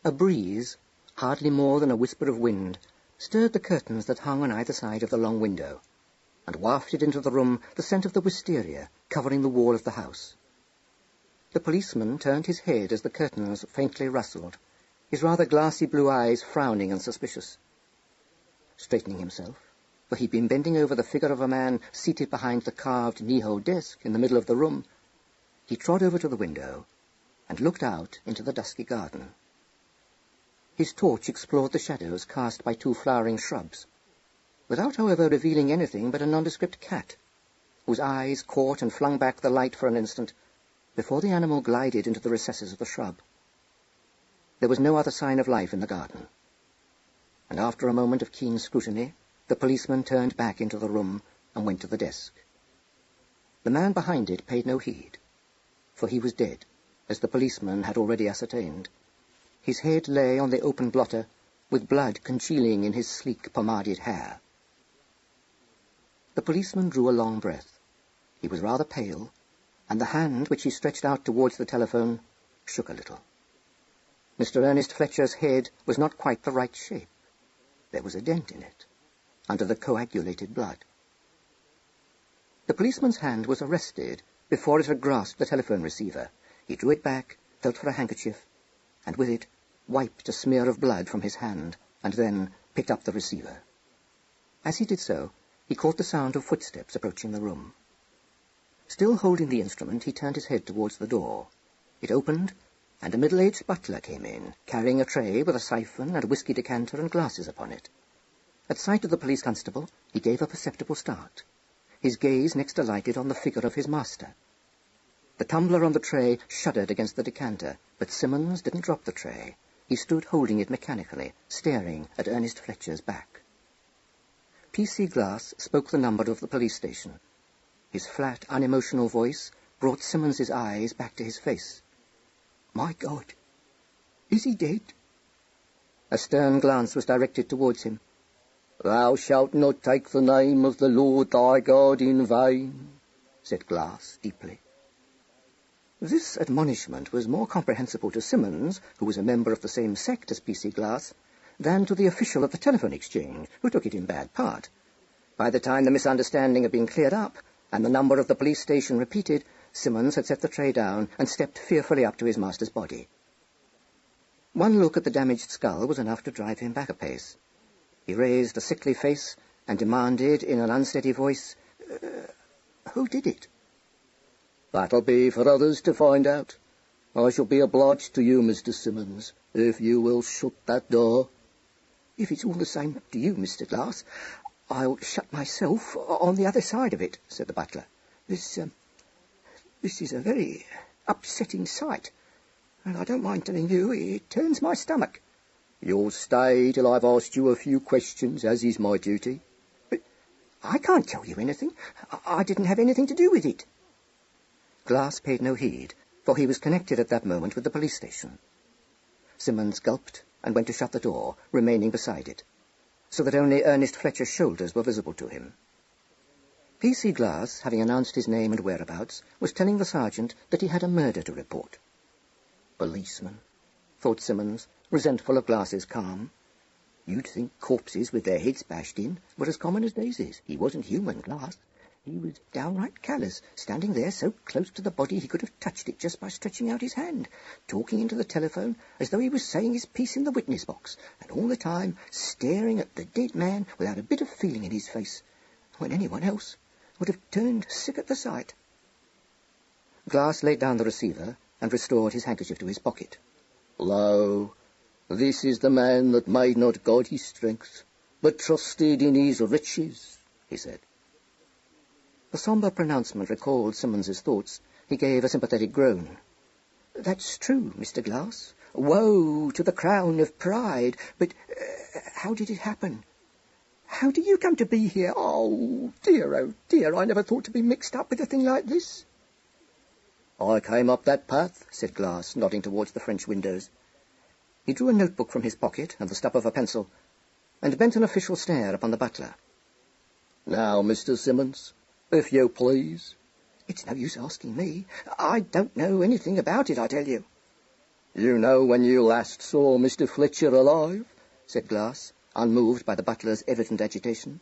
A breeze, hardly more than a whisper of wind, stirred the curtains that hung on either side of the long window, and wafted into the room the scent of the wisteria covering the wall of the house. The policeman turned his head as the curtains faintly rustled, his rather glassy blue eyes frowning and suspicious. Straightening himself, for he'd been bending over the figure of a man seated behind the carved knee-hole desk in the middle of the room, he trod over to the window and looked out into the dusky garden. His torch explored the shadows cast by 2 flowering shrubs, without, however, revealing anything but a nondescript cat, whose eyes caught and flung back the light for an instant before the animal glided into the recesses of the shrub. There was no other sign of life in the garden, and after a moment of keen scrutiny, the policeman turned back into the room and went to the desk. The man behind it paid no heed, for he was dead, as the policeman had already ascertained. His head lay on the open blotter, with blood congealing in his sleek, pomaded hair. The policeman drew a long breath. He was rather pale, and the hand which he stretched out towards the telephone shook a little. Mr. Ernest Fletcher's head was not quite the right shape. There was a dent in it, under the coagulated blood. The policeman's hand was arrested before it had grasped the telephone receiver. He drew it back, felt for a handkerchief, and with it wiped a smear of blood from his hand, and then picked up the receiver. As he did so, he caught the sound of footsteps approaching the room. Still holding the instrument, he turned his head towards the door. It opened, and a middle-aged butler came in, carrying a tray with a siphon and a whisky decanter and glasses upon it. At sight of the police constable, he gave a perceptible start. His gaze next alighted on the figure of his master. The tumbler on the tray shuddered against the decanter, but Simmons didn't drop the tray. He stood holding it mechanically, staring at Ernest Fletcher's back. P.C. Glass spoke the number of the police station. His flat, unemotional voice brought Simmons's eyes back to his face. "My God, is he dead?" A stern glance was directed towards him. "Thou shalt not take the name of the Lord thy God in vain," said Glass deeply. This admonishment was more comprehensible to Simmons, who was a member of the same sect as P.C. Glass, than to the official of the telephone exchange, who took it in bad part. By the time the misunderstanding had been cleared up, and the number of the police station repeated, Simmons had set the tray down and stepped fearfully up to his master's body. One look at the damaged skull was enough to drive him back a pace. He raised a sickly face and demanded in an unsteady voice, "Who did it?" "That'll be for others to find out. I shall be obliged to you, Mr. Simmons, if you will shut that door." "If it's all the same to you, Mr. Glass, I'll shut myself on the other side of it," said the butler. This is a very upsetting sight, and I don't mind telling you, it turns my stomach." "You'll stay till I've asked you a few questions, as is my duty." "But I can't tell you anything. I didn't have anything to do with it." Glass paid no heed, for he was connected at that moment with the police station. Simmons gulped and went to shut the door, remaining beside it, so that only Ernest Fletcher's shoulders were visible to him. P.C. Glass, having announced his name and whereabouts, was telling the sergeant that he had a murder to report. "Policeman," thought Simmons, resentful of Glass's calm. You'd think corpses with their heads bashed in were as common as daisies. He wasn't human, Glass. He was downright callous, standing there so close to the body he could have touched it just by stretching out his hand, talking into the telephone as though he was saying his piece in the witness box, and all the time staring at the dead man without a bit of feeling in his face, when anyone else would have turned sick at the sight. Glass laid down the receiver and restored his handkerchief to his pocket. "Lo, this is the man that made not God his strength, but trusted in his riches," he said. The sombre pronouncement recalled Simmons's thoughts. He gave a sympathetic groan. "That's true, Mr. Glass. Woe to the crown of pride. But how did it happen? How do you come to be here? Oh, dear, I never thought to be mixed up with a thing like this." "I came up that path," said Glass, nodding towards the French windows. He drew a notebook from his pocket and the stub of a pencil, and bent an official stare upon the butler. "Now, Mr. Simmons, if you please." "It's no use asking me. I don't know anything about it, I tell you." "You know when you last saw Mr. Fletcher alive?" said Glass, unmoved by the butler's evident agitation.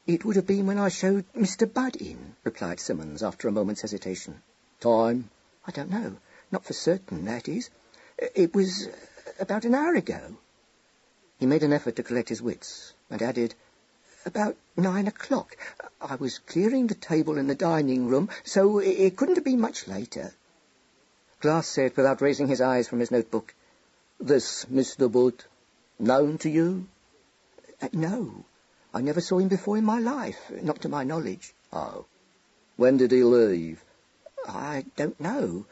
"It would have been when I showed Mr. Budd in," replied Simmons, after a moment's hesitation. "Time?" "I don't know. Not for certain, that is. It was about an hour ago." He made an effort to collect his wits, and added, "About 9 o'clock. I was clearing the table in the dining room, so it couldn't have been much later." Glass said, without raising his eyes from his notebook, "This Mr. Budd, known to you?" No. I never saw him before in my life, not to my knowledge." "Oh. When did he leave?" "I don't know.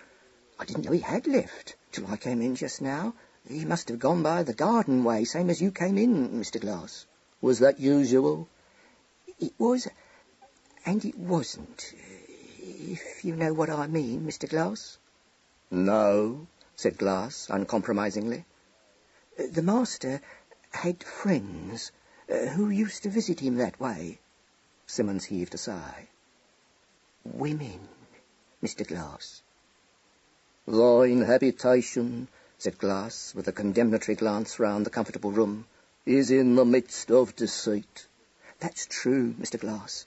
I didn't know he had left till I came in just now. He must have gone by the garden way, same as you came in, Mr. Glass." "Was that usual?" "It was, and it wasn't, if you know what I mean, Mr. Glass." "No," said Glass, uncompromisingly. "The master had friends who used to visit him that way." Simmons heaved a sigh. "Women, Mr. Glass." "Thine habitation," said Glass, with a condemnatory glance round the comfortable room, "is in the midst of deceit." "That's true, Mr. Glass.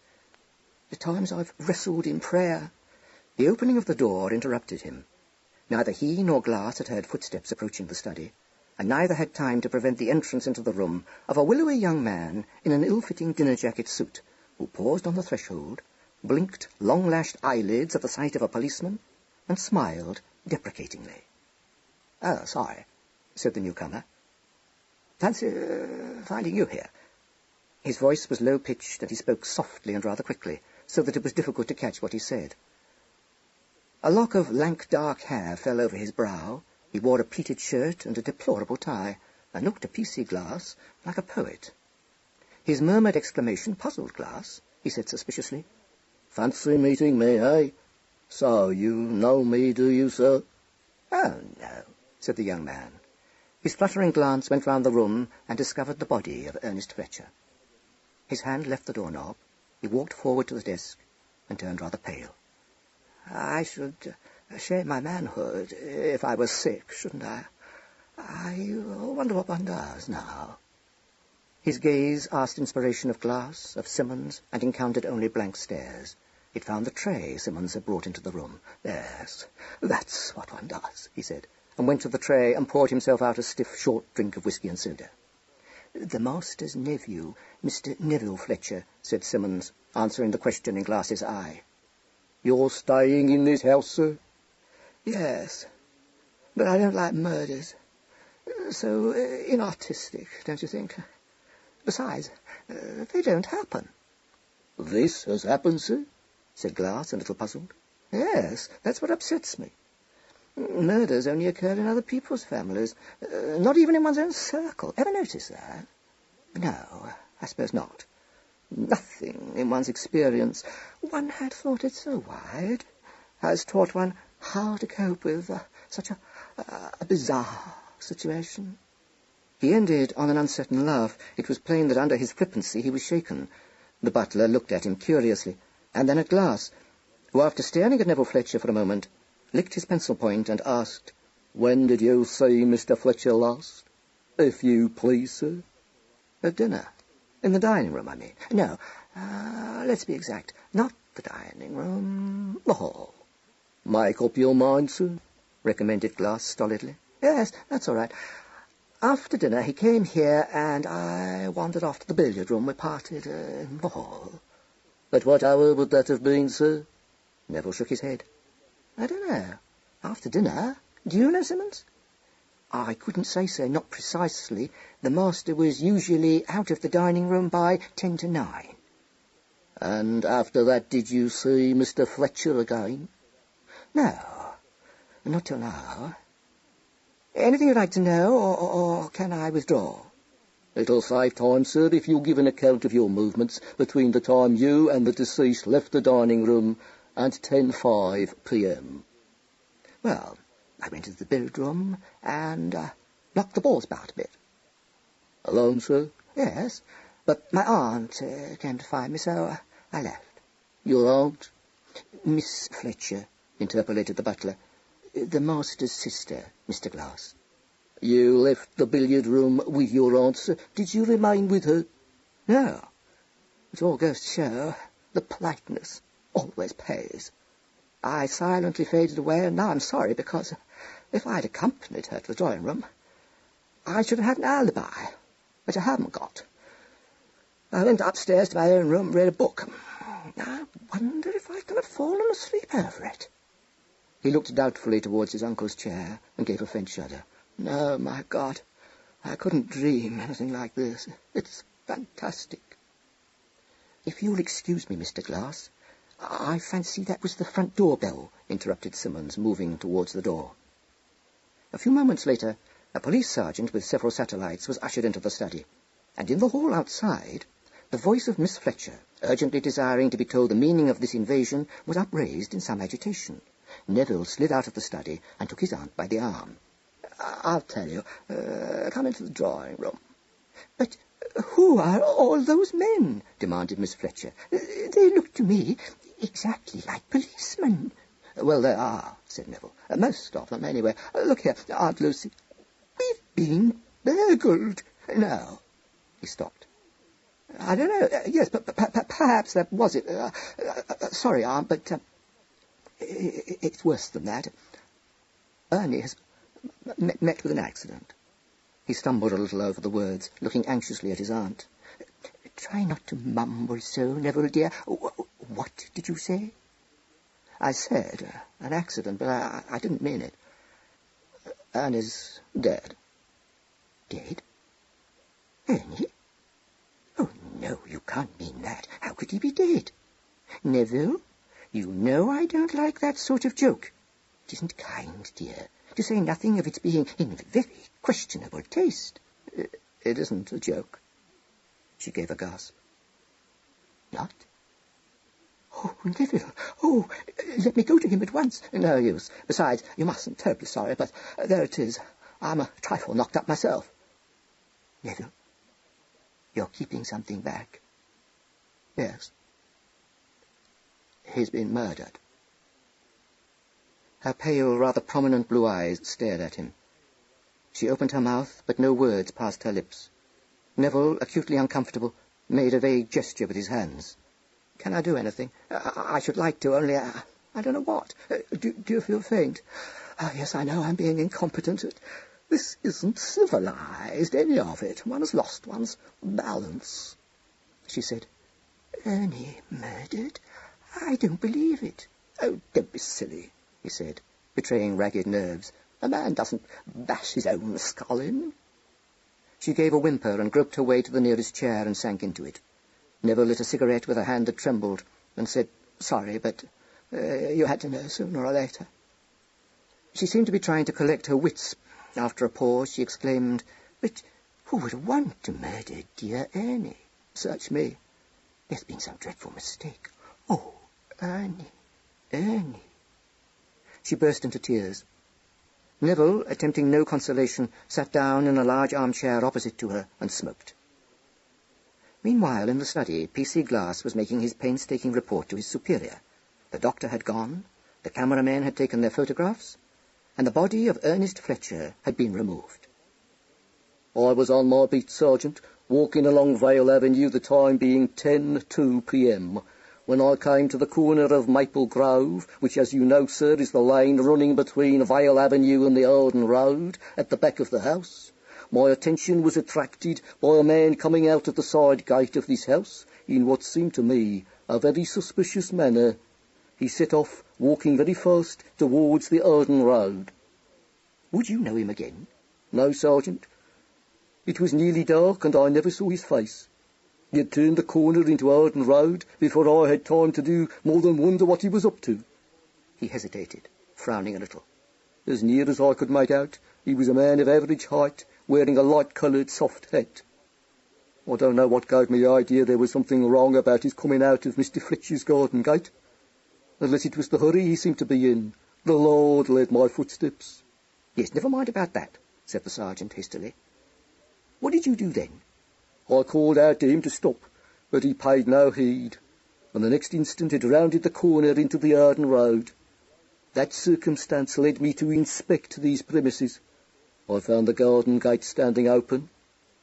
The times I've wrestled in prayer." The opening of the door interrupted him. Neither he nor Glass had heard footsteps approaching the study, and neither had time to prevent the entrance into the room of a willowy young man in an ill-fitting dinner-jacket suit, who paused on the threshold, blinked long-lashed eyelids at the sight of a policeman, and smiled deprecatingly. "Oh, sorry," said the newcomer. "Fancy finding you here." His voice was low-pitched, and he spoke softly and rather quickly, so that it was difficult to catch what he said. A lock of lank dark hair fell over his brow. He wore a pleated shirt and a deplorable tie, and looked to P.C. Glass like a poet. His murmured exclamation puzzled Glass. He said suspiciously, "Fancy meeting me, eh? So you know me, do you, sir?" "Oh, no," said the young man. His fluttering glance went round the room and discovered the body of Ernest Fletcher. His hand left the doorknob. He walked forward to the desk and turned rather pale. "I should share my manhood if I was sick, shouldn't I? I wonder what one does now." His gaze asked inspiration of Glass, of Simmons, and encountered only blank stares. It found the tray Simmons had brought into the room. "Yes, that's what one does," he said, and went to the tray and poured himself out a stiff, short drink of whisky and soda. "The master's nephew, Mr. Nero Fletcher," said Simmons, answering the question in Glass's eye. "You're staying in this house, sir?" "Yes, but I don't like murders. So inartistic, don't you think? Besides, they don't happen." "This has happened, sir?" said Glass, a little puzzled. "Yes, that's what upsets me. Murders only occur in other people's families, not even in one's own circle. Ever notice that?" "No, I suppose not. Nothing in one's experience, one had thought it so wide, has taught one how to cope with such a bizarre situation." He ended on an uncertain laugh. It was plain that under his flippancy he was shaken. The butler looked at him curiously, and then at Glass, who, after staring at Nero Fletcher for a moment, licked his pencil point and asked, "When did you see Mr. Fletcher last, if you please, sir?" "At dinner. In the dining room, I mean. No, let's be exact. Not the dining room, the hall." "Make up your mind, sir," recommended Glass stolidly. "Yes, that's all right. After dinner he came here, and I wandered off to the billiard room. We parted in the hall." "At what hour would that have been, sir?" Neville shook his head. "I don't know. After dinner. Do you know, Simmons?" "I couldn't say, sir, not precisely. The master was usually out of the dining room by 10 to 9. "And after that did you see Mr. Fletcher again?" "No, not till now. Anything you'd like to know, or can I withdraw?" "It'll save time, sir, if you'll give an account of your movements between the time you and the deceased left the dining room and 10:05 p.m. "Well, I went into the billiard room and knocked the balls about a bit." "Alone, sir?" "Yes, but my aunt came to find me, so I left." "Your aunt?" "Miss Fletcher," interpolated the butler. The master's sister, Mr. Glass. You left the billiard room with your answer. Did you remain with her? No. It all goes to show the politeness always pays. I silently faded away, and now I'm sorry, because if I'd accompanied her to the drawing-room, I should have had an alibi, which I haven't got. I went upstairs to my own room and read a book. I wonder if I could have fallen asleep over it. He looked doubtfully towards his uncle's chair and gave a faint shudder. No, my God, I couldn't dream anything like this. It's fantastic. If you'll excuse me, Mr. Glass, I fancy that was the front door bell, interrupted Simmons, moving towards the door. A few moments later, a police sergeant with several satellites was ushered into the study, and in the hall outside, the voice of Miss Fletcher, urgently desiring to be told the meaning of this invasion, was upraised in some agitation. Neville slid out of the study and took his aunt by the arm. I'll tell you. Come into the drawing-room. But who are all those men? Demanded Miss Fletcher. They look to me exactly like policemen. Well, they are, said Neville. Most of them, anyway. Look here, Aunt Lucy. We've been burgled. No. He stopped. I don't know. Yes, but perhaps that was it. Sorry, Aunt, but it's worse than that. Ernie has met with an accident. He stumbled a little over the words, looking anxiously at his aunt. Try not to mumble so, Neville, dear. What did you say? I said an accident, but I didn't mean it. Ernie's dead. Dead? Ernie? Oh, no, you can't mean that. How could he be dead? Neville, you know I don't like that sort of joke. It isn't kind, dear, to say nothing of its being in very questionable taste. It isn't a joke. She gave a gasp. Not? Oh, Neville, oh, let me go to him at once. No use. Besides, you mustn't. Terribly sorry, but there it is. I'm a trifle knocked up myself. Neville, you're keeping something back. Yes. He's been murdered. Her pale, rather prominent blue eyes stared at him. She opened her mouth, but no words passed her lips. Neville, acutely uncomfortable, made a vague gesture with his hands. Can I do anything? I should like to, only I don't know what. Do you feel faint? Yes, I know I'm being incompetent. This isn't civilized, any of it. One has lost one's balance. She said, Ernie murdered? I don't believe it. Oh, don't be silly, he said, betraying ragged nerves. A man doesn't bash his own skull in. She gave a whimper and groped her way to the nearest chair and sank into it. Neville lit a cigarette with a hand that trembled and said, Sorry, but you had to know sooner or later. She seemed to be trying to collect her wits. After a pause, she exclaimed, But who would want to murder dear Ernie? Search me. There's been some dreadful mistake. Oh, Ernie, Ernie. She burst into tears. Neville, attempting no consolation, sat down in a large armchair opposite to her and smoked. Meanwhile, in the study, P.C. Glass was making his painstaking report to his superior. The doctor had gone, the cameramen had taken their photographs, and the body of Ernest Fletcher had been removed. I was on my beat, Sergeant, walking along Vale Avenue, the time being 10:02 p.m., when I came to the corner of Maple Grove, which, as you know, sir, is the lane running between Vale Avenue and the Arden Road, at the back of the house. My attention was attracted by a man coming out of the side gate of this house in what seemed to me a very suspicious manner. He set off, walking very fast, towards the Arden Road. Would you know him again? No, Sergeant. It was nearly dark, and I never saw his face. He had turned the corner into Arden Road before I had time to do more than wonder what he was up to. He hesitated, frowning a little. As near as I could make out, he was a man of average height, wearing a light-coloured soft hat. I don't know what gave me the idea there was something wrong about his coming out of Mr. Fletcher's garden gate. Unless it was the hurry he seemed to be in. The Lord led my footsteps. Yes, never mind about that, said the sergeant hastily. What did you do then? I called out to him to stop, but he paid no heed, and the next instant had rounded the corner into the Arden Road. That circumstance led me to inspect these premises. I found the garden gate standing open,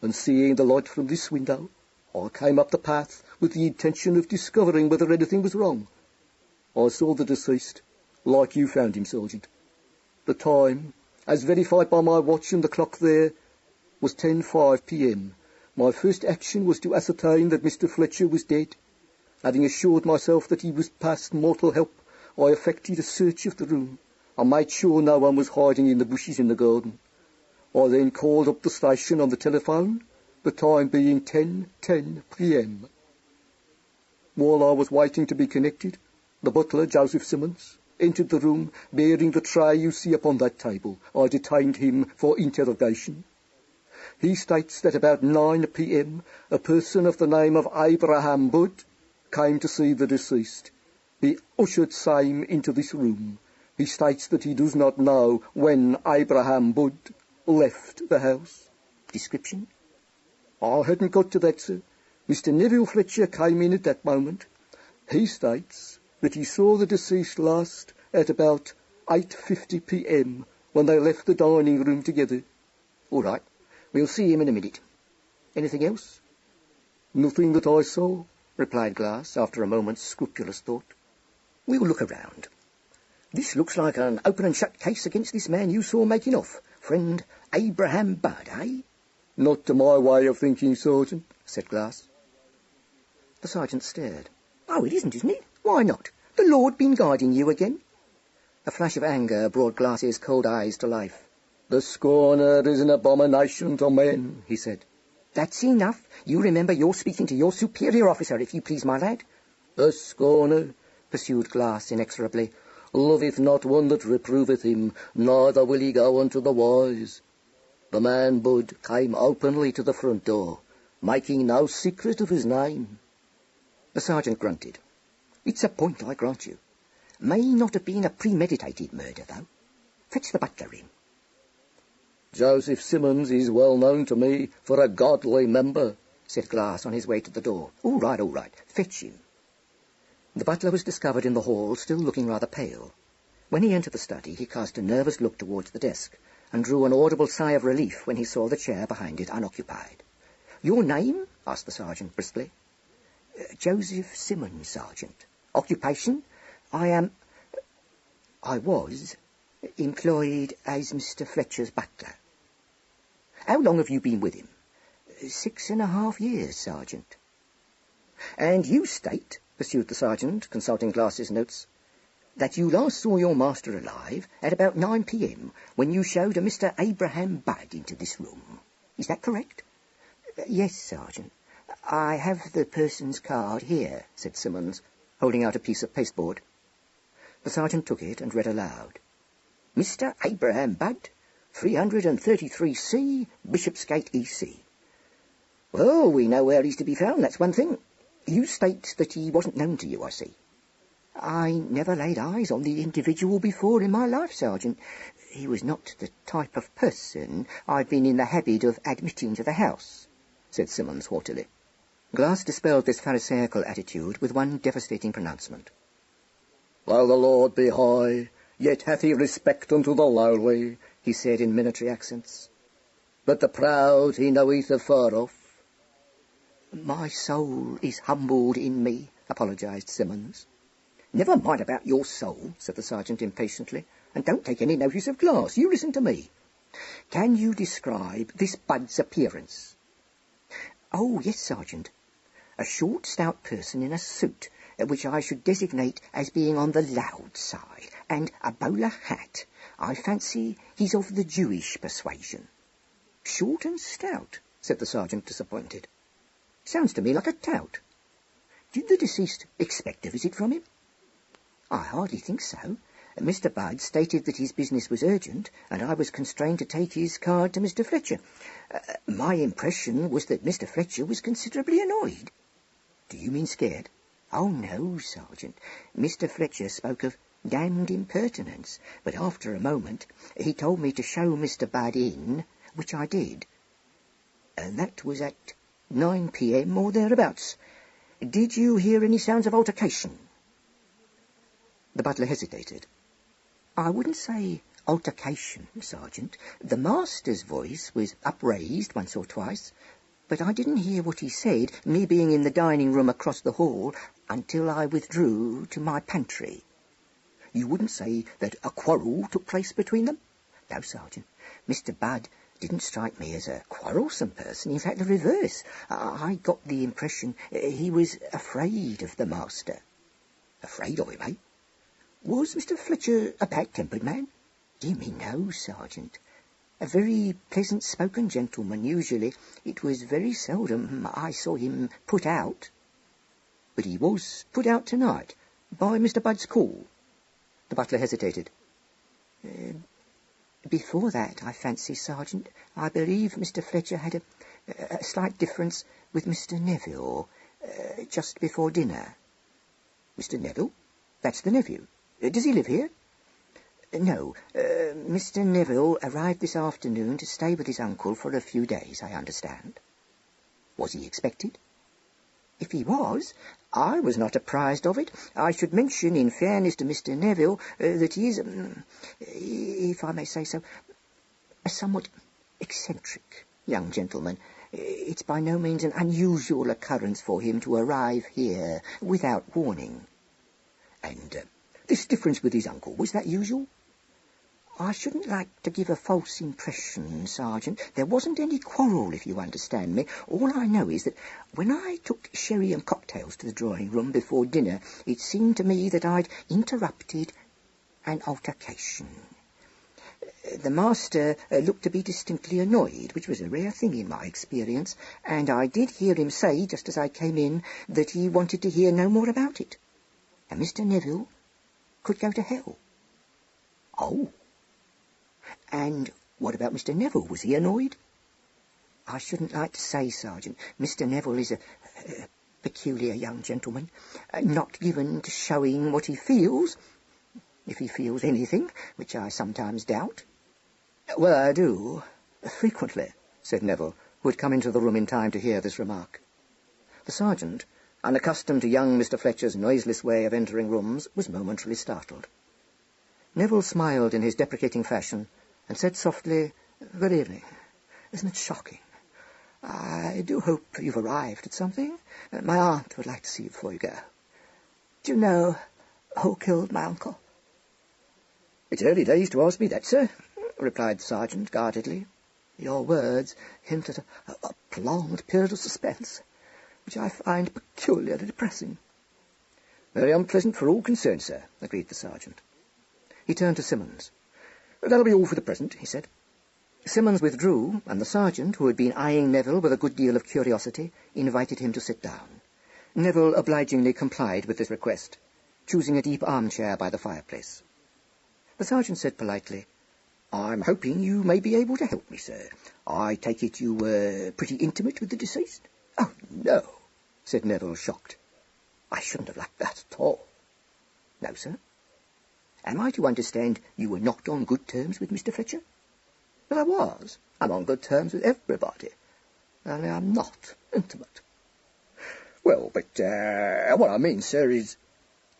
and seeing the light from this window, I came up the path with the intention of discovering whether anything was wrong. I saw the deceased, like you found him, Sergeant. The time, as verified by my watch and the clock there, was 10:05 p.m. My first action was to ascertain that Mr. Fletcher was dead. Having assured myself that he was past mortal help, I effected a search of the room. I made sure no one was hiding in the bushes in the garden. I then called up the station on the telephone, the time being 10:10 p.m. While I was waiting to be connected, the butler, Joseph Simmons, entered the room bearing the tray you see upon that table. I detained him for interrogation. He states that about 9 p.m. a person of the name of Abraham Budd came to see the deceased. He ushered same into this room. He states that he does not know when Abraham Budd left the house. Description? I hadn't got to that, sir. Mr. Nero Fletcher came in at that moment. He states that he saw the deceased last at about 8:50 p.m. when they left the dining room together. All right. We'll see him in a minute. Anything else? Nothing that I saw, replied Glass after a moment's scrupulous thought. We'll look around. This looks like an open and shut case against this man you saw making off, friend Abraham Budd, eh? Not to my way of thinking, Sergeant, said Glass. The sergeant stared. Oh, it isn't it? Why not? The Lord been guiding you again? A flash of anger brought Glass's cold eyes to life. The scorner is an abomination to men, he said. That's enough. You remember you're speaking to your superior officer, if you please, my lad. The scorner, pursued Glass inexorably, loveth not one that reproveth him, neither will he go unto the wise. The man Budd came openly to the front door, making no secret of his name. The sergeant grunted. It's a point, I grant you. May not have been a premeditated murder, though. Fetch the butler in. Joseph Simmons is well known to me for a godly member, said Glass on his way to the door. All right. Fetch him. The butler was discovered in the hall, still looking rather pale. When he entered the study, he cast a nervous look towards the desk, and drew an audible sigh of relief when he saw the chair behind it unoccupied. Your name? Asked the sergeant briskly. Joseph Simmons, Sergeant. Occupation? I was employed as Mr. Fletcher's butler. How long have you been with him? 6.5 years, Sergeant. And you state, pursued the sergeant, consulting Glass's notes, that you last saw your master alive at about 9 p.m. when you showed a Mr. Abraham Budd into this room. Is that correct? Yes, Sergeant. I have the person's card here, said Simmons, holding out a piece of pasteboard. The sergeant took it and read aloud. Mr. Abraham Budd, 333C, Bishopsgate, E.C. Well, we know where he's to be found, that's one thing. You state that he wasn't known to you, I see. I never laid eyes on the individual before in my life, Sergeant. He was not the type of person I've been in the habit of admitting to the house, said Simmons haughtily. Glass dispelled this pharisaical attitude with one devastating pronouncement. Though the Lord be high, yet hath he respect unto the lowly, he said in military accents. But the proud he knoweth afar off. My soul is humbled in me, apologised Simmons. Never mind about your soul, said the sergeant impatiently, and don't take any notice of Glass. You listen to me. Can you describe this Budd's appearance? Oh, yes, Sergeant. A short, stout person in a suit, which I should designate as being on the loud side, and a bowler hat. I fancy he's of the Jewish persuasion. Short and stout, said the sergeant, disappointed. Sounds to me like a tout. Did the deceased expect a visit from him? I hardly think so. Mr. Budd stated that his business was urgent, and I was constrained to take his card to Mr. Fletcher. My impression was that Mr. Fletcher was considerably annoyed. Do you mean scared? Oh, no, Sergeant. Mr. Fletcher spoke of damned impertinence, but after a moment he told me to show Mr. Budd in, which I did. And that was at 9 p.m. or thereabouts. Did you hear any sounds of altercation? The butler hesitated. I wouldn't say altercation, Sergeant. The master's voice was upraised once or twice, but I didn't hear what he said, me being in the dining room across the hall, until I withdrew to my pantry. You wouldn't say that a quarrel took place between them? No, Sergeant. Mr. Budd didn't strike me as a quarrelsome person. In fact, the reverse. I got the impression he was afraid of the master. Afraid of him, eh? Was Mr. Fletcher a bad-tempered man? Dear me, no, Sergeant. A very pleasant-spoken gentleman, usually. It was very seldom I saw him put out. But he was put out tonight, by Mr. Budd's call. The butler hesitated. Before that, I fancy, Sergeant, I believe Mr. Fletcher had a slight difference with Mr. Neville, just before dinner. Mr. Neville? That's the nephew. Does he live here? No. Mr. Neville arrived this afternoon to stay with his uncle for a few days, I understand. Was he expected? If he was, I was not apprised of it. I should mention, in fairness to Mr. Neville, that he is, if I may say so, a somewhat eccentric young gentleman. It's by no means an unusual occurrence for him to arrive here without warning. And this difference with his uncle, was that usual? I shouldn't like to give a false impression, Sergeant. There wasn't any quarrel, if you understand me. All I know is that when I took sherry and cocktails to the drawing-room before dinner, it seemed to me that I'd interrupted an altercation. The master looked to be distinctly annoyed, which was a rare thing in my experience, and I did hear him say, just as I came in, that he wanted to hear no more about it. And Mr. Neville could go to hell. Oh. And what about Mr. Neville? Was he annoyed? I shouldn't like to say, Sergeant. Mr. Neville is a peculiar young gentleman, not given to showing what he feels, if he feels anything, which I sometimes doubt. Well, I do, frequently, said Neville, who had come into the room in time to hear this remark. The sergeant, unaccustomed to young Mr. Fletcher's noiseless way of entering rooms, was momentarily startled. Neville smiled in his deprecating fashion, and said softly, "Good evening. Isn't it shocking? I do hope you've arrived at something. My aunt would like to see you before you go. Do you know who killed my uncle?" "It's early days to ask me that, sir," replied the sergeant guardedly. "Your words hint at a prolonged period of suspense, which I find peculiarly depressing." "Very unpleasant for all concerned, sir," agreed the sergeant. He turned to Simmons. "That'll be all for the present," he said. Simmons withdrew, and the sergeant, who had been eyeing Neville with a good deal of curiosity, invited him to sit down. Neville obligingly complied with this request, choosing a deep armchair by the fireplace. The sergeant said politely, "I'm hoping you may be able to help me, sir. I take it you were pretty intimate with the deceased?" "Oh, no," said Neville, shocked. "I shouldn't have liked that at all." "No, sir? Am I to understand you were not on good terms with Mr. Fletcher?" "Well, I was. I'm on good terms with everybody. Only I'm not intimate." "Well, but what I mean, sir, is—"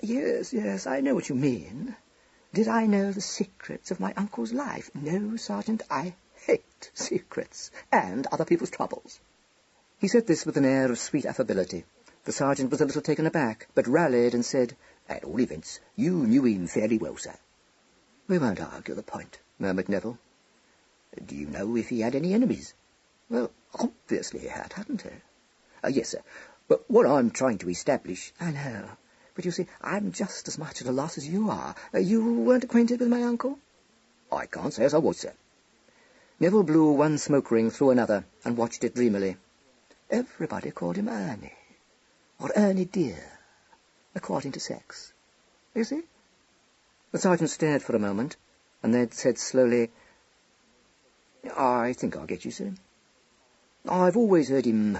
Yes, I know what you mean. Did I know the secrets of my uncle's life? No, Sergeant, I hate secrets and other people's troubles." He said this with an air of sweet affability. The sergeant was a little taken aback, but rallied and said, "At all events, you knew him fairly well, sir." "We won't argue the point," murmured Neville. "Do you know if he had any enemies?" "Well, obviously he had, hadn't he?" "Yes, sir. But what I'm trying to establish—" "I know. But you see, I'm just as much at a loss as you are. You weren't acquainted with my uncle?" "I can't say as I was, sir." Neville blew one smoke ring through another and watched it dreamily. "Everybody called him Ernie, or Ernie dear, according to sex. You see?" The sergeant stared for a moment, and then said slowly, "I think I'll get you, sir. I've always heard him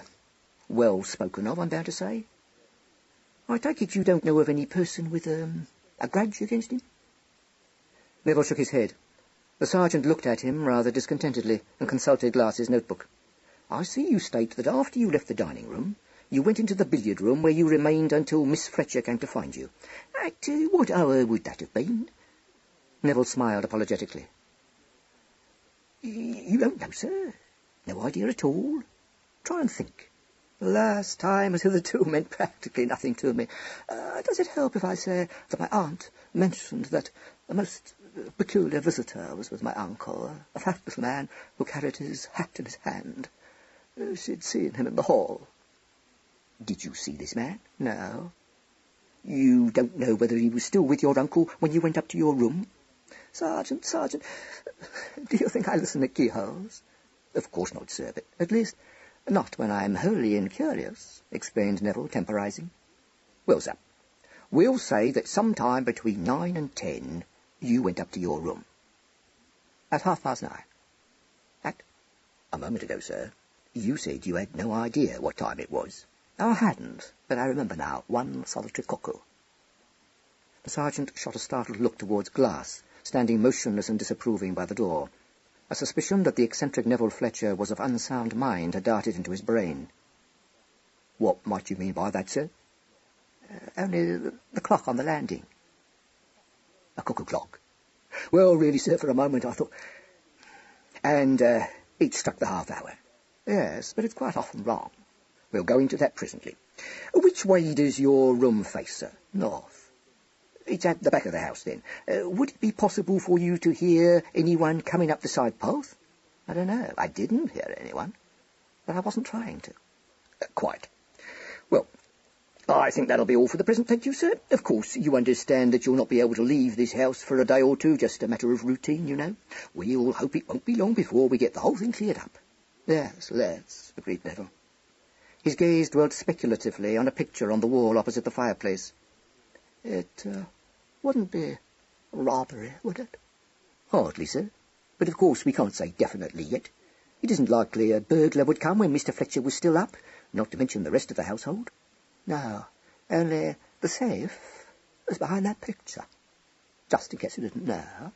well spoken of, I'm bound to say. I take it you don't know of any person with a grudge against him?" Neville shook his head. The sergeant looked at him rather discontentedly and consulted Glass's notebook. "I see you state that after you left the dining-room, you went into the billiard-room where you remained until Miss Fletcher came to find you. At what hour would that have been?" Neville smiled apologetically. You don't know, sir? No idea at all? Try and think. The last time has hitherto meant practically nothing to me. Does it help if I say that my aunt mentioned that a most peculiar visitor was with my uncle, a fat little man who carried his hat in his hand? She'd seen him in the hall. Did you see this man? No. You don't know whether he was still with your uncle when you went up to your room? Sergeant, do you think I listen at keyholes? Of course not, sir, but at least not when I'm wholly incurious, explained Neville, temporizing. Well, sir, we'll say that sometime between 9 and 10 you went up to your room. At 9:30. At a moment ago, sir, you said you had no idea what time it was. I hadn't, but I remember now, one solitary cuckoo. The sergeant shot a startled look towards Glass, standing motionless and disapproving by the door. A suspicion that the eccentric Nero Fletcher was of unsound mind had darted into his brain. What might you mean by that, sir? Only the clock on the landing. A cuckoo clock. Well, really, sir, for a moment I thought... And it struck the half hour. Yes, but it's quite often wrong. We'll go into that presently. Which way does your room face, sir? North. It's at the back of the house, then. Would it be possible for you to hear anyone coming up the side path? I don't know. I didn't hear anyone, but I wasn't trying to. Quite. Well, I think that'll be all for the present, thank you, sir. Of course, you understand that you'll not be able to leave this house for a day or two, just a matter of routine, you know. We all hope it won't be long before we get the whole thing cleared up. Yes, let's, agreed Neville. His gaze dwelt speculatively on a picture on the wall opposite the fireplace. It wouldn't be a robbery, would it? Hardly, sir. But of course we can't say definitely yet. It isn't likely a burglar would come when Mr. Fletcher was still up, not to mention the rest of the household. No, only the safe was behind that picture. Just in case you didn't know.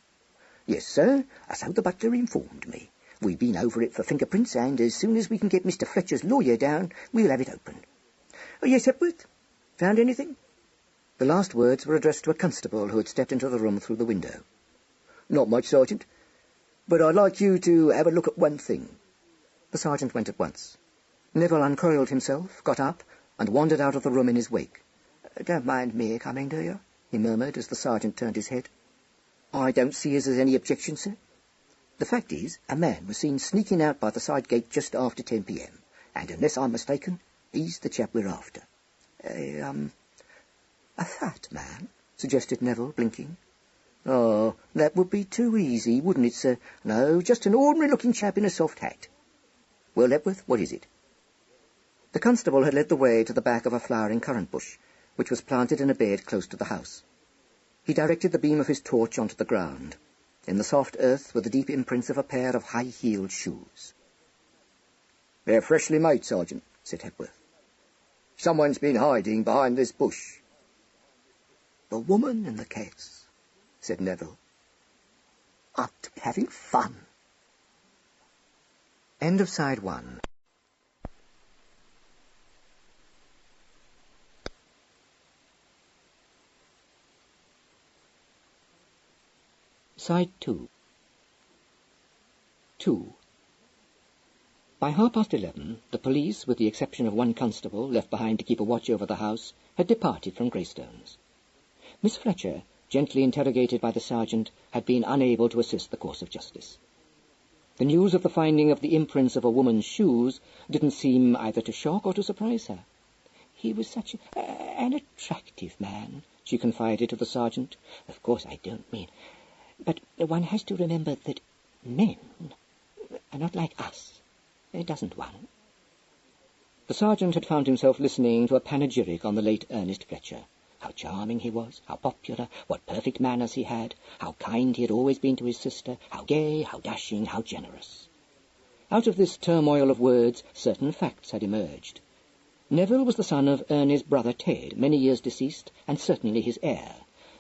Yes, sir, so the butler informed me. We've been over it for fingerprints, and as soon as we can get Mr. Fletcher's lawyer down, we'll have it open. Oh, yes, Hepworth? Found anything? The last words were addressed to a constable who had stepped into the room through the window. Not much, Sergeant, but I'd like you to have a look at one thing. The sergeant went at once. Neville uncoiled himself, got up, and wandered out of the room in his wake. Don't mind me coming, do you? He murmured as the sergeant turned his head. I don't see as there's any objection, sir. The fact is, a man was seen sneaking out by the side gate just after 10 p.m., and unless I'm mistaken, he's the chap we're after. A fat man, suggested Neville, blinking. Oh, that would be too easy, wouldn't it, sir? No, just an ordinary-looking chap in a soft hat. Well, Hepworth, what is it? The constable had led the way to the back of a flowering currant bush, which was planted in a bed close to the house. He directed the beam of his torch onto the ground. In the soft earth were the deep imprints of a pair of high-heeled shoes. They're freshly made, Sergeant, said Hepworth. Someone's been hiding behind this bush. The woman in the case, said Neville. Ought to be having fun. End of side 1. Side 2. 2. By 11:30, the police, with the exception of one constable left behind to keep a watch over the house, had departed from Greystones. Miss Fletcher, gently interrogated by the sergeant, had been unable to assist the course of justice. The news of the finding of the imprints of a woman's shoes didn't seem either to shock or to surprise her. He was such an attractive man, she confided to the sergeant. Of course, I don't mean... But one has to remember that men are not like us, doesn't one? The sergeant had found himself listening to a panegyric on the late Ernest Fletcher. How charming he was, how popular, what perfect manners he had, how kind he had always been to his sister, how gay, how dashing, how generous. Out of this turmoil of words, certain facts had emerged. Neville was the son of Ernie's brother Ted, many years deceased, and certainly his heir.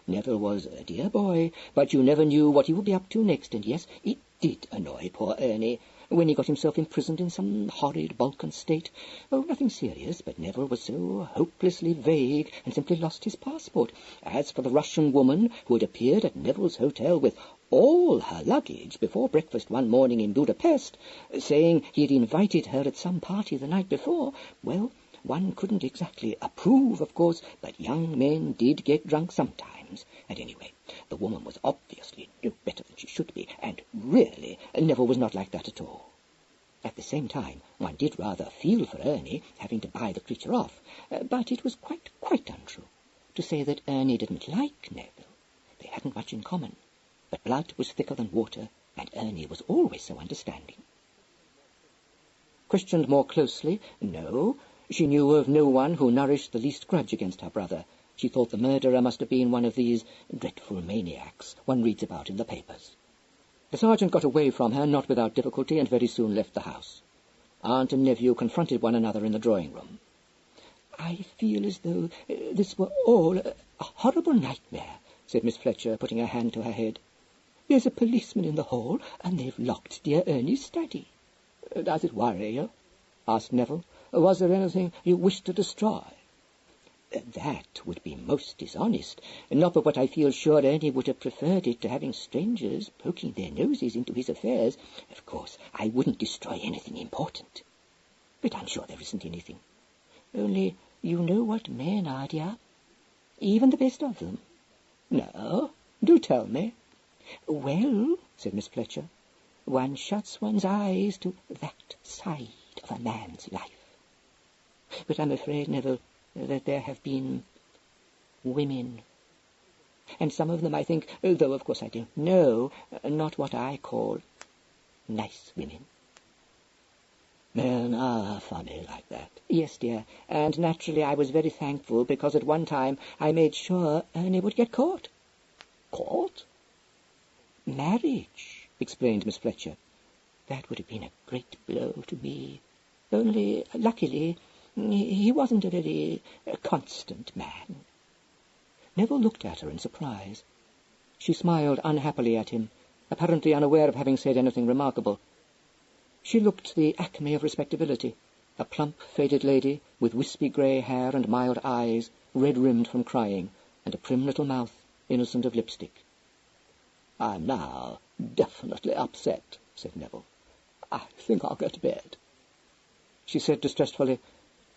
Neville was a dear boy, but you never knew what he would be up to next, and yes, it did annoy poor Ernie. when he got himself imprisoned in some horrid Balkan state. Oh, nothing serious, but Neville was so hopelessly vague and simply lost his passport. As for the Russian woman who had appeared at Neville's hotel with all her luggage before breakfast one morning in Budapest, saying he had invited her at some party the night before, well, one couldn't exactly approve, of course, but young men did get drunk sometimes. And anyway, the woman was obviously no better than she should be, and really Neville was not like that at all. At the same time, one did rather feel for Ernie, having to buy the creature off, but it was quite untrue to say that Ernie didn't like Neville. They hadn't much in common, but blood was thicker than water, and Ernie was always so understanding. Questioned more closely, no, she knew of no one who nourished the least grudge against her brother. She thought the murderer must have been one of these dreadful maniacs one reads about in the papers. The sergeant got away from her, not without difficulty, and very soon left the house. Aunt and nephew confronted one another in the drawing-room. "I feel as though this were all a horrible nightmare," said Miss Fletcher, putting her hand to her head. "There's a policeman in the hall, and they've locked dear Ernie's study." "Does it worry you?" asked Neville. "Was there anything you wished to destroy?" "That would be most dishonest. Not but what I feel sure Ernie would have preferred it to having strangers poking their noses into his affairs. Of course, I wouldn't destroy anything important. But I'm sure there isn't anything. Only, you know what men are, dear. Even the best of them." "No, do tell me." "Well," said Miss Fletcher, "one shuts one's eyes to that side of a man's life. But I'm afraid, Neville, that there have been women. And some of them, I think, though of course I don't know, not what I call nice women." "Men are funny like that." "Yes, dear, and naturally I was very thankful, because at one time I made sure Ernie would get caught." "Caught?" "Marriage," explained Miss Fletcher. "That would have been a great blow to me. Only, luckily, he wasn't a very constant man." Neville looked at her in surprise. She smiled unhappily at him, apparently unaware of having said anything remarkable. She looked the acme of respectability, a plump, faded lady with wispy grey hair and mild eyes, red-rimmed from crying, and a prim little mouth, innocent of lipstick. "I'm now definitely upset," said Neville. "I think I'll go to bed." She said distressfully,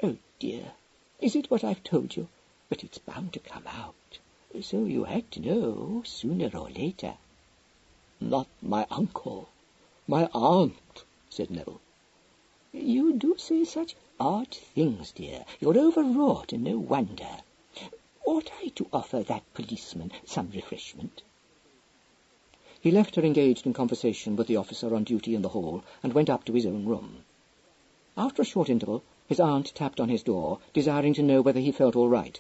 "Oh, dear, is it what I've told you? But it's bound to come out. So you had to know, sooner or later." "Not my uncle, my aunt," said Neville. "You do say such odd things, dear. You're overwrought, and no wonder. Ought I to offer that policeman some refreshment?" He left her engaged in conversation with the officer on duty in the hall, and went up to his own room. After a short interval, his aunt tapped on his door, desiring to know whether he felt all right.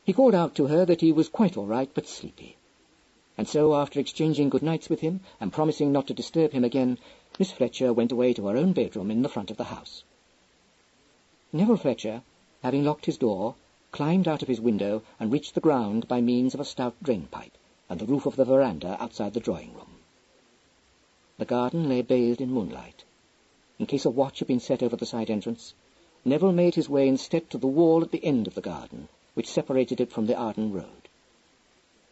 He called out to her that he was quite all right, but sleepy. And so, after exchanging good nights with him, and promising not to disturb him again, Miss Fletcher went away to her own bedroom in the front of the house. Neville Fletcher, having locked his door, climbed out of his window and reached the ground by means of a stout drain-pipe and the roof of the veranda outside the drawing-room. The garden lay bathed in moonlight. In case a watch had been set over the side entrance, Neville made his way instead to the wall at the end of the garden, which separated it from the Arden Road.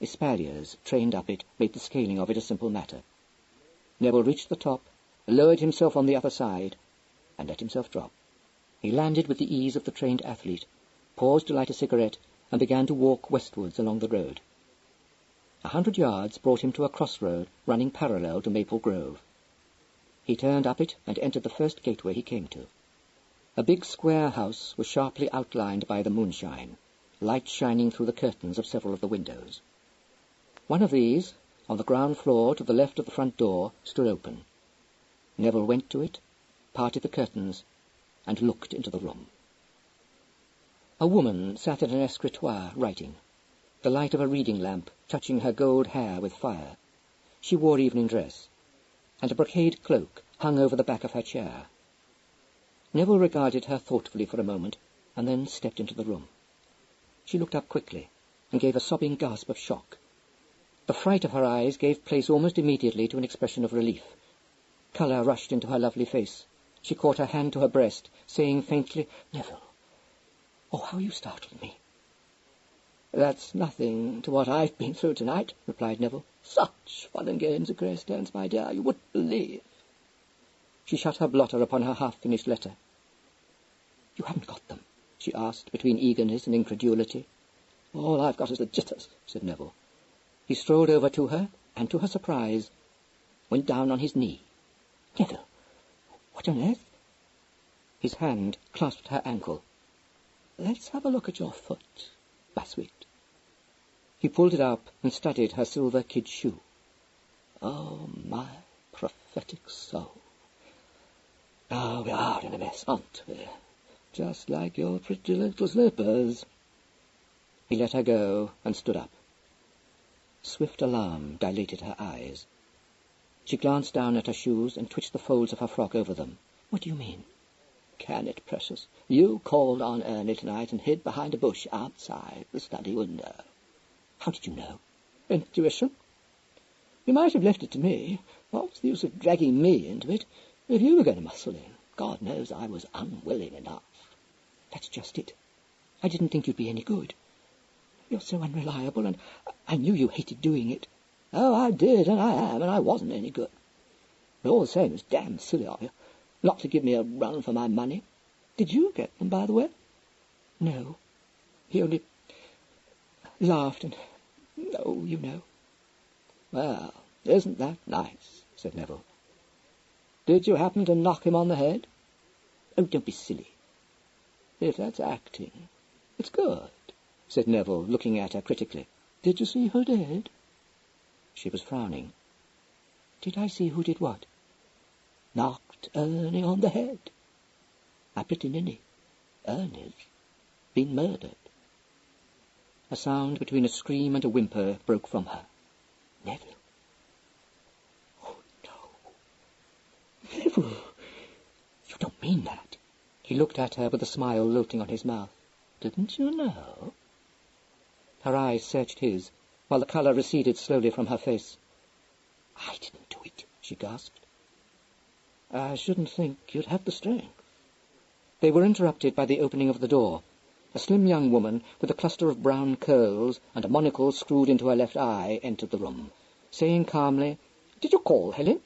Espaliers, trained up it, made the scaling of it a simple matter. Neville reached the top, lowered himself on the other side, and let himself drop. He landed with the ease of the trained athlete, paused to light a cigarette, and began to walk westwards along the road. 100 yards brought him to a crossroad running parallel to Maple Grove. He turned up it and entered the first gateway he came to. A big square house was sharply outlined by the moonshine, light shining through the curtains of several of the windows. One of these, on the ground floor to the left of the front door, stood open. Neville went to it, parted the curtains, and looked into the room. A woman sat at an escritoire writing, the light of a reading lamp touching her gold hair with fire. She wore evening dress, and a brocade cloak hung over the back of her chair. Neville regarded her thoughtfully for a moment, and then stepped into the room. She looked up quickly, and gave a sobbing gasp of shock. The fright of her eyes gave place almost immediately to an expression of relief. Colour rushed into her lovely face. She caught her hand to her breast, saying faintly, "Neville, oh, how you startled me." "That's nothing to what I've been through tonight," replied Neville. "Such fun and games at Greystones, my dear, you wouldn't believe." She shut her blotter upon her half-finished letter. "You haven't got them?" she asked, between eagerness and incredulity. "All I've got is the jitters," said Neville. He strolled over to her, and to her surprise, went down on his knee. "Neville, what on earth?" His hand clasped her ankle. "Let's have a look at your foot, my sweet." He pulled it up and studied her silver kid shoe. "Oh, my prophetic soul. Now we are in a mess, aren't we? Just like your pretty little slippers." He let her go and stood up. Swift alarm dilated her eyes. She glanced down at her shoes and twitched the folds of her frock over them. "What do you mean?" "Can it, precious? You called on Ernie tonight and hid behind a bush outside the study window." "How did you know?" "Intuition. You might have left it to me. What's the use of dragging me into it if you were going to muscle in? God knows I was unwilling enough." "That's just it. I didn't think you'd be any good. You're so unreliable, and I knew you hated doing it." "Oh, I did, and I am, and I wasn't any good. But all the same, it's damn silly of you not to give me a run for my money. Did you get them, by the way?" "No. He only laughed and... oh, you know." "Well, isn't that nice?" said Neville. "Did you happen to knock him on the head?" "Oh, don't be silly." "If that's acting, it's good," said Neville, looking at her critically. "Did you see who did?" She was frowning. "Did I see who did what?" "Knocked Ernie on the head. My pretty ninny, Ernie's been murdered." A sound between a scream and a whimper broke from her. "Neville." "Oh, no. Neville, you don't mean that." He looked at her with a smile lilting on his mouth. "Didn't you know?" Her eyes searched his, while the colour receded slowly from her face. "I didn't do it," she gasped. "I shouldn't think you'd have the strength." They were interrupted by the opening of the door. A slim young woman, with a cluster of brown curls and a monocle screwed into her left eye, entered the room, saying calmly, "Did you call, Helen?"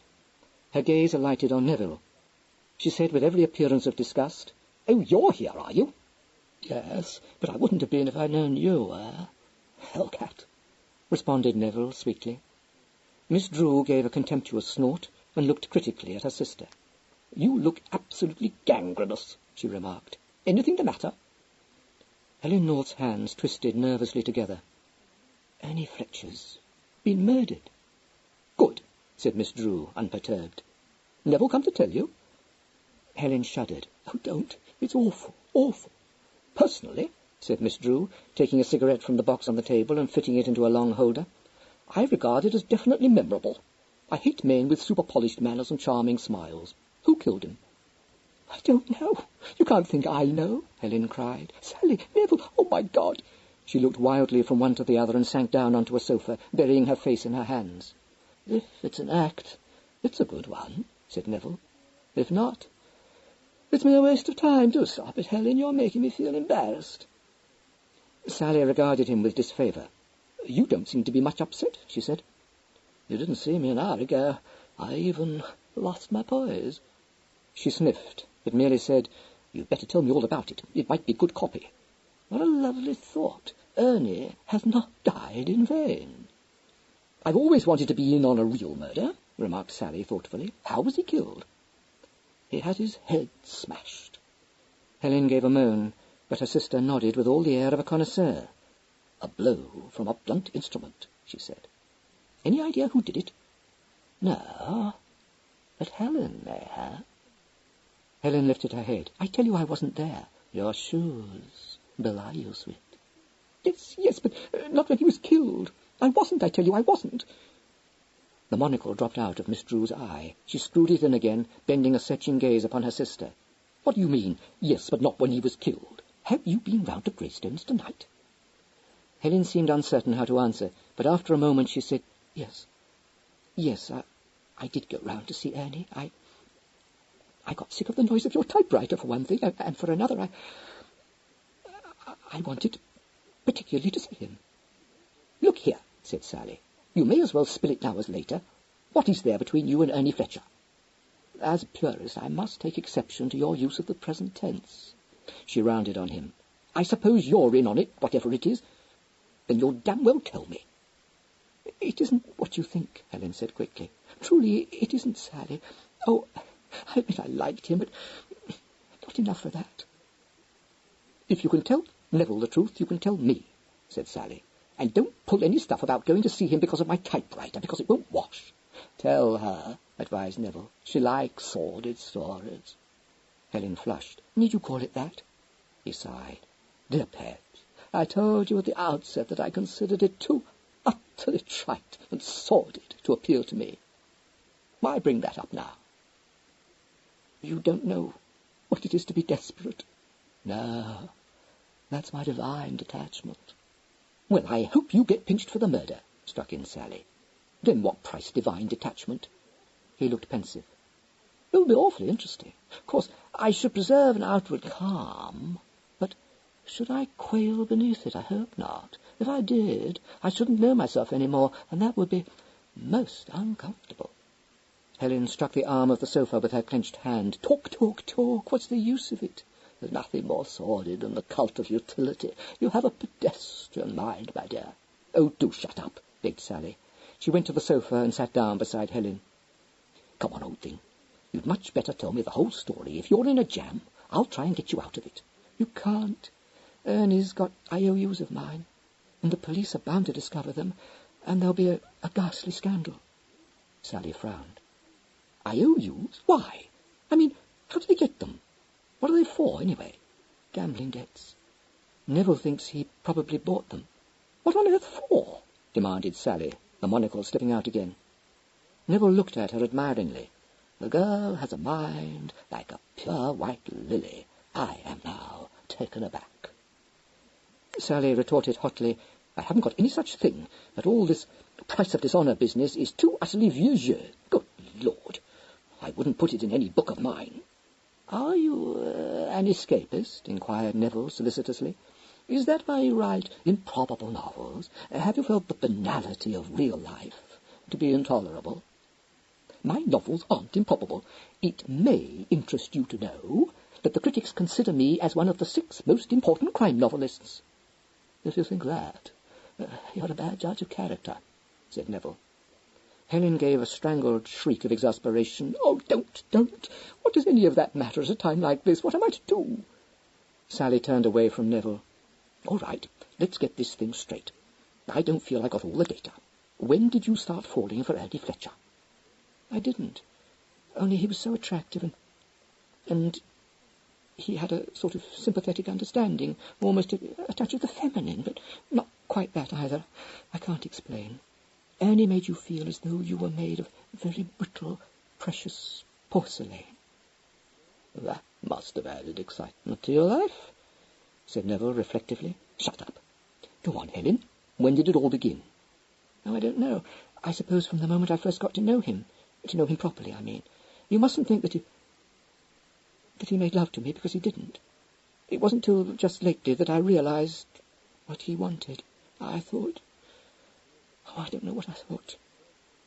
Her gaze alighted on Neville. She said with every appearance of disgust, "Oh, you're here, are you?" "Yes, but I wouldn't have been if I'd known you were." "Hellcat," responded Neville sweetly. Miss Drew gave a contemptuous snort and looked critically at her sister. "You look absolutely gangrenous," she remarked. "Anything the matter?" Helen North's hands twisted nervously together. "Ernie Fletcher's been murdered." "Good," said Miss Drew, unperturbed. "Neville come to tell you?" Helen shuddered. "Oh, don't. It's awful, awful." "Personally," said Miss Drew, taking a cigarette from the box on the table and fitting it into a long holder, "I regard it as definitely memorable. I hate men with super-polished manners and charming smiles. Who killed him?" "I don't know. You can't think I know," Helen cried. "Sally, Neville, oh, my God!" She looked wildly from one to the other and sank down onto a sofa, burying her face in her hands. "If it's an act, it's a good one," said Neville. "If not, it's mere waste of time. Do stop it, Helen. You're making me feel embarrassed." Sally regarded him with disfavour. "You don't seem to be much upset," she said. "You didn't see me an hour ago. I even lost my poise." She sniffed, but merely said, "You'd better tell me all about it. It might be good copy." "What a lovely thought. Ernie has not died in vain." "I've always wanted to be in on a real murder," remarked Sally thoughtfully. "How was he killed?" "He had his head smashed." Helen gave a moan, but her sister nodded with all the air of a connoisseur. "A blow from a blunt instrument," she said. "Any idea who did it?" "No, but Helen may have." Helen lifted her head. "I tell you I wasn't there." "Your shoes belie you, sweet." Yes, but not when he was killed. I wasn't, I tell you, I wasn't." The monocle dropped out of Miss Drew's eye. She screwed it in again, bending a searching gaze upon her sister. "What do you mean, yes, but not when he was killed? Have you been round to Greystones tonight?" Helen seemed uncertain how to answer, but after a moment she said, Yes, I did go round to see Ernie. I got sick of the noise of your typewriter, for one thing, and for another, I wanted particularly to see him. Look here, said Sally. You may as well spill it now as later. What is there between you and Ernie Fletcher? As a purist, I must take exception to your use of the present tense. She rounded on him. I suppose you're in on it, whatever it is. Then you'll damn well tell me. It isn't what you think, Helen said quickly. Truly, it isn't, Sally. Oh, I admit I liked him, but not enough for that. If you can tell Neville the truth, you can tell me, said Sally. And don't pull any stuff about going to see him because of my typewriter, because it won't wash. Tell her, advised Neville. She likes sordid stories. Helen flushed. Need you call it that? He sighed. Dear pet, I told you at the outset that I considered it too utterly trite and sordid to appeal to me. Why bring that up now? You don't know what it is to be desperate. No, that's my divine detachment. Well, I hope you get pinched for the murder, struck in Sally. Then what price divine detachment? He looked pensive. It would be awfully interesting. Of course, I should preserve an outward calm, but should I quail beneath it? I hope not. If I did, I shouldn't know myself any more, and that would be most uncomfortable. Helen struck the arm of the sofa with her clenched hand. Talk, talk, talk. What's the use of it? There's nothing more sordid than the cult of utility. You have a pedestrian mind, my dear. Oh, do shut up, begged Sally. She went to the sofa and sat down beside Helen. Come on, old thing. You'd much better tell me the whole story. If you're in a jam, I'll try and get you out of it. You can't. Ernie's got IOUs of mine, and the police are bound to discover them, and there'll be a ghastly scandal. Sally frowned. IOUs? Why? I mean, how do they get them? What are they for, anyway? Gambling debts. Neville thinks he probably bought them. What on earth for? Demanded Sally, the monocle slipping out again. Neville looked at her admiringly. The girl has a mind like a pure white lily. I am now taken aback. Sally retorted hotly, I haven't got any such thing, but all this price of dishonour business is too utterly vieux jeu. Good Lord, I wouldn't put it in any book of mine. Are you an escapist? Inquired Neville solicitously. Is that why you write improbable novels? Have you felt the banality of real life to be intolerable? My novels aren't improbable. It may interest you to know that the critics consider me as one of the 6 most important crime novelists. If you think that, you're a bad judge of character, said Neville. Helen gave a strangled shriek of exasperation. Oh, don't! What does any of that matter at a time like this? What am I to do? Sally turned away from Neville. All right, let's get this thing straight. I don't feel I got all the data. When did you start falling for Ernie Fletcher? I didn't. Only he was so attractive, and he had a sort of sympathetic understanding, almost a touch of the feminine, but not quite that either. I can't explain. Ernie made you feel as though you were made of very brittle, precious porcelain. That must have added excitement to your life, said Neville reflectively. Shut up. Go on, Helen. When did it all begin? Oh, I don't know. I suppose from the moment I first got to know him properly, I mean. You mustn't think that he made love to me, because he didn't. It wasn't till just lately that I realized what he wanted. I thought... Oh, I don't know what I thought.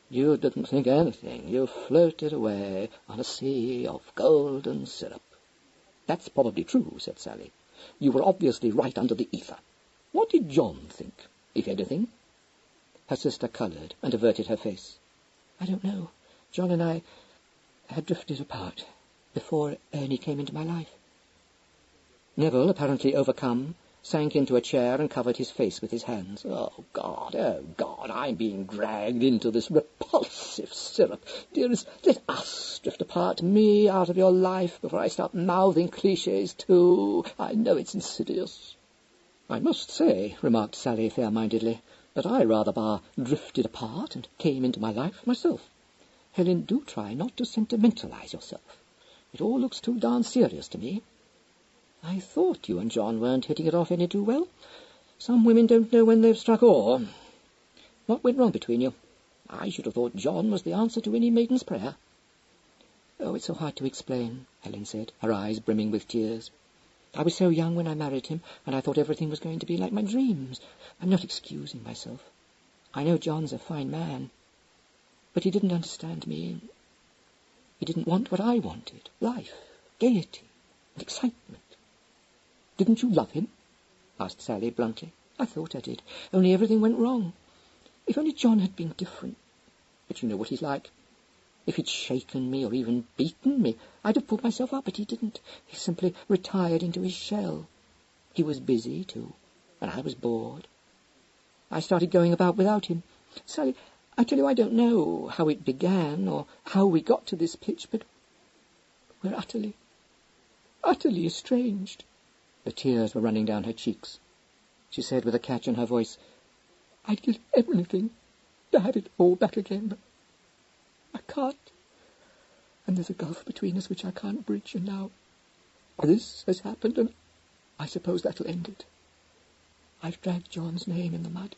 You didn't think anything. You floated away on a sea of golden syrup. That's probably true, said Sally. You were obviously right under the ether. What did John think, if anything? Her sister coloured and averted her face. I don't know. John and I had drifted apart before Ernie came into my life. Neville, apparently overcome, sank into a chair and covered his face with his hands. Oh, God, I'm being dragged into this repulsive syrup. Dearest, let us drift apart, me out of your life, before I start mouthing clichés too. I know it's insidious. I must say, remarked Sally fair-mindedly, that I rather drifted apart and came into my life myself. Helen, do try not to sentimentalize yourself. It all looks too darn serious to me. I thought you and John weren't hitting it off any too well. Some women don't know when they've struck ore. What went wrong between you? I should have thought John was the answer to any maiden's prayer. Oh, it's so hard to explain, Helen said, her eyes brimming with tears. I was so young when I married him, and I thought everything was going to be like my dreams. I'm not excusing myself. I know John's a fine man, but he didn't understand me. He didn't want what I wanted, life, gaiety, and excitement. Didn't you love him? Asked Sally bluntly. I thought I did, only everything went wrong. If only John had been different. But you know what he's like. If he'd shaken me or even beaten me, I'd have pulled myself up, but he didn't. He simply retired into his shell. He was busy, too, and I was bored. I started going about without him. Sally, I tell you, I don't know how it began or how we got to this pitch, but we're utterly estranged. The tears were running down her cheeks. She said with a catch in her voice, I'd give everything to have it all back again, but I can't. And there's a gulf between us which I can't bridge, and now this has happened, and I suppose that'll end it. I've dragged John's name in the mud,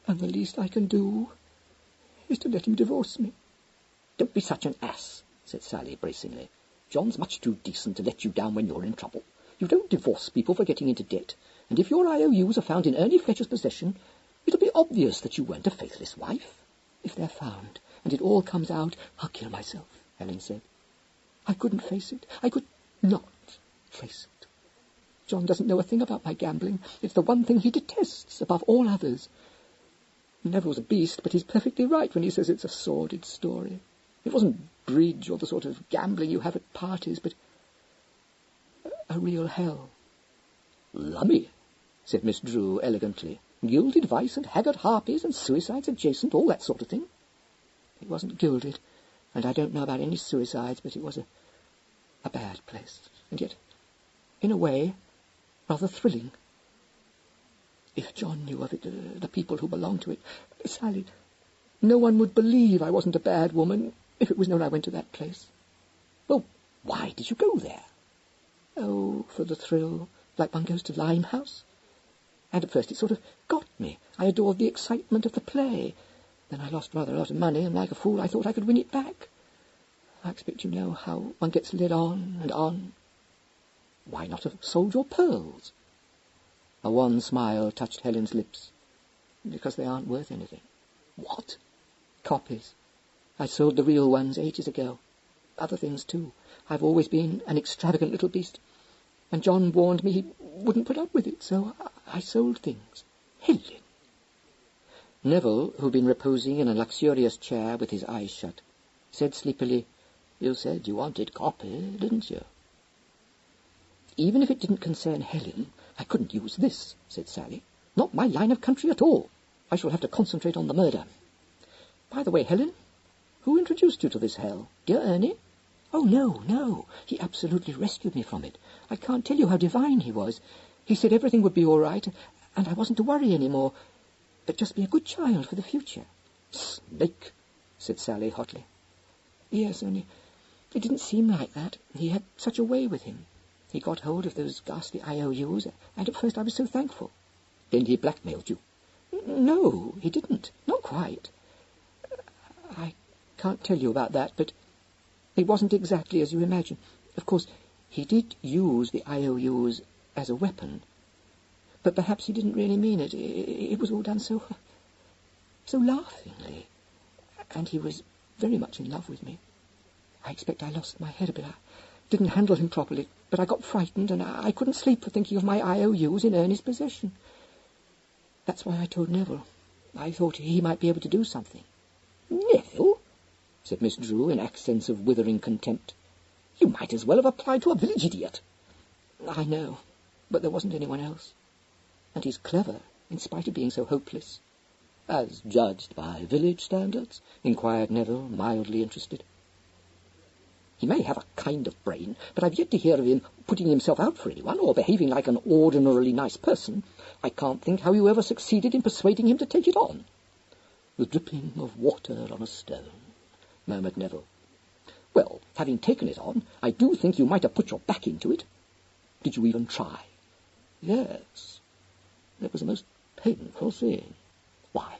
and the least I can do is to let him divorce me. Don't be such an ass, said Sally bracingly. John's much too decent to let you down when you're in trouble. You don't divorce people for getting into debt, and if your IOUs are found in Ernie Fletcher's possession, it'll be obvious that you weren't a faithless wife. If they're found, and it all comes out, I'll kill myself, Helen said. I couldn't face it. I could not face it. John doesn't know a thing about my gambling. It's the one thing he detests above all others. Neville's a beast, but he's perfectly right when he says it's a sordid story. It wasn't bridge or the sort of gambling you have at parties, but a real hell. Lummy, said Miss Drew elegantly. Gilded vice and haggard harpies and suicides adjacent, all that sort of thing. It wasn't gilded, and I don't know about any suicides, but it was a bad place, and yet, in a way, rather thrilling. If John knew of it, the people who belonged to it, Sally, no one would believe I wasn't a bad woman if it was known I went to that place. Well, why did you go there? Oh, for the thrill, like one goes to Limehouse. And at first it sort of got me. I adored the excitement of the play. Then I lost rather a lot of money, and like a fool I thought I could win it back. I expect you know how one gets led on and on. Why not have sold your pearls? A wan smile touched Helen's lips. Because they aren't worth anything. What? Copies. I sold the real ones ages ago. Other things, too. I've always been an extravagant little beast. And John warned me he wouldn't put up with it, so I sold things. Helen. Neville, who'd been reposing in a luxurious chair with his eyes shut, said sleepily, You said you wanted copy, didn't you? Even if it didn't concern Helen, I couldn't use this, said Sally. Not my line of country at all. I shall have to concentrate on the murder. By the way, Helen, who introduced you to this hell? Dear Ernie? Oh, no. He absolutely rescued me from it. I can't tell you how divine he was. He said everything would be all right, and I wasn't to worry any more, but just be a good child for the future. Snake, said Sally hotly. Yes, only it didn't seem like that. He had such a way with him. He got hold of those ghastly IOUs, and at first I was so thankful. Then he blackmailed you? No, he didn't. Not quite. I can't tell you about that, but it wasn't exactly as you imagine. Of course, he did use the IOUs as a weapon, but perhaps he didn't really mean it. It was all done so laughingly, and he was very much in love with me. I expect I lost my head a bit. I didn't handle him properly, but I got frightened, and I couldn't sleep for thinking of my IOUs in Ernie's possession. That's why I told Neville. I thought he might be able to do something. Neville? Said Miss Drew in accents of withering contempt. You might as well have applied to a village idiot. I know, but there wasn't anyone else. And he's clever, in spite of being so hopeless. As judged by village standards? Inquired Neville, mildly interested. He may have a kind of brain, but I've yet to hear of him putting himself out for anyone, or behaving like an ordinarily nice person. I can't think how you ever succeeded in persuading him to take it on. The dripping of water on a stone, murmured Neville. Well, having taken it on, I do think you might have put your back into it. Did you even try? Yes. It was a most painful thing. Why?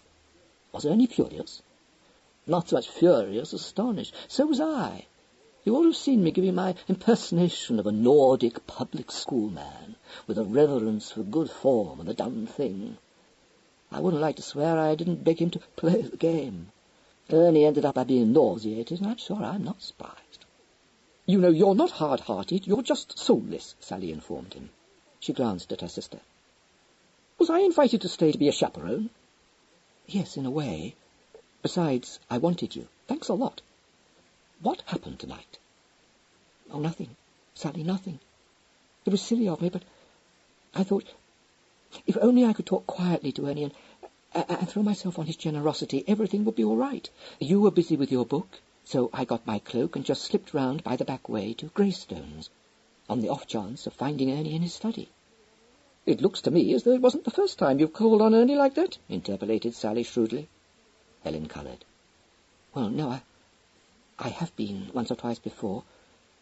Was Ernie furious? Not so much furious, astonished. So was I. You ought to have seen me giving my impersonation of a Nordic public school man, with a reverence for good form and the done thing. I wouldn't like to swear I didn't beg him to play the game. Ernie ended up by being nauseated, and I'm sure I'm not surprised. You know, you're not hard-hearted, you're just soulless, Sally informed him. She glanced at her sister. Was I invited to stay to be a chaperone? Yes, in a way. Besides, I wanted you. Thanks a lot. What happened tonight? Oh, nothing, Sally, nothing. It was silly of me, but I thought, if only I could talk quietly to Ernie and throw myself on his generosity, everything would be all right. You were busy with your book, so I got my cloak and just slipped round by the back way to Greystones, on the off chance of finding Ernie in his study. It looks to me as though it wasn't the first time you've called on Ernie like that, interpolated Sally shrewdly. Helen coloured. Well, no, I have been once or twice before,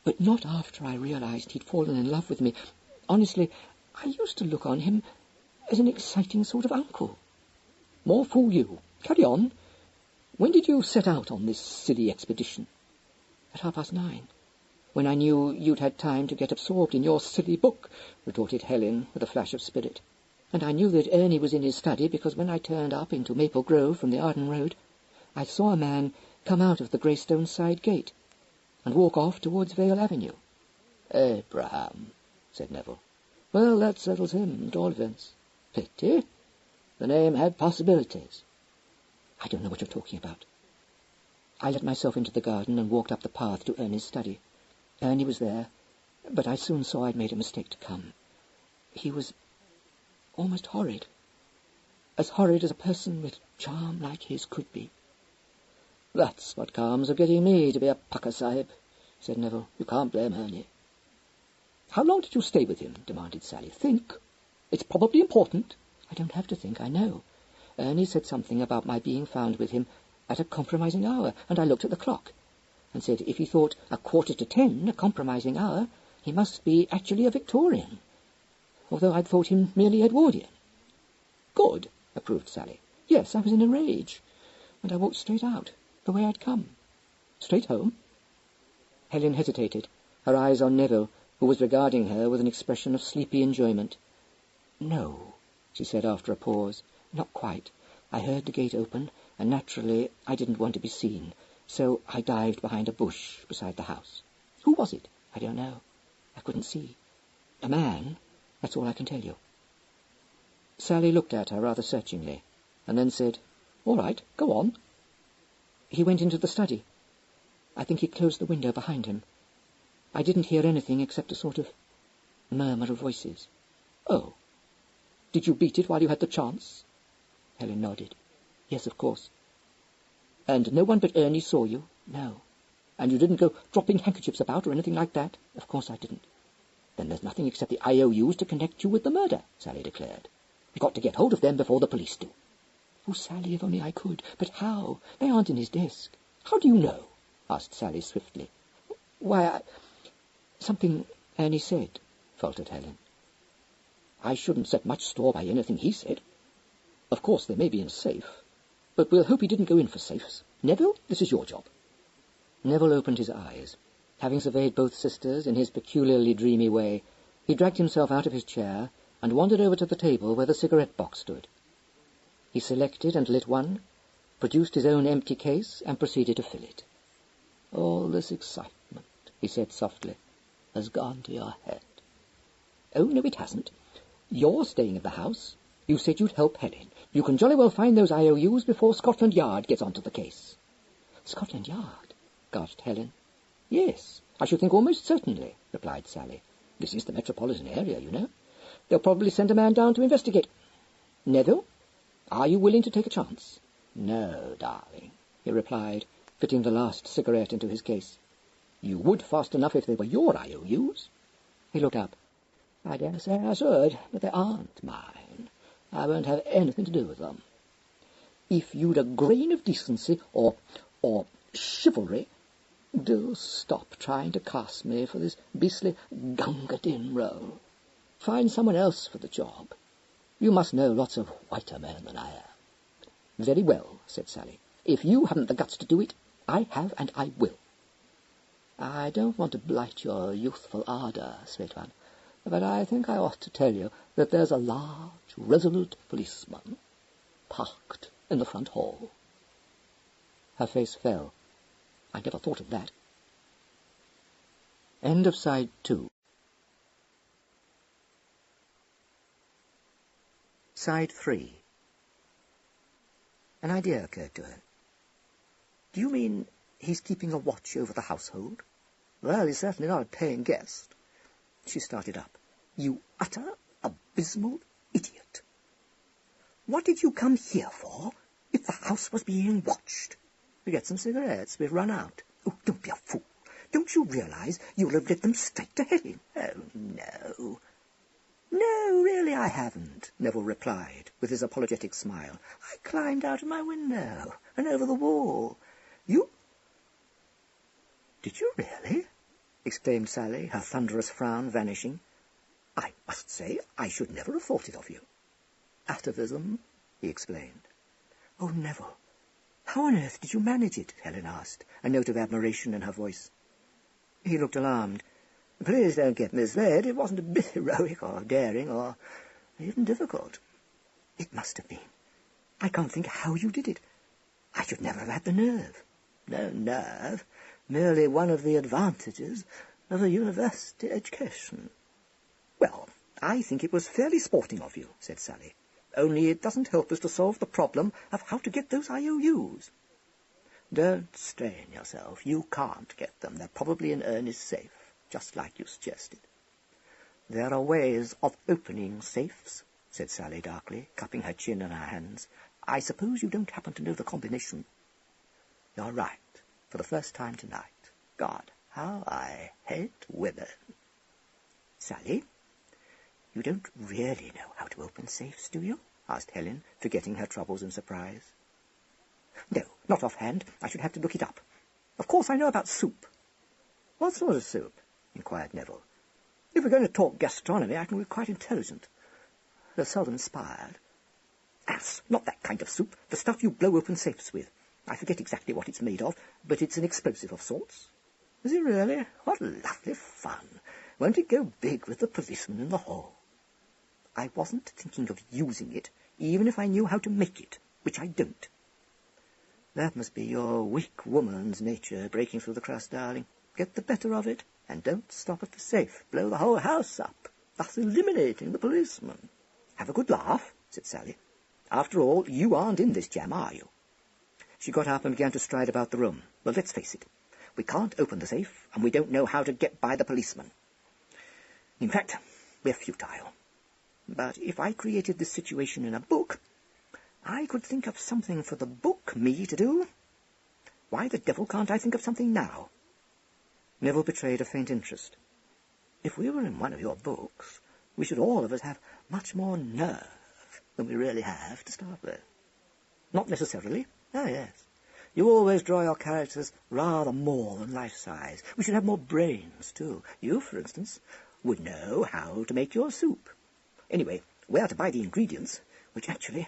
but not after I realised he'd fallen in love with me. Honestly, I used to look on him as an exciting sort of uncle. More fool you. Carry on. When did you set out on this silly expedition? At 9:30, when I knew you'd had time to get absorbed in your silly book, retorted Helen with a flash of spirit. And I knew that Ernie was in his study because when I turned up into Maple Grove from the Arden Road, I saw a man come out of the Greystone side gate and walk off towards Vale Avenue. Abraham, said Neville. Well, that settles him, at all events. Pity. The name had possibilities. I don't know what you're talking about. I let myself into the garden and walked up the path to Ernie's study. Ernie was there, but I soon saw I'd made a mistake to come. He was almost horrid. As horrid as a person with charm like his could be. That's what comes of getting me to be a Pukka Sahib, said Neville. You can't blame Ernie. How long did you stay with him? Demanded Sally. Think. It's probably important. I don't have to think, I know. Ernie said something about my being found with him at a compromising hour, and I looked at the clock, and said if he thought 9:45 a compromising hour, he must be actually a Victorian, although I'd thought him merely Edwardian. Good, approved Sally. Yes, I was in a rage, and I walked straight out, the way I'd come. Straight home? Helen hesitated, her eyes on Neville, who was regarding her with an expression of sleepy enjoyment. No, she said after a pause, not quite. I heard the gate open, and naturally I didn't want to be seen, so I dived behind a bush beside the house. Who was it? I don't know. I couldn't see. A man, that's all I can tell you. Sally looked at her rather searchingly, and then said, All right, go on. He went into the study. I think he closed the window behind him. I didn't hear anything except a sort of murmur of voices. Oh. Did you beat it while you had the chance? Helen nodded. Yes, of course. And no one but Ernie saw you? No. And you didn't go dropping handkerchiefs about or anything like that? Of course I didn't. Then there's nothing except the IOUs to connect you with the murder, Sally declared. You've got to get hold of them before the police do. Oh, Sally, if only I could. But how? They aren't in his desk. How do you know? Asked Sally swiftly. Why, something Ernie said, faltered Helen. I shouldn't set much store by anything he said. Of course, they may be in a safe, but we'll hope he didn't go in for safes. Neville, this is your job. Neville opened his eyes. Having surveyed both sisters in his peculiarly dreamy way, he dragged himself out of his chair and wandered over to the table where the cigarette box stood. He selected and lit one, produced his own empty case, and proceeded to fill it. All this excitement, he said softly, has gone to your head. Oh, no, it hasn't. You're staying at the house. You said you'd help Helen. You can jolly well find those IOUs before Scotland Yard gets onto the case. Scotland Yard? Gasped Helen. Yes, I should think almost certainly, replied Sally. This is the metropolitan area, you know. They'll probably send a man down to investigate. Neville, are you willing to take a chance? No, darling, he replied, fitting the last cigarette into his case. You would fast enough if they were your IOUs. He looked up. I dare say I should, but they aren't mine. I won't have anything to do with them. If you'd a grain of decency or chivalry, do stop trying to cast me for this beastly Gunga Din role. Find someone else for the job. You must know lots of whiter men than I am. Very well, said Sally. If you haven't the guts to do it, I have and I will. I don't want to blight your youthful ardour, Svetlana, but I think I ought to tell you that there's a large, resolute policeman parked in the front hall. Her face fell. I never thought of that. End of side 2. Side 3. An idea occurred to her. Do you mean he's keeping a watch over the household? Well, he's certainly not a paying guest. She started up. You utter, abysmal idiot. What did you come here for if the house was being watched? We get some cigarettes. We've run out. Oh, don't be a fool. Don't you realize you'll have led them straight to Helen? Oh, no. No, really I haven't, Neville replied, with his apologetic smile. I climbed out of my window and over the wall. You... Did you really? Exclaimed Sally, her thunderous frown vanishing. I must say I should never have thought it of you. Atavism, he explained. Oh, Neville, how on earth did you manage it? Helen asked, a note of admiration in her voice. He looked alarmed. Please don't get misled. It wasn't a bit heroic or daring or even difficult. It must have been. I can't think how you did it. I should never have had the nerve. No nerve. Merely one of the advantages of a university education. Well, I think it was fairly sporting of you, said Sally. Only it doesn't help us to solve the problem of how to get those IOUs. Don't strain yourself. You can't get them. They're probably in Ernest's safe, just like you suggested. There are ways of opening safes, said Sally darkly, cupping her chin in her hands. I suppose you don't happen to know the combination. You're right, for the first time tonight. God, how I hate women. Sally, you don't really know how to open safes, do you? Asked Helen, forgetting her troubles in surprise. No, not offhand. I should have to look it up. Of course I know about soup. What sort of soup? Inquired Neville. If we're going to talk gastronomy, I can be quite intelligent. They're seldom inspired. Ass, not that kind of soup. The stuff you blow open safes with. I forget exactly what it's made of, but it's an explosive of sorts. Is it really? What lovely fun. Won't it go big with the policeman in the hall? I wasn't thinking of using it, even if I knew how to make it, which I don't. That must be your weak woman's nature breaking through the crust, darling. Get the better of it, and don't stop at the safe. Blow the whole house up, thus eliminating the policeman. Have a good laugh, said Sally. After all, you aren't in this jam, are you? She got up and began to stride about the room. Well, let's face it. We can't open the safe, and we don't know how to get by the policeman. In fact, we're futile. But if I created this situation in a book, I could think of something for the book me to do. Why the devil can't I think of something now? Neville betrayed a faint interest. If we were in one of your books, we should all of us have much more nerve than we really have to start with. Not necessarily. Oh, yes. You always draw your characters rather more than life-size. We should have more brains, too. You, for instance, would know how to make your soup. Anyway, where to buy the ingredients, which actually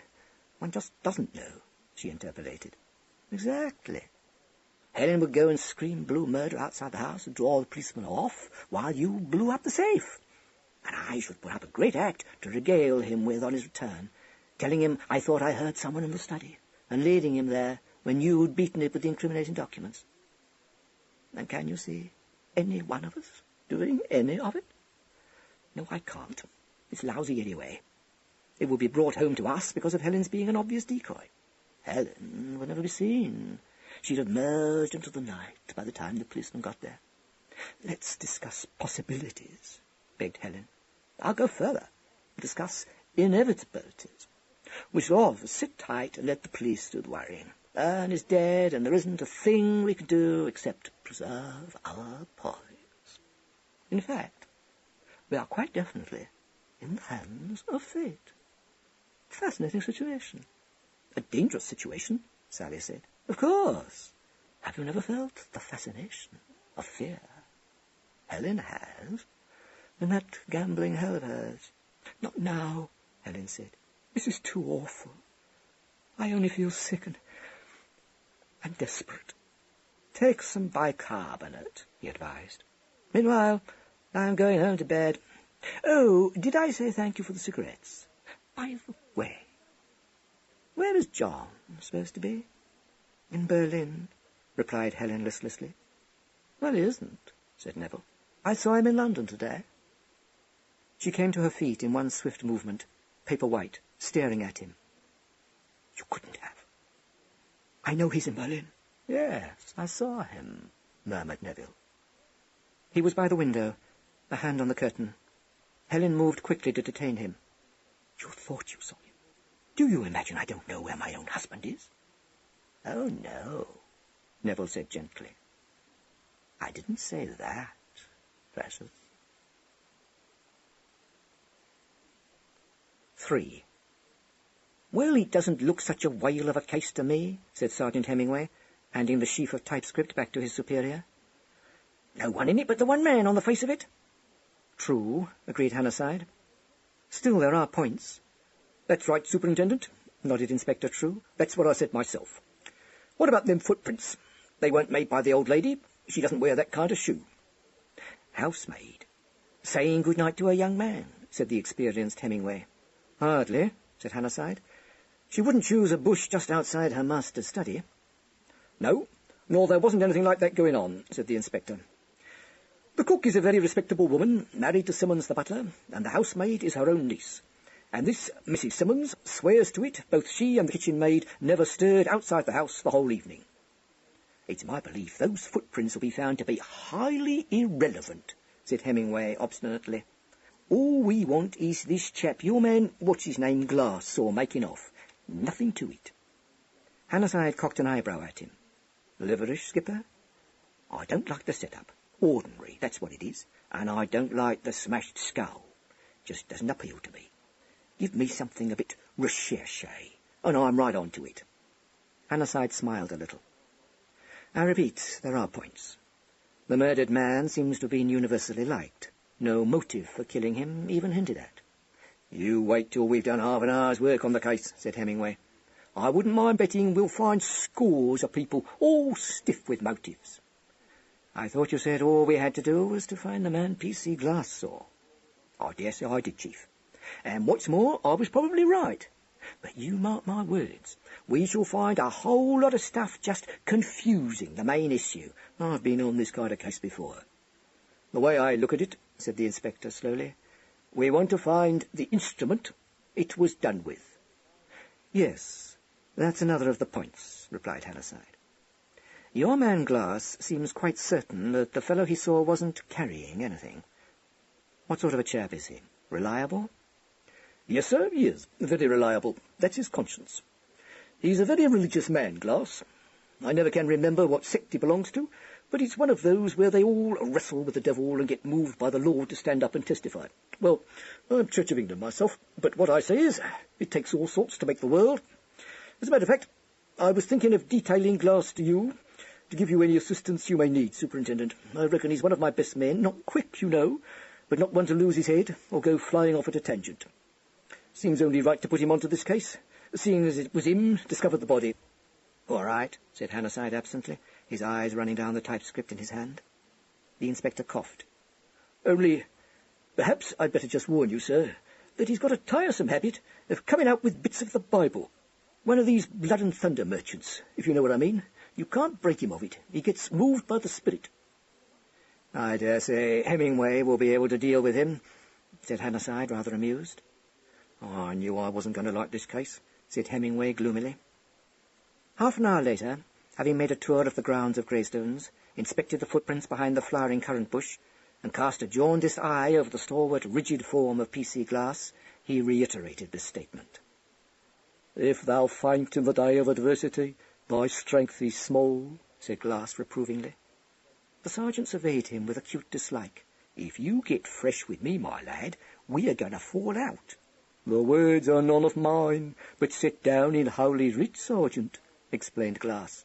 one just doesn't know, she interpolated. Exactly. Helen would go and scream blue murder outside the house and draw the policeman off while you blew up the safe. And I should put up a great act to regale him with on his return, telling him I thought I heard someone in the study, and leading him there when you'd beaten it with the incriminating documents. And can you see any one of us doing any of it? No, I can't. It's lousy anyway. It would be brought home to us because of Helen's being an obvious decoy. Helen would never be seen. She'd have merged into the night by the time the policeman got there. Let's discuss possibilities, begged Helen. I'll go further. Discuss inevitabilities. We shall all of us sit tight and let the police do the worrying. Ern is dead, and there isn't a thing we can do except preserve our poise. In fact, we are quite definitely in the hands of fate. Fascinating situation. A dangerous situation, Sally said. Of course. Have you never felt the fascination of fear? Helen has. In that gambling hell of hers. Not now, Helen said. This is too awful. I only feel sick and desperate. Take some bicarbonate. he advised. Meanwhile, I'm going home to bed. Oh, did I say thank you for the cigarettes? By the way, where is John supposed to be? In Berlin, replied Helen listlessly. Well, he isn't, said Neville. I saw him in London today. She came to her feet in one swift movement, paper-white, staring at him. You couldn't have. I know he's in Berlin. Yes, I saw him, murmured Neville. He was by the window, a hand on the curtain. Helen moved quickly to detain him. You thought you saw him. Do you imagine I don't know where my own husband is? Oh, no, Neville said gently. I didn't say that, precious. 3. Well, it doesn't look such a whale of a case to me, said Sergeant Hemingway, handing the sheaf of typescript back to his superior. No one in it but the one man on the face of it. True, agreed Hannahside. Still, there are points. That's right, Superintendent, nodded Inspector True. That's what I said myself. What about them footprints? They weren't made by the old lady. She doesn't wear that kind of shoe. Housemaid. Saying good-night to a young man, said the experienced Hemingway. Hardly, said Hannahside. She wouldn't choose a bush just outside her master's study. No, nor there wasn't anything like that going on, said the inspector. The cook is a very respectable woman, married to Simmons the butler, and the housemaid is her own niece. And this Mrs. Simmons swears to it both she and the kitchen maid never stirred outside the house the whole evening. It's my belief those footprints will be found to be highly irrelevant, said Hemingway obstinately. All we want is this chap, your man, what's his name, Glass, saw making off. Nothing to it. Hannahside cocked an eyebrow at him. Liverish, Skipper? I don't like the setup. Ordinary, that's what it is. And I don't like the smashed skull. Just doesn't appeal to me. Give me something a bit recherché, and I'm right on to it. Hannahside smiled a little. I repeat, there are points. The murdered man seems to have been universally liked. No motive for killing him even hinted at. You wait till we've done half an hour's work on the case, said Hemingway. I wouldn't mind betting we'll find scores of people all stiff with motives. I thought you said all we had to do was to find the man P.C. Glass saw. I dare say I did, Chief. And what's more, I was probably right. But you mark my words, we shall find a whole lot of stuff just confusing the main issue. I've been on this kind of case before. The way I look at it, said the inspector slowly, we want to find the instrument it was done with. Yes, that's another of the points, replied Hannahside. Your man Glass seems quite certain that the fellow he saw wasn't carrying anything. What sort of a chap is he? Reliable? Yes, sir, he is. Very reliable. That's his conscience. He's a very religious man, Glass. I never can remember what sect he belongs to, but it's one of those where they all wrestle with the devil and get moved by the Lord to stand up and testify. Well, I'm Church of England myself, but what I say is, it takes all sorts to make the world. As a matter of fact, I was thinking of detailing Glass to you, to give you any assistance you may need, Superintendent. I reckon he's one of my best men, not quick, you know, but not one to lose his head or go flying off at a tangent. Seems only right to put him onto this case, seeing as it was him discovered the body. All right, said Hannahside absently, his eyes running down the typescript in his hand. The inspector coughed. Only, perhaps I'd better just warn you, sir, that he's got a tiresome habit of coming out with bits of the Bible. One of these blood and thunder merchants, if you know what I mean. You can't break him of it. He gets moved by the spirit. I dare say Hemingway will be able to deal with him, said Hannahside, rather amused. Oh, I knew I wasn't going to like this case, said Hemingway gloomily. Half an hour later, having made a tour of the grounds of Greystones, inspected the footprints behind the flowering currant bush, and cast a jaundiced eye over the stalwart, rigid form of P.C. Glass, he reiterated this statement. If thou find in the day of adversity, thy strength is small, said Glass reprovingly. The sergeant surveyed him with acute dislike. If you get fresh with me, my lad, we are going to fall out. The words are none of mine, but set down in Holy Writ, Sergeant, explained Glass.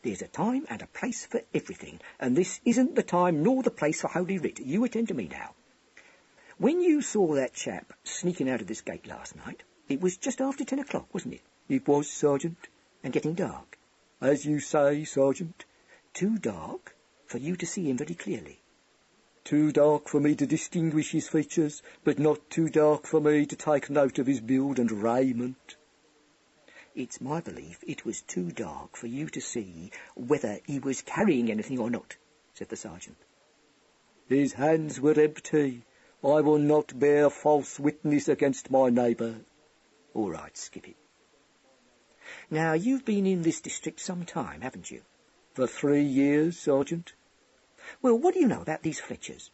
There's a time and a place for everything, and this isn't the time nor the place for Holy Writ. You attend to me now. When you saw that chap sneaking out of this gate last night, it was just after 10 o'clock, wasn't it? It was, Sergeant. And getting dark. As you say, Sergeant. Too dark? for you to see him very clearly. Too dark for me to distinguish his features, but not too dark for me to take note of his build and raiment. It's my belief it was too dark for you to see whether he was carrying anything or not, said the sergeant. His hands were empty. I will not bear false witness against my neighbour. All right, skip it. Now, you've been in this district some time, haven't you? For 3 years, Sergeant. Well, what do you know about these Fletchers?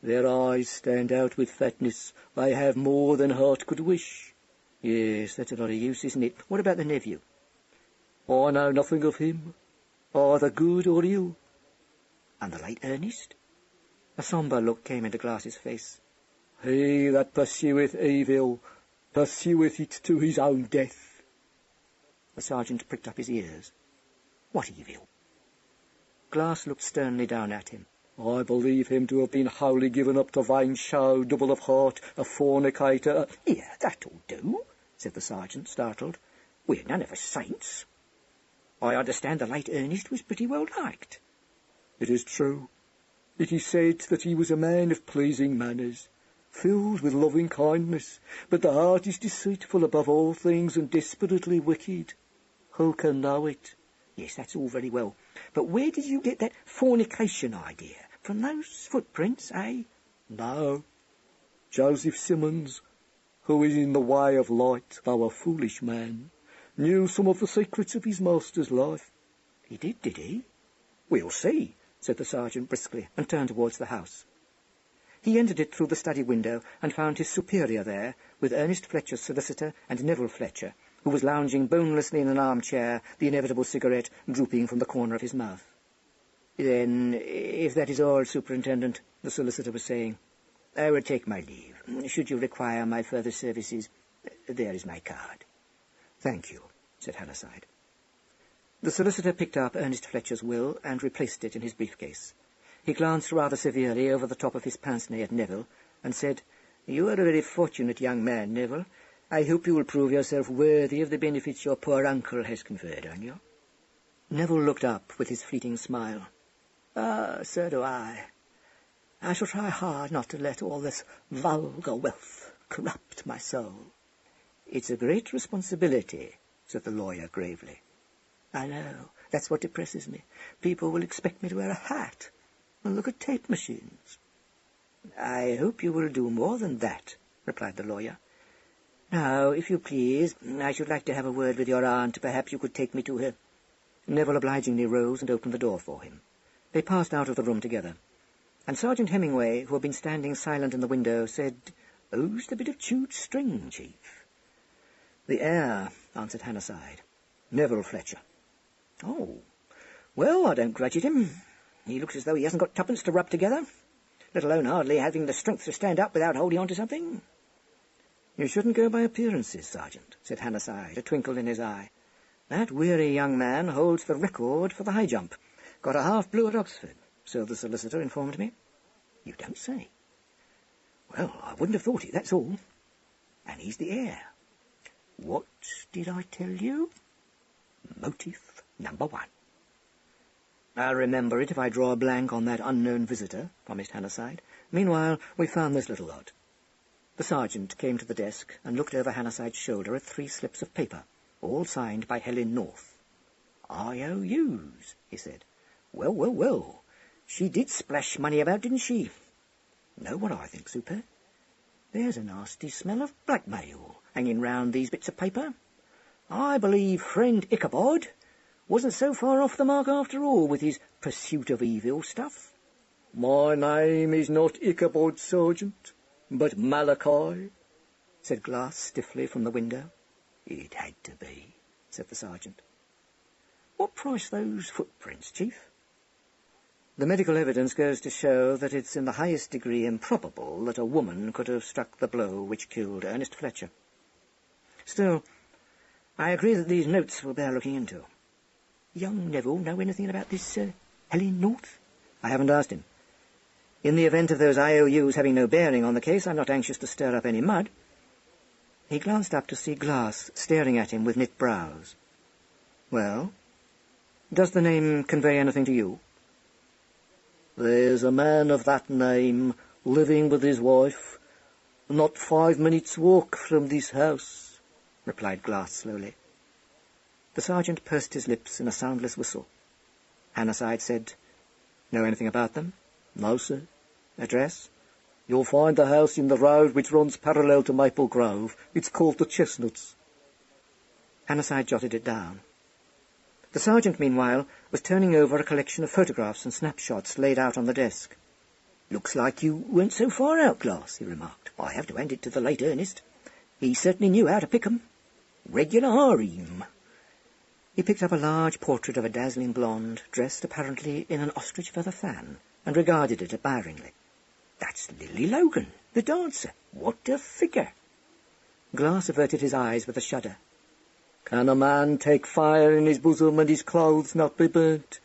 Their eyes stand out with fatness. They have more than heart could wish. Yes, that's a lot of use, isn't it? What about the nephew? I know nothing of him, either good or ill. And the late Ernest? A sombre look came into Glass's face. He that pursueth evil pursueth it to his own death. The sergeant pricked up his ears. What evil? Glass looked sternly down at him. I believe him to have been wholly given up to vain show, double of heart, a fornicator. Here, that'll do, said the sergeant, startled. We're none of us saints. I understand the late Ernest was pretty well liked. It is true. It is said that he was a man of pleasing manners, filled with loving kindness, but the heart is deceitful above all things and desperately wicked. Who can know it? Yes, that's all very well. But where did you get that fornication idea? From those footprints, eh? No. Joseph Simmons, who is in the way of light, though a foolish man, knew some of the secrets of his master's life. He did he? We'll see, said the sergeant briskly, and turned towards the house. He entered it through the study window and found his superior there, with Ernest Fletcher's solicitor and Nero Fletcher, who was lounging bonelessly in an armchair, the inevitable cigarette drooping from the corner of his mouth. "Then, if that is all, Superintendent," the solicitor was saying, "I will take my leave. Should you require my further services, there is my card." "Thank you," said Hannahside. The solicitor picked up Ernest Fletcher's will and replaced it in his briefcase. He glanced rather severely over the top of his pince-nez at Neville and said, "You are a very fortunate young man, Neville. I hope you will prove yourself worthy of the benefits your poor uncle has conferred on you." Neville looked up with his fleeting smile. "Ah, so do I. I shall try hard not to let all this vulgar wealth corrupt my soul." "It's a great responsibility," said the lawyer gravely. "I know. That's what depresses me. People will expect me to wear a hat and look at tape machines." "I hope you will do more than that," replied the lawyer. "Now, if you please, I should like to have a word with your aunt. Perhaps you could take me to her." Neville obligingly rose and opened the door for him. They passed out of the room together, and Sergeant Hemingway, who had been standing silent in the window, said, "Who's the bit of chewed string, Chief?" "The heir," answered Hannahside. "Nero Fletcher." "Oh, well, I don't grudge it him. He looks as though he hasn't got tuppence to rub together, let alone hardly having the strength to stand up without holding on to something." "You shouldn't go by appearances, Sergeant," said Hannahside, a twinkle in his eye. "That weary young man holds the record for the high jump. Got a half-blue at Oxford, so the solicitor informed me." "You don't say?" "Well, I wouldn't have thought it, that's all. And he's the heir. What did I tell you? Motive number 1. "I'll remember it if I draw a blank on that unknown visitor," promised Hannahside. "Meanwhile, we found this little lot." The sergeant came to the desk and looked over Hannahside's shoulder at 3 slips of paper, all signed by Helen North. "IOUs," he said. Well. She did splash money about, didn't she? Know what I think, Super? There's a nasty smell of blackmail hanging round these bits of paper. I believe friend Ichabod wasn't so far off the mark after all with his pursuit of evil stuff." "My name is not Ichabod, Sergeant, but Malachi," said Glass stiffly from the window. "It had to be," said the sergeant. "What price those footprints, Chief?" "The medical evidence goes to show that it's in the highest degree improbable that a woman could have struck the blow which killed Ernest Fletcher. Still, I agree that these notes will bear looking into. Young Neville know anything about this Helen North?" "I haven't asked him. In the event of those IOUs having no bearing on the case, I'm not anxious to stir up any mud." He glanced up to see Glass staring at him with knit brows. "Well, does the name convey anything to you?" There's a man of that name living with his wife, not 5 minutes' walk from this house, replied Glass slowly. The sergeant pursed his lips in a soundless whistle. Hannahside said, "Know anything about them?" No, sir. Address? You'll find the house in the road which runs parallel to Maple Grove. It's called the Chestnuts. Hannahside jotted it down. The sergeant, meanwhile, was turning over a collection of photographs and snapshots laid out on the desk. "Looks like you weren't so far out, Glass," he remarked. "I have to hand it to the late Ernest. He certainly knew how to pick 'em. Regular harem." He picked up a large portrait of a dazzling blonde, dressed apparently in an ostrich feather fan, and regarded it admiringly. "That's Lily Logan, the dancer. What a figure!" Glass averted his eyes with a shudder. Can a man take fire in his bosom and his clothes not be burnt?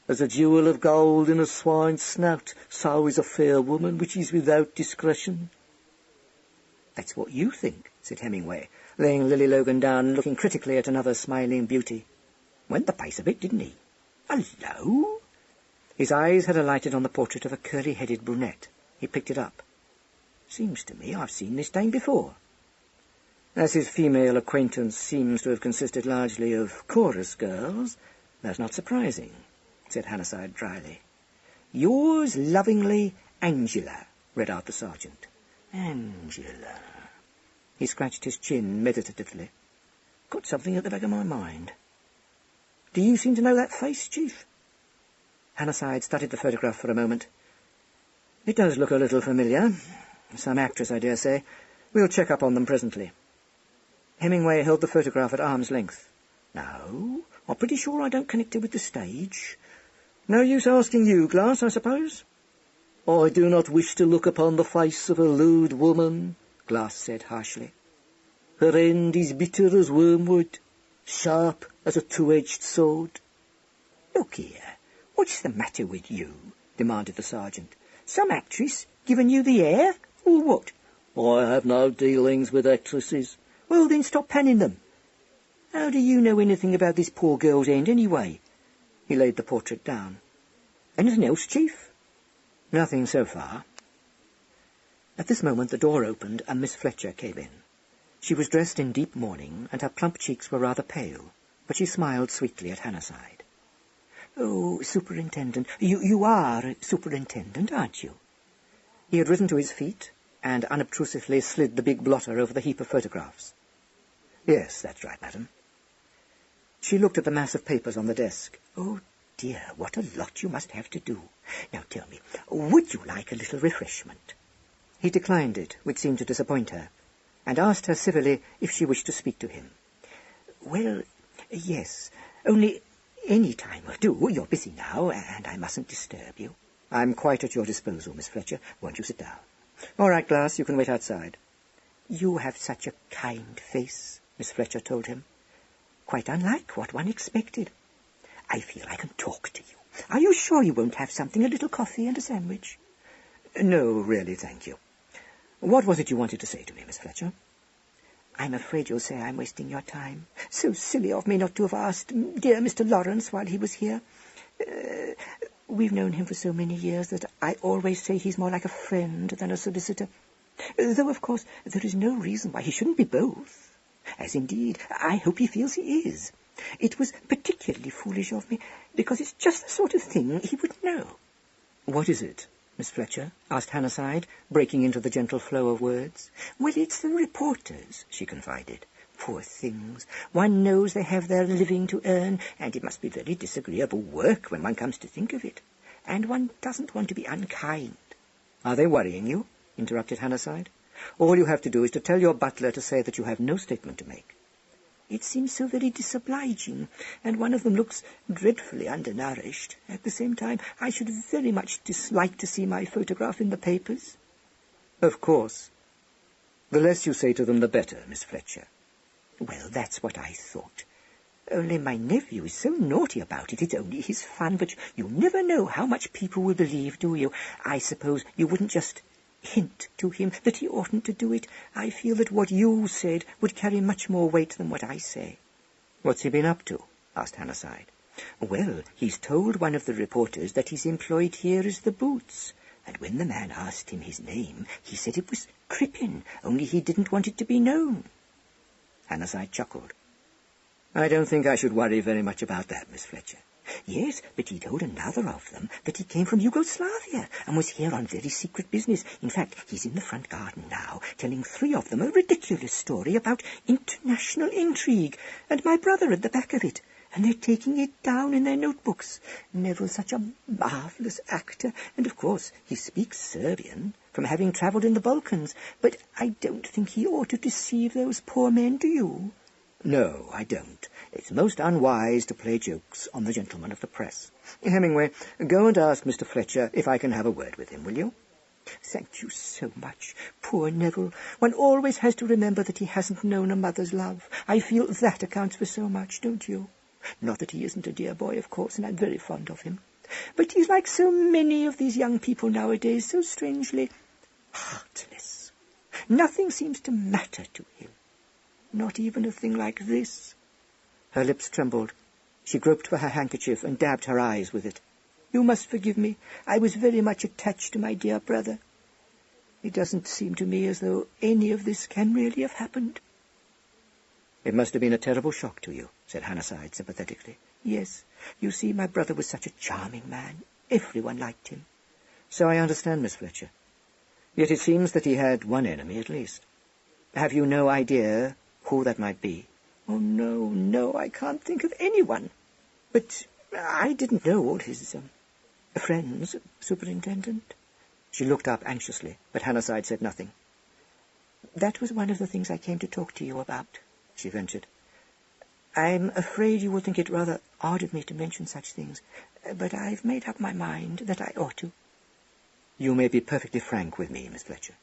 As a jewel of gold in a swine's snout, so is a fair woman which is without discretion. "That's what you think," said Hemingway, laying Lily Logan down and looking critically at another smiling beauty. "Went the pace a bit, didn't he? Hello?" His eyes had alighted on the portrait of a curly-headed brunette. He picked it up. "Seems to me I've seen this dame before." As his female acquaintance seems to have consisted largely of chorus girls, that's not surprising, said Hannahside dryly. "Yours lovingly, Angela," read out the sergeant. Angela. He scratched his chin meditatively. "Got something at the back of my mind. Do you seem to know that face, Chief?" Hannahside studied the photograph for a moment. "It does look a little familiar. Some actress, I dare say. We'll check up on them presently." Hemingway held the photograph at arm's length. "No, I'm pretty sure I don't connect it with the stage." "No use asking you, Glass, I suppose?" "I do not wish to look upon the face of a lewd woman," Glass said harshly. "Her end is bitter as wormwood, sharp as a two-edged sword." "Look here, what's the matter with you?" demanded the sergeant. "Some actress giving you the air, or what?" "I have no dealings with actresses." "Well, then stop panning them. How do you know anything about this poor girl's end, anyway?" He laid the portrait down. "Anything else, Chief?" "Nothing so far." At this moment the door opened and Miss Fletcher came in. She was dressed in deep mourning, and her plump cheeks were rather pale, but she smiled sweetly at Hannahside. "Oh, Superintendent, you are Superintendent, aren't you?" He had risen to his feet and unobtrusively slid the big blotter over the heap of photographs. "Yes, that's right, madam." She looked at the mass of papers on the desk. "Oh, dear, what a lot you must have to do. Now tell me, would you like a little refreshment?" He declined it, which seemed to disappoint her, and asked her civilly if she wished to speak to him. "Well, yes, only any time will do. You're busy now, and I mustn't disturb you." "I'm quite at your disposal, Miss Fletcher. Won't you sit down?" "All right, Glass, you can wait outside." "You have such a kind face," Miss Fletcher told him. "Quite unlike what one expected. I feel I can talk to you. Are you sure you won't have something, a little coffee and a sandwich?" "No, really, thank you. What was it you wanted to say to me, Miss Fletcher?" "I'm afraid you'll say I'm wasting your time. So silly of me not to have asked dear Mr. Lawrence while he was here. We've known him for so many years that I always say he's more like a friend than a solicitor. Though, of course, there is no reason why he shouldn't be both. As indeed, I hope he feels he is. It was particularly foolish of me, because it's just the sort of thing he would know." "What is it, Miss Fletcher?" asked Hannahside, breaking into the gentle flow of words. "Well, it's the reporters," she confided. "Poor things. One knows they have their living to earn, and it must be very disagreeable work when one comes to think of it. And one doesn't want to be unkind." "Are they worrying you?" interrupted Hannahside. "All you have to do is to tell your butler to say that you have no statement to make." "It seems so very disobliging, and one of them looks dreadfully undernourished. At the same time, I should very much dislike to see my photograph in the papers." "Of course. The less you say to them, the better, Miss Fletcher." "Well, that's what I thought. Only my nephew is so naughty about it. It's only his fun, but you never know how much people will believe, do you? I suppose you wouldn't just hint to him that he oughtn't to do it. I feel that what you said would carry much more weight than what I say." "What's he been up to?" asked Hannahside. Well, he's told one of the reporters that he's employed here as the Boots, and when the man asked him his name, he said it was Crippen, only he didn't want it to be known. Hannahside chuckled. I don't think I should worry very much about that, Miss Fletcher. Yes, but he told another of them that he came from Yugoslavia and was here on very secret business. In fact, he's in the front garden now, telling 3 of them a ridiculous story about international intrigue, and my brother at the back of it, and they're taking it down in their notebooks. Neville's such a marvellous actor, and of course he speaks Serbian, from having travelled in the Balkans, but I don't think he ought to deceive those poor men, do you? No, I don't. It's most unwise to play jokes on the gentlemen of the press. Hemingway, go and ask Mr. Fletcher if I can have a word with him, will you? Thank you so much. Poor Neville. One always has to remember that he hasn't known a mother's love. I feel that accounts for so much, don't you? Not that he isn't a dear boy, of course, and I'm very fond of him. But he's like so many of these young people nowadays, so strangely heartless. Nothing seems to matter to him. Not even a thing like this. Her lips trembled. She groped for her handkerchief and dabbed her eyes with it. You must forgive me. I was very much attached to my dear brother. It doesn't seem to me as though any of this can really have happened. It must have been a terrible shock to you, said Hannahside sympathetically. Yes. You see, my brother was such a charming man. Everyone liked him. So I understand, Miss Fletcher. Yet it seems that he had one enemy at least. Have you no idea who that might be? Oh, no, I can't think of anyone. But I didn't know all his friends, Superintendent. She looked up anxiously, but Hannahside said nothing. That was one of the things I came to talk to you about, she ventured. I'm afraid you will think it rather odd of me to mention such things, but I've made up my mind that I ought to. You may be perfectly frank with me, Miss Fletcher.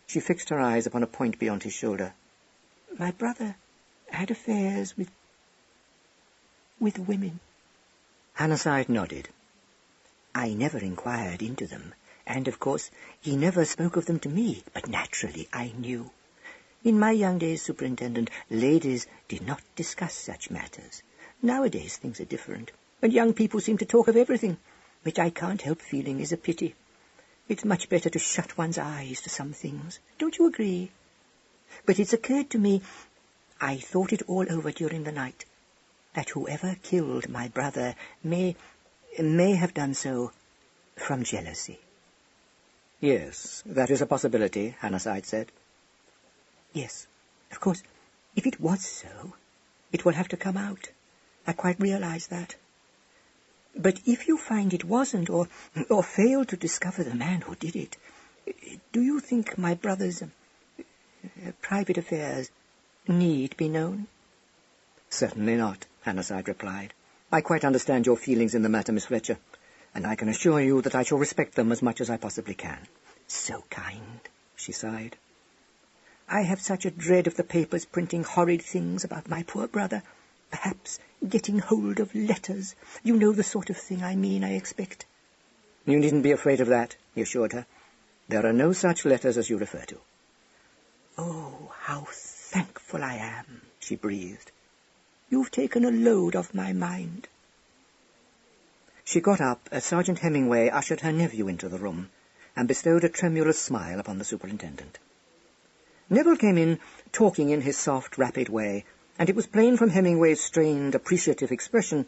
She fixed her eyes upon a point beyond his shoulder. My brother had affairs with women. Hannahside nodded. I never inquired into them, and of course he never spoke of them to me, but naturally I knew. In my young days, Superintendent, ladies did not discuss such matters. Nowadays things are different, and young people seem to talk of everything, which I can't help feeling is a pity. It's much better to shut one's eyes to some things. Don't you agree? But it's occurred to me, I thought it all over during the night, that whoever killed my brother may have done so from jealousy. Yes, that is a possibility, Hannahside said. Yes, of course, if it was so, it will have to come out. I quite realize that. But if you find it wasn't, or fail to discover the man who did it, do you think my brother's private affairs need be known? Certainly not, Hannahside replied. I quite understand your feelings in the matter, Miss Fletcher, and I can assure you that I shall respect them as much as I possibly can. So kind, she sighed. I have such a dread of the papers printing horrid things about my poor brother, perhaps getting hold of letters. You know the sort of thing I mean, I expect. You needn't be afraid of that, he assured her. There are no such letters as you refer to. Oh, how thankful I am, she breathed. You've taken a load off my mind. She got up as Sergeant Hemingway ushered her nephew into the room, and bestowed a tremulous smile upon the superintendent. Neville came in, talking in his soft, rapid way, and it was plain from Hemingway's strained, appreciative expression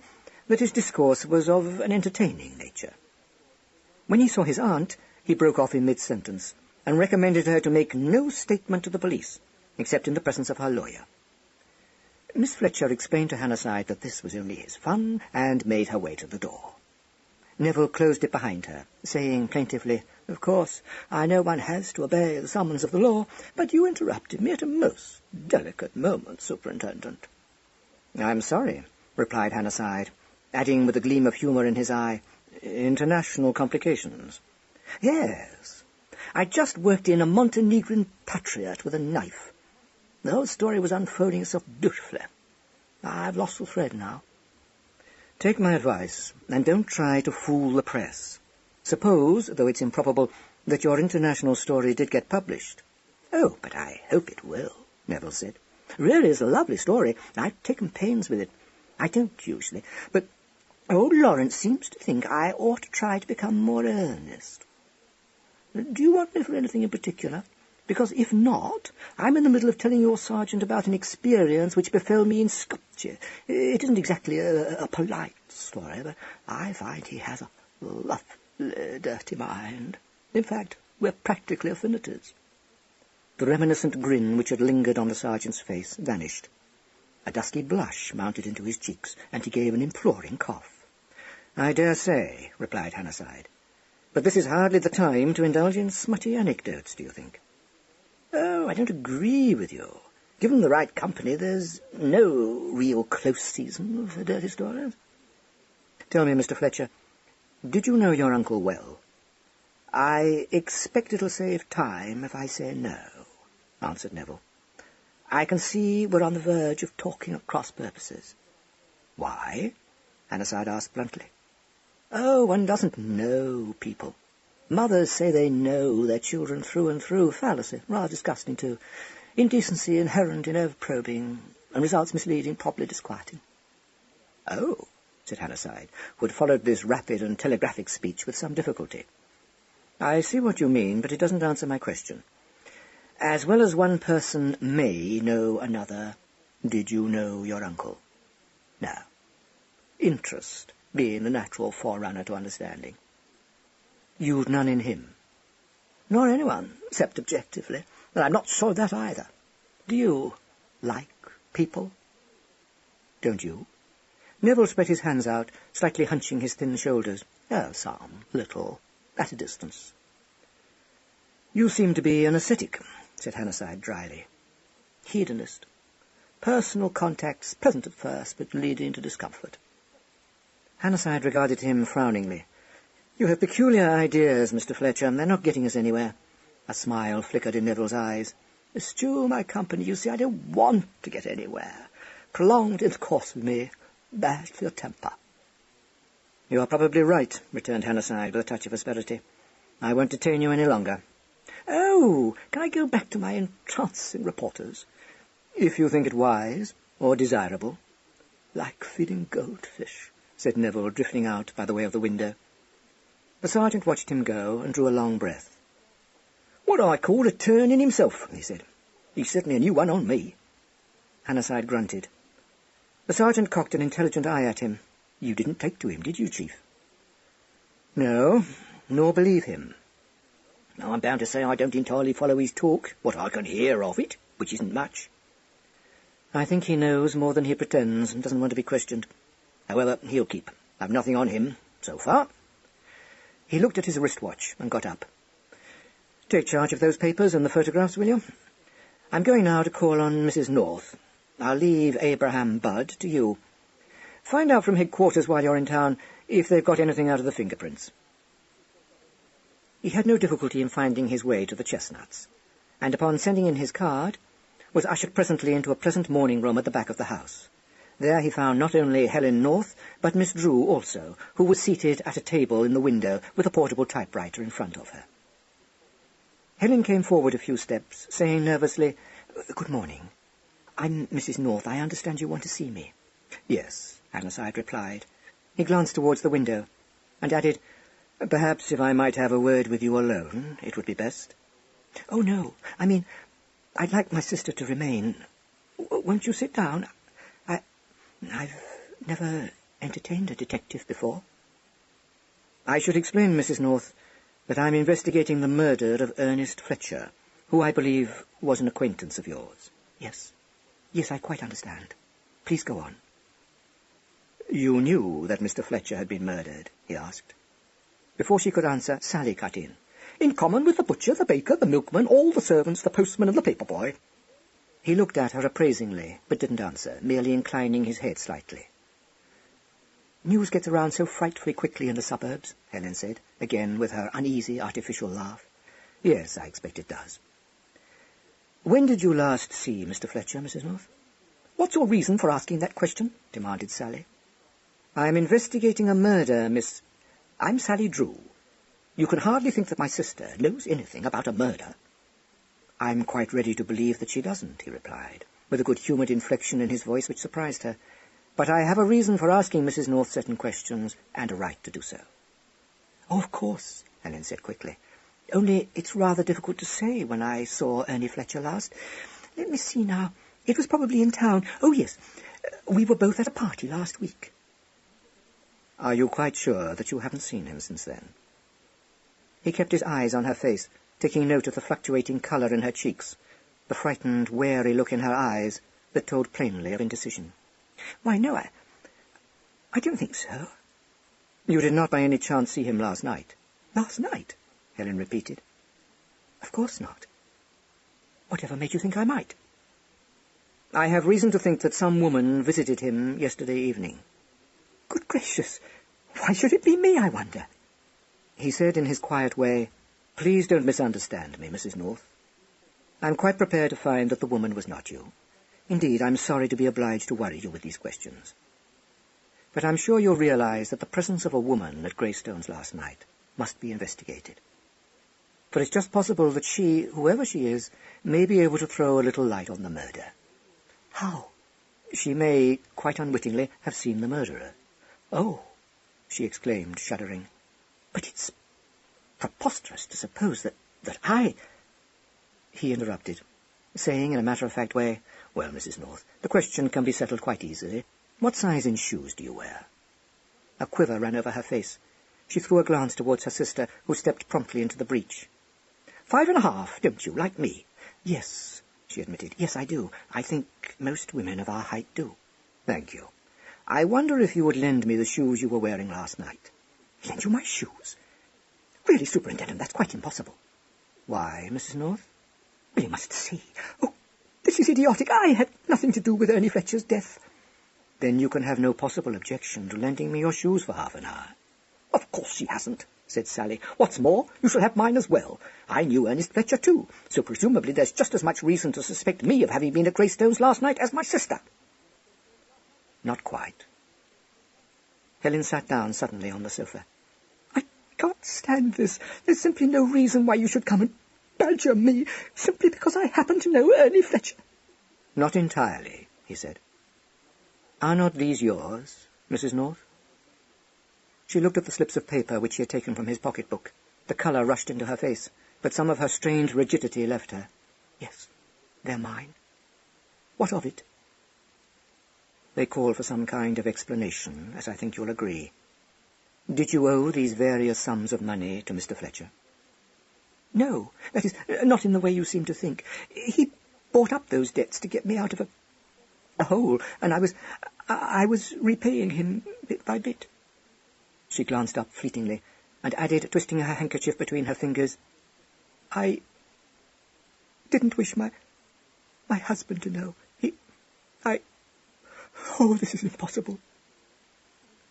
that his discourse was of an entertaining nature. When he saw his aunt, he broke off in mid-sentence, and recommended her to make no statement to the police, except in the presence of her lawyer. Miss Fletcher explained to Hannahside that this was only his fun, and made her way to the door. Neville closed it behind her, saying plaintively, Of course, I know one has to obey the summons of the law, but you interrupted me at a most delicate moment, Superintendent. I'm sorry, replied Hannahside, adding with a gleam of humour in his eye, International complications. Yes, I just worked in a Montenegrin patriot with a knife. The whole story was unfolding itself beautifully. I've lost the thread now. Take my advice, and don't try to fool the press. Suppose, though it's improbable, that your international story did get published. Oh, but I hope it will, Neville said. Really, it's a lovely story. I've taken pains with it. I don't usually, but old Lawrence seems to think I ought to try to become more earnest. Do you want me for anything in particular? Because if not, I'm in the middle of telling your sergeant about an experience which befell me in Skopje. It isn't exactly a polite story, but I find he has a lovely, dirty mind. In fact, we're practically affinities. The reminiscent grin which had lingered on the sergeant's face vanished. A dusky blush mounted into his cheeks, and he gave an imploring cough. "I dare say," replied Hannahside. "But this is hardly the time to indulge in smutty anecdotes, do you think?" "Oh, I don't agree with you. Given the right company, there's no real close season for dirty stories." "Tell me, Mr. Fletcher, did you know your uncle well?" "I expect it'll save time if I say no," answered Neville. "I can see we're on the verge of talking at cross purposes." "Why?" Hannahside asked bluntly. "Oh, one doesn't know people. Mothers say they know their children through and through. Fallacy, rather disgusting too. Indecency inherent in over-probing, and results misleading, probably disquieting." "Oh," said Hannahside, who had followed this rapid and telegraphic speech with some difficulty. "I see what you mean, but it doesn't answer my question. As well as one person may know another, did you know your uncle?" "No." "Interest being the natural forerunner to understanding." "You'd none in him?" "Nor anyone, except objectively. And I'm not sure of that either. Do you like people?" "Don't you?" Neville spread his hands out, slightly hunching his thin shoulders. "Oh, some, little, at a distance." "You seem to be an ascetic," said Hannahside dryly. "Hedonist. Personal contacts, pleasant at first, but leading to discomfort." Hannahside regarded him frowningly. "You have peculiar ideas, Mr. Fletcher, and they're not getting us anywhere." A smile flickered in Neville's eyes. "Eschew my company. You see, I don't want to get anywhere. Prolonged intercourse with me, bad for your temper." "You are probably right," returned Hannahside with a touch of asperity. "I won't detain you any longer." "Oh, can I go back to my entrancing reporters?" "If you think it wise or desirable." "Like feeding goldfish," said Neville, drifting out by the way of the window. The sergeant watched him go and drew a long breath. "What I call a turn in himself," he said. "He's certainly a new one on me." Hannahside grunted. The sergeant cocked an intelligent eye at him. "You didn't take to him, did you, Chief?" "No, nor believe him." "I'm bound to say I don't entirely follow his talk, what I can hear of it, which isn't much." "I think he knows more than he pretends and doesn't want to be questioned. However, he'll keep. I've nothing on him, so far." He looked at his wristwatch and got up. "Take charge of those papers and the photographs, will you? I'm going now to call on Mrs. North. I'll leave Abraham Budd to you. Find out from headquarters while you're in town if they've got anything out of the fingerprints." He had no difficulty in finding his way to the Chestnuts, and upon sending in his card, was ushered presently into a pleasant morning room at the back of the house. There he found not only Helen North, but Miss Drew also, who was seated at a table in the window with a portable typewriter in front of her. Helen came forward a few steps, saying nervously, "Good morning. I'm Mrs. North. I understand you want to see me." "Yes," Hannahside replied. He glanced towards the window, and added, "Perhaps if I might have a word with you alone, it would be best." "Oh, no. I mean, I'd like my sister to remain. Won't you sit down? I've never entertained a detective before." "I should explain, Mrs. North, that I'm investigating the murder of Ernest Fletcher, who I believe was an acquaintance of yours." Yes, I quite understand. Please go on." "You knew that Mr. Fletcher had been murdered?" he asked. Before she could answer, Sally cut in. "In common with the butcher, the baker, the milkman, all the servants, the postman and the paper boy." He looked at her appraisingly, but didn't answer, merely inclining his head slightly. "News gets around so frightfully quickly in the suburbs," Helen said, again with her uneasy artificial laugh. "Yes, I expect it does." "When did you last see Mr. Fletcher, Mrs. North?" "What's your reason for asking that question?" demanded Sally. "I'm investigating a murder, Miss... I'm Sally Drew. You can hardly think that my sister knows anything about a murder." "I'm quite ready to believe that she doesn't," he replied, with a good-humoured inflection in his voice which surprised her. But I have a reason for asking Mrs. North certain questions, and a right to do so. Oh, of course, Helen said quickly. Only it's rather difficult to say when I saw Ernie Fletcher last. Let me see now. It was probably in town. Oh, yes. We were both at a party last week. Are you quite sure that you haven't seen him since then? He kept his eyes on her face, taking note of the fluctuating colour in her cheeks, the frightened, wary look in her eyes that told plainly of indecision. Why, no, I don't think so. You did not by any chance see him last night? Last night? Helen repeated. Of course not. Whatever made you think I might? I have reason to think that some woman visited him yesterday evening. Good gracious! Why should it be me, I wonder? He said in his quiet way, Please don't misunderstand me, Mrs. North. I'm quite prepared to find that the woman was not you. Indeed, I'm sorry to be obliged to worry you with these questions. But I'm sure you'll realize that the presence of a woman at Greystones last night must be investigated. For it's just possible that she, whoever she is, may be able to throw a little light on the murder. How? She may, quite unwittingly, have seen the murderer. Oh, she exclaimed, shuddering. But it's preposterous to suppose that I... He interrupted, saying in a matter-of-fact way, Well, Mrs. North, the question can be settled quite easily. What size in shoes do you wear? A quiver ran over her face. She threw a glance towards her sister, who stepped promptly into the breach. 5.5, don't you, like me? Yes, she admitted. Yes, I do. I think most women of our height do. Thank you. I wonder if you would lend me the shoes you were wearing last night. Lend you my shoes? Really, Superintendent, that's quite impossible. Why, Mrs. North? Well, you must see. Oh, this is idiotic. I had nothing to do with Ernie Fletcher's death. Then you can have no possible objection to lending me your shoes for half an hour. Of course she hasn't, said Sally. What's more, you shall have mine as well. I knew Ernest Fletcher too, so presumably there's just as much reason to suspect me of having been at Greystones last night as my sister. Not quite. Helen sat down suddenly on the sofa. I can't stand this. There's simply no reason why you should come and badger me, simply because I happen to know Ernie Fletcher. Not entirely, he said. Are not these yours, Mrs. North? She looked at the slips of paper which he had taken from his pocket-book. The colour rushed into her face, but some of her strange rigidity left her. Yes, they're mine. What of it? They call for some kind of explanation, as I think you'll agree. Did you owe these various sums of money to Mr. Fletcher? No, that is, not in the way you seem to think. He bought up those debts to get me out of a hole, and I was repaying him bit by bit. She glanced up fleetingly, and added, twisting her handkerchief between her fingers, I didn't wish my husband to know. Oh, this is impossible.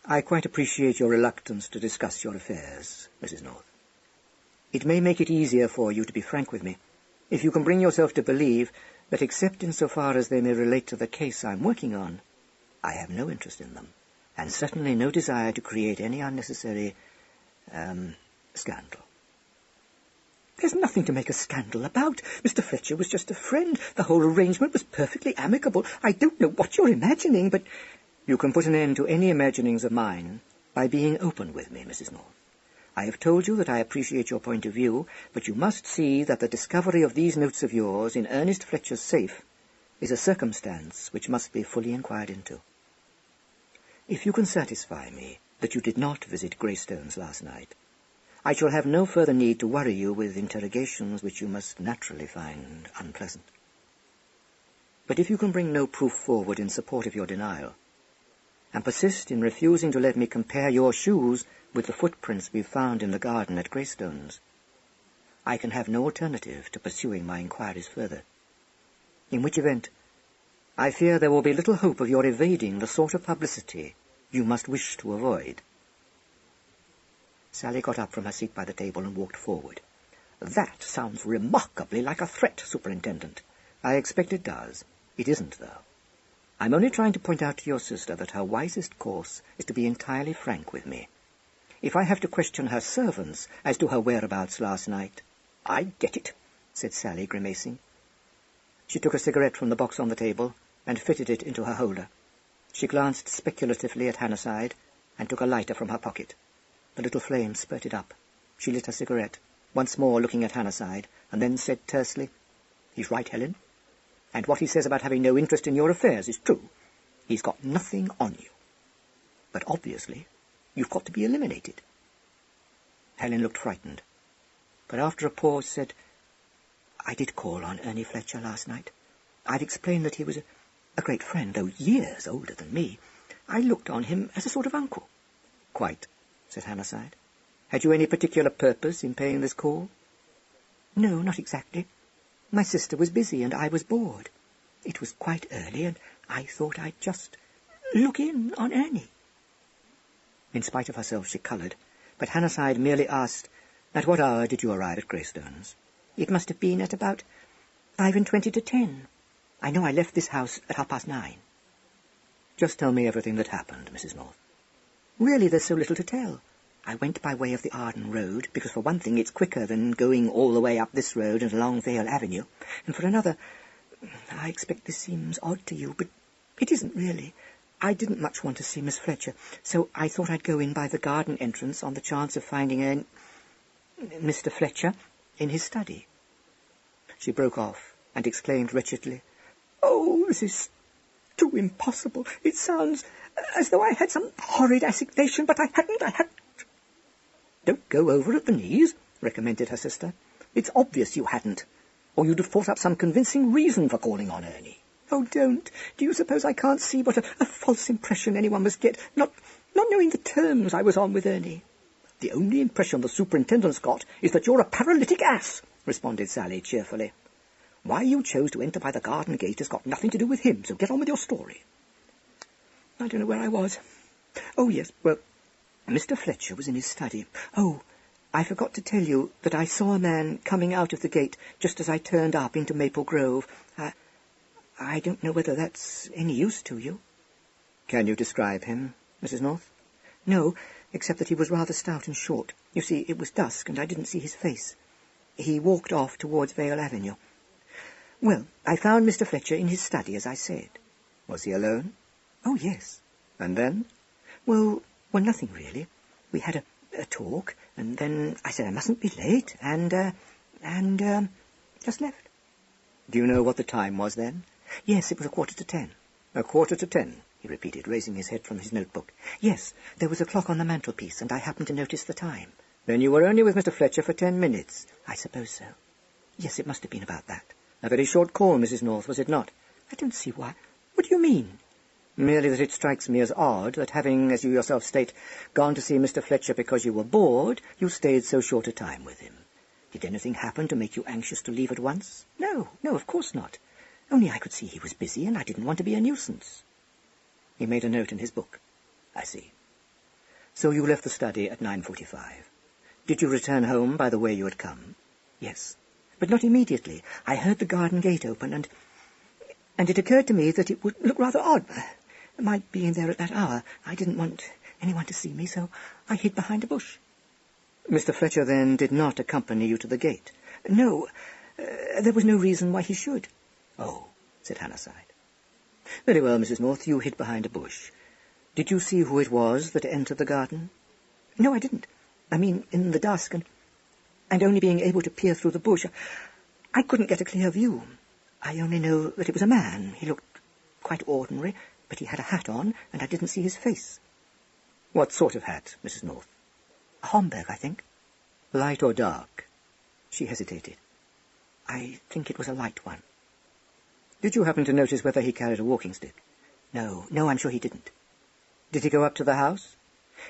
I quite appreciate your reluctance to discuss your affairs, Mrs. North. It may make it easier for you to be frank with me, if you can bring yourself to believe that except insofar as they may relate to the case I'm working on, I have no interest in them, and certainly no desire to create any unnecessary, scandal. There's nothing to make a scandal about. Mr. Fletcher was just a friend. The whole arrangement was perfectly amicable. I don't know what you're imagining, but... You can put an end to any imaginings of mine by being open with me, Mrs. North. I have told you that I appreciate your point of view, but you must see that the discovery of these notes of yours in Ernest Fletcher's safe is a circumstance which must be fully inquired into. If you can satisfy me that you did not visit Greystones last night, I shall have no further need to worry you with interrogations which you must naturally find unpleasant. But if you can bring no proof forward in support of your denial, and persist in refusing to let me compare your shoes with the footprints we found in the garden at Greystones, I can have no alternative to pursuing my inquiries further. In which event, I fear there will be little hope of your evading the sort of publicity you must wish to avoid. Sally got up from her seat by the table and walked forward. That sounds remarkably like a threat, Superintendent. I expect it does. It isn't, though. I'm only trying to point out to your sister that her wisest course is to be entirely frank with me. If I have to question her servants as to her whereabouts last night... I get it, said Sally, grimacing. She took a cigarette from the box on the table and fitted it into her holder. She glanced speculatively at Hannahside and took a lighter from her pocket. The little flame spurted up. She lit a cigarette, once more looking at Hannahside, and then said tersely, "He's right, Helen. And what he says about having no interest in your affairs is true. He's got nothing on you. But obviously, you've got to be eliminated." Helen looked frightened, but after a pause said, "I did call on Ernie Fletcher last night. I've explained that he was a great friend, though years older than me. I looked on him as a sort of uncle." "Quite," said Hannahside. "Had you any particular purpose in paying this call?" "No, not exactly. My sister was busy and I was bored. It was quite early and I thought I'd just look in on Ernie." In spite of herself she coloured, but Hannahside merely asked, "At what hour did you arrive at Greystones?" "It must have been at about 5:20 to 10. I know I left this house at 9:30. "Just tell me everything that happened, Mrs. North." "Really, there's so little to tell. I went by way of the Arden Road, because for one thing it's quicker than going all the way up this road and along Vale Avenue, and for another, I expect this seems odd to you, but it isn't really. I didn't much want to see Miss Fletcher, so I thought I'd go in by the garden entrance on the chance of finding Mr. Fletcher in his study." She broke off and exclaimed wretchedly, "Oh, this is too impossible. It sounds as though I had some horrid assignation, but I hadn't. "Don't go over at the knees," recommended her sister. "It's obvious you hadn't, or you'd have thought up some convincing reason for calling on Ernie." "Oh, don't. Do you suppose I can't see what a false impression anyone must get, not knowing the terms I was on with Ernie?" "The only impression the superintendent's got is that you're a paralytic ass," responded Sally cheerfully. "Why you chose to enter by the garden gate has got nothing to do with him, so get on with your story." "I don't know where I was. Oh, yes, well, Mr. Fletcher was in his study. Oh, I forgot to tell you that I saw a man coming out of the gate just as I turned up into Maple Grove. I don't know whether that's any use to you." "Can you describe him, Mrs. North?" "No, except that he was rather stout and short. You see, it was dusk, and I didn't see his face. He walked off towards Vale Avenue. Well, I found Mr. Fletcher in his study, as I said." "Was he alone?" "Oh, yes." "And then?" Well, nothing really. We had a talk, and then I said I mustn't be late, and just left." "Do you know what the time was then?" "Yes, it was 10:15. "10:15, he repeated, raising his head from his notebook. "Yes, there was a clock on the mantelpiece, and I happened to notice the time." "Then you were only with Mr. Fletcher for 10 minutes. "I suppose so. Yes, it must have been about that." A very short call, Mrs. North, was it not?" "I don't see why. What do you mean?" "Merely that it strikes me as odd that having, as you yourself state, gone to see Mr. Fletcher because you were bored, you stayed so short a time with him. Did anything happen to make you anxious to leave at once?" No, of course not. Only I could see he was busy, and I didn't want to be a nuisance." He made a note in his book. "I see. So you left the study at 9:45. Did you return home by the way you had come?" "Yes, but not immediately. I heard the garden gate open, and it occurred to me that it would look rather odd, my being there at that hour. I didn't want anyone to see me, so I hid behind a bush." "Mr. Fletcher, then, did not accompany you to the gate?" "No, there was no reason why he should." "Oh," said Hannahside. "Very well, Mrs. North, you hid behind a bush. Did you see who it was that entered the garden?" "No, I didn't. I mean, in the dusk, and only being able to peer through the bush, I couldn't get a clear view. I only know that it was a man. He looked quite ordinary, but he had a hat on, and I didn't see his face." "What sort of hat, Mrs. North?" "A Homburg, I think." "Light or dark?" She hesitated. "I think it was a light one." "Did you happen to notice whether he carried a walking stick?" No, I'm sure he didn't." "Did he go up to the house?"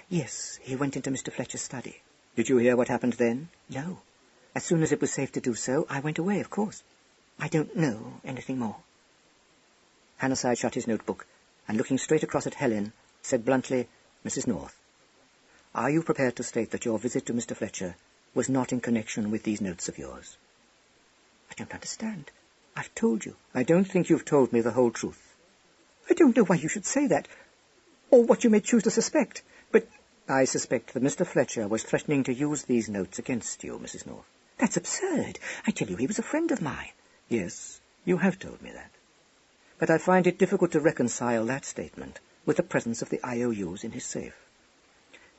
"Yes, he went into Mr. Fletcher's study." "Did you hear what happened then?" "No. As soon as it was safe to do so, I went away, of course. I don't know anything more." Hannahside shut his notebook, and looking straight across at Helen, said bluntly, "Mrs. North, are you prepared to state that your visit to Mr. Fletcher was not in connection with these notes of yours?" "I don't understand. I've told you." "I don't think you've told me the whole truth." "I don't know why you should say that, or what you may choose to suspect, but—" "I suspect that Mr. Fletcher was threatening to use these notes against you, Mrs. North." "That's absurd. I tell you he was a friend of mine." "Yes, you have told me that. But I find it difficult to reconcile that statement with the presence of the IOUs in his safe.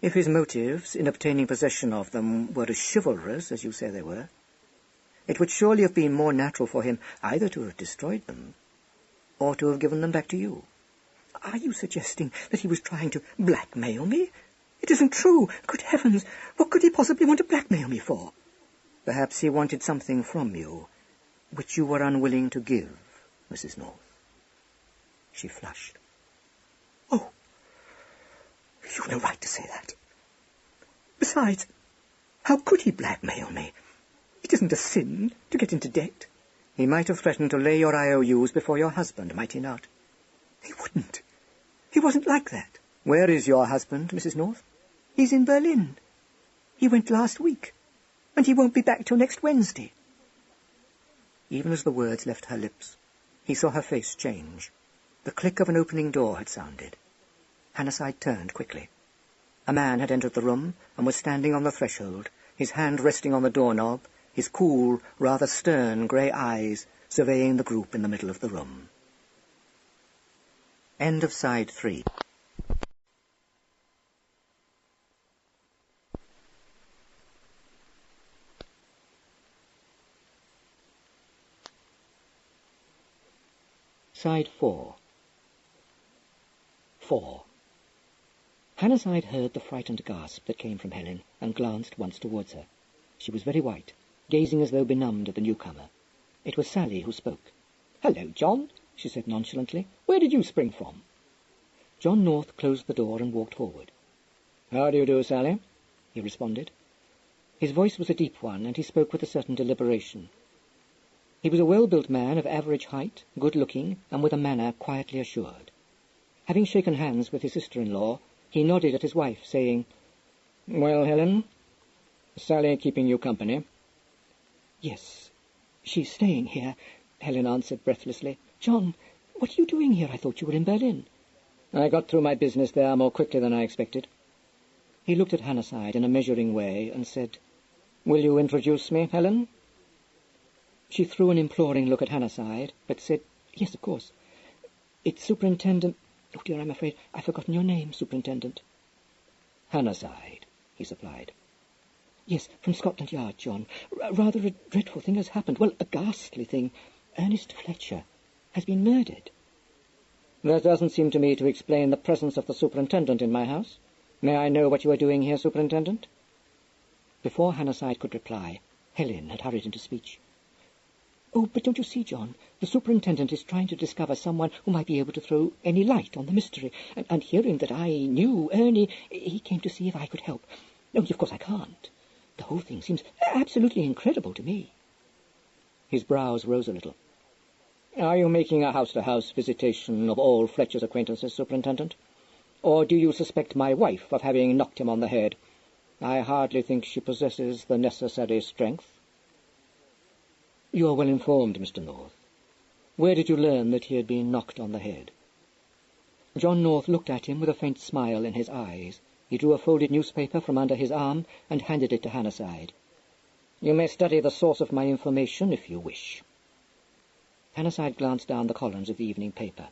If his motives in obtaining possession of them were as chivalrous as you say they were, it would surely have been more natural for him either to have destroyed them or to have given them back to you. Are you suggesting that he was trying to blackmail me? It isn't true. Good heavens, what could he possibly want to blackmail me for? Perhaps he wanted something from you, which you were unwilling to give, Mrs. North. She flushed. Oh, you've no right to say that. Besides, how could he blackmail me? It isn't a sin to get into debt. He might have threatened to lay your IOUs before your husband, might he not? He wouldn't. He wasn't like that. Where is your husband, Mrs. North? He's in Berlin. He went last week, and he won't be back till next Wednesday. Even as the words left her lips, he saw her face change. The click of an opening door had sounded. Hannahside turned quickly. A man had entered the room and was standing on the threshold, his hand resting on the doorknob, his cool, rather stern grey eyes surveying the group in the middle of the room. End of Side 3. Side 4. 4. Hannahside heard the frightened gasp that came from Helen and glanced once towards her. She was very white, gazing as though benumbed at the newcomer. It was Sally who spoke. "Hello, John," she said nonchalantly. "Where did you spring from?" John North closed the door and walked forward. "How do you do, Sally?" he responded. His voice was a deep one, and he spoke with a certain deliberation. He was a well-built man of average height, good-looking, and with a manner quietly assured. Having shaken hands with his sister-in-law, he nodded at his wife, saying, "Well, Helen, Sally keeping you company?" "Yes, she's staying here," Helen answered breathlessly. "John, what are you doing here? I thought you were in Berlin." "I got through my business there more quickly than I expected." He looked at Hannahside in a measuring way and said, "Will you introduce me, Helen?" She threw an imploring look at Hannahside, but said, "Yes, of course. It's Superintendent— Oh, dear, I'm afraid I've forgotten your name, Superintendent." "Hannahside," he supplied. "Yes, from Scotland Yard, John. Rather a dreadful thing has happened. Well, a ghastly thing. Ernest Fletcher has been murdered." "That doesn't seem to me to explain the presence of the superintendent in my house. May I know what you are doing here, Superintendent?" Before Hannahside could reply, Helen had hurried into speech. "Oh, but don't you see, John, the superintendent is trying to discover someone who might be able to throw any light on the mystery, and hearing that I knew Ernie, he came to see if I could help. Only, of course, I can't. The whole thing seems absolutely incredible to me." His brows rose a little. "Are you making a house-to-house visitation of all Fletcher's acquaintances, Superintendent? Or do you suspect my wife of having knocked him on the head? I hardly think she possesses the necessary strength." "You are well informed, Mr. North. Where did you learn that he had been knocked on the head?" John North looked at him with a faint smile in his eyes. He drew a folded newspaper from under his arm and handed it to Hannahside. "You may study the source of my information if you wish." Hannahside glanced down the columns of the evening paper.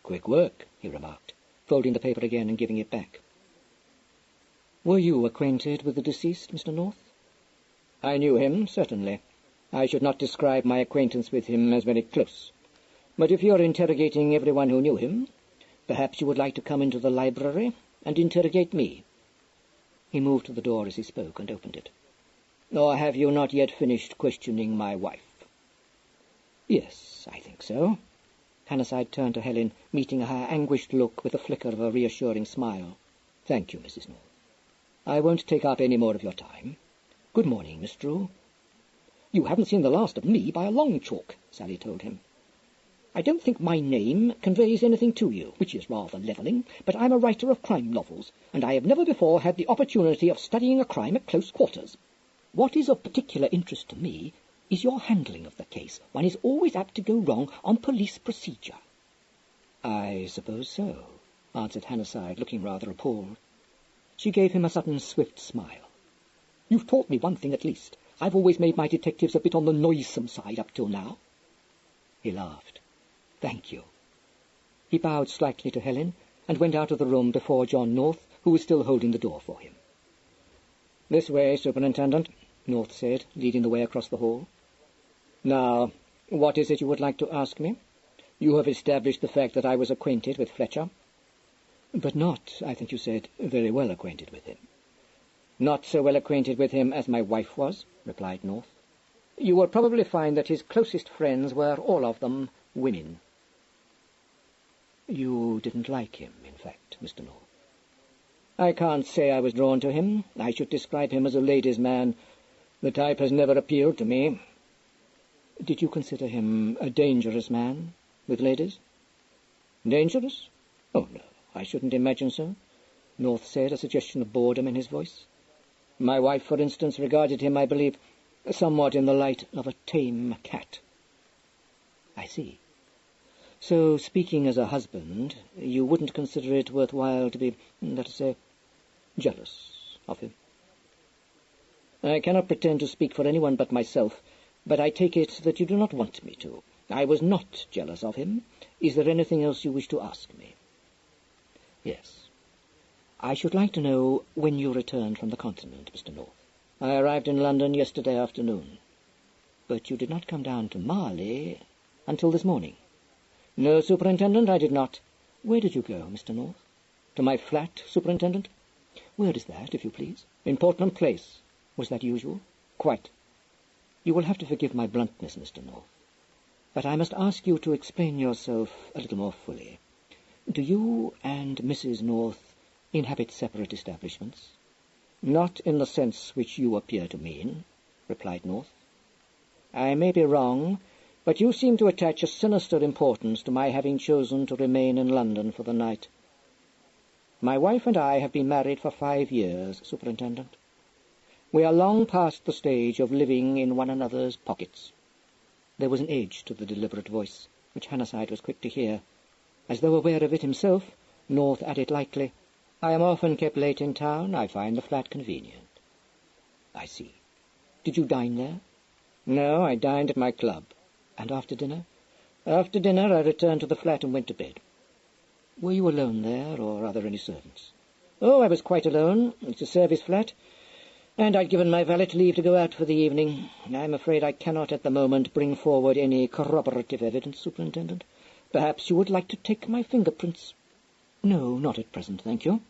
"Quick work," he remarked, folding the paper again and giving it back. "Were you acquainted with the deceased, Mr. North?" "I knew him, certainly. I should not describe my acquaintance with him as very close. But if you are interrogating everyone who knew him, perhaps you would like to come into the library and interrogate me." He moved to the door as he spoke and opened it. "Or have you not yet finished questioning my wife?" "Yes, I think so." Hannahside turned to Helen, meeting her anguished look with a flicker of a reassuring smile. "Thank you, Mrs. North. I won't take up any more of your time. Good morning, Miss Drew." "You haven't seen the last of me by a long chalk," Sally told him. "I don't think my name conveys anything to you, which is rather levelling, but I'm a writer of crime novels, and I have never before had the opportunity of studying a crime at close quarters. What is of particular interest to me is your handling of the case. One is always apt to go wrong on police procedure." "I suppose so," answered Hannahside, looking rather appalled. She gave him a sudden swift smile. "You've taught me one thing at least. I've always made my detectives a bit on the noisome side up till now." He laughed. "Thank you." He bowed slightly to Helen and went out of the room before John North, who was still holding the door for him. "This way, Superintendent," North said, leading the way across the hall. "Now, what is it you would like to ask me? You have established the fact that I was acquainted with Fletcher." "But not, I think you said, very well acquainted with him." "Not so well acquainted with him as my wife was," replied North. "You will probably find that his closest friends were all of them women." "You didn't like him, in fact, Mr. North?" "I can't say I was drawn to him. I should describe him as a ladies' man. The type has never appealed to me." "Did you consider him a dangerous man with ladies?" "Dangerous? Oh, no, I shouldn't imagine so," North said, a suggestion of boredom in his voice. "My wife, for instance, regarded him, I believe, somewhat in the light of a tame cat." "I see. So, speaking as a husband, you wouldn't consider it worthwhile to be, let us say, jealous of him?" "I cannot pretend to speak for anyone but myself, but I take it that you do not want me to. I was not jealous of him. Is there anything else you wish to ask me?" "Yes. I should like to know when you returned from the continent, Mr. North." "I arrived in London yesterday afternoon." "But you did not come down to Marley until this morning?" "No, Superintendent, I did not." "Where did you go, Mr. North?" "To my flat, Superintendent." "Where is that, if you please?" "In Portland Place." "Was that usual?" "Quite." "You will have to forgive my bluntness, Mr. North, but I must ask you to explain yourself a little more fully. Do you and Mrs. North inhabit separate establishments?" "Not in the sense which you appear to mean," replied North. "I may be wrong, but you seem to attach a sinister importance to my having chosen to remain in London for the night. My wife and I have been married for 5 years, Superintendent. We are long past the stage of living in one another's pockets." There was an edge to the deliberate voice, which Hannahside was quick to hear. As though aware of it himself, North added lightly, "I am often kept late in town. I find the flat convenient." "I see. Did you dine there?" "No, I dined at my club." "And after dinner?" "After dinner I returned to the flat and went to bed." "Were you alone there, or are there any servants?" "Oh, I was quite alone. It's a service flat, and I'd given my valet leave to go out for the evening. I'm afraid I cannot at the moment bring forward any corroborative evidence, Superintendent. Perhaps you would like to take my fingerprints?" "No, not at present, thank you.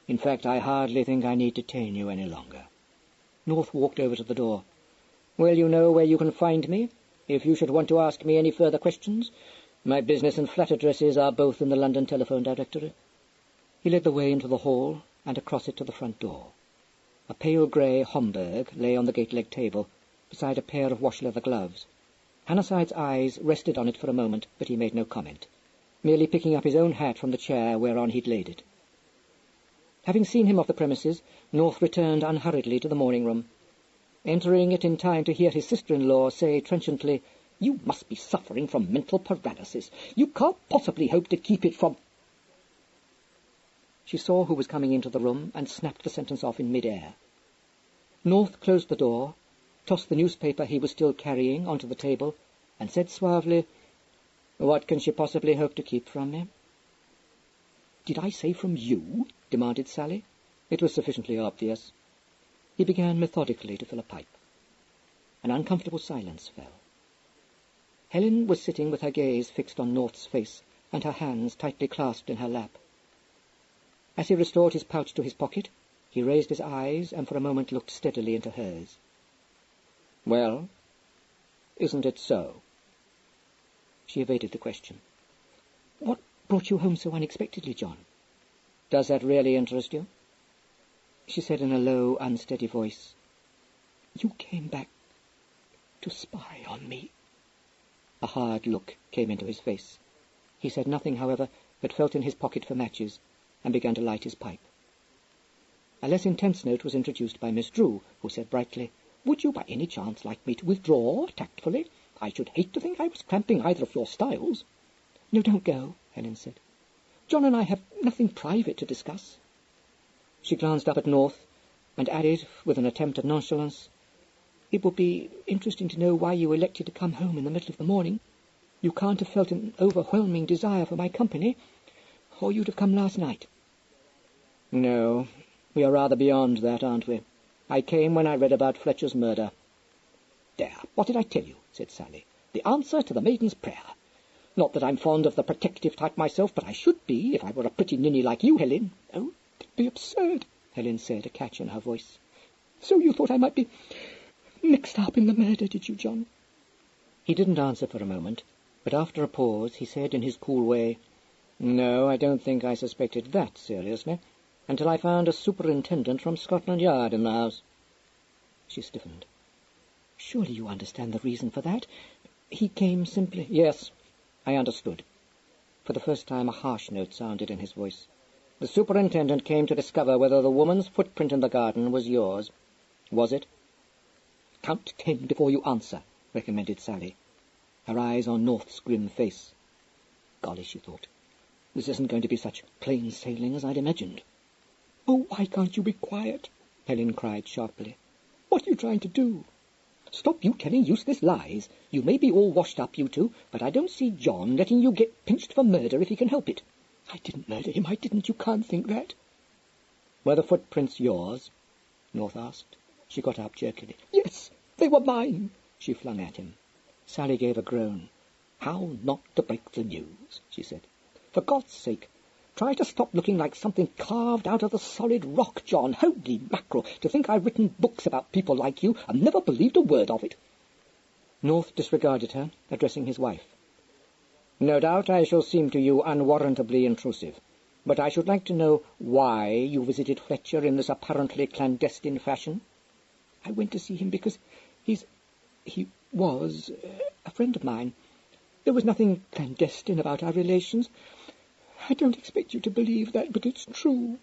In fact, I hardly think I need detain you any longer." North walked over to the door. "Well, you know where you can find me, if you should want to ask me any further questions. My business and flat addresses are both in the London telephone directory." He led the way into the hall and across it to the front door. A pale grey Homburg lay on the gate-leg table, beside a pair of wash-leather gloves. Hannahside's eyes rested on it for a moment, but he made no comment, merely picking up his own hat from the chair whereon he'd laid it. Having seen him off the premises, North returned unhurriedly to the morning-room, entering it in time to hear his sister-in-law say trenchantly, "You must be suffering from mental paralysis. You can't possibly hope to keep it from—" She saw who was coming into the room and snapped the sentence off in mid-air. North closed the door, tossed the newspaper he was still carrying onto the table, and said suavely, "What can she possibly hope to keep from me?" "Did I say from you?" demanded Sally. It was sufficiently obvious. He began methodically to fill a pipe. An uncomfortable silence fell. Helen was sitting with her gaze fixed on North's face and her hands tightly clasped in her lap. As he restored his pouch to his pocket, he raised his eyes and for a moment looked steadily into hers. "Well, isn't it so?" She evaded the question. "What brought you home so unexpectedly, John?" "Does that really interest you?" She said in a low, unsteady voice, "You came back to spy on me." A hard look came into his face. He said nothing, however, but felt in his pocket for matches and began to light his pipe. A less intense note was introduced by Miss Drew, who said brightly, "Would you by any chance like me to withdraw tactfully? I should hate to think I was cramping either of your styles." "No, don't go," Helen said. "John and I have nothing private to discuss." She glanced up at North and added, with an attempt at nonchalance, "It would be interesting to know why you elected to come home in the middle of the morning." You can't have felt an overwhelming desire for my company, or you'd have come last night. No, we are rather beyond that, aren't we? I came when I read about Fletcher's murder. There, what did I tell you? Said Sally. The answer to the maiden's prayer. Not that I'm fond of the protective type myself, but I should be if I were a pretty ninny like you, Helen. Oh, that'd be absurd, Helen said, a catch in her voice. So you thought I might be mixed up in the murder, did you, John? He didn't answer for a moment, but after a pause he said in his cool way, No, I don't think I suspected that seriously, until I found a superintendent from Scotland Yard in the house. She stiffened. Surely you understand the reason for that? He came simply... Yes, I understood. For the first time a harsh note sounded in his voice. The superintendent came to discover whether the woman's footprint in the garden was yours. Was it? Count 10 before you answer, recommended Sally, her eyes on North's grim face. Golly, she thought, this isn't going to be such plain sailing as I'd imagined. Oh, why can't you be quiet? Helen cried sharply. What are you trying to do? Stop you telling useless lies. You may be all washed up, you two, but I don't see John letting you get pinched for murder if he can help it. I didn't murder him, I didn't. You can't think that. Were the footprints yours? North asked. She got up jerkily. Yes, they were mine, she flung at him. Sally gave a groan. How not to break the news, she said. For God's sake, try to stop looking like something carved out of the solid rock, John. Holy mackerel, to think I've written books about people like you and never believed a word of it. North disregarded her, addressing his wife. No doubt I shall seem to you unwarrantably intrusive, but I should like to know why you visited Fletcher in this apparently clandestine fashion. I went to see him because he was a friend of mine. There was nothing clandestine about our relations. I don't expect you to believe that, but it's true.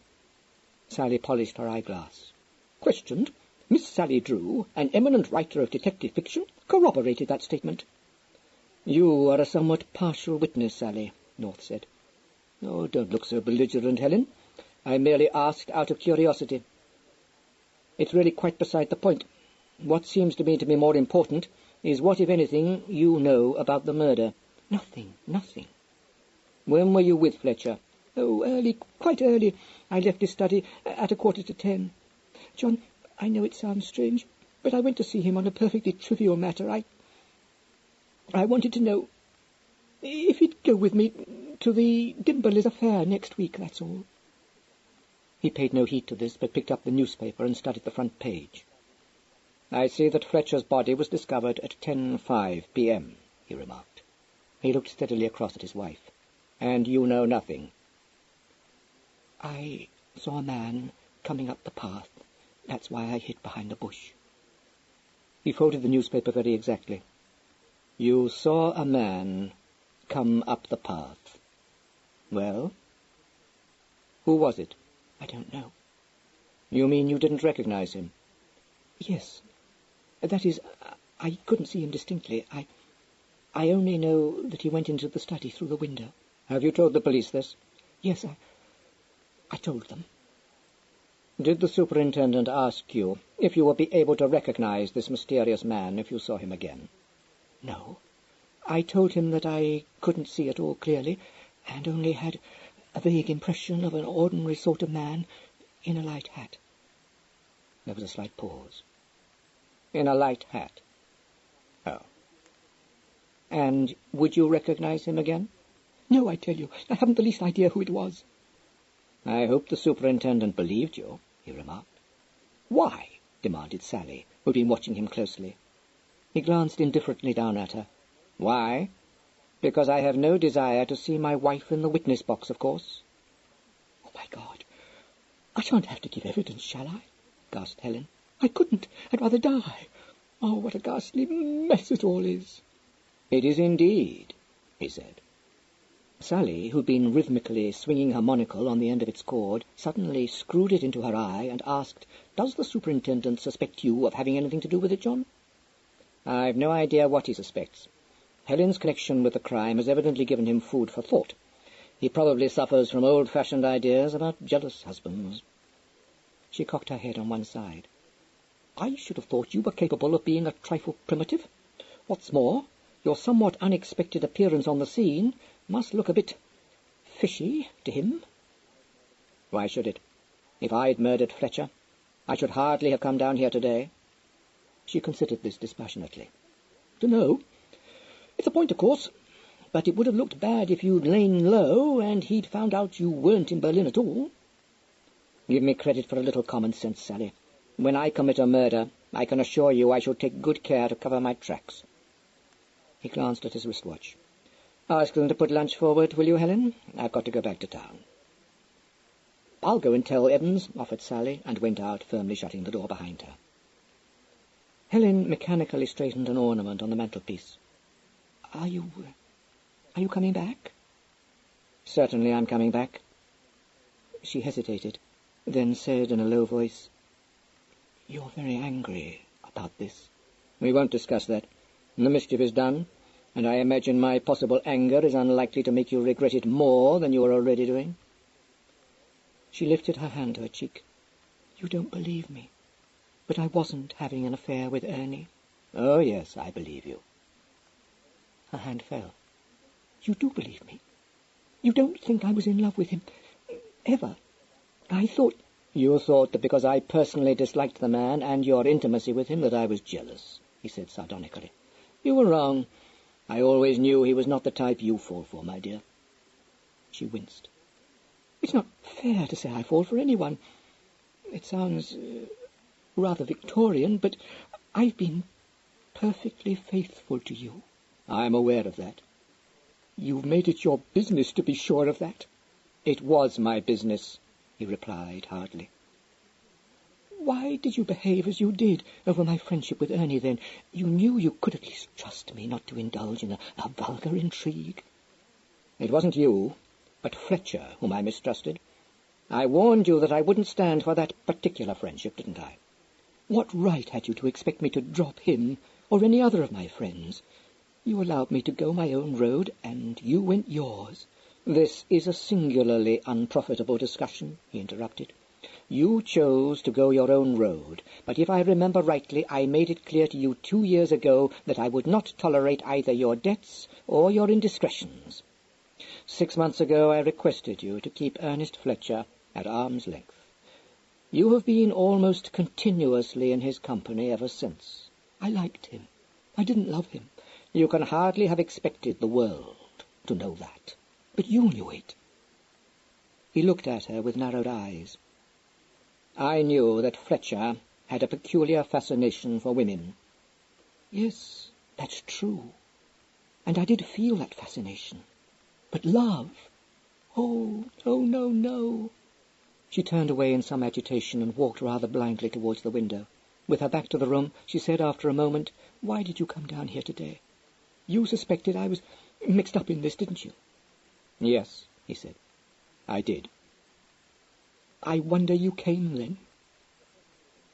Sally polished her eyeglass. Questioned, Miss Sally Drew, an eminent writer of detective fiction, corroborated that statement. You are a somewhat partial witness, Sally, North said. Oh, don't look so belligerent, Helen. I merely asked out of curiosity. It's really quite beside the point. What seems to me to be more important is what, if anything, you know about the murder. Nothing. When were you with Fletcher? Oh, early, quite early. I left his study at 10:15. John, I know it sounds strange, but I went to see him on a perfectly trivial matter. I wanted to know if he'd go with me to the Dimberley's affair next week, that's all. He paid no heed to this, but picked up the newspaper and studied the front page. I see that Fletcher's body was discovered at 10:05 p.m., he remarked. He looked steadily across at his wife. And you know nothing? I saw a man coming up the path. That's why I hid behind the bush. He folded the newspaper very exactly. You saw a man come up the path. Well? Who was it? I don't know. You mean you didn't recognize him? Yes. That is, I couldn't see him distinctly. I only know that he went into the study through the window. Have you told the police this? Yes, I told them. Did the superintendent ask you if you would be able to recognize this mysterious man if you saw him again? No. I told him that I couldn't see at all clearly, and only had a vague impression of an ordinary sort of man in a light hat. There was a slight pause. In a light hat? Oh. And would you recognize him again? No, I tell you, I haven't the least idea who it was. I hope the superintendent believed you, he remarked. Why? Demanded Sally, who'd been watching him closely. He glanced indifferently down at her. Why? Because I have no desire to see my wife in the witness box, of course. Oh, my God. I shan't have to give evidence, shall I? Gasped Helen. I couldn't. I'd rather die. Oh, what a ghastly mess it all is. It is indeed, he said. Sally, who'd been rhythmically swinging her monocle on the end of its cord, suddenly screwed it into her eye and asked, Does the superintendent suspect you of having anything to do with it, John? I've no idea what he suspects. Helen's connection with the crime has evidently given him food for thought. He probably suffers from old-fashioned ideas about jealous husbands. She cocked her head on one side. I should have thought you were capable of being a trifle primitive. What's more, your somewhat unexpected appearance on the scene must look a bit fishy to him." "Why should it? If I'd murdered Fletcher, I should hardly have come down here today." She considered this dispassionately. "Dunno. It's a point, of course. But it would have looked bad if you'd lain low and he'd found out you weren't in Berlin at all." "Give me credit for a little common sense, Sally. When I commit a murder, I can assure you I shall take good care to cover my tracks." He glanced at his wristwatch. "Ask them to put lunch forward, will you, Helen? I've got to go back to town." "I'll go and tell Evans," offered Sally, and went out, firmly shutting the door behind her. Helen mechanically straightened an ornament on the mantelpiece. Are you coming back?" "Certainly I'm coming back." She hesitated, then said in a low voice, "You're very angry about this." "We won't discuss that. The mischief is done, and I imagine my possible anger is unlikely to make you regret it more than you are already doing." She lifted her hand to her cheek. "You don't believe me, but I wasn't having an affair with Ernie." "Oh, yes, I believe you." Her hand fell. "You do believe me? You don't think I was in love with him, ever? I thought—" "You thought that because I personally disliked the man and your intimacy with him that I was jealous," he said sardonically. "You were wrong. I always knew he was not the type you fall for, my dear." She winced. "It's not fair to say I fall for anyone. It sounds rather Victorian, but I've been perfectly faithful to you." "I'm aware of that." "You've made it your business to be sure of that." "It was my business," he replied hardly. "Why did you behave as you did over my friendship with Ernie then? You knew you could at least trust me not to indulge in a vulgar intrigue." "It wasn't you, but Fletcher whom I mistrusted. I warned you that I wouldn't stand for that particular friendship, didn't I?" "What right had you to expect me to drop him or any other of my friends? You allowed me to go my own road, and you went yours." "This is a singularly unprofitable discussion," he interrupted. "You chose to go your own road, but if I remember rightly, I made it clear to you 2 years ago that I would not tolerate either your debts or your indiscretions. 6 months ago I requested you to keep Ernest Fletcher at arm's length. You have been almost continuously in his company ever since." "I liked him. I didn't love him." "You can hardly have expected the world to know that." "But you knew it." He looked at her with narrowed eyes. "I knew that Fletcher had a peculiar fascination for women." "Yes, that's true. And I did feel that fascination. But love? Oh, no, no." She turned away in some agitation and walked rather blindly towards the window. With her back to the room, she said after a moment, "Why did you come down here today? You suspected I was mixed up in this, didn't you?" "Yes," he said, "I did." "I wonder you came then."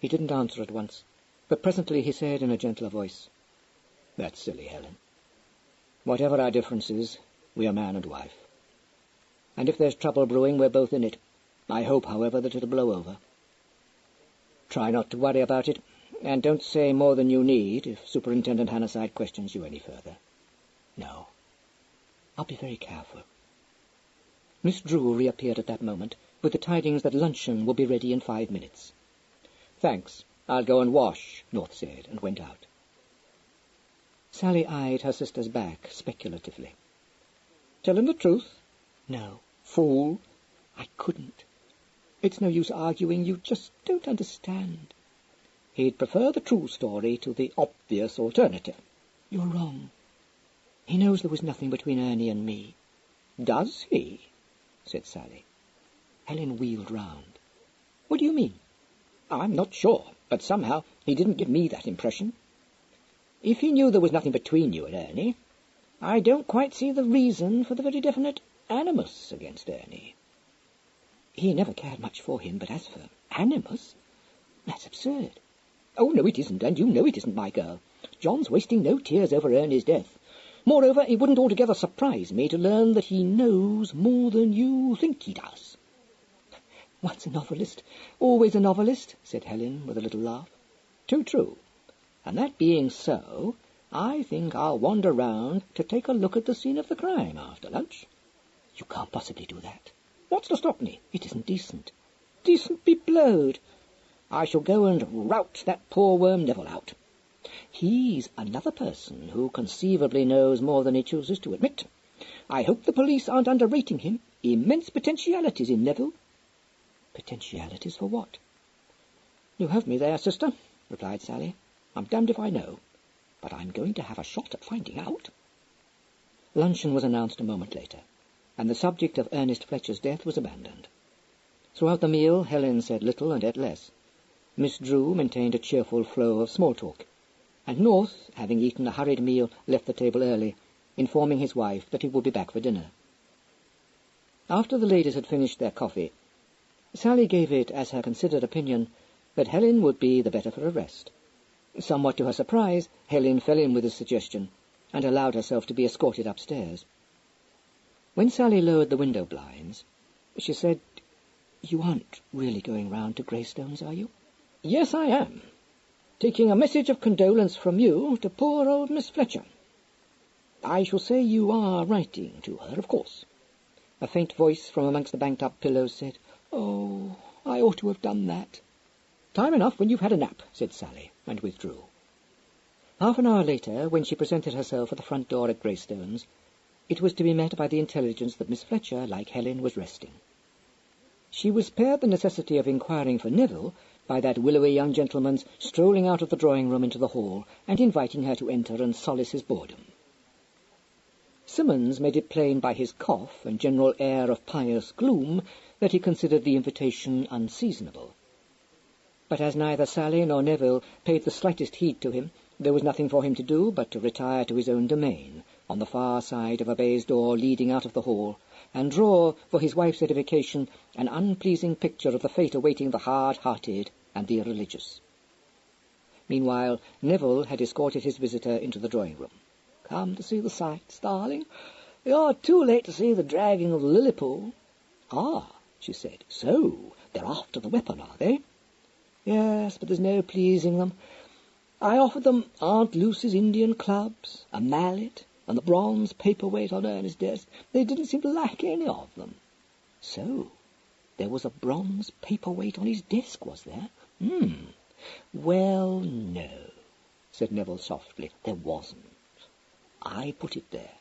He didn't answer at once, but presently he said in a gentler voice, "That's silly, Helen. Whatever our differences, we are man and wife. And if there's trouble brewing, we're both in it. I hope, however, that it'll blow over. Try not to worry about it, and don't say more than you need if Superintendent Hannahside questions you any further." "No, I'll be very careful." Miss Drew reappeared at that moment, with the tidings that luncheon will be ready in 5 minutes. "Thanks, I'll go and wash," North said, and went out. Sally eyed her sister's back speculatively. "Tell him the truth?" "No." "Fool!" "I couldn't. It's no use arguing. You just don't understand." "He'd prefer the true story to the obvious alternative." "You're wrong. He knows there was nothing between Ernie and me." "Does he?" said Sally. Helen wheeled round. "What do you mean?" "I'm not sure, but somehow he didn't give me that impression. If he knew there was nothing between you and Ernie, I don't quite see the reason for the very definite animus against Ernie." "He never cared much for him, but as for animus, that's absurd." "Oh, no, it isn't, and you know it isn't, my girl. John's wasting no tears over Ernie's death. Moreover, it wouldn't altogether surprise me to learn that he knows more than you think he does." "Once a novelist, always a novelist," said Helen with a little laugh. "Too true. And that being so, I think I'll wander round to take a look at the scene of the crime after lunch." "You can't possibly do that." "What's to stop me?" "It isn't decent." "Decent be blowed. I shall go and rout that poor worm Neville out. He's another person who conceivably knows more than he chooses to admit. I hope the police aren't underrating him. Immense potentialities in Neville." "Potentialities for what?" "You have me there, sister," replied Sally. "I'm damned if I know, but I'm going to have a shot at finding out." Luncheon was announced a moment later, and the subject of Ernest Fletcher's death was abandoned. Throughout the meal, Helen said little and ate less. Miss Drew maintained a cheerful flow of small talk, and North, having eaten a hurried meal, left the table early, informing his wife that he would be back for dinner. After the ladies had finished their coffee, Sally gave it as her considered opinion that Helen would be the better for a rest. Somewhat to her surprise, Helen fell in with the suggestion, and allowed herself to be escorted upstairs. When Sally lowered the window blinds, she said, "You aren't really going round to Greystones, are you?" "Yes, I am. Taking a message of condolence from you to poor old Miss Fletcher. I shall say you are writing to her, of course." A faint voice from amongst the banked-up pillows said, "Oh, I ought to have done that." "Time enough when you've had a nap," said Sally, and withdrew. Half an hour later, when she presented herself at the front door at Greystones, it was to be met by the intelligence that Miss Fletcher, like Helen, was resting. She was spared the necessity of inquiring for Neville by that willowy young gentleman's strolling out of the drawing-room into the hall and inviting her to enter and solace his boredom. Simmons made it plain by his cough and general air of pious gloom that he considered the invitation unseasonable. But as neither Sally nor Neville paid the slightest heed to him, there was nothing for him to do but to retire to his own domain, on the far side of a baize door leading out of the hall, and draw, for his wife's edification, an unpleasing picture of the fate awaiting the hard-hearted and the irreligious. Meanwhile, Neville had escorted his visitor into the drawing-room. "Come to see the sights, darling? You're too late to see the dragging of the lily-pool." "Ah," she said, "so they're after the weapon, are they?" "Yes, but there's no pleasing them. I offered them Aunt Lucy's Indian clubs, a mallet, and the bronze paperweight on Ernest's desk. They didn't seem to like any of them." "So there was a bronze paperweight on his desk, was there? Well, no," said Neville softly, "there wasn't. I put it there."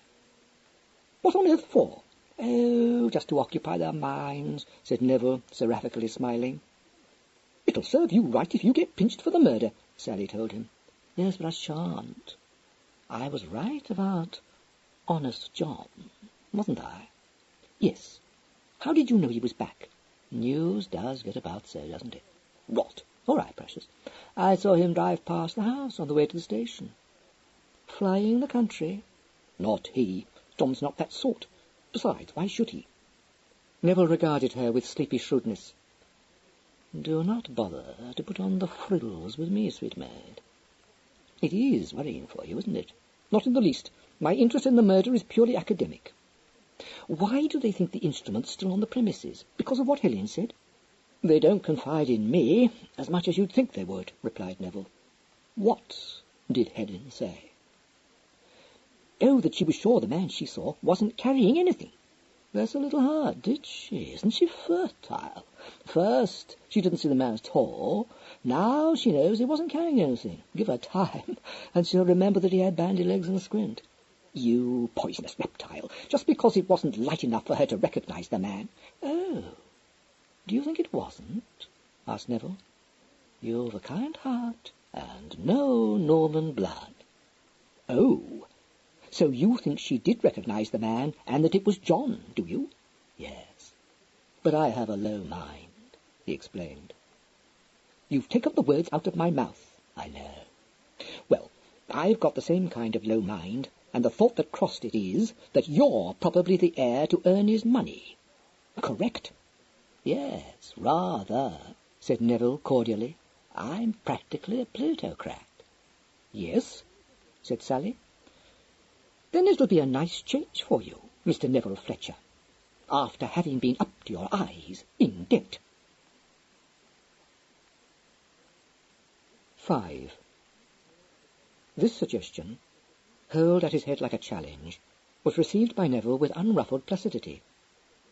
"What on earth for?" "Oh, just to occupy their minds," said Neville, seraphically smiling. "It'll serve you right if you get pinched for the murder," Sally told him. "Yes, but I shan't. I was right about Honest John, wasn't I?" "Yes. How did you know he was back?" "News does get about so, doesn't it?" "What?" "All right, precious. I saw him drive past the house on the way to the station. Flying the country." "Not he. John's not that sort. Besides, why should he?" Neville regarded her with sleepy shrewdness. "Do not bother to put on the frills with me, sweet maid. It is worrying for you, isn't it?" "Not in the least. My interest in the murder is purely academic." "Why do they think the instrument's still on the premises? Because of what Helen said?" "They don't confide in me as much as you'd think they would," replied Neville. "What did Helen say?" "Oh, that she was sure the man she saw wasn't carrying anything." "Bless her little heart, did she? Isn't she fertile? First, she didn't see the man at all. Now she knows he wasn't carrying anything. Give her time, and she'll remember that he had bandy legs and a squint." "You poisonous reptile! Just because it wasn't light enough for her to recognize the man." "Oh, do you think it wasn't?" asked Neville. "You've a kind heart, and no Norman blood." "Oh, so you think she did recognize the man, and that it was John, do you?" "Yes, but I have a low mind," he explained. "You've taken the words out of my mouth." "I know." "Well, I've got the same kind of low mind, and the thought that crossed it is that you're probably the heir to Ernie's money. Correct?" "Yes, rather," said Neville cordially. "I'm practically a plutocrat." "Yes," said Sally. "Then it'll be a nice change for you, Mr. Nero Fletcher, after having been up to your eyes in debt." 5. This suggestion, hurled at his head like a challenge, was received by Neville with unruffled placidity.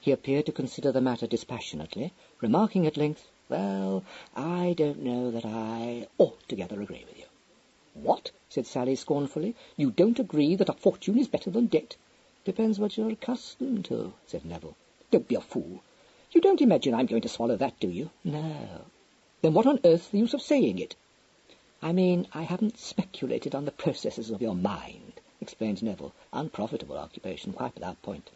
He appeared to consider the matter dispassionately, remarking at length, "Well, I don't know that I altogether agree with you." "What?" said Sally scornfully. "You don't agree that a fortune is better than debt?" "Depends what you're accustomed to," said Neville. "Don't be a fool. You don't imagine I'm going to swallow that, do you?" "No." "Then what on earth's the use of saying it?" "I mean, I haven't speculated on the processes of your mind," explained Neville. "Unprofitable occupation, quite without point."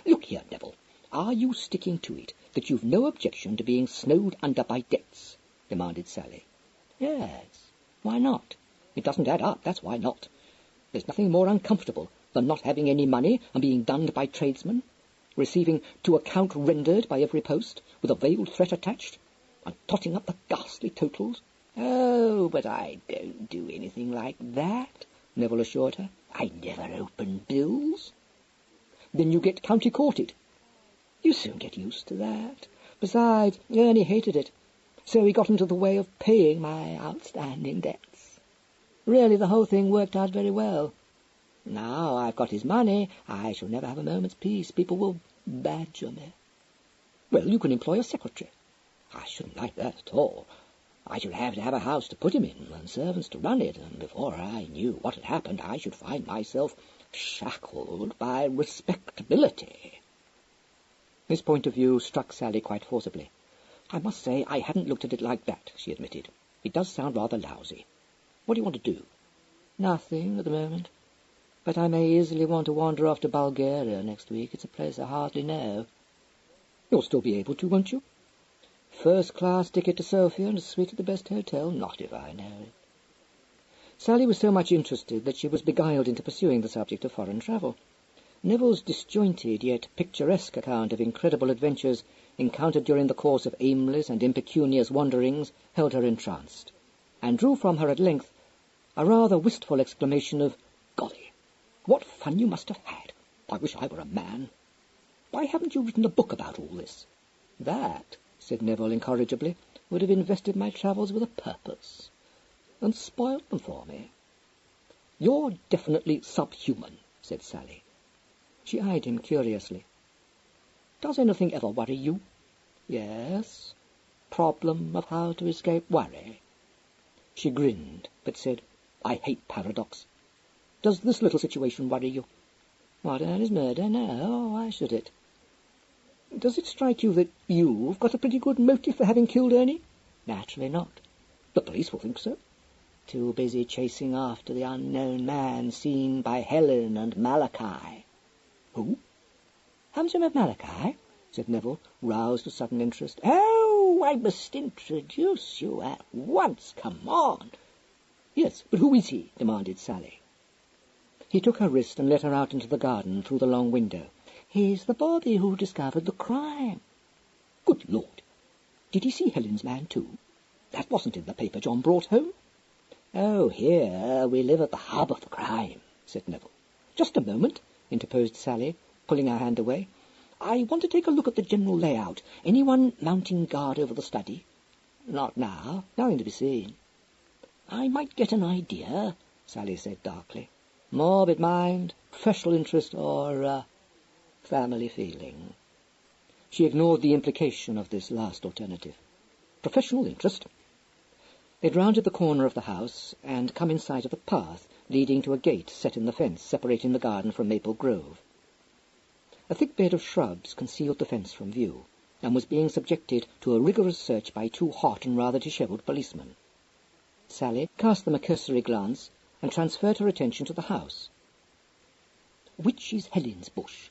"Look here, Neville, are you sticking to it that you've no objection to being snowed under by debts?" demanded Sally. "Yes. Why not? It doesn't add up, that's why not. There's nothing more uncomfortable than not having any money and being dunned by tradesmen, receiving to account rendered by every post, with a veiled threat attached, and totting up the ghastly totals." "Oh, but I don't do anything like that," Neville assured her. "I never open bills." "Then you get county-courted." "You soon get used to that. Besides, Ernie hated it, so he got into the way of paying my outstanding debts. Really, the whole thing worked out very well. Now I've got his money, I shall never have a moment's peace. People will badger me." "Well, you can employ a secretary." "I shouldn't like that at all. I should have to have a house to him in, and servants to run it, and before I knew what had happened, I should find myself shackled by respectability." This point of view struck Sally quite forcibly. "I must say I hadn't looked at it like that," she admitted. "It does sound rather lousy. What do you want to do?" "Nothing at the moment. But I may easily want to wander off to Bulgaria next week. It's a place I hardly know." "You'll still be able to, won't you?" "First-class ticket to Sofia and a suite at the best hotel. Not if I know it." Sally was so much interested that she was beguiled into pursuing the subject of foreign travel. Neville's disjointed yet picturesque account of incredible adventures encountered during the course of aimless and impecunious wanderings held her entranced, and drew from her at length a rather wistful exclamation of, "Golly, what fun you must have had! I wish I were a man. Why haven't you written a book about all this?" "That," said Neville incorrigibly, "would have invested my travels with a purpose, and spoilt them for me." "You're definitely subhuman," said Sally. She eyed him curiously. "Does anything ever worry you?" "Yes. Problem of how to escape worry." She grinned, but said, "I hate paradox. Does this little situation worry you?" "What, Ernest murder? No, why should it?" "Does it strike you that you've got a pretty good motive for having killed Ernie?" "Naturally not." "The police will think so." "Too busy chasing after the unknown man seen by Helen and Malachi." "Who?" "Haven't you met Malachi?" said Neville, roused to sudden interest. "Oh, I must introduce you at once. Come on." "Yes, but who is he?" demanded Sally. He took her wrist and led her out into the garden through the long window. "He's the bobby who discovered the crime." "Good Lord! Did he see Helen's man too? That wasn't in the paper John brought home." "Oh, here we live at the hub of the crime," said Neville. "Just a moment," interposed Sally, pulling her hand away. "I want to take a look at the general layout. Anyone mounting guard over the study?" "Not now. Nothing to be seen." "I might get an idea," Sally said darkly. "Morbid mind, professional interest, or family feeling?" She ignored the implication of this last alternative. "Professional interest." They'd rounded the corner of the house and come in sight of a path leading to a gate set in the fence separating the garden from Maple Grove. A thick bed of shrubs concealed the fence from view, and was being subjected to a rigorous search by two hot and rather dishevelled policemen. Sally cast them a cursory glance and transferred her attention to the house. "Which is Helen's bush?"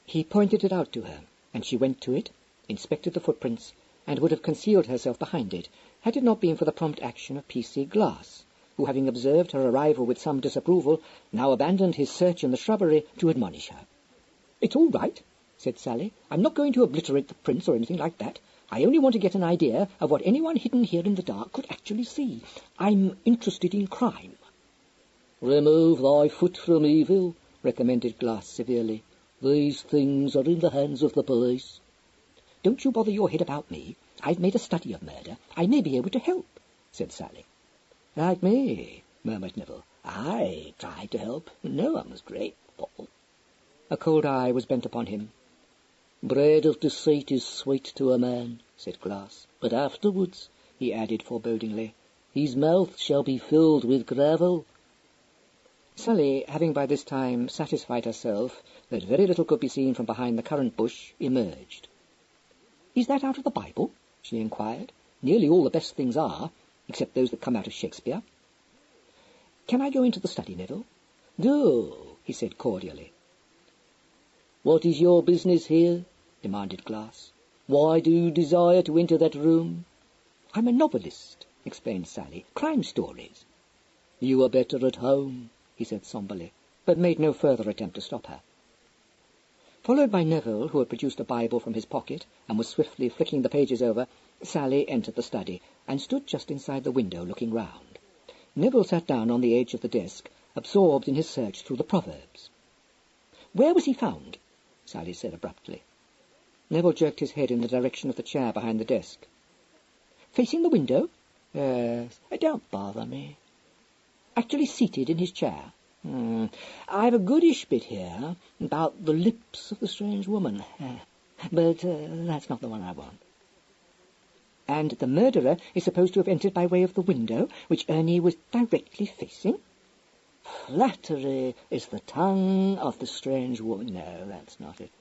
He pointed it out to her, and she went to it, inspected the footprints, and would have concealed herself behind it, had it not been for the prompt action of P.C. Glass, who, having observed her arrival with some disapproval, now abandoned his search in the shrubbery to admonish her. "It's all right," said Sally. "I'm not going to obliterate the prints or anything like that. I only want to get an idea of what anyone hidden here in the dark could actually see. I'm interested in crime." "Remove thy foot from evil," recommended Glass severely. "These things are in the hands of the police." "Don't you bother your head about me. I've made a study of murder. I may be able to help," said Sally. "Like me," murmured Neville. I tried to help. No one was grateful. A cold eye was bent upon him. "Bread of deceit is sweet to a man," said Glass, "but afterwards," he added forebodingly, "his mouth shall be filled with gravel." Sally, having by this time satisfied herself that very little could be seen from behind the currant bush, emerged. "Is that out of the Bible?" she inquired. "Nearly all the best things are, except those that come out of Shakespeare." "Can I go into the study, Neville?" "Do," he said cordially. "What is your business here?" demanded Glass. "Why do you desire to enter that room?" "I'm a novelist," explained Sally. "Crime stories." "You are better at home," he said somberly, but made no further attempt to stop her. Followed by Neville, who had produced a Bible from his pocket and was swiftly flicking the pages over, Sally entered the study and stood just inside the window looking round. Neville sat down on the edge of the desk, absorbed in his search through the Proverbs. "Where was he found?" Sally said abruptly. Neville jerked his head in the direction of the chair behind the desk. "Facing the window?" "Yes. Don't bother me." "Actually seated in his chair?" "I've a goodish bit here about the lips of the strange woman, but that's not the one I want." "And the murderer is supposed to have entered by way of the window, which Ernie was directly facing?" "Flattery is the tongue of the strange woman." "No, that's not it."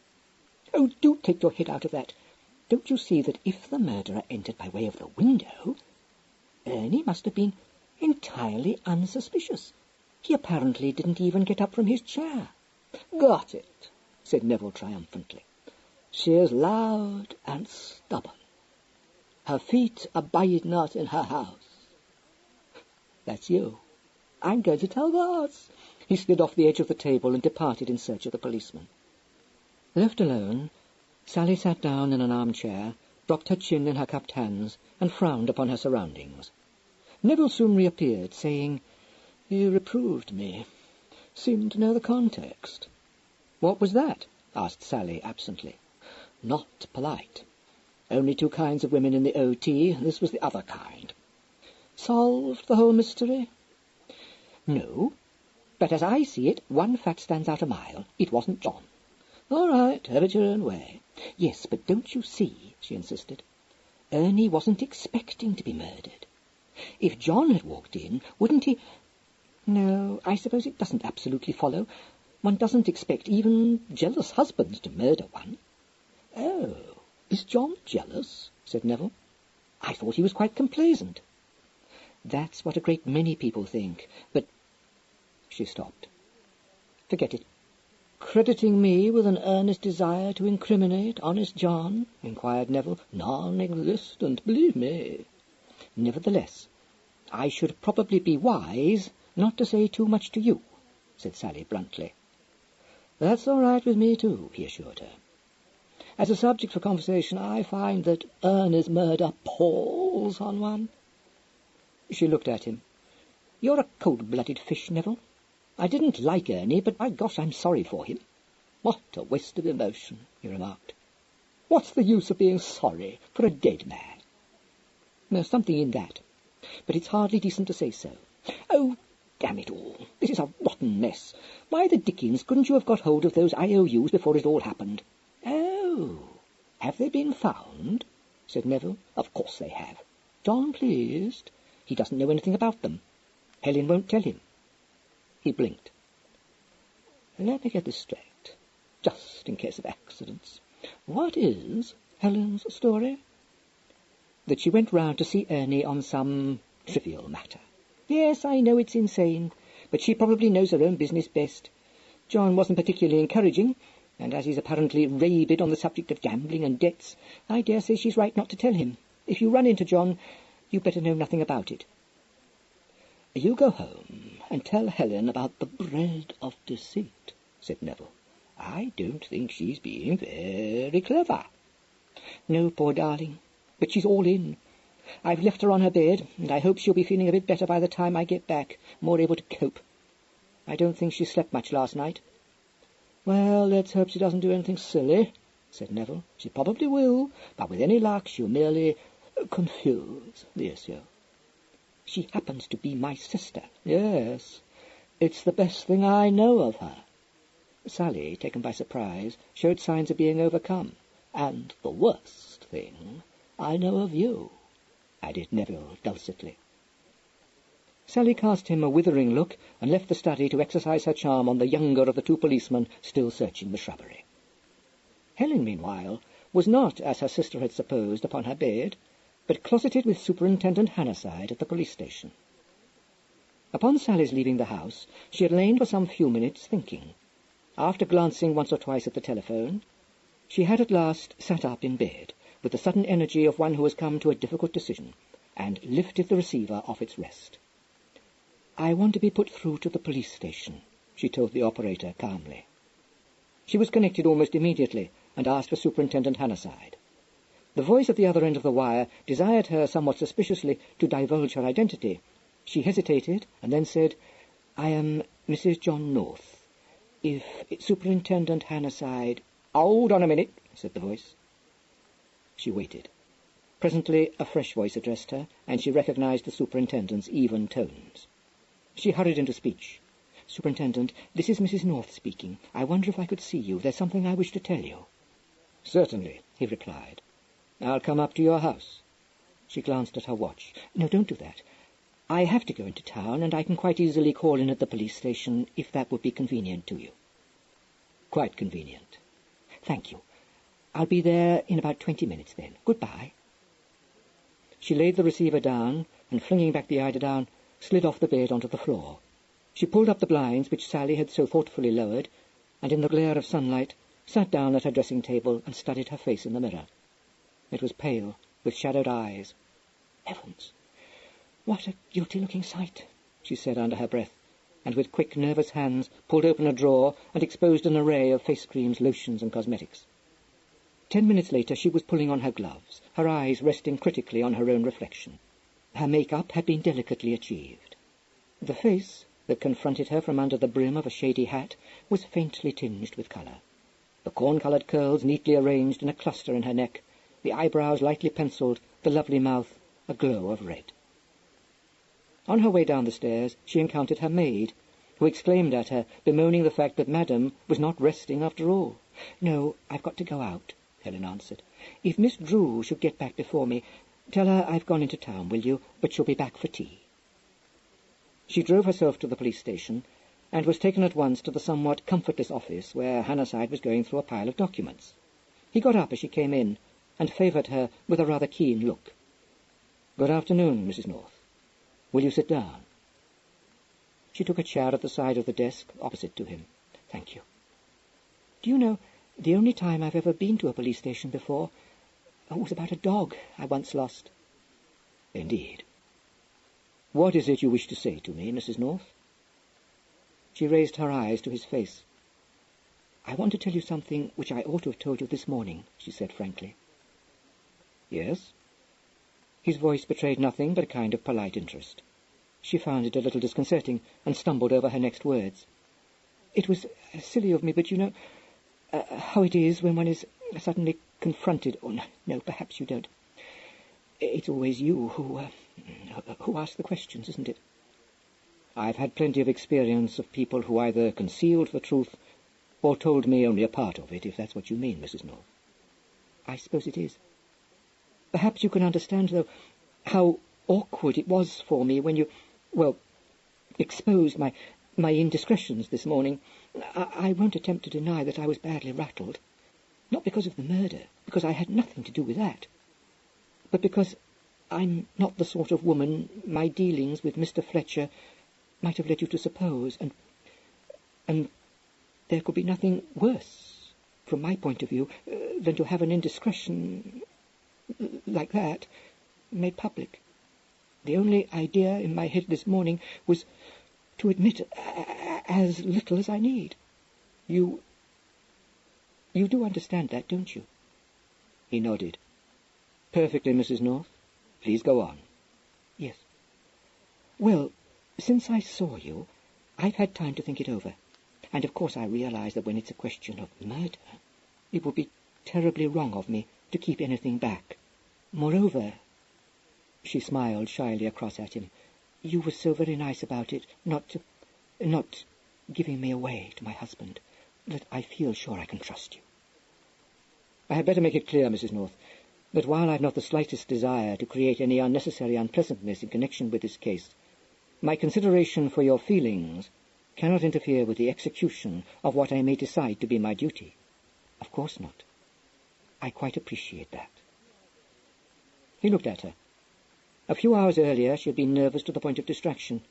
"Oh, do take your head out of that. Don't you see that if the murderer entered by way of the window, Ernie must have been entirely unsuspicious? He apparently didn't even get up from his chair." "Got it," said Neville triumphantly. "She is loud and stubborn. Her feet abide not in her house." "That's you." "I'm going to tell that." He slid off the edge of the table and departed in search of the policeman. Left alone, Sally sat down in an armchair, dropped her chin in her cupped hands, and frowned upon her surroundings. Neville soon reappeared, saying, "He reproved me. Seemed to know the context." "What was that?" asked Sally absently. "Not polite. Only two kinds of women in the OT. This was the other kind." "Solved the whole mystery?" "No. But as I see it, one fact stands out a mile. It wasn't John." "All right, have it your own way." "Yes, but don't you see," she insisted, "Ernie wasn't expecting to be murdered. If John had walked in, wouldn't he— No, I suppose it doesn't absolutely follow. One doesn't expect even jealous husbands to murder one." "Oh, is John jealous?" said Neville. "I thought he was quite complaisant." "That's what a great many people think, but—" She stopped. "Forget it." "Crediting me with an earnest desire to incriminate honest John?" inquired Neville. "Non-existent, believe me." "Nevertheless, I should probably be wise not to say too much to you," said Sally bluntly. "That's all right with me, too," he assured her. "As a subject for conversation, I find that Ernie's murder palls on one." She looked at him. "You're a cold-blooded fish, Neville. I didn't like Ernie, but by gosh, I'm sorry for him." "What a waste of emotion," he remarked. "What's the use of being sorry for a dead man?" "There's something in that, but it's hardly decent to say so." "Oh, damn it all, this is a rotten mess. Why the dickens couldn't you have got hold of those IOUs before it all happened?" "Oh, have they been found?" said Neville. "Of course they have. John pleased. He doesn't know anything about them. Helen won't tell him." He blinked. "Let me get this straight, just in case of accidents. What is Helen's story?" "That she went round to see Ernie on some trivial matter." "Yes, I know it's insane, but she probably knows her own business best. John wasn't particularly encouraging, and as he's apparently rabid on the subject of gambling and debts, I dare say she's right not to tell him. If you run into John, you'd better know nothing about it." "You go home and tell Helen about the bread of deceit," said Neville. "I don't think she's being very clever." "No, poor darling, but she's all in. I've left her on her bed, and I hope she'll be feeling a bit better by the time I get back, more able to cope. I don't think she slept much last night." "Well, let's hope she doesn't do anything silly," said Neville. "She probably will, but with any luck she'll merely confuse the issue." "She happens to be my sister." "Yes, It's the best thing I know of her." Sally, taken by surprise, showed signs of being overcome. "And the worst thing I know of you," added Neville dulcetly. Sally cast him a withering look and left the study to exercise her charm on the younger of the two policemen still searching the shrubbery. Helen, meanwhile, was not, as her sister had supposed, upon her bed, but closeted with Superintendent Hannahside at the police station. Upon Sally's leaving the house, she had lain for some few minutes thinking. After glancing once or twice at the telephone, she had at last sat up in bed, with the sudden energy of one who has come to a difficult decision, and lifted the receiver off its rest. "I want to be put through to the police station," she told the operator calmly. She was connected almost immediately, and asked for Superintendent Hannahside. The voice at the other end of the wire desired her somewhat suspiciously to divulge her identity. She hesitated, and then said, "I am Mrs. John North. If Superintendent Hannahside—" "Hold on a minute," said the voice. She waited. Presently a fresh voice addressed her, and she recognized the superintendent's even tones. She hurried into speech. "Superintendent, this is Mrs. North speaking. I wonder if I could see you. There's something I wish to tell you." "Certainly," he replied. "I'll come up to your house." She glanced at her watch. "No, don't do that. I have to go into town, and I can quite easily call in at the police station, if that would be convenient to you." "Quite convenient." "Thank you. I'll be there in about 20 minutes then. Goodbye." She laid the receiver down, and flinging back the eiderdown, slid off the bed onto the floor. She pulled up the blinds which Sally had so thoughtfully lowered, and in the glare of sunlight sat down at her dressing-table and studied her face in the mirror. It was pale, with shadowed eyes. "Heavens! What a guilty-looking sight," she said under her breath, and with quick, nervous hands pulled open a drawer and exposed an array of face creams, lotions, and cosmetics. 10 minutes later she was pulling on her gloves, her eyes resting critically on her own reflection. Her make-up had been delicately achieved. The face that confronted her from under the brim of a shady hat was faintly tinged with colour. The corn-coloured curls neatly arranged in a cluster in her neck, the eyebrows lightly pencilled, the lovely mouth a glow of red. On her way down the stairs she encountered her maid, who exclaimed at her, bemoaning the fact that Madame was not resting after all. "No, I've got to go out," Helen answered. "If Miss Drew should get back before me, tell her I've gone into town, will you? But she'll be back for tea." She drove herself to the police station, and was taken at once to the somewhat comfortless office where Hannahside was going through a pile of documents. He got up as she came in, and favoured her with a rather keen look. "Good afternoon, Mrs. North. Will you sit down?" She took a chair at the side of the desk opposite to him. "Thank you. Do you know, the only time I've ever been to a police station before was about a dog I once lost." "Indeed. What is it you wish to say to me, Mrs. North?" She raised her eyes to his face. "I want to tell you something which I ought to have told you this morning," she said frankly. "Yes?" His voice betrayed nothing but a kind of polite interest. She found it a little disconcerting, and stumbled over her next words. "It was silly of me, but you know how it is when one is suddenly confronted. Oh, no, perhaps you don't. It's always you who ask the questions, isn't it?" "I've had plenty of experience of people who either concealed the truth or told me only a part of it, if that's what you mean, Mrs. North." "I suppose it is. Perhaps you can understand, though, how awkward it was for me when you, exposed my indiscretions this morning. I won't attempt to deny that I was badly rattled. Not because of the murder, because I had nothing to do with that, but because I'm not the sort of woman my dealings with Mr. Fletcher might have led you to suppose, and there could be nothing worse, from my point of view, than to have an indiscretion like that made public. The only idea in my head this morning was to admit as little as I need. You do understand that, don't you?" He nodded. "Perfectly, Mrs. North. Please go on." "Yes. Well, since I saw you, I've had time to think it over. And of course I realize that when it's a question of murder, it would be terribly wrong of me to keep anything back. Moreover," she smiled shyly across at him, "you were so very nice about it, not to—" not giving me away to my husband, that I feel sure I can trust you. I had better make it clear, Mrs. North, that while I've not the slightest desire to create any unnecessary unpleasantness in connection with this case, my consideration for your feelings cannot interfere with the execution of what I may decide to be my duty. Of course not. I quite appreciate that. He looked at her. A few hours earlier she had been nervous to the point of distraction,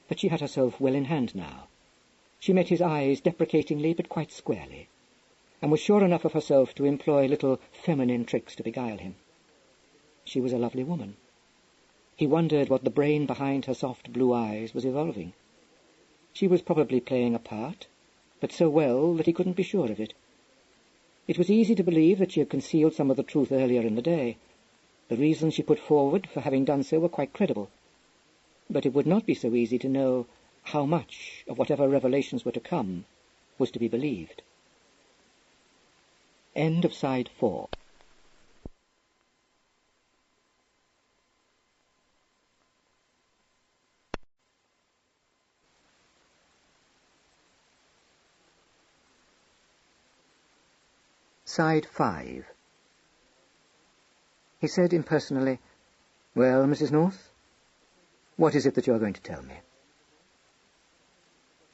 but she had herself well in hand now. She met his eyes deprecatingly but quite squarely, and was sure enough of herself to employ little feminine tricks to beguile him. She was a lovely woman. He wondered what the brain behind her soft blue eyes was evolving. She was probably playing a part, but so well that he couldn't be sure of it. It was easy to believe that she had concealed some of the truth earlier in the day. The reasons she put forward for having done so were quite credible. But it would not be so easy to know how much of whatever revelations were to come was to be believed. End of side 4. Side 5. He said impersonally, "Well, Mrs. North, what is it that you're going to tell me?"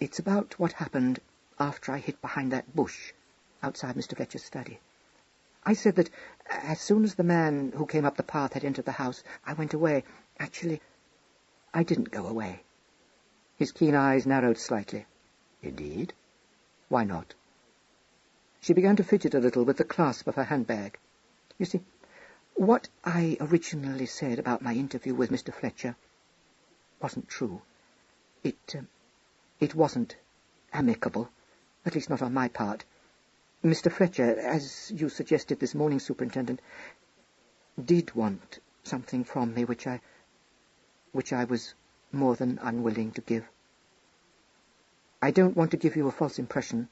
"It's about what happened after I hid behind that bush outside Mr. Fletcher's study. I said that as soon as the man who came up the path had entered the house, I went away. Actually, I didn't go away." His keen eyes narrowed slightly. "Indeed? Why not?" She began to fidget a little with the clasp of her handbag. "You see, what I originally said about my interview with Mr. Fletcher wasn't true. It wasn't amicable, at least not on my part. Mr. Fletcher, as you suggested this morning, Superintendent, did want something from me which I was more than unwilling to give. I don't want to give you a false impression.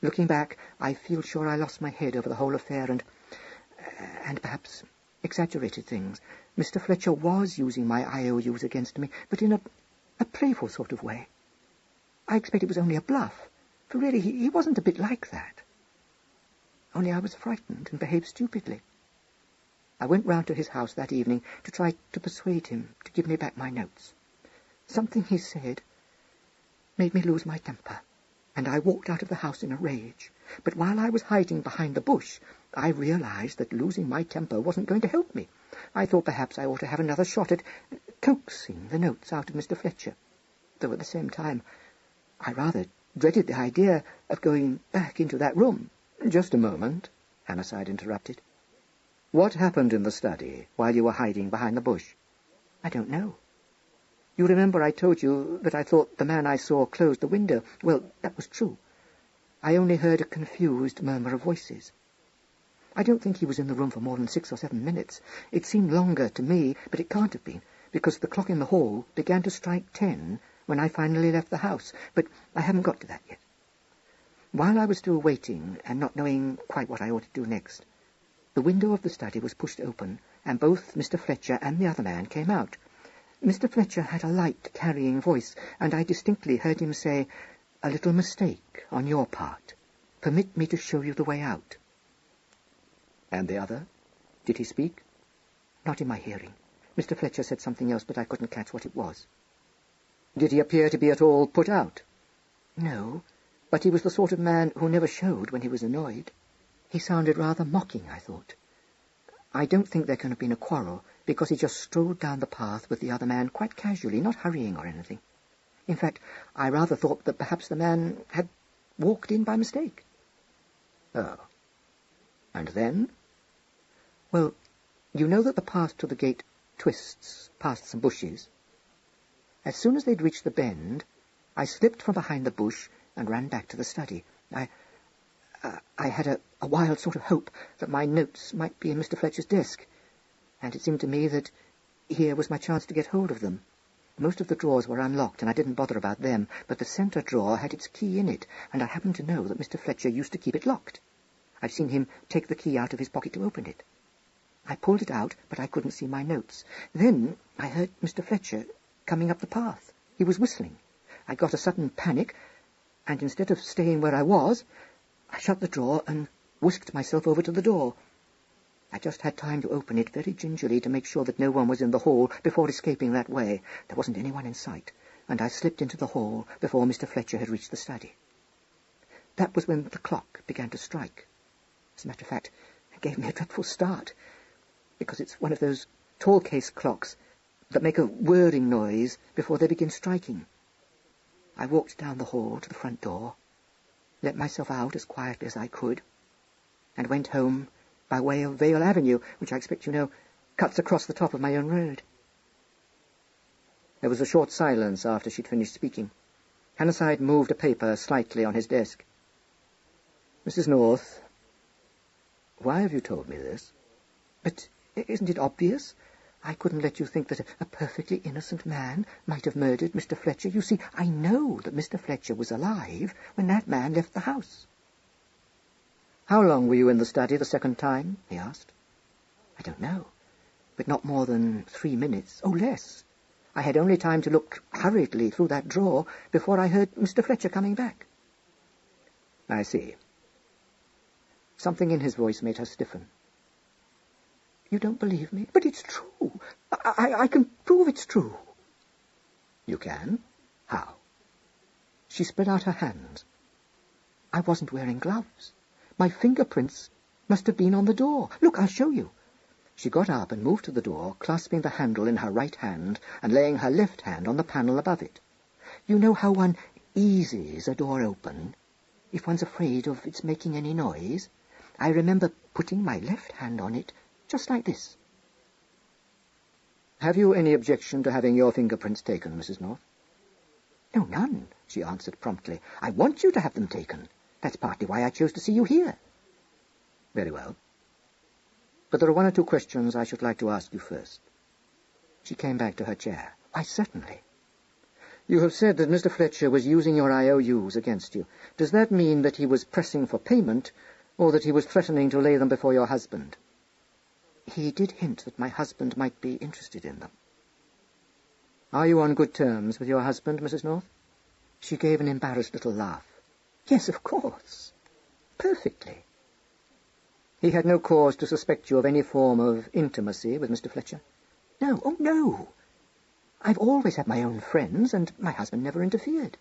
Looking back, I feel sure I lost my head over the whole affair and perhaps exaggerated things. Mr. Fletcher was using my IOUs against me, but in a playful sort of way. I expect it was only a bluff, for really he wasn't a bit like that. Only I was frightened and behaved stupidly. I went round to his house that evening to try to persuade him to give me back my notes. Something he said made me lose my temper, and I walked out of the house in a rage. But while I was hiding behind the bush, I realized that losing my temper wasn't going to help me. I thought perhaps I ought to have another shot at coaxing the notes out of Mr. Fletcher, though at the same time I rather dreaded the idea of going back into that room." "Just a moment," Hannahside interrupted. "What happened in the study while you were hiding behind the bush?" "I don't know. You remember I told you that I thought the man I saw closed the window? Well, that was true. I only heard a confused murmur of voices. I don't think he was in the room for more than 6 or 7 minutes. It seemed longer to me, but it can't have been, because the clock in the hall began to strike 10 when I finally left the house, but I haven't got to that yet. While I was still waiting and not knowing quite what I ought to do next, the window of the study was pushed open, and both Mr. Fletcher and the other man came out. Mr. Fletcher had a light, carrying voice, and I distinctly heard him say, 'A little mistake on your part. Permit me to show you the way out.'" "And the other? Did he speak?" "Not in my hearing. Mr. Fletcher said something else, but I couldn't catch what it was." "Did he appear to be at all put out?" "No, but he was the sort of man who never showed when he was annoyed. He sounded rather mocking, I thought. I don't think there can have been a quarrel, because he just strolled down the path with the other man quite casually, not hurrying or anything. In fact, I rather thought that perhaps the man had walked in by mistake." "Oh. And then?" "Well, you know that the path to the gate twists past some bushes. As soon as they'd reached the bend, I slipped from behind the bush and ran back to the study. I had a wild sort of hope that my notes might be in Mr. Fletcher's desk, and it seemed to me that here was my chance to get hold of them. Most of the drawers were unlocked, and I didn't bother about them, but the centre drawer had its key in it, and I happened to know that Mr. Fletcher used to keep it locked. I'd seen him take the key out of his pocket to open it. I pulled it out, but I couldn't see my notes. Then I heard Mr. Fletcher coming up the path. He was whistling. I got a sudden panic, and instead of staying where I was, I shut the drawer and whisked myself over to the door. I just had time to open it very gingerly to make sure that no one was in the hall before escaping that way. There wasn't anyone in sight, and I slipped into the hall before Mr. Fletcher had reached the study. That was when the clock began to strike. As a matter of fact, it gave me a dreadful start, because it's one of those tall case clocks that make a whirring noise before they begin striking. I walked down the hall to the front door, let myself out as quietly as I could, and went home by way of Vale Avenue, which I expect you know cuts across the top of my own road. There was a short silence after she'd finished speaking. Hannahside moved a paper slightly on his desk. Mrs. North, why have you told me this? But isn't it obvious? I couldn't let you think that a perfectly innocent man might have murdered Mr. Fletcher. You see, I know that Mr. Fletcher was alive when that man left the house. How long were you in the study the second time? He asked. I don't know, but not more than 3 minutes. Oh, less. I had only time to look hurriedly through that drawer before I heard Mr. Fletcher coming back. I see. Something in his voice made her stiffen. You don't believe me? But it's true. I can prove it's true. You can? How? She spread out her hands. I wasn't wearing gloves. My fingerprints must have been on the door. Look, I'll show you. She got up and moved to the door, clasping the handle in her right hand and laying her left hand on the panel above it. You know how one eases a door open if one's afraid of its making any noise? I remember putting my left hand on it just like this. Have you any objection to having your fingerprints taken, Mrs. North? No, none, she answered promptly. I want you to have them taken. That's partly why I chose to see you here. Very well. But there are 1 or 2 questions I should like to ask you first. She came back to her chair. Why, certainly. You have said that Mr. Fletcher was using your IOUs against you. Does that mean that he was pressing for payment, or that he was threatening to lay them before your husband? He did hint that my husband might be interested in them. Are you on good terms with your husband, Mrs. North? She gave an embarrassed little laugh. Yes, of course. Perfectly. He had no cause to suspect you of any form of intimacy with Mr. Fletcher? No, oh no. I've always had my own friends, and my husband never interfered.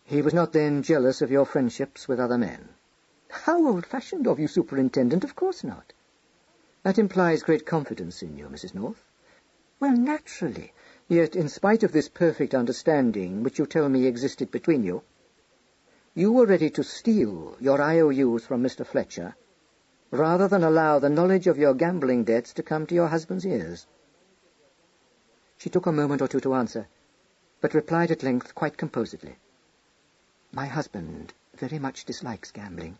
He was not then jealous of your friendships with other men? How old-fashioned of you, Superintendent. Of course not. That implies great confidence in you, Mrs. North. Well, naturally. Yet, in spite of this perfect understanding which you tell me existed between you, you were ready to steal your IOUs from Mr. Fletcher rather than allow the knowledge of your gambling debts to come to your husband's ears. She took a moment or two to answer, but replied at length quite composedly. My husband very much dislikes gambling.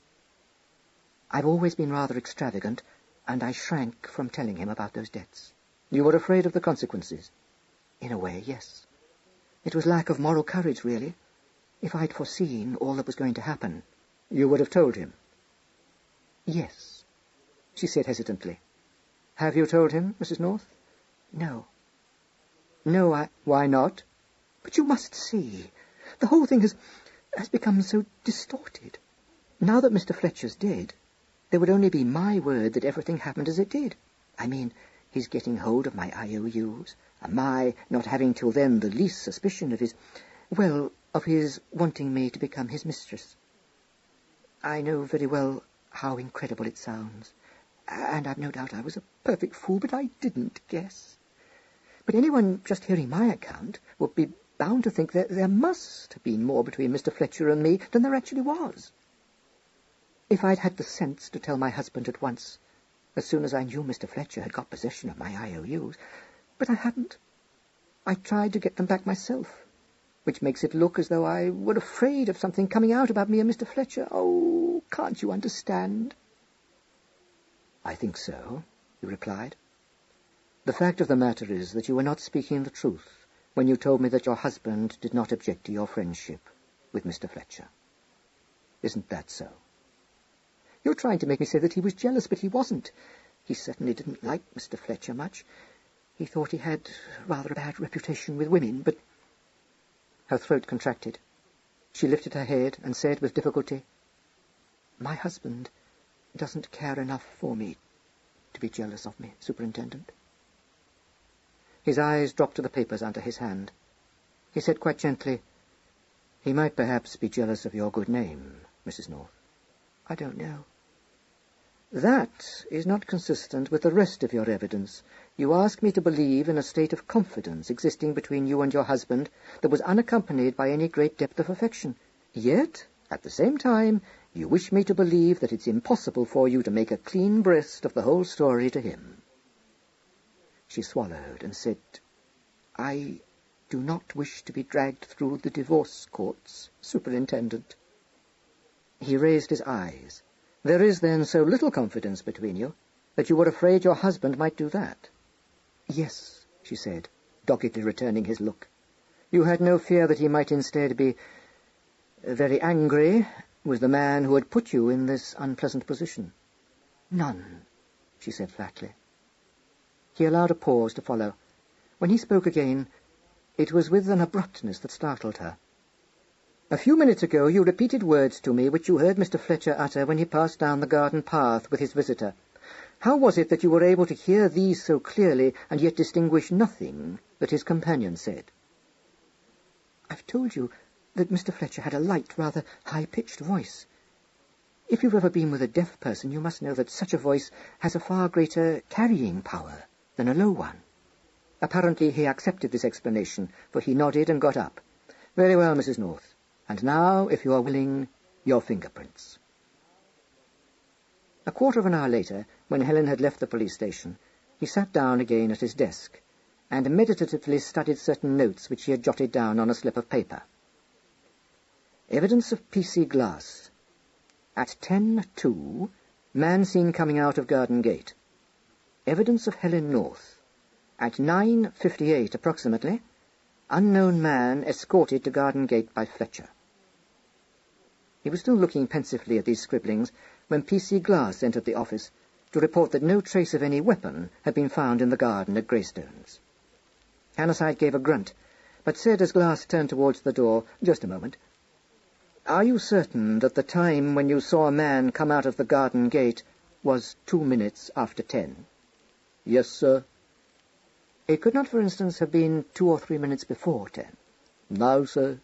I've always been rather extravagant, and I shrank from telling him about those debts. You were afraid of the consequences? In a way, yes. It was lack of moral courage, really. If I'd foreseen all that was going to happen. You would have told him? Yes, she said hesitantly. Have you told him, Mrs. North? No. No, Why not? But you must see. The whole thing has become so distorted. Now that Mr. Fletcher's dead, there would only be my word that everything happened as it did. I mean, his getting hold of my IOUs, and my not having till then the least suspicion of his wanting me to become his mistress. I know very well how incredible it sounds, and I've no doubt I was a perfect fool, but I didn't guess. But anyone just hearing my account would be bound to think that there must have been more between Mr. Fletcher and me than there actually was. If I'd had the sense to tell my husband at once, as soon as I knew Mr. Fletcher had got possession of my IOUs, but I hadn't. I tried to get them back myself, which makes it look as though I were afraid of something coming out about me and Mr. Fletcher. Oh, can't you understand? I think so, he replied. The fact of the matter is that you were not speaking the truth when you told me that your husband did not object to your friendship with Mr. Fletcher. Isn't that so? You're trying to make me say that he was jealous, but he wasn't. He certainly didn't like Mr. Fletcher much. He thought he had rather a bad reputation with women, but... Her throat contracted. She lifted her head and said with difficulty, "My husband doesn't care enough for me to be jealous of me, Superintendent." His eyes dropped to the papers under his hand. He said quite gently, "He might perhaps be jealous of your good name, Mrs. North." "I don't know." "That is not consistent with the rest of your evidence. You ask me to believe in a state of confidence existing between you and your husband that was unaccompanied by any great depth of affection. Yet, at the same time, you wish me to believe that it's impossible for you to make a clean breast of the whole story to him." She swallowed and said, "I do not wish to be dragged through the divorce courts, Superintendent." He raised his eyes. "There is, then, so little confidence between you that you were afraid your husband might do that?" "Yes," she said, doggedly returning his look. "You had no fear that he might instead be very angry with the man who had put you in this unpleasant position?" "None," she said flatly. He allowed a pause to follow. When he spoke again, it was with an abruptness that startled her. "A few minutes ago you repeated words to me which you heard Mr. Fletcher utter when he passed down the garden path with his visitor. How was it that you were able to hear these so clearly and yet distinguish nothing that his companion said?" "I've told you that Mr. Fletcher had a light, rather high-pitched voice. If you've ever been with a deaf person, you must know that such a voice has a far greater carrying power than a low one." Apparently he accepted this explanation, for he nodded and got up. "Very well, Mrs. North. And now, if you are willing, your fingerprints." A quarter of an hour later, when Helen had left the police station, he sat down again at his desk and meditatively studied certain notes which he had jotted down on a slip of paper. Evidence of PC glass. At 10:02, man seen coming out of garden gate. Evidence of Helen North. At 9:58 approximately, unknown man escorted to garden gate by Fletcher. He was still looking pensively at these scribblings when PC Glass entered the office to report that no trace of any weapon had been found in the garden at Greystones. Hannahside gave a grunt, but said as Glass turned towards the door, "Just a moment. Are you certain that the time when you saw a man come out of the garden gate was 2 minutes after 10? "Yes, sir." "It could not, for instance, have been 2 or 3 minutes before 10? "No, sir.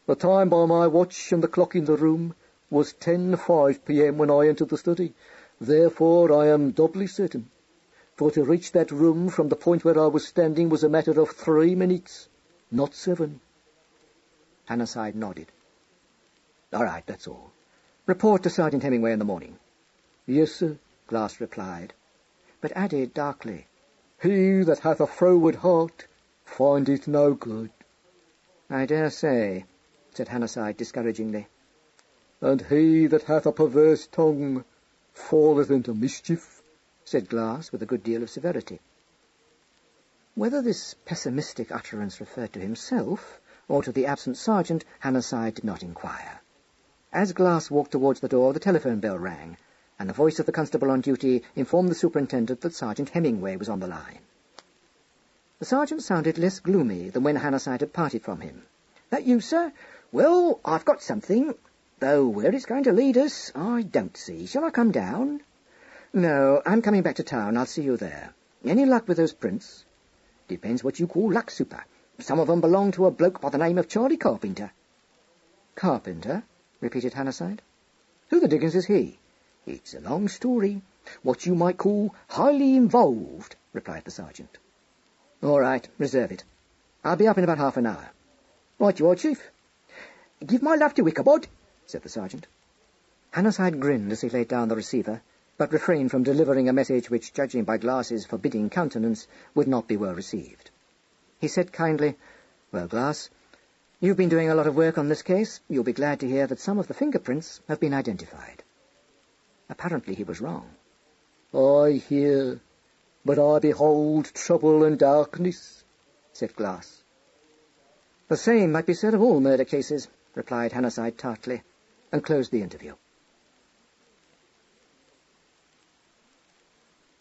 The time by my watch and the clock in the room was 10:05 p.m. when I entered the study. Therefore I am doubly certain. For to reach that room from the point where I was standing was a matter of 3 minutes, not 7. Hannahside nodded. "All right, that's all. Report to Sergeant Hemingway in the morning." "Yes, sir," Glass replied, but added darkly, "He that hath a froward heart findeth no good." "I dare say," said Hannahside discouragingly. "And he that hath a perverse tongue falleth into mischief," said Glass with a good deal of severity. Whether this pessimistic utterance referred to himself or to the absent sergeant, Hannahside did not inquire. As Glass walked towards the door, the telephone bell rang, and the voice of the constable on duty informed the superintendent that Sergeant Hemingway was on the line. The sergeant sounded less gloomy than when Hannahside had parted from him. "That you, sir? Well, I've got something, though where it's going to lead us, I don't see. Shall I come down?" "No, I'm coming back to town. I'll see you there. Any luck with those prints?" "Depends what you call luck, super. Some of 'em belong to a bloke by the name of Charlie Carpenter." "Carpenter?" repeated Hannahside. "Who the dickens is he?" "It's a long story. What you might call highly involved," replied the sergeant. "All right, reserve it. I'll be up in about half an hour." "Right you are, Chief." "Give my love to Ichabod," said the sergeant. Hannahside grinned as he laid down the receiver, but refrained from delivering a message which, judging by Glass's forbidding countenance, would not be well received. He said kindly, "Well, Glass, you've been doing a lot of work on this case. You'll be glad to hear that some of the fingerprints have been identified." Apparently he was wrong. "I hear, but I behold trouble and darkness," said Glass. "The same might be said of all murder cases," replied Hannahside tartly, and closed the interview.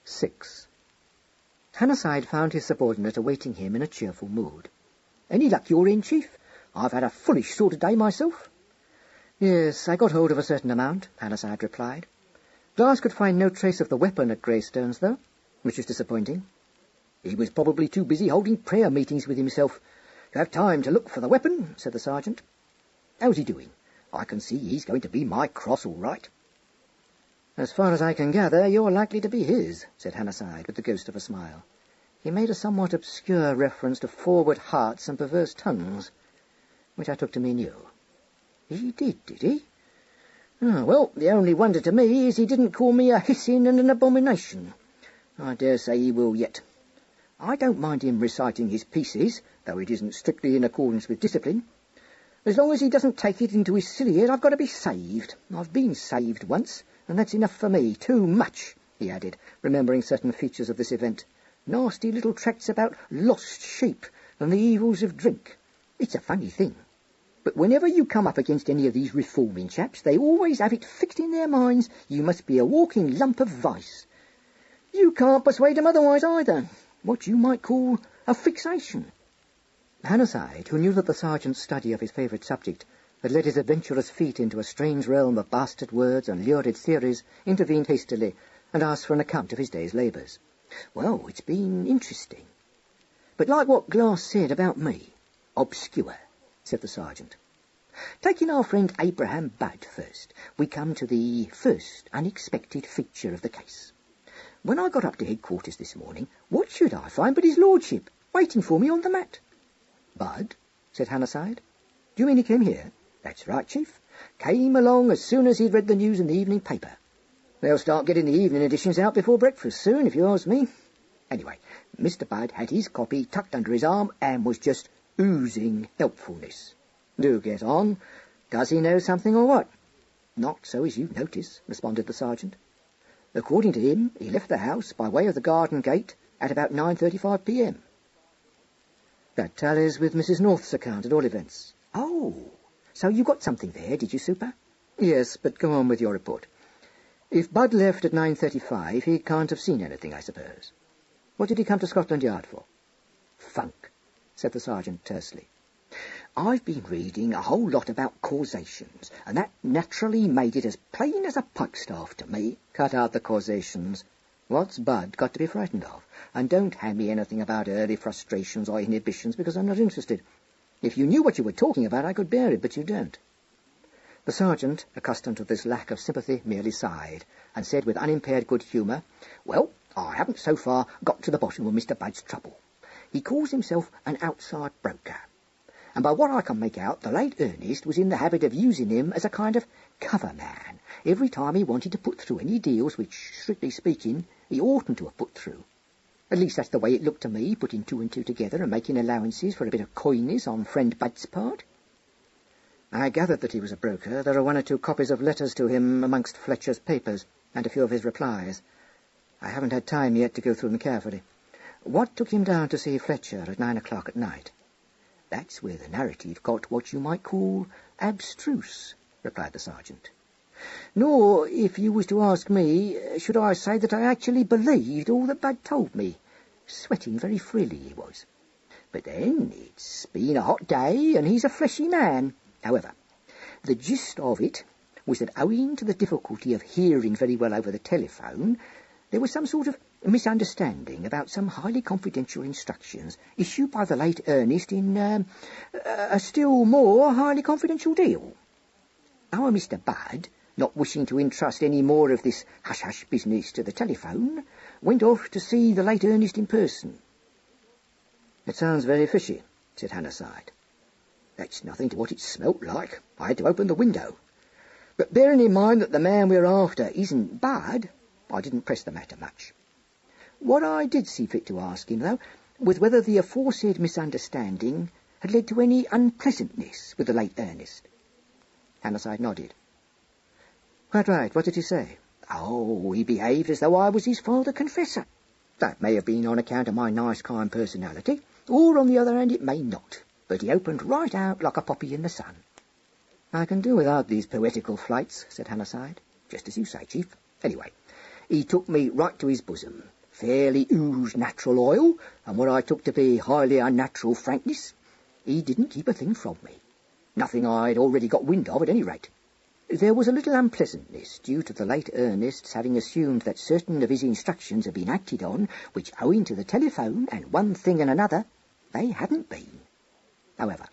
6. Hannahside found his subordinate awaiting him in a cheerful mood. "Any luck you're in, Chief? I've had a foolish sort of day myself." "Yes, I got hold of a certain amount," Hannahside replied. "Glass could find no trace of the weapon at Greystones, though, which is disappointing." "He was probably too busy holding prayer meetings with himself to have time to look for the weapon," said the sergeant. "How's he doing? I can see he's going to be my cross all right." "As far as I can gather, you're likely to be his," said Hannahside, with the ghost of a smile. He made a somewhat obscure reference to forward hearts and perverse tongues, which I took to mean you. "He did he? Oh, well, the only wonder to me is he didn't call me a hissing and an abomination. I dare say he will yet. I don't mind him reciting his pieces, though it isn't strictly in accordance with discipline. As long as he doesn't take it into his silly head, I've got to be saved. I've been saved once, and that's enough for me. Too much," he added, remembering certain features of this event. "Nasty little tracts about lost sheep and the evils of drink. It's a funny thing, but whenever you come up against any of these reforming chaps, they always have it fixed in their minds you must be a walking lump of vice. You can't persuade them otherwise either. What you might call a fixation." Hannahside, who knew that the sergeant's study of his favourite subject had led his adventurous feet into a strange realm of bastard words and lurid theories, intervened hastily and asked for an account of his day's labours. "Well, it's been interesting. But like what Glass said about me, obscure," said the sergeant. "Taking our friend Abraham Budd first, we come to the first unexpected feature of the case. When I got up to headquarters this morning, what should I find but his lordship waiting for me on the mat." "Budd?" said Hannahside. "Do you mean he came here?" "That's right, Chief. Came along as soon as he'd read the news in the evening paper. They'll start getting the evening editions out before breakfast soon, if you ask me. Anyway, Mr. Budd had his copy tucked under his arm and was just oozing helpfulness. Do get on. Does he know something or what?" "Not so as you notice," responded the sergeant. "According to him, he left the house by way of the garden gate at about 9:35 p.m. "That tallies with Mrs. North's account, at all events." "Oh, so you got something there, did you, Super?" "Yes, but go on with your report. If Budd left at 9:35, he can't have seen anything, I suppose. What did he come to Scotland Yard for?" "Funk," said the sergeant tersely. "I've been reading a whole lot about causations, and that naturally made it as plain as a pikestaff to me." "Cut out the causations. What's Budd got to be frightened of? And don't hand me anything about early frustrations or inhibitions, because I'm not interested. If you knew what you were talking about, I could bear it, but you don't." The sergeant, accustomed to this lack of sympathy, merely sighed, and said with unimpaired good humour, "Well, I haven't so far got to the bottom of Mr. Budd's trouble. He calls himself an outside broker, and by what I can make out, the late Ernest was in the habit of using him as a kind of cover man every time he wanted to put through any deals which, strictly speaking, he oughtn't to have put through. At least that's the way it looked to me, putting two and two together and making allowances for a bit of coyness on friend Budd's part." "I gathered that he was a broker. There are one or two copies of letters to him amongst Fletcher's papers, and a few of his replies. I haven't had time yet to go through them carefully. What took him down to see Fletcher at 9 o'clock at night?" "That's where the narrative got what you might call abstruse," replied the sergeant. "Nor, if you was to ask me, should I say that I actually believed all that Budd told me. Sweating very freely he was. But then, it's been a hot day, and he's a fleshy man. However, the gist of it was that owing to the difficulty of hearing very well over the telephone, there was some sort of misunderstanding about some highly confidential instructions issued by the late Ernest in a still more highly confidential deal. Our Mr. Budd, not wishing to entrust any more of this hush-hush business to the telephone, went off to see the late Ernest in person." "It sounds very fishy," said Hannahside. "That's nothing to what it smelt like. I had to open the window. But bearing in mind that the man we're after isn't Budd, I didn't press the matter much. What I did see fit to ask him, though, was whether the aforesaid misunderstanding had led to any unpleasantness with the late Ernest." Hannahside nodded. "Quite right. What did he say?" "Oh, he behaved as though I was his father confessor. That may have been on account of my nice, kind personality, or on the other hand it may not. But he opened right out like a poppy in the sun." "I can do without these poetical flights," said Hannahside. "Just as you say, Chief. Anyway, he took me right to his bosom, fairly oozed natural oil, and what I took to be highly unnatural frankness. he didn't keep a thing from me. Nothing I'd already got wind of, at any rate. There was a little unpleasantness due to the late Ernest's having assumed that certain of his instructions had been acted on, which, owing to the telephone and one thing and another, they hadn't been. However,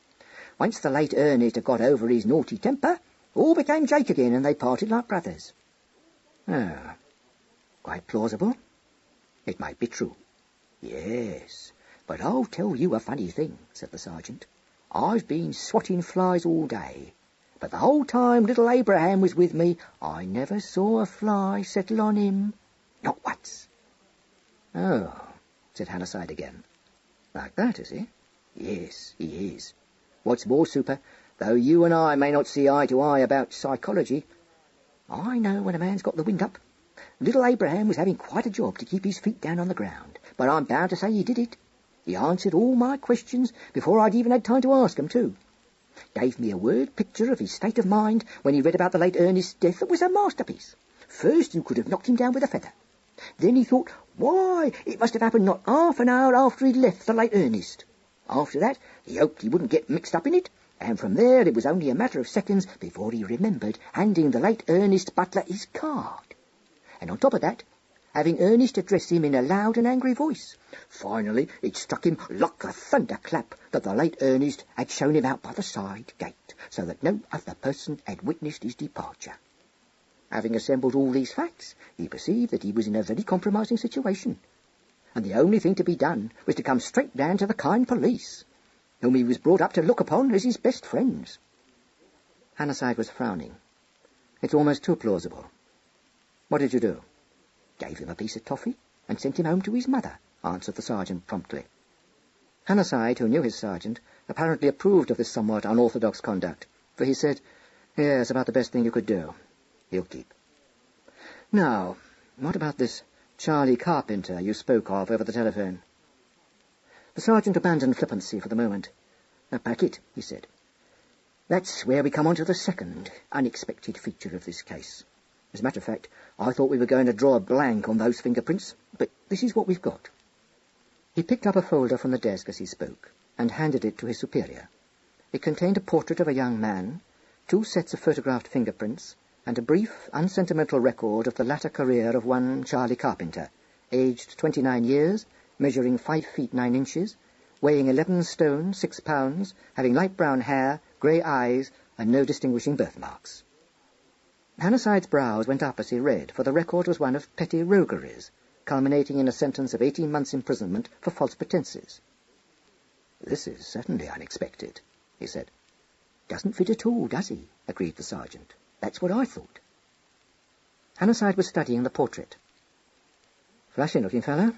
once the late Ernest had got over his naughty temper, all became Jake again, and they parted like brothers. Ah, quite plausible. It might be true. Yes, but I'll tell you a funny thing, said the sergeant. I've been swatting flies all day, but the whole time little Abraham was with me, I never saw a fly settle on him. Not once. Oh, said Hannahside again. Like that, is he? Yes, he is. What's more, Super, though you and I may not see eye to eye about psychology, I know when a man's got the wind up. Little Abraham was having quite a job to keep his feet down on the ground, but I'm bound to say he did it. He answered all my questions before I'd even had time to ask 'em, too. Gave me a word picture of his state of mind when he read about the late Ernest's death that was a masterpiece. First you could have knocked him down with a feather. Then he thought, why, it must have happened not half an hour after he'd left the late Ernest. After that, he hoped he wouldn't get mixed up in it, and from there it was only a matter of seconds before he remembered handing the late Ernest butler his card. And on top of that, having Ernest address him in a loud and angry voice. Finally, it struck him like a thunderclap that the late Ernest had shown him out by the side gate, so that no other person had witnessed his departure. Having assembled all these facts, he perceived that he was in a very compromising situation, and the only thing to be done was to come straight down to the kind police, whom he was brought up to look upon as his best friends. Hannahside was frowning. It's almost too plausible. What did you do? Gave him a piece of toffee and sent him home to his mother, answered the sergeant promptly. Hannahside, who knew his sergeant, apparently approved of this somewhat unorthodox conduct, for he said, yes, about the best thing you could do. He'll keep. Now, what about this Charlie Carpenter you spoke of over the telephone? The sergeant abandoned flippancy for the moment. A packet, he said. That's where we come on to the second unexpected feature of this case. As a matter of fact, I thought we were going to draw a blank on those fingerprints, but this is what we've got. He picked up a folder from the desk as he spoke, and handed it to his superior. It contained a portrait of a young man, 2 sets of photographed fingerprints, and a brief, unsentimental record of the latter career of one Charlie Carpenter, aged 29 years, measuring 5 feet 9 inches, weighing 11 stone 6 pounds, having light brown hair, grey eyes, and no distinguishing birthmarks. Hannahside's brows went up as he read, for the record was one of petty rogueries, culminating in a sentence of 18 months' imprisonment for false pretences. This is certainly unexpected, he said. Doesn't fit at all, does he? Agreed the sergeant. That's what I thought. Hannahside was studying the portrait. Flashy-looking fellow.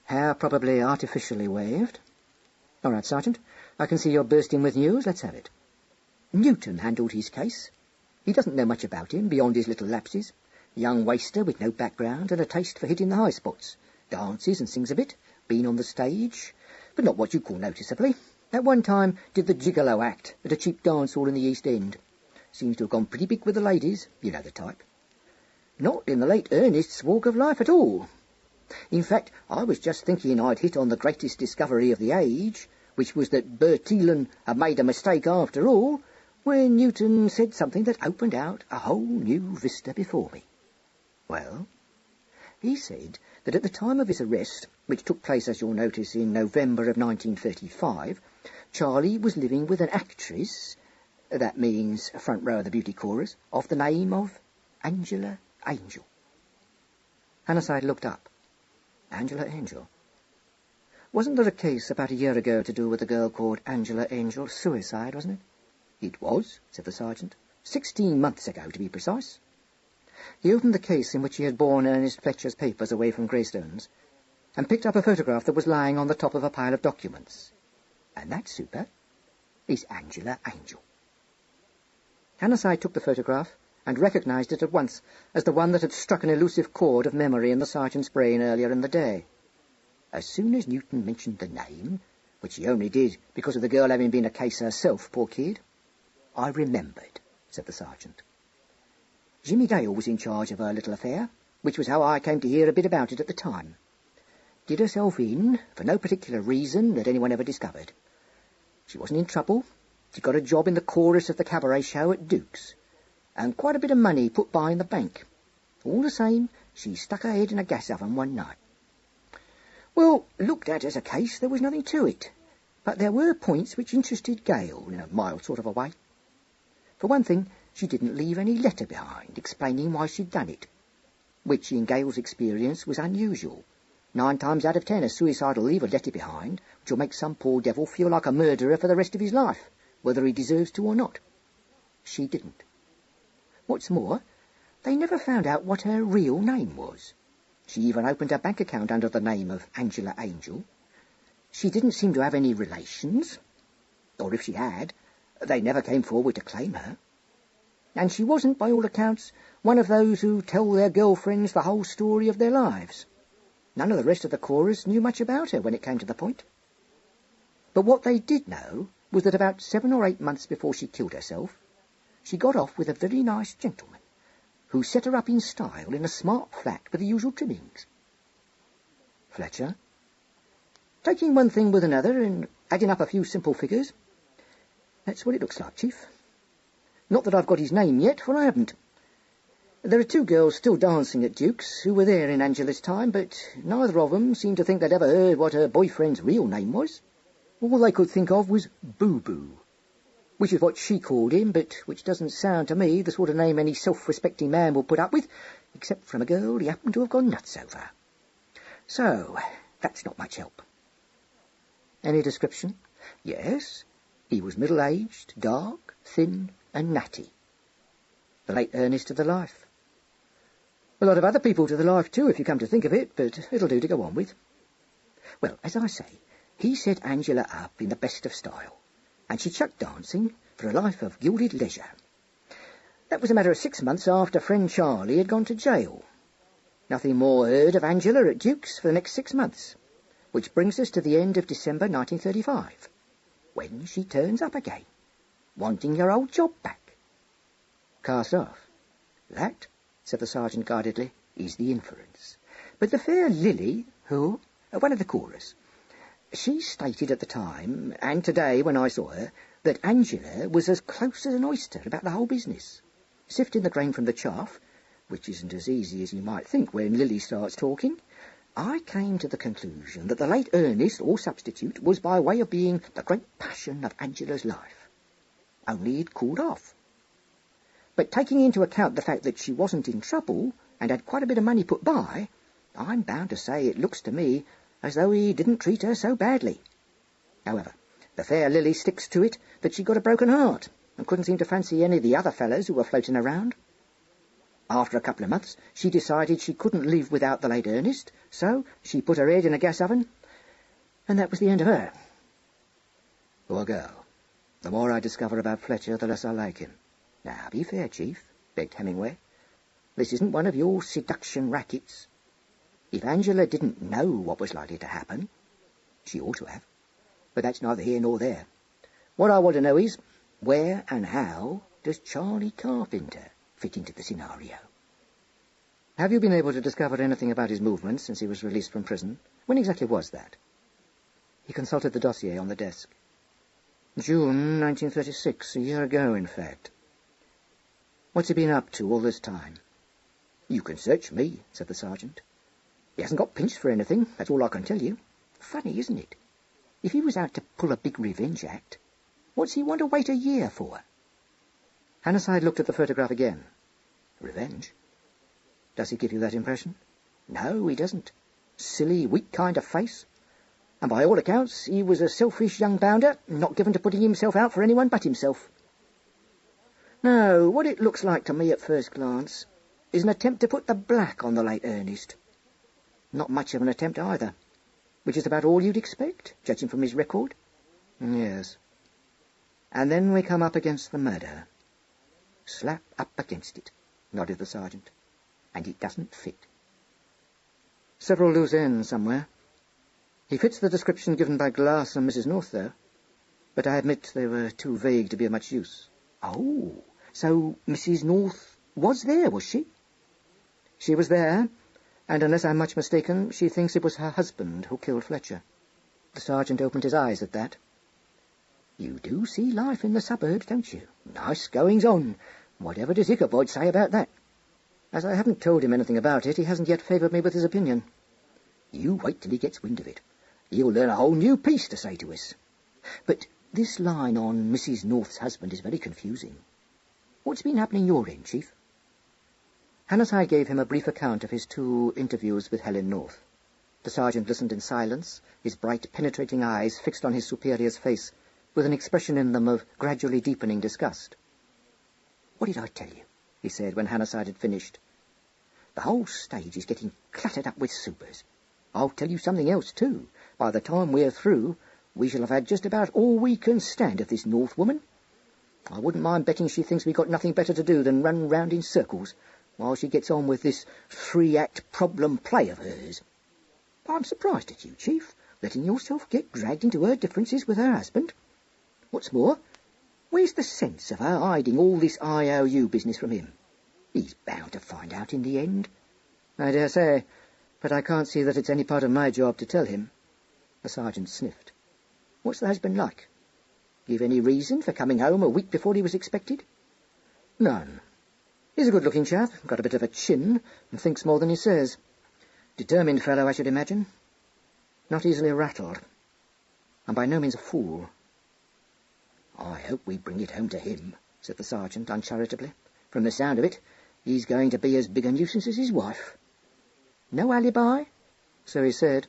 Hair probably artificially waved. All right, Sergeant. I can see you're bursting with news. Let's have it. Newton handled his case. He doesn't know much about him beyond his little lapses. Young waster with no background and a taste for hitting the high spots. Dances and sings a bit. Been on the stage, but not what you call noticeably. At one time did the gigolo act at a cheap dance hall in the East End. Seems to have gone pretty big with the ladies. You know the type. Not in the late Ernest's walk of life at all. In fact, I was just thinking I'd hit on the greatest discovery of the age, which was that Bertillon had made a mistake after all, when Newton said something that opened out a whole new vista before me. Well, he said that at the time of his arrest, which took place, as you'll notice, in November of 1935, Charlie was living with an actress, that means front row of the beauty chorus, of the name of Angela Angel. Hannahside looked up. Angela Angel? Wasn't there a case about a year ago to do with a girl called Angela Angel, suicide, wasn't it? It was, said the sergeant. 16 months ago, to be precise. He opened the case in which he had borne Ernest Fletcher's papers away from Greystones, and picked up a photograph that was lying on the top of a pile of documents. And that, Super, is Angela Angel. Hannahside took the photograph and recognised it at once as the one that had struck an elusive chord of memory in the sergeant's brain earlier in the day. As soon as Newton mentioned the name, which he only did because of the girl having been a case herself, poor kid, I remembered, said the sergeant. Jimmy Dale was in charge of her little affair, which was how I came to hear a bit about it at the time. Did herself in, for no particular reason that anyone ever discovered. She wasn't in trouble. She got a job in the chorus of the cabaret show at Duke's, and quite a bit of money put by in the bank. All the same, she stuck her head in a gas oven one night. Well, looked at as a case, there was nothing to it, but there were points which interested Gail in a mild sort of a way. For one thing, she didn't leave any letter behind explaining why she'd done it, which in Gail's experience was unusual. 9 times out of 10 a suicide will leave a letter behind which will make some poor devil feel like a murderer for the rest of his life, whether he deserves to or not. She didn't. What's more, they never found out what her real name was. She even opened her bank account under the name of Angela Angel. She didn't seem to have any relations, or if she had, they never came forward to claim her. And she wasn't, by all accounts, one of those who tell their girlfriends the whole story of their lives. None of the rest of the chorus knew much about her when it came to the point. But what they did know was that about 7 or 8 months before she killed herself, she got off with a very nice gentleman who set her up in style in a smart flat with the usual trimmings. Fletcher? Taking one thing with another and adding up a few simple figures, that's what it looks like, Chief. Not that I've got his name yet, for I haven't. There are 2 girls still dancing at Duke's who were there in Angela's time, but neither of them seemed to think they'd ever heard what her boyfriend's real name was. All they could think of was Boo-Boo, which is what she called him, but which doesn't sound to me the sort of name any self-respecting man will put up with, except from a girl he happened to have gone nuts over. So, that's not much help. Any description? Yes, he was middle-aged, dark, thin, and natty. The late Ernest of the life. A lot of other people to the life too, if you come to think of it, but it'll do to go on with. Well, as I say, he set Angela up in the best of style, and she chucked dancing for a life of gilded leisure. That was a matter of 6 months after friend Charlie had gone to jail. Nothing more heard of Angela at Duke's for the next 6 months, which brings us to the end of December 1935, when she turns up again, wanting her old job back. Cast off. That, said the sergeant guardedly, is the inference. But the fair Lily, who, one of the chorus, she stated at the time, and today when I saw her, that Angela was as close as an oyster about the whole business, sifting the grain from the chaff, which isn't as easy as you might think when Lily starts talking. I came to the conclusion that the late Ernest, or substitute, was by way of being the great passion of Angela's life. Only he'd cooled off. But taking into account the fact that she wasn't in trouble and had quite a bit of money put by, I'm bound to say it looks to me as though he didn't treat her so badly. However, the fair Lily sticks to it that she got a broken heart and couldn't seem to fancy any of the other fellows who were floating around. After a couple of months, she decided she couldn't live without the late Ernest, so she put her head in a gas oven, and that was the end of her. Poor girl. The more I discover about Fletcher, the less I like him. Now, be fair, Chief, begged Hemingway. This isn't one of your seduction rackets. If Angela didn't know what was likely to happen, she ought to have. But that's neither here nor there. What I want to know is, where and how does Charlie Carpenter fit into the scenario? Have you been able to discover anything about his movements since he was released from prison? When exactly was that? He consulted the dossier on the desk. June 1936, a year ago, in fact. What's he been up to all this time? You can search me, said the sergeant. He hasn't got pinched for anything, that's all I can tell you. Funny, isn't it? If he was out to pull a big revenge act, what's he want to wait a year for? Hannahside looked at the photograph again. Revenge? Does he give you that impression? No, he doesn't. Silly, weak kind of face. And by all accounts, he was a selfish young bounder, not given to putting himself out for anyone but himself. No, what it looks like to me at first glance is an attempt to put the black on the late Ernest. Not much of an attempt either, which is about all you'd expect, judging from his record. Yes. And then we come up against the murder. Slap up against it, nodded the sergeant. And it doesn't fit. Several loose ends somewhere. He fits the description given by Glass and Mrs. North, though. But I admit they were too vague to be of much use. Oh, so Mrs. North was there, was she? She was there, and unless I'm much mistaken, she thinks it was her husband who killed Fletcher. The sergeant opened his eyes at that. You do see life in the suburbs, don't you? Nice goings on. Whatever does Ichabod say about that? As I haven't told him anything about it, he hasn't yet favoured me with his opinion. You wait till he gets wind of it. He'll learn a whole new piece to say to us. But this line on Mrs. North's husband is very confusing. What's been happening your end, Chief? Hannahside gave him a brief account of his 2 interviews with Helen North. The sergeant listened in silence, his bright, penetrating eyes fixed on his superior's face, with an expression in them of gradually deepening disgust. "What did I tell you?" he said when Hannahside had finished. "The whole stage is getting cluttered up with supers. I'll tell you something else, too. By the time we're through, we shall have had just about all we can stand of this North woman. I wouldn't mind betting she thinks we've got nothing better to do than run round in circles while she gets on with this 3-act problem play of hers. I'm surprised at you, Chief, letting yourself get dragged into her differences with her husband. What's more, where's the sense of her hiding all this IOU business from him? He's bound to find out in the end." "I dare say, but I can't see that it's any part of my job to tell him." The sergeant sniffed. "What's the husband like? Give any reason for coming home a week before he was expected?" "None. He's a good-looking chap, got a bit of a chin, and thinks more than he says. Determined fellow, I should imagine. Not easily rattled. And by no means a fool." "I hope we bring it home to him," said the sergeant uncharitably. "From the sound of it, he's going to be as big a nuisance as his wife." "No alibi?" "So he said.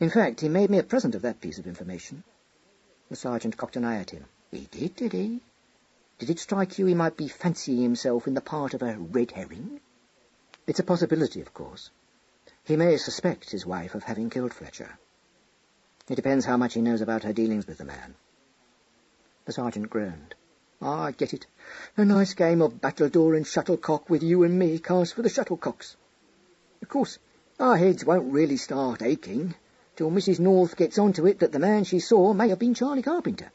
In fact, he made me a present of that piece of information." The sergeant cocked an eye at him. "He did he? Did it strike you he might be fancying himself in the part of a red herring?" "It's a possibility, of course. He may suspect his wife of having killed Fletcher. It depends how much he knows about her dealings with the man." The sergeant groaned. "I get it. A nice game of battledore and shuttlecock with you and me cast for the shuttlecocks. Of course, our heads won't really start aching till Mrs. North gets on to it that the man she saw may have been Charlie Carpenter.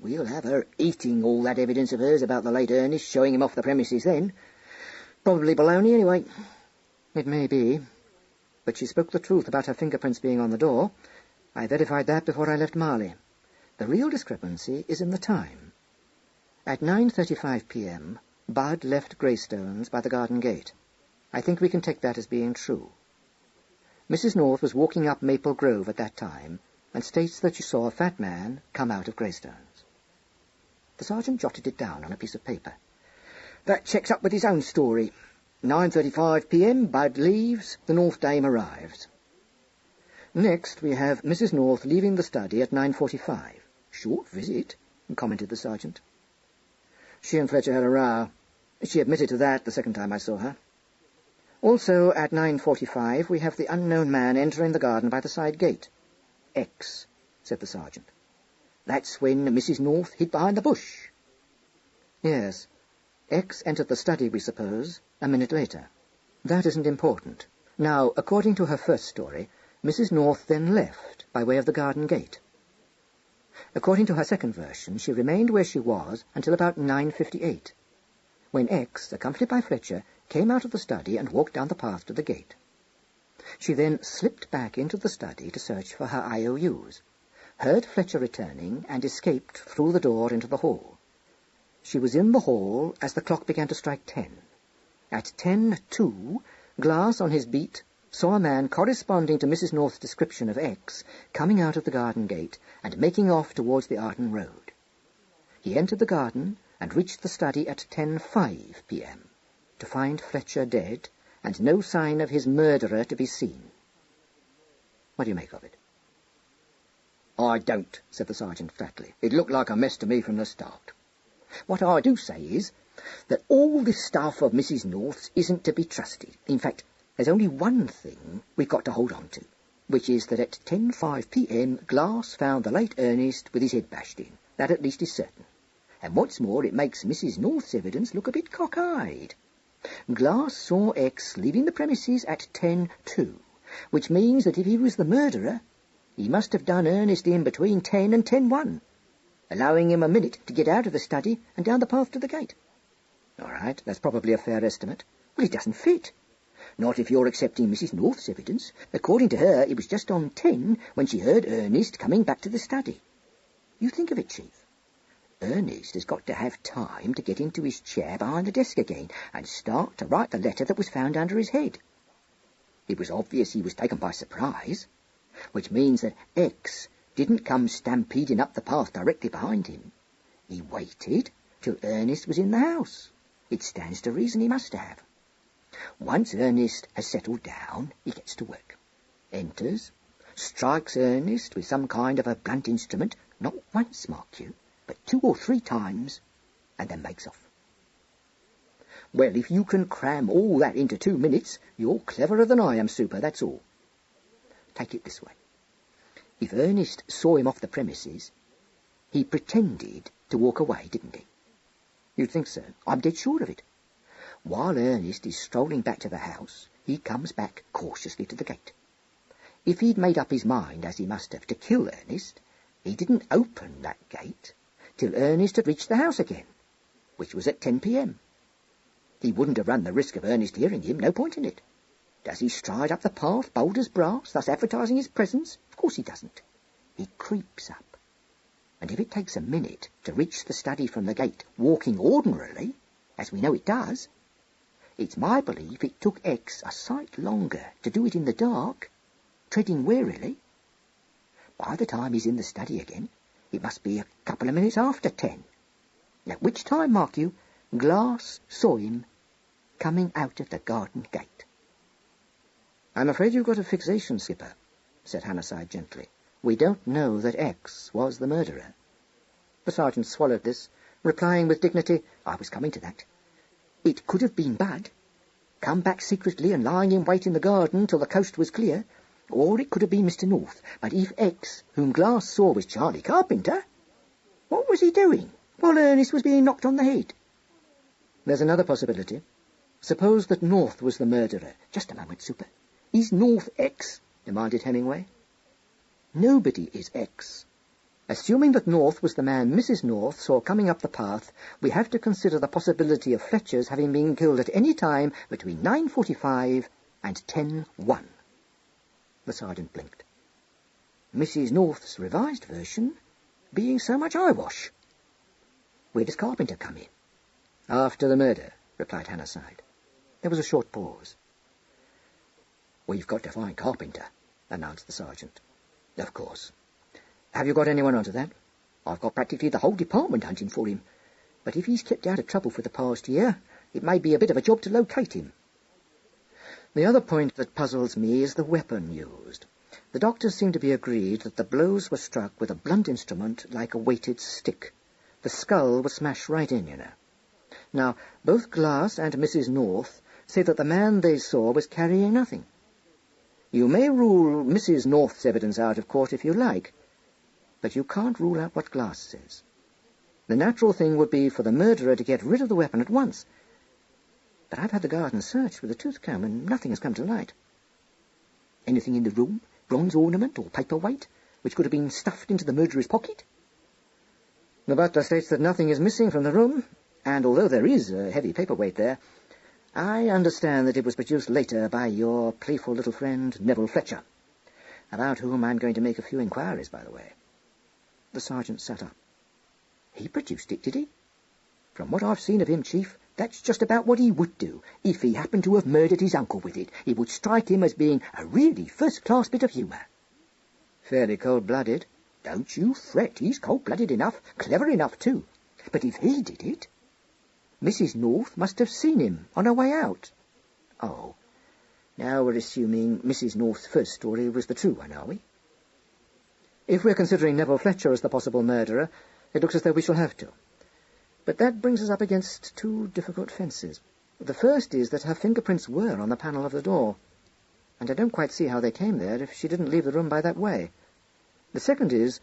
We'll have her eating all that evidence of hers about the late Ernest, showing him off the premises then. Probably baloney anyway." "It may be. But she spoke the truth about her fingerprints being on the door. I verified that before I left Marley. The real discrepancy is in the time. At 9:35 p.m., Bud left Greystones by the garden gate. I think we can take that as being true. Mrs. North was walking up Maple Grove at that time, and states that she saw a fat man come out of Greystones." The sergeant jotted it down on a piece of paper. "That checks up with his own story. 9:35 p.m, Bud leaves, the North dame arrives." "Next we have Mrs. North leaving the study at 9:45. Short visit," commented the sergeant. "She and Fletcher had a row. She admitted to that the second time I saw her." "Also at 9:45 we have the unknown man entering the garden by the side gate." "X," said the sergeant. "That's when Mrs. North hid behind the bush." "Yes. X entered the study, we suppose, a minute later. That isn't important. Now, according to her first story, Mrs. North then left by way of the garden gate. According to her second version, she remained where she was until about 9:58, when X, accompanied by Fletcher, came out of the study and walked down the path to the gate. She then slipped back into the study to search for her IOUs, heard Fletcher returning, and escaped through the door into the hall. She was in the hall as the clock began to strike 10. At 10:02, Glass, on his beat, saw a man corresponding to Mrs. North's description of X coming out of the garden gate and making off towards the Arden Road. He entered the garden and reached the study at 10:05 p.m. to find Fletcher dead and no sign of his murderer to be seen. What do you make of it?" "I don't," said the sergeant flatly. "It looked like a mess to me from the start. What I do say is that all this stuff of Mrs. North's isn't to be trusted. In fact, there's only one thing we've got to hold on to, which is that at 10:05 p.m. Glass found the late Ernest with his head bashed in. That at least is certain. And what's more, it makes Mrs. North's evidence look a bit cockeyed. Glass saw X leaving the premises at 10:02, which means that if he was the murderer, he must have done Ernest in between 10 and 10:01, allowing him a minute to get out of the study and down the path to the gate. All right, that's probably a fair estimate. Well, it doesn't fit. Not if you're accepting Mrs. North's evidence. According to her, it was just on 10 when she heard Ernest coming back to the study. You think of it, Chief. Ernest has got to have time to get into his chair behind the desk again and start to write the letter that was found under his head. It was obvious he was taken by surprise, which means that X didn't come stampeding up the path directly behind him. He waited till Ernest was in the house. It stands to reason he must have. Once Ernest has settled down, he gets to work, enters, strikes Ernest with some kind of a blunt instrument, not once, mark you, but 2 or 3 times, and then makes off. Well, if you can cram all that into 2 minutes, you're cleverer than I am, Super, that's all. Take it this way. If Ernest saw him off the premises, he pretended to walk away, didn't he? You'd think so. I'm dead sure of it. While Ernest is strolling back to the house, he comes back cautiously to the gate. If he'd made up his mind, as he must have, to kill Ernest, he didn't open that gate till Ernest had reached the house again, which was at 10 p.m. He wouldn't have run the risk of Ernest hearing him, no point in it. Does he stride up the path, bold as brass, thus advertising his presence? Of course he doesn't. He creeps up. And if it takes a minute to reach the study from the gate, walking ordinarily, as we know it does, it's my belief it took X a sight longer to do it in the dark, treading warily. By the time he's in the study again, it must be a couple of minutes after 10. At which time, mark you, Glass saw him coming out of the garden gate. I'm afraid you've got a fixation, Skipper, said Hannahside gently. We don't know that X was the murderer. The sergeant swallowed this, replying with dignity, I was coming to that. It could have been Bud, come back secretly and lying in wait in the garden till the coast was clear, or it could have been Mr. North. But if X, whom Glass saw was Charlie Carpenter, what was he doing while Ernest was being knocked on the head? There's another possibility. Suppose that North was the murderer. Just a moment, Super. Is North X? Demanded Hemingway. Nobody is X. Assuming that North was the man Mrs. North saw coming up the path, we have to consider the possibility of Fletcher's having been killed at any time between 9:45 and 10:01. The sergeant blinked. Mrs. North's revised version being so much eyewash. Where does Carpenter come in? After the murder, replied Hannahside. There was a short pause. We've got to find Carpenter, announced the sergeant. Of course. Have you got anyone onto that? I've got practically the whole department hunting for him. But if he's kept out of trouble for the past year, it may be a bit of a job to locate him. The other point that puzzles me is the weapon used. The doctors seem to be agreed that the blows were struck with a blunt instrument like a weighted stick. The skull was smashed right in, you know. Now, both Glass and Mrs. North say that the man they saw was carrying nothing. You may rule Mrs. North's evidence out of court if you like, but you can't rule out what Glass says. The natural thing would be for the murderer to get rid of the weapon at once. But I've had the garden searched with a tooth comb, and nothing has come to light. Anything in the room, bronze ornament or paperweight, which could have been stuffed into the murderer's pocket? The butler states that nothing is missing from the room, and although there is a heavy paperweight there, I understand that it was produced later by your playful little friend Nero Fletcher, about whom I'm going to make a few inquiries, by the way. The sergeant sat up. He produced it, did he? From what I've seen of him, Chief, that's just about what he would do. If he happened to have murdered his uncle with it, it would strike him as being a really first-class bit of humour. Fairly cold-blooded. Don't you fret, he's cold-blooded enough, clever enough too. But if he did it, Mrs. North must have seen him on her way out. Oh, now we're assuming Mrs. North's first story was the true one, are we? If we're considering Nero Fletcher as the possible murderer, it looks as though we shall have to. But that brings us up against two difficult fences. The first is that her fingerprints were on the panel of the door, and I don't quite see how they came there if she didn't leave the room by that way. The second is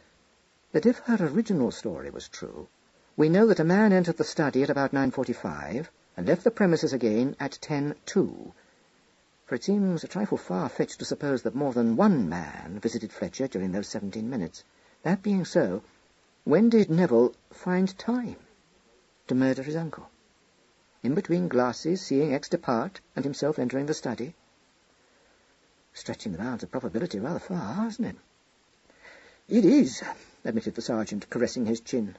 that if her original story was true, we know that a man entered the study at about 9:45 and left the premises again at 10:02, for it seems a trifle far-fetched to suppose that more than one man visited Fletcher during those 17 minutes. That being so, when did Neville find time to murder his uncle? In between glasses, seeing X depart and himself entering the study? Stretching the bounds of probability rather far, isn't it? It is, admitted the sergeant, caressing his chin.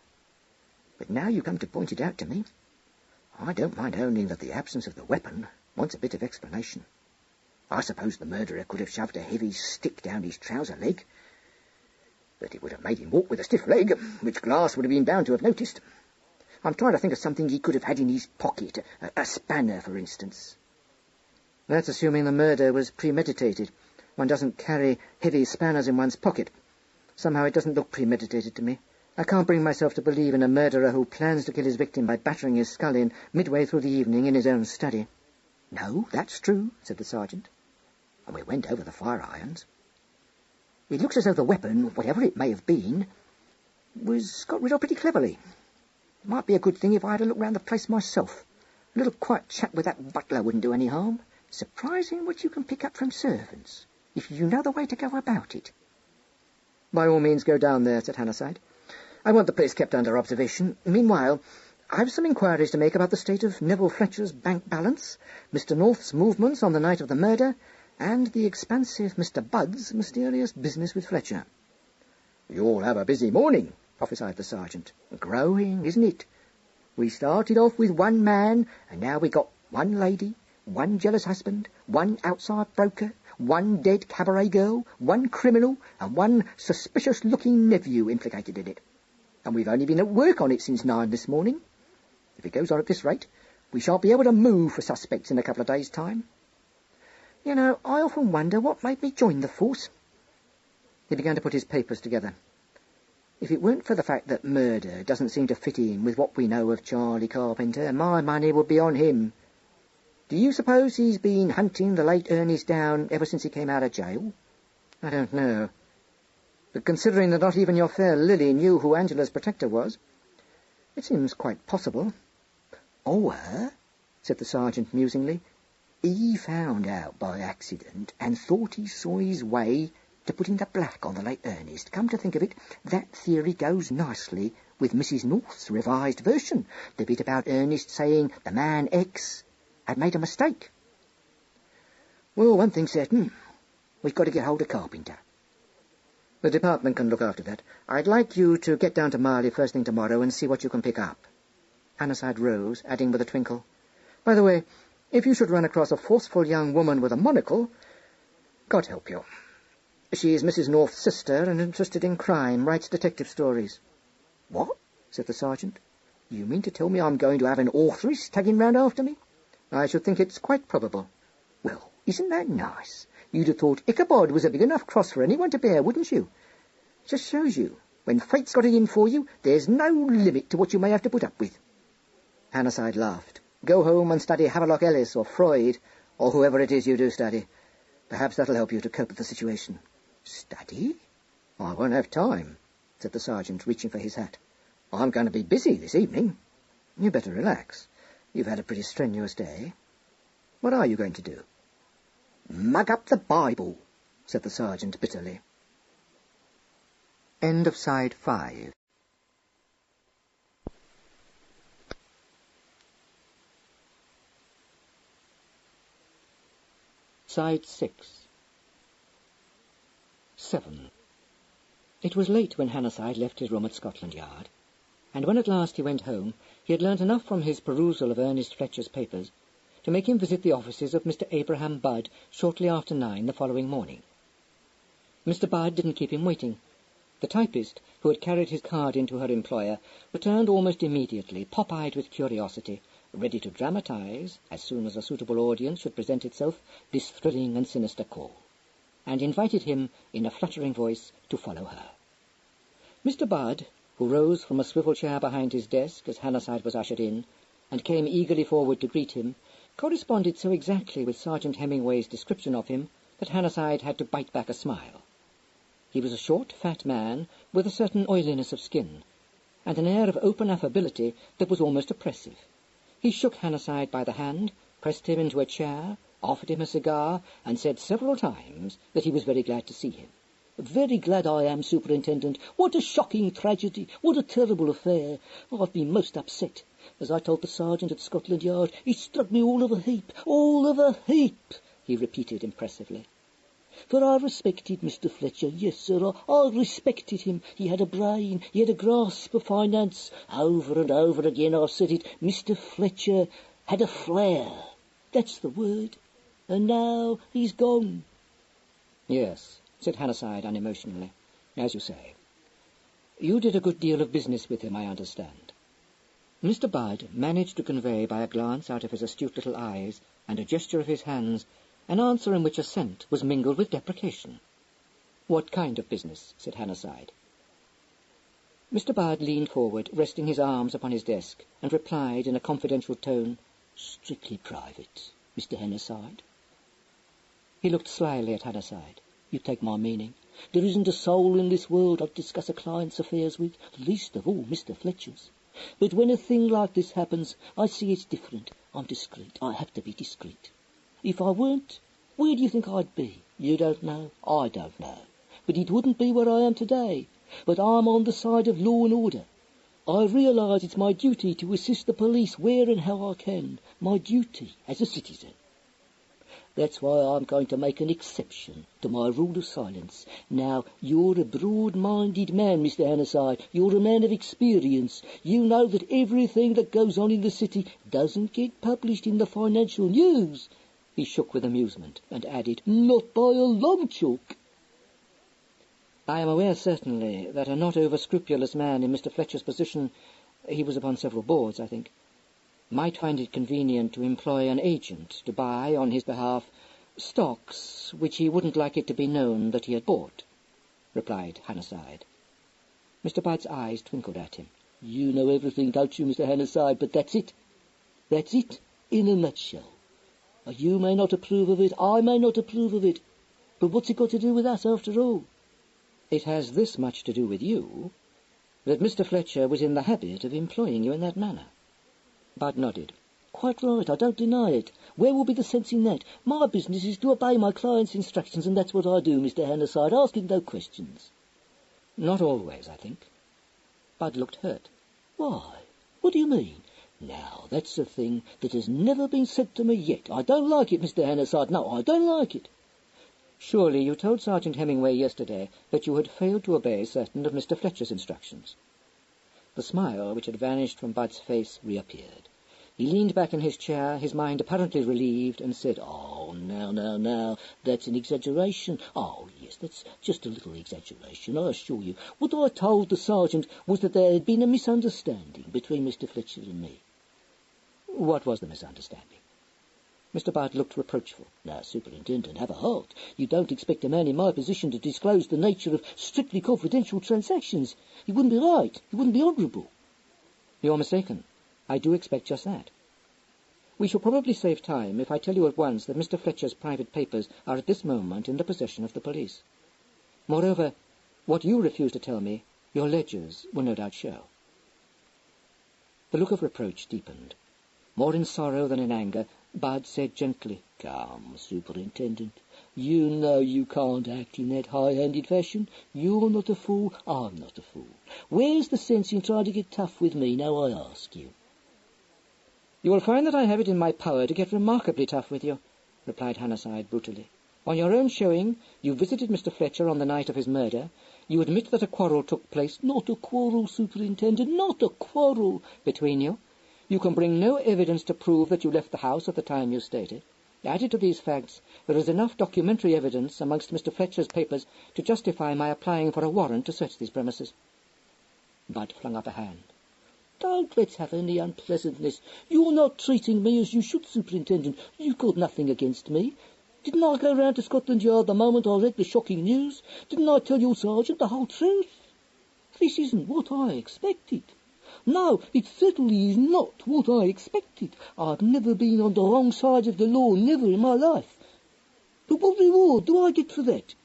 "But now you come to point it out to me, I don't mind owning that the absence of the weapon wants a bit of explanation. I suppose the murderer could have shoved a heavy stick down his trouser leg, but it would have made him walk with a stiff leg, which Glass would have been bound to have noticed. I'm trying to think of something he could have had in his pocket, a spanner, for instance." "That's assuming the murder was premeditated. One doesn't carry heavy spanners in one's pocket. Somehow it doesn't look premeditated to me. I can't bring myself to believe in a murderer who plans to kill his victim by battering his skull in midway through the evening in his own study." "No, that's true," said the sergeant. "And we went over the fire-irons. It looks as though the weapon, whatever it may have been, was got rid of pretty cleverly. It might be a good thing if I had a look round the place myself. A little quiet chat with that butler wouldn't do any harm. Surprising what you can pick up from servants, if you know the way to go about it." "By all means go down there," said Hannahside. "I want the place kept under observation. Meanwhile, I've some inquiries to make about the state of Nero Fletcher's bank balance, Mr. North's movements on the night of the murder, and the expansive Mr. Budd's mysterious business with Fletcher." "You'll have a busy morning," prophesied the sergeant. "Growing, isn't it? We started off with one man, and now we got one lady, one jealous husband, one outside broker, one dead cabaret girl, one criminal, and one suspicious-looking nephew implicated in it. And we've only been at work on it since 9 this morning. If it goes on at this rate, we shan't be able to move for suspects in a couple of days' time. You know, I often wonder what made me join the force." He began to put his papers together. "If it weren't for the fact that murder doesn't seem to fit in with what we know of Charlie Carpenter, my money would be on him. Do you suppose he's been hunting the late Ernest down ever since he came out of jail?" "I don't know. But considering that not even your fair Lily knew who Angela's protector was, it seems quite possible." "Oh, said the sergeant musingly. "He found out by accident and thought he saw his way to putting the black on the late Ernest. Come to think of it, that theory goes nicely with Mrs. North's revised version, the bit about Ernest saying the man X had made a mistake. Well, one thing's certain. We've got to get hold of Carpenter." "The department can look after that. I'd like you to get down to Marley first thing tomorrow and see what you can pick up." Hannahside rose, adding with a twinkle, "By the way, if you should run across a forceful young woman with a monocle, God help you. She's Mrs. North's sister and interested in crime, writes detective stories." "What?" said the sergeant. "You mean to tell me I'm going to have an authoress tagging round after me?" "I should think it's quite probable." "Well, isn't that nice? You'd have thought Ichabod was a big enough cross for anyone to bear, wouldn't you? Just shows you, when fate's got it in for you, there's no limit to what you may have to put up with." Hannahside laughed. "Go home and study Havelock Ellis or Freud, or whoever it is you do study. Perhaps that'll help you to cope with the situation." "Study? I won't have time," said the sergeant, reaching for his hat. "I'm going to be busy this evening." "You better relax. You've had a pretty strenuous day. What are you going to do?" "Mug up the Bible," said the sergeant bitterly. End of side 5. Side 6. 7. It was late when Hannahside left his room at Scotland Yard, and when at last he went home, he had learnt enough from his perusal of Ernest Fletcher's papers to make him visit the offices of Mr. Abraham Budd shortly after 9 the following morning. Mr. Budd didn't keep him waiting. The typist, who had carried his card into her employer, returned almost immediately, pop-eyed with curiosity, ready to dramatize, as soon as a suitable audience should present itself, this thrilling and sinister call, and invited him, in a fluttering voice, to follow her. Mr. Budd, who rose from a swivel chair behind his desk as Hannahside was ushered in, and came eagerly forward to greet him, corresponded so exactly with Sergeant Hemingway's description of him that Hannahside had to bite back a smile. He was a short, fat man, with a certain oiliness of skin, and an air of open affability that was almost oppressive. He shook Hannahside by the hand, pressed him into a chair, offered him a cigar, and said several times that he was very glad to see him. "Very glad I am, Superintendent. What a shocking tragedy! What a terrible affair! I've been most upset. As I told the sergeant at Scotland Yard, it struck me all of a heap, he repeated impressively. For I respected Mr. Fletcher, yes, sir, I respected him. He had a brain, he had a grasp of finance. Over and over again I've said it, Mr. Fletcher had a flair. That's the word. And now he's gone. Yes, said Hannahside unemotionally. As you say. You did a good deal of business with him, I understand. Mr. Budd managed to convey by a glance out of his astute little eyes and a gesture of his hands an answer in which assent was mingled with deprecation. What kind of business? Said Hannahside. Mr. Budd leaned forward, resting his arms upon his desk, and replied in a confidential tone, Strictly private, Mr. Hannahside. He looked slyly at Hannahside. You take my meaning. There isn't a soul in this world I'd discuss a client's affairs with, least of all Mr. Fletcher's. But when a thing like this happens, I see it's different. I'm discreet. I have to be discreet. If I weren't, where do you think I'd be? You don't know. I don't know. But it wouldn't be where I am today. But I'm on the side of law and order. I realise it's my duty to assist the police where and how I can. My duty as a citizen. That's why I'm going to make an exception to my rule of silence. Now, you're a broad-minded man, Mr. Hannahside. You're a man of experience. You know that everything that goes on in the city doesn't get published in the financial news. He shook with amusement and added, Not by a long chalk. I am aware, certainly, that a not over-scrupulous man in Mr. Fletcher's position, he was upon several boards, I think, might find it convenient to employ an agent to buy, on his behalf, stocks which he wouldn't like it to be known that he had bought, replied Hannahside. Mr. Budd's eyes twinkled at him. You know everything, don't you, Mr. Hannahside, but that's it. That's it, in a nutshell. You may not approve of it, I may not approve of it, but what's it got to do with us, after all? It has this much to do with you, that Mr. Fletcher was in the habit of employing you in that manner. Budd nodded. Quite right, I don't deny it. Where will be the sense in that? My business is to obey my client's instructions, and that's what I do, Mr. Hannahside, asking no questions. Not always, I think. Budd looked hurt. Why? What do you mean? Now, that's a thing that has never been said to me yet. I don't like it, Mr. Hannahside. No, I don't like it. Surely you told Sergeant Hemingway yesterday that you had failed to obey certain of Mr. Fletcher's instructions. The smile which had vanished from Budd's face reappeared. He leaned back in his chair, his mind apparently relieved, and said, Oh, now, that's an exaggeration. Oh, yes, that's just a little exaggeration, I assure you. What I told the sergeant was that there had been a misunderstanding between Mr. Fletcher and me. What was the misunderstanding? Mr. Budd looked reproachful. Now, Superintendent, have a heart. You don't expect a man in my position to disclose the nature of strictly confidential transactions. It wouldn't be right. It wouldn't be honourable. You're mistaken. I do expect just that. We shall probably save time if I tell you at once that Mr. Fletcher's private papers are at this moment in the possession of the police. Moreover, what you refuse to tell me, your ledgers will no doubt show. The look of reproach deepened. More in sorrow than in anger, Budd said gently, Come, Superintendent, you know you can't act in that high-handed fashion. You're not a fool, I'm not a fool. Where's the sense in trying to get tough with me, now I ask you? You will find that I have it in my power to get remarkably tough with you, replied Hannahside brutally. On your own showing, you visited Mr. Fletcher on the night of his murder. You admit that a quarrel took place. Not a quarrel, Superintendent, not a quarrel between you. You can bring no evidence to prove that you left the house at the time you stated. Added to these facts, there is enough documentary evidence amongst Mr. Fletcher's papers to justify my applying for a warrant to search these premises. Budd flung up a hand. Don't let's have any unpleasantness. You're not treating me as you should, Superintendent. You've got nothing against me. Didn't I go round to Scotland Yard the moment I read the shocking news? Didn't I tell your sergeant the whole truth? This isn't what I expected. No, it certainly is not what I expected. I've never been on the wrong side of the law, never in my life. But what reward do I get for that?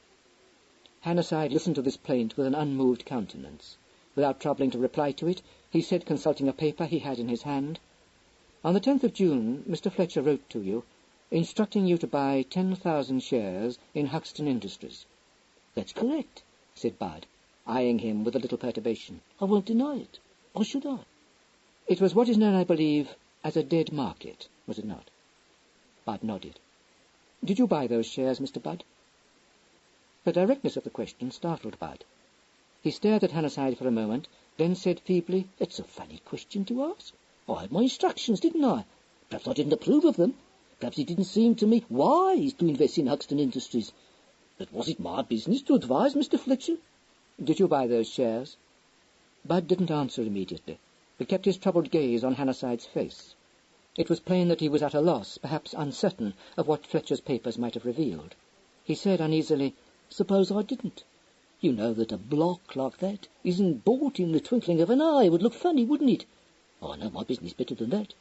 Hannahside listened to this plaint with an unmoved countenance. Without troubling to reply to it, he said, consulting a paper he had in his hand, On the 10th of June, Mr. Fletcher wrote to you, instructing you to buy 10,000 shares in Huxton Industries. That's correct, said Budd, eyeing him with a little perturbation. I won't deny it. Or should I? It was what is known, I believe, as a dead market, was it not? Budd nodded. Did you buy those shares, Mr. Budd? The directness of the question startled Bud. He stared at Hannahside for a moment, then said feebly, "It's a funny question to ask. I had my instructions, didn't I? Perhaps I didn't approve of them. Perhaps it didn't seem to me wise to invest in Huxton Industries. But was it my business to advise Mr. Fletcher?" "Did you buy those shares?" Bud didn't answer immediately, but kept his troubled gaze on Hannahside's face. It was plain that he was at a loss, perhaps uncertain, of what Fletcher's papers might have revealed. He said uneasily, "Suppose I didn't? You know that a block like that isn't bought in the twinkling of an eye. It would look funny, wouldn't it? I know my business better than that."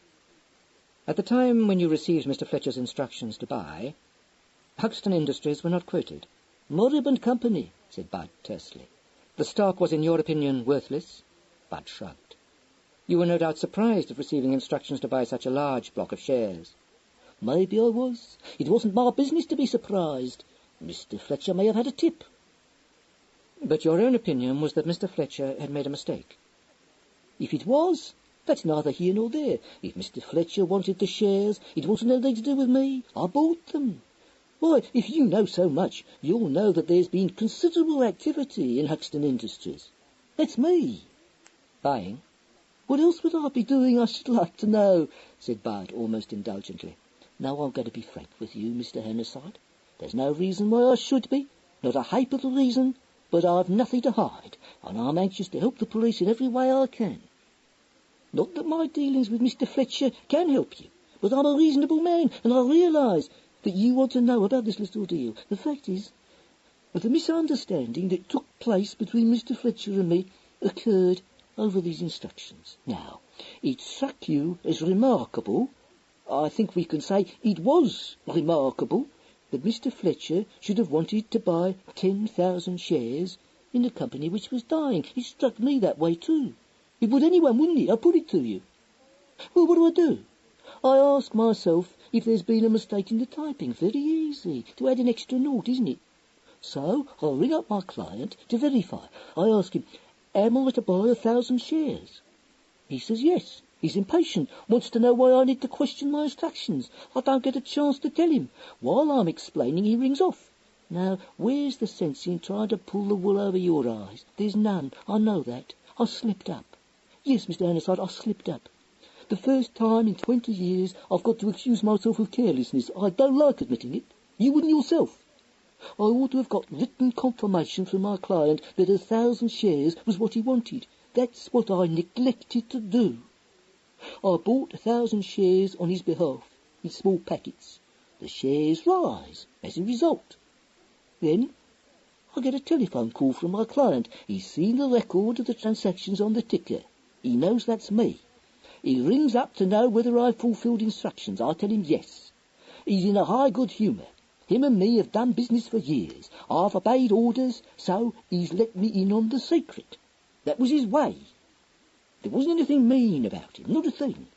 "At the time when you received Mr. Fletcher's instructions to buy, Huxton Industries were not quoted." "Moribund company," said Bud tersely. "The stock was, in your opinion, worthless?" Bud shrugged. "You were no doubt surprised at receiving instructions to buy such a large block of shares." "Maybe I was. It wasn't my business to be surprised. Mr. Fletcher may have had a tip." "But your own opinion was that Mr. Fletcher had made a mistake." "If it was, that's neither here nor there. If Mr. Fletcher wanted the shares, it wasn't anything to do with me. I bought them. Why, if you know so much, you'll know that there's been considerable activity in Huxton Industries. That's me." "Buying?" "What else would I be doing, I should like to know?" said Bud, almost indulgently. "Now I'm going to be frank with you, Mr. Hannahside. There's no reason why I should be, not a ha'porth of reason, but I've nothing to hide, and I'm anxious to help the police in every way I can. Not that my dealings with Mr. Fletcher can help you, but I'm a reasonable man, and I realise that you want to know about this little deal. The fact is, the misunderstanding that took place between Mr. Fletcher and me occurred over these instructions. Now, it struck you as remarkable, I think we can say it was remarkable, that Mr. Fletcher should have wanted to buy 10,000 shares in a company which was dying. It struck me that way too. It would anyone, wouldn't it? I put it to you. Well, what do? I ask myself if there's been a mistake in the typing. Very easy. To add an extra nought, isn't it? So I ring up my client to verify. I ask him, am I to buy 1,000 shares? He says yes. He's impatient, wants to know why I need to question my instructions. I don't get a chance to tell him. While I'm explaining, he rings off. Now, where's the sense in trying to pull the wool over your eyes? There's none. I know that. I slipped up. Yes, Mr. Hannahside, I slipped up. The first time in 20 years I've got to accuse myself of carelessness. I don't like admitting it. You wouldn't yourself. I ought to have got written confirmation from my client that 1,000 shares was what he wanted. That's what I neglected to do. I bought 1,000 shares on his behalf, in small packets. The shares rise as a result. Then I get a telephone call from my client. He's seen the record of the transactions on the ticker. He knows that's me. He rings up to know whether I've fulfilled instructions. I tell him yes. He's in a high good humour. Him and me have done business for years. I've obeyed orders, so he's let me in on the secret. That was his way. There wasn't anything mean about him, not a thing.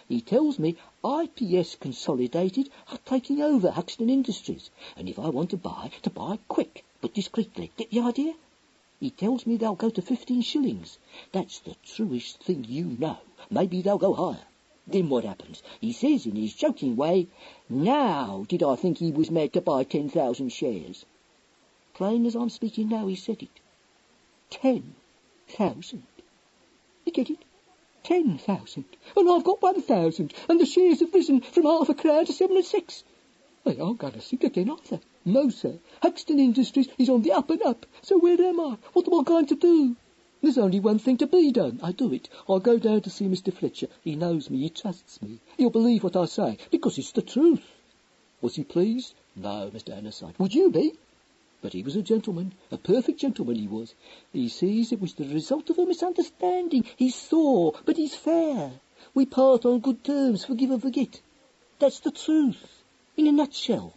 He tells me IPS Consolidated are taking over Huxton Industries, and if I want to buy quick, but discreetly. Get the idea? He tells me they'll go to 15 shillings. That's the truest thing you know. Maybe they'll go higher. Then what happens? He says in his joking way, now did I think he was mad to buy 10,000 shares. Plain as I'm speaking now, he said it. 10,000. You get it? 10,000. And I've got 1,000, and the shares have risen from ½ a crown to 7 and 6. I aren't going to sink again either. No, sir. Huxton Industries is on the up and up. So where am I? What am I going to do? There's only one thing to be done. I do it. I'll go down to see Mr. Fletcher. He knows me. He trusts me. He'll believe what I say, because it's the truth. Was he pleased? No, Mr. Hannahside. Would you be? But he was a gentleman, a perfect gentleman he was. He sees it was the result of a misunderstanding. He's sore, but he's fair. We part on good terms, forgive and forget. That's the truth, in a nutshell.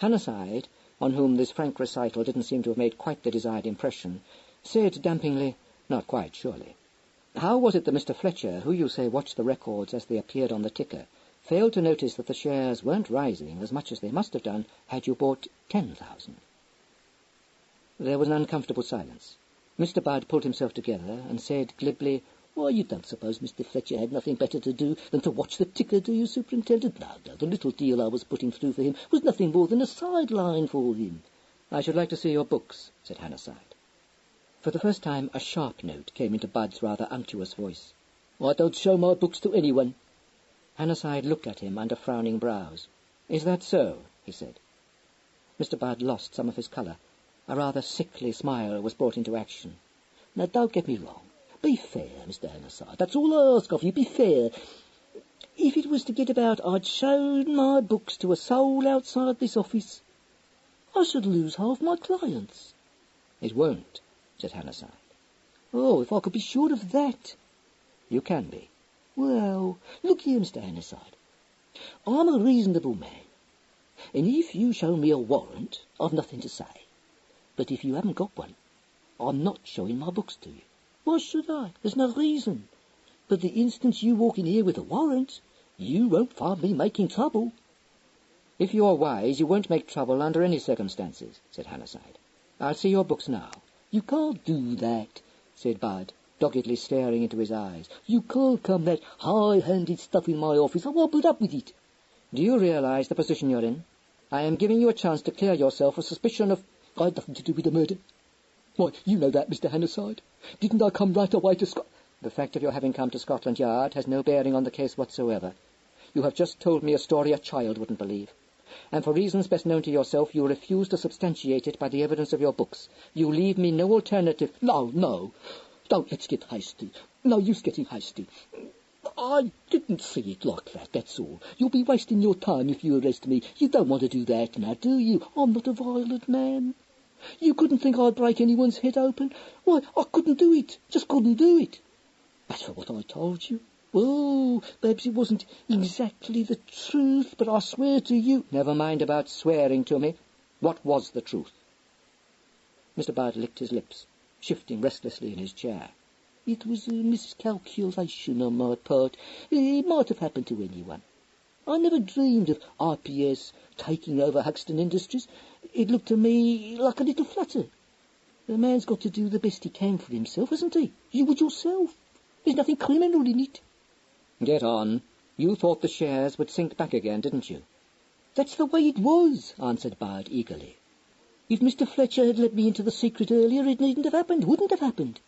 Hannahside, on whom this frank recital didn't seem to have made quite the desired impression, said dampingly, "Not quite, surely. How was it that Mr. Fletcher, who you say watched the records as they appeared on the ticker, failed to notice that the shares weren't rising as much as they must have done had you bought 10,000? There was an uncomfortable silence. Mr. Budd pulled himself together and said glibly, "Why, you don't suppose Mr. Fletcher had nothing better to do than to watch the ticker, do you, Superintendent? No, the little deal I was putting through for him was nothing more than a sideline for him. "I should like to see your books," said Hannahside. For the first time a sharp note came into Bud's rather unctuous voice. "I don't show my books to anyone." Hannahside looked at him under frowning brows. "Is that so?" he said. Mr. Budd lost some of his colour. A rather sickly smile was brought into action. "Now, don't get me wrong. Be fair, Mr. Hannahside. That's all I ask of you. Be fair. If it was to get about I'd shown my books to a soul outside this office, I should lose half my clients." "It won't," said Hannahside. "Oh, if I could be sure of that." "You can be." "Well, look here, Mr. Hannahside. I'm a reasonable man, and if you show me a warrant, I've nothing to say. But if you haven't got one, I'm not showing my books to you. Why should I? There's no reason. But the instant you walk in here with a warrant, you won't find me making trouble." "If you are wise, you won't make trouble under any circumstances," said Hannahside. "I'll see your books now." "You can't do that," said Bud, doggedly staring into his eyes. "You can't come that high-handed stuff in my office. I won't put up with it." "Do you realize the position you're in? I am giving you a chance to clear yourself of suspicion of—" "I had nothing to do with the murder. Why, you know that, Mr. Hannahside. Didn't I come right away to Scotland?" "The fact of your having come to Scotland Yard has no bearing on the case whatsoever. You have just told me a story a child wouldn't believe. And for reasons best known to yourself, you refuse to substantiate it by the evidence of your books. You leave me no alternative—" No. Don't let's get hasty. No use getting hasty. I didn't see it like that, that's all. You'll be wasting your time if you arrest me. You don't want to do that now, do you? I'm not a violent man. You couldn't think I'd break anyone's head open? Why, I couldn't do it. Just couldn't do it. That's for what I told you. Oh, perhaps it wasn't exactly the truth, but I swear to you—" "Never mind about swearing to me. What was the truth?" Mr. Budd licked his lips, shifting restlessly in his chair. "It was a miscalculation on my part. It might have happened to anyone. I never dreamed of IPS taking over Huxton Industries. It looked to me like a little flutter. A man's got to do the best he can for himself, hasn't he? You would yourself. There's nothing criminal in it." "Get on. You thought the shares would sink back again, didn't you?" "That's the way it was," answered Bard eagerly. "If Mr. Fletcher had let me into the secret earlier, it wouldn't have happened.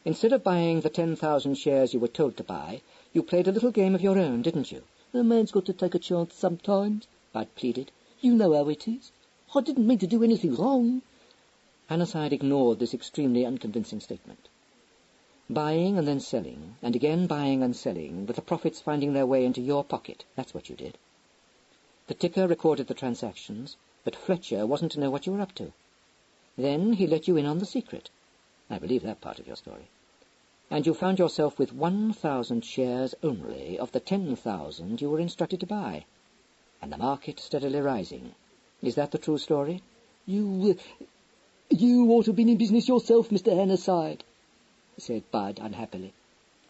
Instead of buying the 10,000 shares you were told to buy, you played a little game of your own, didn't you?" "A man's got to take a chance sometimes," Bud pleaded. "You know how it is. I didn't mean to do anything wrong." Hannahside ignored this extremely unconvincing statement. Buying and then selling, and again buying and selling, with the profits finding their way into your pocket, that's what you did. The ticker recorded the transactions, but Fletcher wasn't to know what you were up to. Then he let you in on the secret. I believe that part of your story. And you found yourself with 1,000 shares only of the 10,000 you were instructed to buy. And the market steadily rising. Is that the true story? You ought to have been in business yourself, Mr. Hannahside," said Bud unhappily.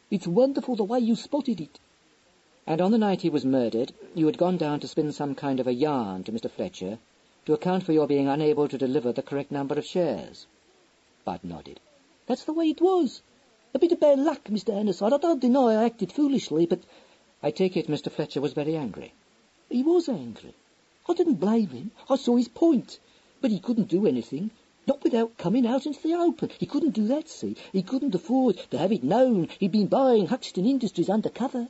"It's wonderful the way you spotted it." "And on the night he was murdered, you had gone down to spin some kind of a yarn to Mr. Fletcher to account for your being unable to deliver the correct number of shares?" Bud nodded. "That's the way it was. A bit of bad luck, Mr. Hannahside. I don't deny I acted foolishly, but—" "I take it Mr. Fletcher was very angry." "He was angry. I didn't blame him. I saw his point. But he couldn't do anything. Not without coming out into the open. He couldn't do that, see. He couldn't afford to have it known he'd been buying Huxton Industries under cover.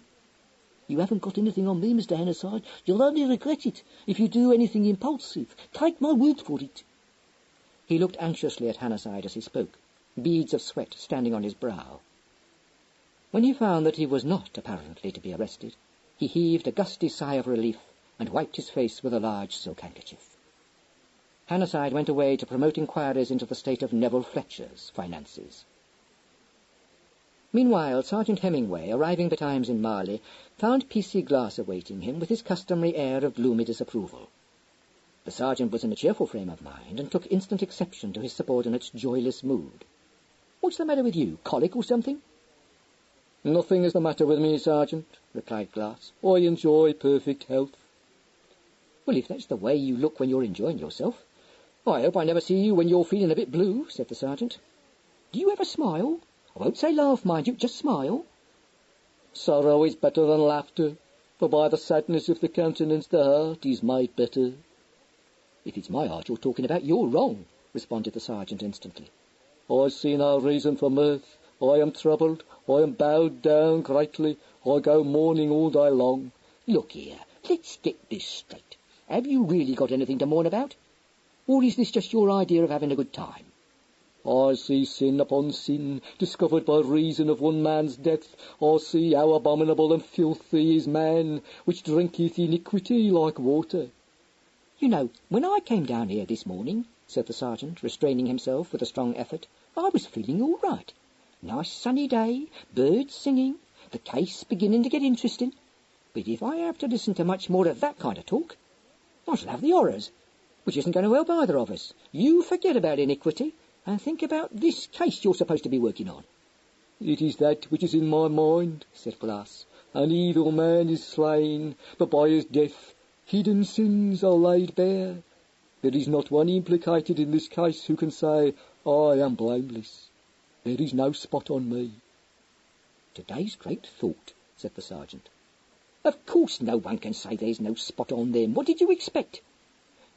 You haven't got anything on me, Mr. Hannahside. You'll only regret it if you do anything impulsive. Take my word for it." He looked anxiously at Hannahside as he spoke, beads of sweat standing on his brow. When he found that he was not apparently to be arrested, he heaved a gusty sigh of relief and wiped his face with a large silk handkerchief. Hannahside went away to promote inquiries into the state of Nero Fletcher's finances. Meanwhile, Sergeant Hemingway, arriving betimes in Marley, found P.C. Glass awaiting him with his customary air of gloomy disapproval. The sergeant was in a cheerful frame of mind, and took instant exception to his subordinate's joyless mood. "What's the matter with you? Colic or something?" "Nothing is the matter with me, Sergeant," replied Glass. "I enjoy perfect health." "Well, if that's the way you look when you're enjoying yourself, I hope I never see you when you're feeling a bit blue," said the sergeant. "Do you ever smile? I won't say laugh, mind you, just smile." "Sorrow is better than laughter, for by the sadness of the countenance the heart is made better." If it's my art you're talking about, you're wrong, responded the sergeant instantly. I see no reason for mirth. I am troubled. I am bowed down greatly. I go mourning all day long. Look here, let's get this straight. Have you really got anything to mourn about? Or is this just your idea of having a good time? I see sin upon sin, discovered by reason of one man's death. I see how abominable and filthy is man, which drinketh iniquity like water. You know, when I came down here this morning, said the sergeant, restraining himself with a strong effort, I was feeling all right. Nice sunny day, birds singing, the case beginning to get interesting. But if I have to listen to much more of that kind of talk, I shall have the horrors, which isn't going to help either of us. You forget about iniquity and think about this case you're supposed to be working on. It is that which is in my mind, said Glass. An evil man is slain, but by his death hidden sins are laid bare. There is not one implicated in this case who can say, I am blameless. There is no spot on me. Today's great thought, said the sergeant. Of course no one can say there's no spot on them. What did you expect?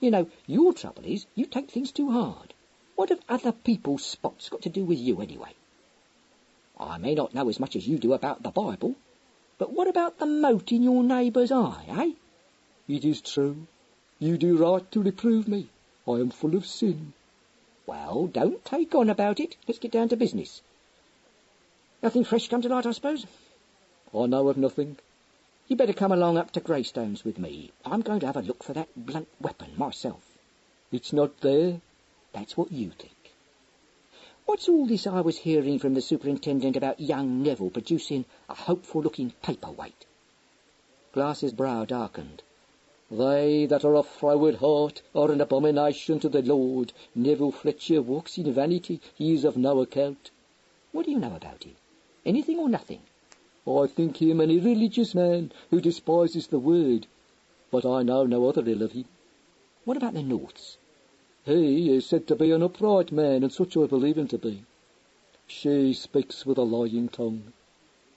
You know, your trouble is you take things too hard. What have other people's spots got to do with you anyway? I may not know as much as you do about the Bible, but what about the mote in your neighbour's eye, eh? It is true. You do right to reprove me. I am full of sin. Well, don't take on about it. Let's get down to business. Nothing fresh come to light, I suppose? I know of nothing. You better come along up to Greystones with me. I'm going to have a look for that blunt weapon myself. It's not there. That's what you think. What's all this I was hearing from the superintendent about young Neville producing a hopeful-looking paperweight? Glass's brow darkened. They that are of froward heart are an abomination to the Lord. Nero Fletcher walks in vanity. He is of no account. What do you know about him? Anything or nothing? I think him an irreligious man who despises the word, but I know no other ill of him. What about the Norths? He is said to be an upright man, and such I believe him to be. She speaks with a lying tongue,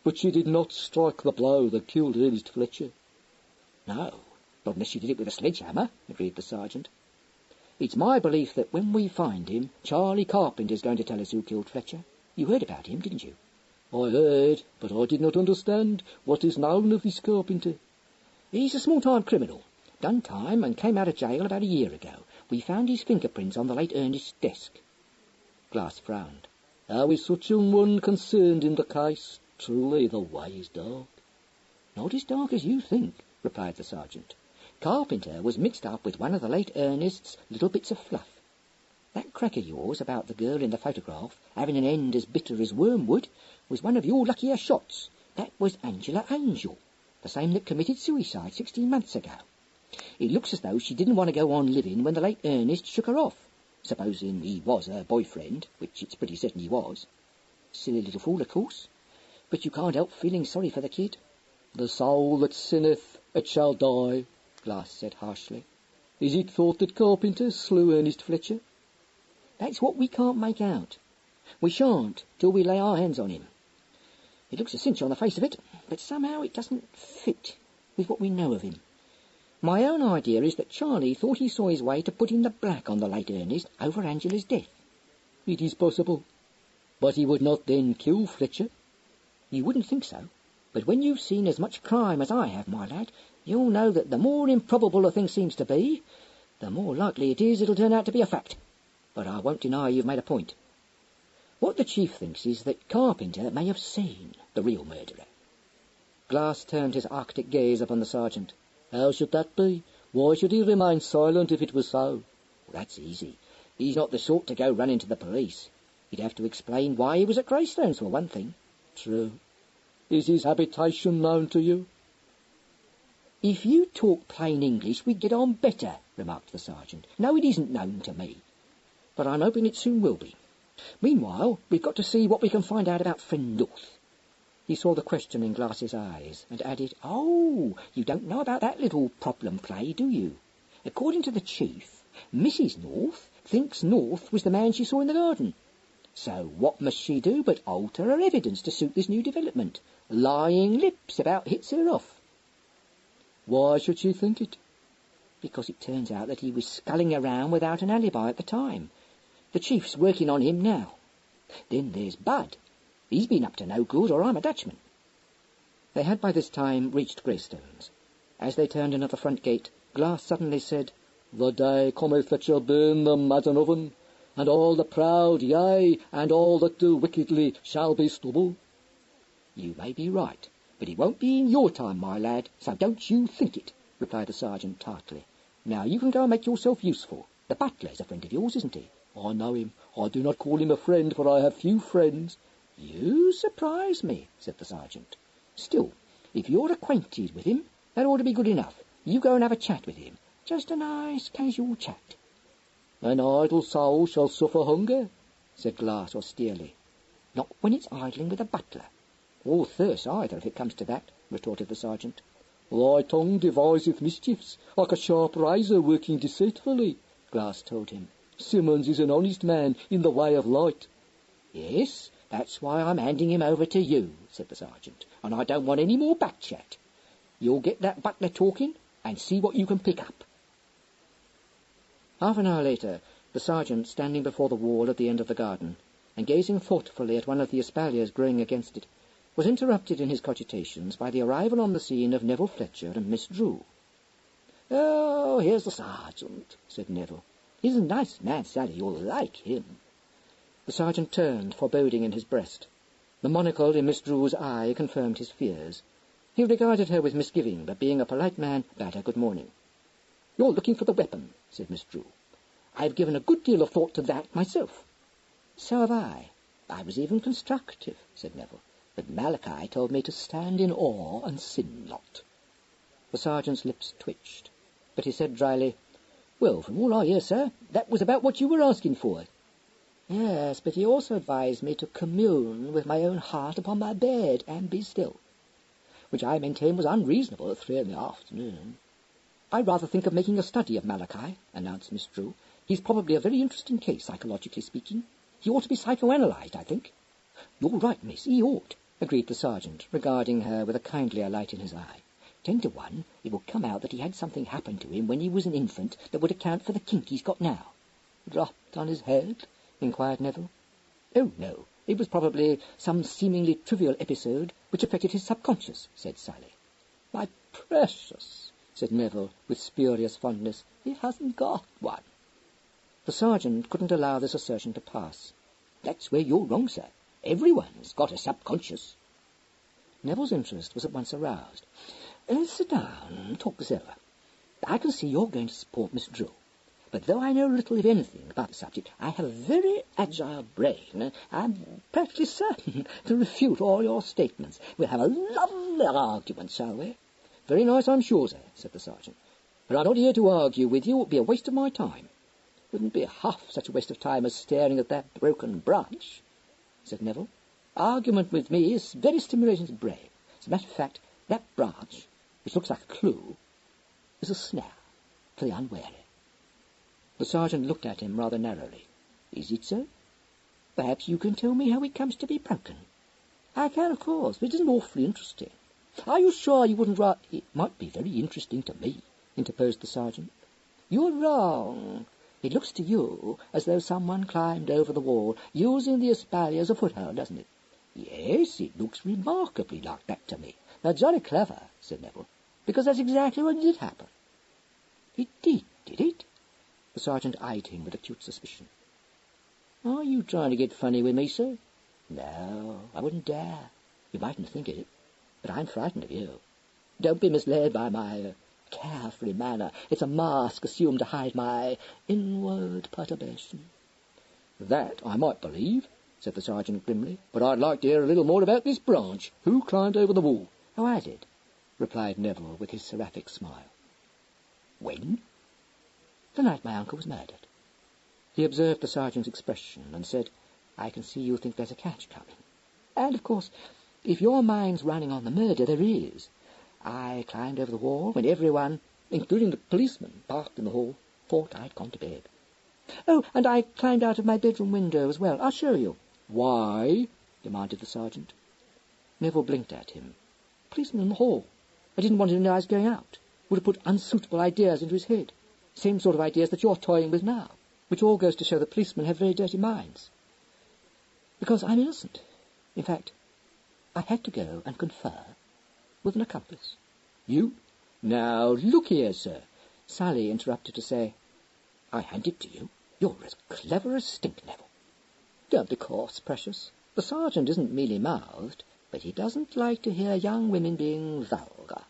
but she did not strike the blow that killed Ernest Fletcher. No, not unless she did it with a sledgehammer, agreed the sergeant. It's my belief that when we find him, Charlie Carpenter's going to tell us who killed Fletcher. You heard about him, didn't you? I heard, but I did not understand what is known of this Carpenter. He's a small-time criminal. Done time and came out of jail about a year ago. We found his fingerprints on the late Ernest's desk. Glass frowned. How is such a one concerned in the case? Truly the way is dark. Not as dark as you think, replied the sergeant. Carpenter was mixed up with one of the late Ernest's little bits of fluff. That crack of yours about the girl in the photograph having an end as bitter as wormwood was one of your luckier shots. That was Angela Angel, the same that committed suicide 16 months ago. It looks as though she didn't want to go on living when the late Ernest shook her off, supposing he was her boyfriend, which it's pretty certain he was. Silly little fool, of course, but you can't help feeling sorry for the kid. The soul that sinneth, it shall die, Glass said harshly. Is it thought that Carpenter slew Ernest Fletcher? That's what we can't make out. We shan't till we lay our hands on him. It looks a cinch on the face of it, but somehow it doesn't fit with what we know of him. My own idea is that Charlie thought he saw his way to putting the black on the late Ernest over Angela's death. It is possible. But he would not then kill Fletcher? You wouldn't think so. But when you've seen as much crime as I have, my lad, you'll know that the more improbable a thing seems to be, the more likely it is it'll turn out to be a fact. But I won't deny you've made a point. What the chief thinks is that Carpenter may have seen the real murderer. Glass turned his arctic gaze upon the sergeant. How should that be? Why should he remain silent if it was so? Well, that's easy. He's not the sort to go running to the police. He'd have to explain why he was at Greystones, for one thing. True. Is his habitation known to you? If you talk plain English, we'd get on better, remarked the sergeant. No, it isn't known to me, but I'm hoping it soon will be. Meanwhile, we've got to see what we can find out about friend North. He saw the question in Glass's eyes, and added, Oh, you don't know about that little problem play, do you? According to the chief, Mrs. North thinks North was the man she saw in the garden. So what must she do but alter her evidence to suit this new development? Lying lips about hits her off. Why should she think it? because it turns out that he was sculling around without an alibi at the time. The chief's working on him now. Then there's Bud. He's been up to no good, or I'm a Dutchman." They had by this time reached Greystones. As they turned in at the front gate, Glass suddenly said, "The day cometh that shall burn the maiden oven, and all the proud, yea, and all that do wickedly shall be stubble." "You may be right, but it won't be in your time, my lad, so don't you think it," replied the sergeant tartly. "Now you can go and make yourself useful. The butler's a friend of yours, isn't he?" "I know him. I do not call him a friend, for I have few friends." "You surprise me," said the sergeant. "Still, if you're acquainted with him, that ought to be good enough. You go and have a chat with him. Just a nice casual chat." "An idle soul shall suffer hunger," said Glass austerely. "Not when it's idling with a butler. Or thirst either, if it comes to that," retorted the sergeant. "Thy tongue deviseth mischiefs, like a sharp razor working deceitfully," Glass told him. "Simmons is an honest man in the way of light." "Yes, that's why I'm handing him over to you," said the sergeant, "and I don't want any more back chat. You'll get that butler talking, and see what you can pick up." Half an hour later, the sergeant, standing before the wall at the end of the garden, and gazing thoughtfully at one of the espaliers growing against it, was interrupted in his cogitations by the arrival on the scene of Nero Fletcher and Miss Drew. "Oh, here's the sergeant," said Neville. "He's a nice man, Sally. You'll like him." The sergeant turned, foreboding in his breast. The monocle in Miss Drew's eye confirmed his fears. He regarded her with misgiving, but being a polite man, bade her good morning. "You're looking for the weapon," said Miss Drew. "I've given a good deal of thought to that myself." "So have I. I was even constructive," said Neville. "But Malachi told me to stand in awe and sin not." The sergeant's lips twitched, but he said dryly, "Well, from all I hear, sir, that was about what you were asking for." "Yes, but he also advised me to commune with my own heart upon my bed and be still." "Which I maintain was unreasonable at 3 in the afternoon." "I rather think of making a study of Malachi," announced Miss Drew. "He's probably a very interesting case, psychologically speaking. He ought to be psychoanalyzed, I think." "You're right, miss, he ought," agreed the sergeant, regarding her with a kindlier light in his eye. 10 to 1, it will come out that he had something happen to him when he was an infant that would account for the kink he's got now." "Dropped on his head?" inquired Neville. "Oh, no. It was probably some seemingly trivial episode which affected his subconscious," said Sally. "My precious," said Neville with spurious fondness. "He hasn't got one." The sergeant couldn't allow this assertion to pass. "That's where you're wrong, sir. Everyone's got a subconscious." Neville's interest was at once aroused. "Let's sit down and talk this over. I can see you're going to support Miss Drew. But though I know little, if anything, about the subject, I have a very agile brain. I'm practically certain to refute all your statements. We'll have a lovely argument, shall we?" "Very nice, I'm sure, sir," said the sergeant. "But I'm not here to argue with you. It would be a waste of my time." "Wouldn't be half such a waste of time as staring at that broken branch," said Neville. "Argument with me is very stimulating to the brain. As a matter of fact, that branch, which looks like a clue, is a snare for the unwary." The sergeant looked at him rather narrowly. "Is it so? Perhaps you can tell me how it comes to be broken." "I can, of course, but it isn't awfully interesting." "Are you sure you wouldn't rather—" "It might be very interesting to me," interposed the sergeant. "You're wrong. It looks to you as though someone climbed over the wall, using the espalier as a foothold, doesn't it?" "Yes, it looks remarkably like that to me." "That's jolly clever," said Neville, "because that's exactly what did happen." "It did it?" The sergeant eyed him with acute suspicion. "Are you trying to get funny with me, sir?" "No, I wouldn't dare. You mightn't think it, but I'm frightened of you. Don't be misled by my carefree manner. It's a mask assumed to hide my inward perturbation." "That I might believe," said the sergeant grimly, "but I'd like to hear a little more about this branch. Who climbed over the wall?" "Oh, I did," replied Neville with his seraphic smile. "When?" "The night my uncle was murdered." He observed the sergeant's expression and said, "I can see you think there's a catch coming. And, of course, if your mind's running on the murder, there is. I climbed over the wall when everyone, including the policeman parked in the hall, thought I'd gone to bed. Oh, and I climbed out of my bedroom window as well. I'll show you." "Why?" demanded the sergeant. Neville blinked at him. "Policeman in the hall. I didn't want him to know I was going out." would have put unsuitable ideas into his head, same sort of ideas that you're toying with now, which all goes to show that policemen have very dirty minds. Because I'm innocent. In fact, I had to go and confer with an accomplice. You? Now, look here, sir. Sally interrupted to say, I hand it to you. You're as clever as stink, Neville. Don't be coarse, precious. The sergeant isn't mealy-mouthed, but he doesn't like to hear young women being vulgar.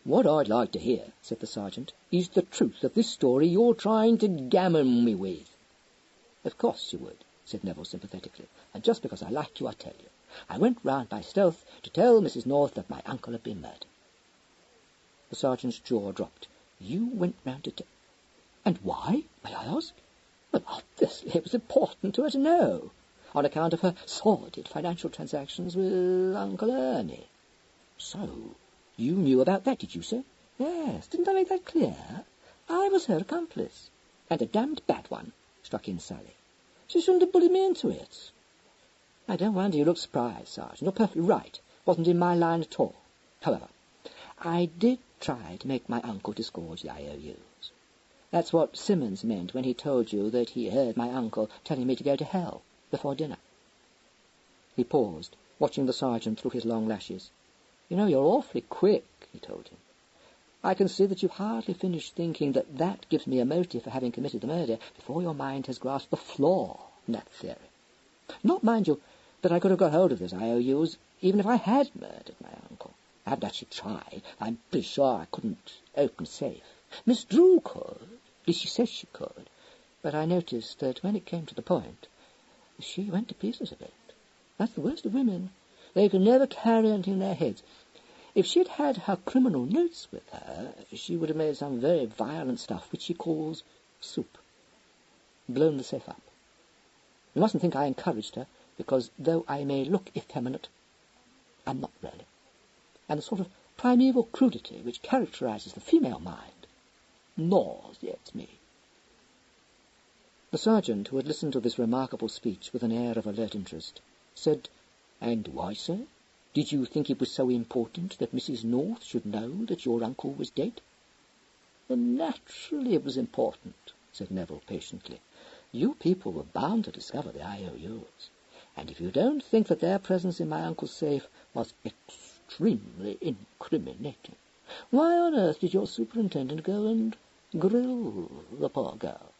What I'd like to hear, said the sergeant, is the truth of this story you're trying to gammon me with. Of course you would, said Neville sympathetically, and just because I like you, I tell you. I went round by stealth to tell Mrs. North that my uncle had been murdered. The sergeant's jaw dropped. You went round to tell... And why, may I ask? Well, obviously it was important to her to know, on account of her sordid financial transactions with Uncle Ernie. So, you knew about that, did you, sir? Yes, didn't I make that clear? I was her accomplice. And a damned bad one, struck in Sally. She shouldn't have bullied me into it. I don't wonder you look surprised, Sergeant. You're perfectly right. Wasn't in my line at all. However, I did try to make my uncle disgorge the IOUs. That's what Simmons meant when he told you that he heard my uncle telling me to go to hell before dinner. He paused, watching the sergeant through his long lashes. You know, you're awfully quick, he told him. I can see that you've hardly finished thinking that gives me a motive for having committed the murder before your mind has grasped the flaw in that theory. Not, mind you, that I could have got hold of those IOUs even if I had murdered my uncle. I hadn't actually tried. I'm pretty sure I couldn't open a safe. Miss Drew could, at least she says she could, but I noticed that when it came to the point, she went to pieces a bit. That's the worst of women. They can never carry anything in their heads. If she'd had her criminal notes with her, she would have made some very violent stuff, which she calls soup. Blown the safe up. You mustn't think I encouraged her, because though I may look effeminate, I'm not really. And the sort of primeval crudity which characterizes the female mind nauseates me. The sergeant, who had listened to this remarkable speech with an air of alert interest, said, And why, sir? Did you think it was so important that Mrs. North should know that your uncle was dead? Well, naturally it was important, said Neville patiently. You people were bound to discover the IOUs, and if you don't think that their presence in my uncle's safe was extremely incriminating, why on earth did your superintendent go and grill the poor girl?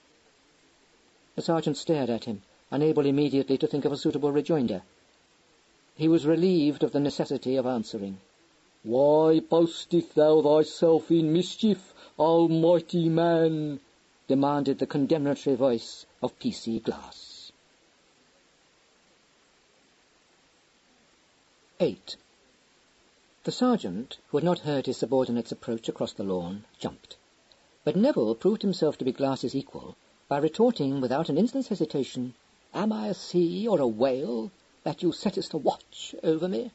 The sergeant stared at him, unable immediately to think of a suitable rejoinder. He was relieved of the necessity of answering. Why boasteth thou thyself in mischief, almighty man? Demanded the condemnatory voice of P.C. Glass. 8. The sergeant, who had not heard his subordinate's approach across the lawn, jumped. But Neville proved himself to be Glass's equal by retorting without an instant's hesitation, Am I a sea or a whale, that you settest a watch over me?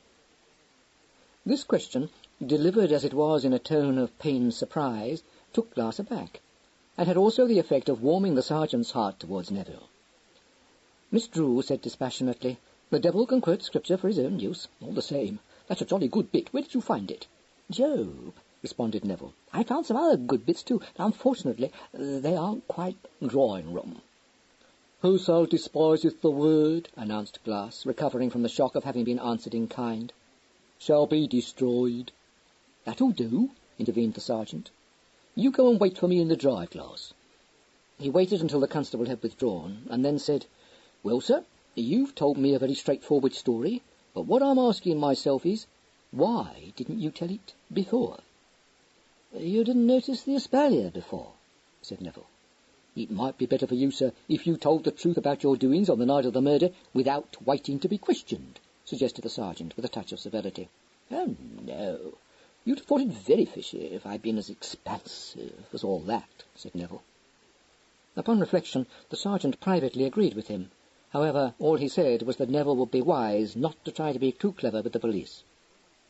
This question, delivered as it was in a tone of pained surprise, took Glass aback, and had also the effect of warming the sergeant's heart towards Neville. Miss Drew said dispassionately, The devil can quote scripture for his own use, all the same. That's a jolly good bit. Where did you find it? Job, responded Neville. I found some other good bits too. Unfortunately, they aren't quite drawing-room. Whoso despiseth the word, announced Glass, recovering from the shock of having been answered in kind, shall be destroyed. That'll do, intervened the sergeant. You go and wait for me in the drive, Glass. He waited until the constable had withdrawn, and then said, Well, sir, you've told me a very straightforward story, but what I'm asking myself is, why didn't you tell it before? You didn't notice the espalier before, said Neville. It might be better for you, sir, if you told the truth about your doings on the night of the murder without waiting to be questioned, suggested the sergeant with a touch of severity. Oh, no. You'd have thought it very fishy if I'd been as expansive as all that, said Neville. Upon reflection, the sergeant privately agreed with him. However, all he said was that Neville would be wise not to try to be too clever with the police.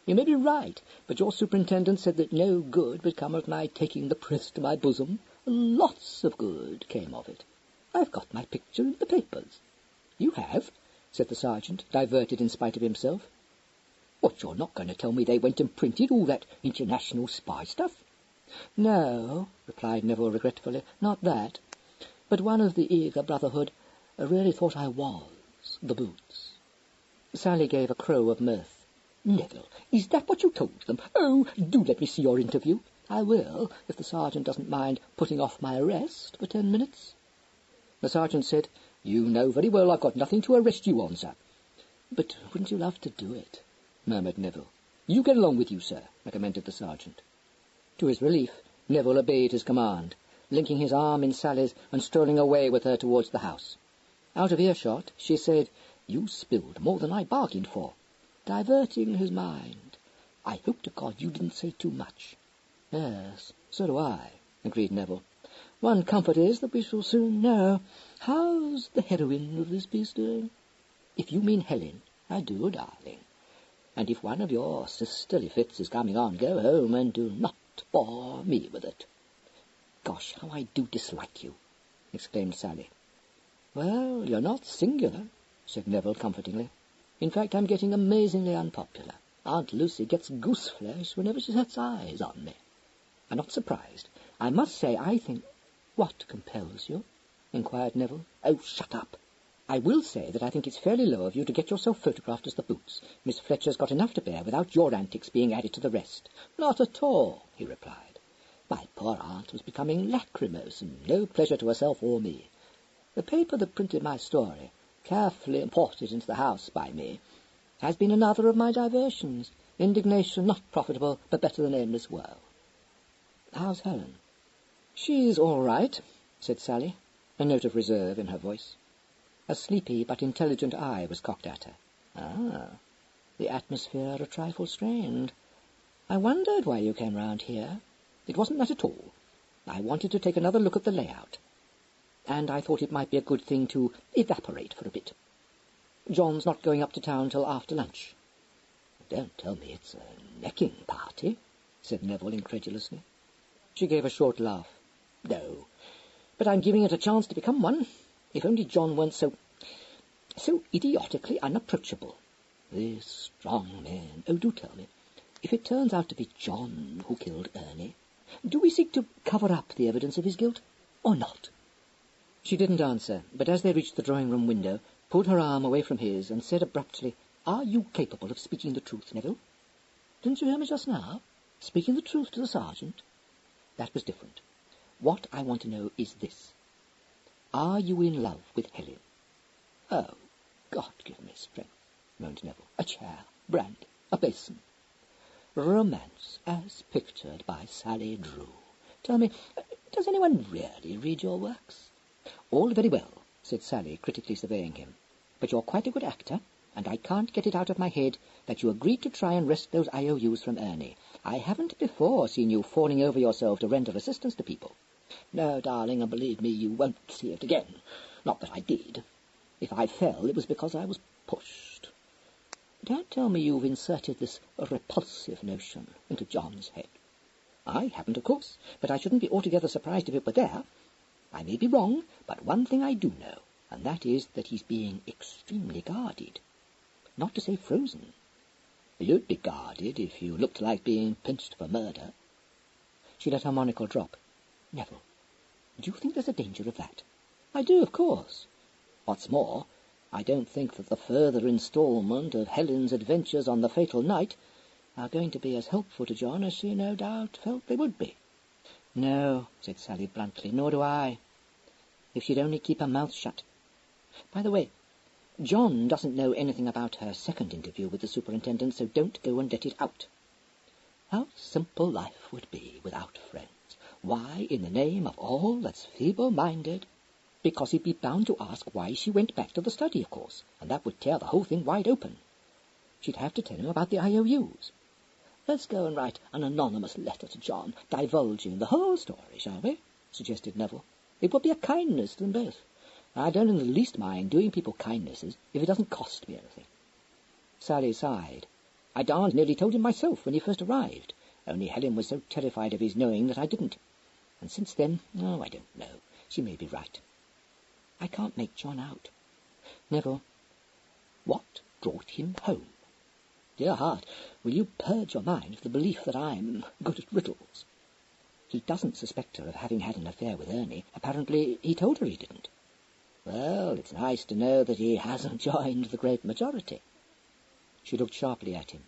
You may be right, but your superintendent said that no good would come of my taking the press to my bosom. Lots of good came of it. I've got my picture in the papers. You have? Said the sergeant, diverted in spite of himself. What, you're not going to tell me they went and printed all that international spy stuff? "No," replied Neville regretfully, "not that. But one of the eager brotherhood really thought I was the boots." Sally gave a crow of mirth. "Neville, is that what you told them? Oh, do let me see your interview." "I will, if the sergeant doesn't mind putting off my arrest for 10 minutes. The sergeant said, "You know very well I've got nothing to arrest you on, sir." "But wouldn't you love to do it?" murmured Neville. "You get along with you, sir," recommended the sergeant. To his relief, Neville obeyed his command, linking his arm in Sally's and strolling away with her towards the house. Out of earshot, she said, "You spilled more than I bargained for," diverting his mind. "I hope to God you didn't say too much." "Yes, so do I," agreed Neville. "One comfort is that we shall soon know. How's the heroine of this piece doing?" "If you mean Helen, I do, darling. And if one of your sisterly fits is coming on, go home and do not bore me with it." "Gosh, how I do dislike you!" exclaimed Sally. "Well, you're not singular," said Neville comfortingly. "In fact, I'm getting amazingly unpopular. Aunt Lucy gets goose-flesh whenever she sets eyes on me. I'm not surprised. I must say I think—" "What compels you?" inquired Neville. "Oh, shut up. I will say that I think it's fairly low of you to get yourself photographed as the boots. Miss Fletcher's got enough to bear without your antics being added to the rest." "Not at all," he replied. "My poor aunt was becoming lachrymose, and no pleasure to herself or me. The paper that printed my story, carefully imported into the house by me, has been another of my diversions. Indignation not profitable, but better than endless whirl." "How's Helen?" "She's all right," said Sally, a note of reserve in her voice. A sleepy but intelligent eye was cocked at her. "Ah, the atmosphere a trifle strained. I wondered why you came round here." "It wasn't that at all. I wanted to take another look at the layout, and I thought it might be a good thing to evaporate for a bit. John's not going up to town till after lunch." "Don't tell me it's a necking party," said Neville incredulously. She gave a short laugh. "No, but I'm giving it a chance to become one. If only John weren't so idiotically unapproachable. These strong men. Oh, do tell me, if it turns out to be John who killed Ernie, do we seek to cover up the evidence of his guilt, or not?" She didn't answer, but as they reached the drawing-room window, pulled her arm away from his and said abruptly, "Are you capable of speaking the truth, Neville?" "Didn't you hear me just now? Speaking the truth to the sergeant?" "That was different. What I want to know is this. Are you in love with Helen?" "Oh, God give me strength," moaned Neville. "A chair, brandy, a basin. Romance as pictured by Sally Drew. Tell me, does anyone really read your works?" "All very well," said Sally, critically surveying him, "but you're quite a good actor, and I can't get it out of my head that you agreed to try and wrest those IOUs from Ernie. I haven't before seen you falling over yourself to render assistance to people." "No, darling, and believe me, you won't see it again. Not that I did. If I fell, it was because I was pushed. Don't tell me you've inserted this repulsive notion into John's head." "I haven't, of course, but I shouldn't be altogether surprised if it were there. I may be wrong, but one thing I do know, and that is that he's being extremely guarded. Not to say frozen. You'd be guarded if you looked like being pinched for murder." She let her monocle drop. "Neville, do you think there's a danger of that?" "I do, of course. What's more, I don't think that the further instalment of Helen's adventures on the fatal night are going to be as helpful to John as she no doubt felt they would be." "No," said Sally bluntly, "nor do I. If she'd only keep her mouth shut. By the way, John doesn't know anything about her second interview with the superintendent, so don't go and let it out. How simple life would be without friends. Why, in the name of all that's feeble-minded—" "Because he'd be bound to ask why she went back to the study, of course, and that would tear the whole thing wide open. She'd have to tell him about the IOUs. Let's go and write an anonymous letter to John, divulging the whole story, shall we?" suggested Neville. "It would be a kindness to them both. I don't in the least mind doing people kindnesses if it doesn't cost me anything." Sally sighed. "I darned nearly told him myself when he first arrived, only Helen was so terrified of his knowing that I didn't. And since then, I don't know. She may be right. I can't make John out. Neville, what brought him home? Dear heart, will you purge your mind of the belief that I'm good at riddles?" He doesn't suspect her of having had an affair with Ernie. Apparently he told her he didn't. Well, it's nice to know that he hasn't joined the great majority. She looked sharply at him.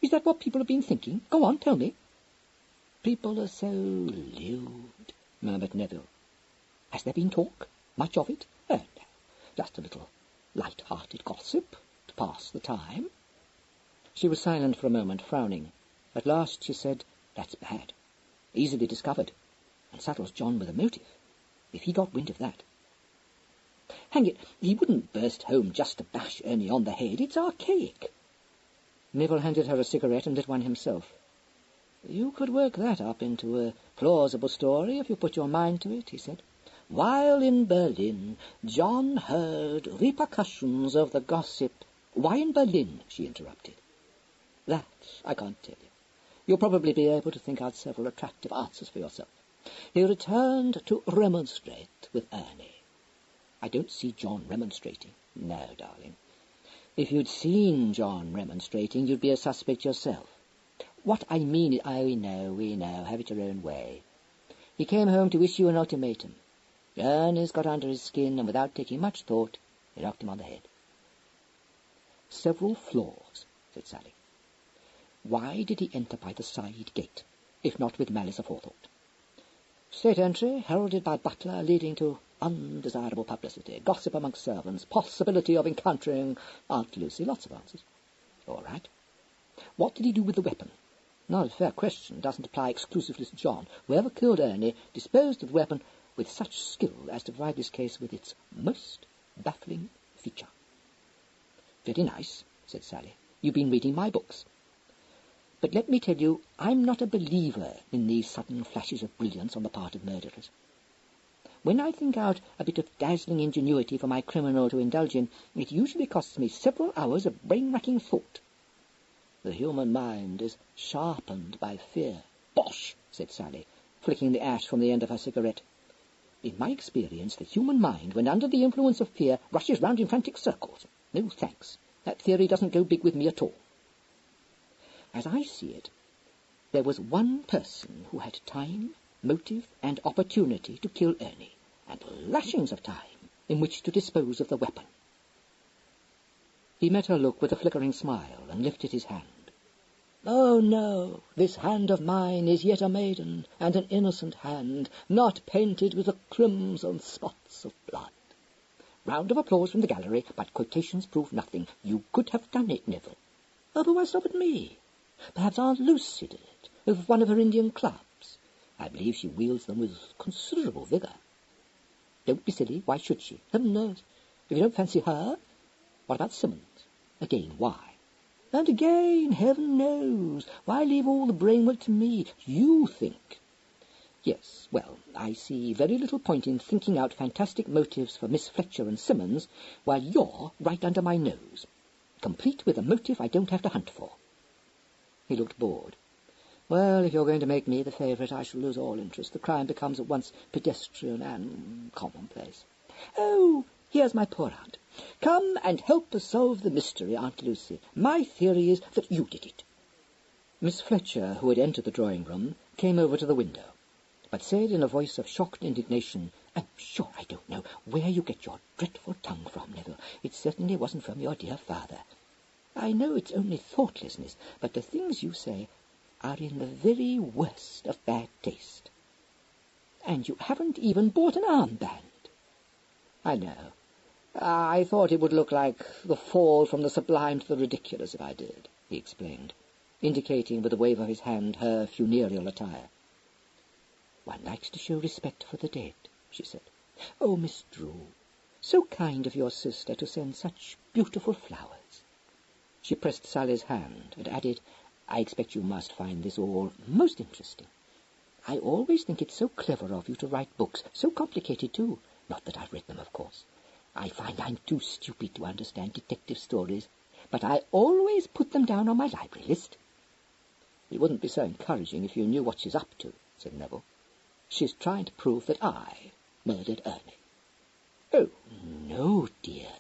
Is that what people have been thinking? Go on, tell me. People are so lewd, murmured Neville. Has there been talk? Much of it? Oh, no, just a little light-hearted gossip to pass the time. She was silent for a moment, frowning. At last she said, That's bad. Easily discovered, and saddles John with a motive. If he got wind of that. Hang it, he wouldn't burst home just to bash Ernie on the head. It's archaic. Neville handed her a cigarette and lit one himself. You could work that up into a plausible story if you put your mind to it, he said. While in Berlin, John heard repercussions of the gossip. Why in Berlin? She interrupted. That I can't tell you. You'll probably be able to think out several attractive answers for yourself. He returned to remonstrate with Ernie. I don't see John remonstrating. No, darling. If you'd seen John remonstrating, you'd be a suspect yourself. What I mean is, we know, have it your own way. He came home to issue an ultimatum. Ernie's got under his skin, and without taking much thought, he knocked him on the head. Several flaws, said Sally. Why did he enter by the side gate, if not with malice aforethought? State entry, heralded by butler, leading to undesirable publicity, gossip amongst servants, possibility of encountering Aunt Lucy, lots of answers. All right. What did he do with the weapon? Not a fair question, doesn't apply exclusively to John. Whoever killed Ernie disposed of the weapon with such skill as to provide this case with its most baffling feature. Very nice, said Sally. You've been reading my books. But let me tell you, I'm not a believer in these sudden flashes of brilliance on the part of murderers. When I think out a bit of dazzling ingenuity for my criminal to indulge in, it usually costs me several hours of brain-racking thought. The human mind is sharpened by fear. Bosh, said Sally, flicking the ash from the end of her cigarette. In my experience, the human mind, when under the influence of fear, rushes round in frantic circles. No thanks. That theory doesn't go big with me at all. As I see it, there was one person who had time, motive, and opportunity to kill Ernie, and lashings of time in which to dispose of the weapon. He met her look with a flickering smile and lifted his hand. Oh, no, this hand of mine is yet a maiden, and an innocent hand, not painted with the crimson spots of blood. Round of applause from the gallery, but quotations prove nothing. You could have done it, Neville. Otherwise stop at me. Perhaps Aunt Lucy did it, with one of her Indian clubs. I believe she wields them with considerable vigour. Don't be silly. Why should she? Heaven knows. If you don't fancy her, what about Simmons? Again, why? And again, heaven knows. Why leave all the brainwork to me? You think. Yes, well, I see very little point in thinking out fantastic motives for Miss Fletcher and Simmons while you're right under my nose, complete with a motive I don't have to hunt for. He looked bored. Well, if you're going to make me the favourite, I shall lose all interest. The crime becomes at once pedestrian and commonplace. Oh, here's my poor aunt. Come and help us solve the mystery, Aunt Lucy. My theory is that you did it. Miss Fletcher, who had entered the drawing-room, came over to the window, but said in a voice of shocked indignation, I'm sure I don't know where you get your dreadful tongue from, Neville. It certainly wasn't from your dear father. I know it's only thoughtlessness, but the things you say are in the very worst of bad taste. And you haven't even bought an armband. I know. I thought it would look like the fall from the sublime to the ridiculous if I did, he explained, indicating with a wave of his hand her funereal attire. One likes to show respect for the dead, she said. Oh, Miss Drew, so kind of your sister to send such beautiful flowers. She pressed Sally's hand and added, I expect you must find this all most interesting. I always think it's so clever of you to write books, so complicated too. Not that I've read them, of course. I find I'm too stupid to understand detective stories, but I always put them down on my library list. It wouldn't be so encouraging if you knew what she's up to, said Neville. She's trying to prove that I murdered Ernie. Oh, no, dear,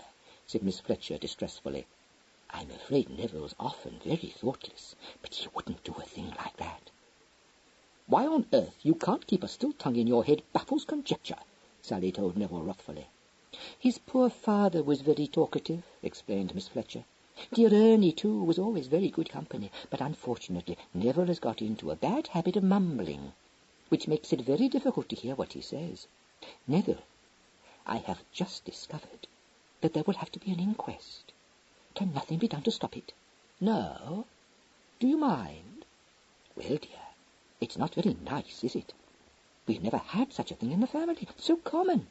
said Miss Fletcher distressfully. I'm afraid Neville's often very thoughtless, but he wouldn't do a thing like that. Why on earth you can't keep a still tongue in your head baffles conjecture, Sally told Neville wrathfully. His poor father was very talkative, explained Miss Fletcher. Dear Ernie, too, was always very good company, but unfortunately Neville has got into a bad habit of mumbling, which makes it very difficult to hear what he says. Neville, I have just discovered that there will have to be an inquest. Can nothing be done to stop it? No? Do you mind? Well, dear, it's not very nice, is it? We've never had such a thing in the family. So common.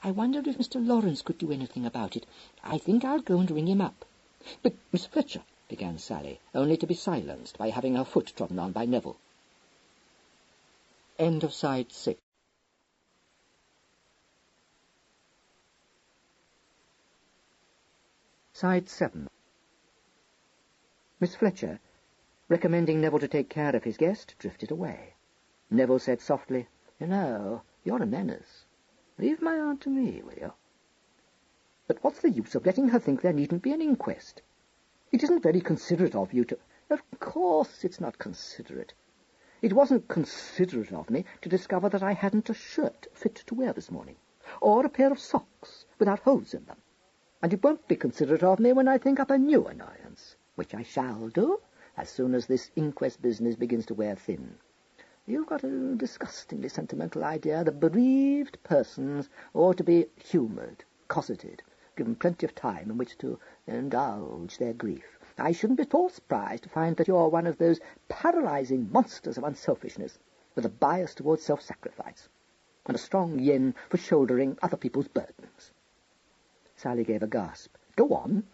I wonder if Mr. Lawrence could do anything about it. I think I'll go and ring him up. But, Miss Fletcher, began Sally, only to be silenced by having her foot trodden on by Neville. End of side 6. Side 7. Miss Fletcher, recommending Neville to take care of his guest, drifted away. Neville said softly, "You know, you're a menace. Leave my aunt to me, will you?" "But what's the use of letting her think there needn't be an inquest? It isn't very considerate of you to—" "Of course it's not considerate. It wasn't considerate of me to discover that I hadn't a shirt fit to wear this morning, or a pair of socks without holes in them. And it won't be considerate of me when I think up a new annoyance, which I shall do as soon as this inquest business begins to wear thin. You've got a disgustingly sentimental idea that bereaved persons ought to be humoured, cosseted, given plenty of time in which to indulge their grief. I shouldn't be at all surprised to find that you're one of those paralyzing monsters of unselfishness, with a bias towards self-sacrifice, and a strong yen for shouldering other people's burdens." Sally gave a gasp. "Go on.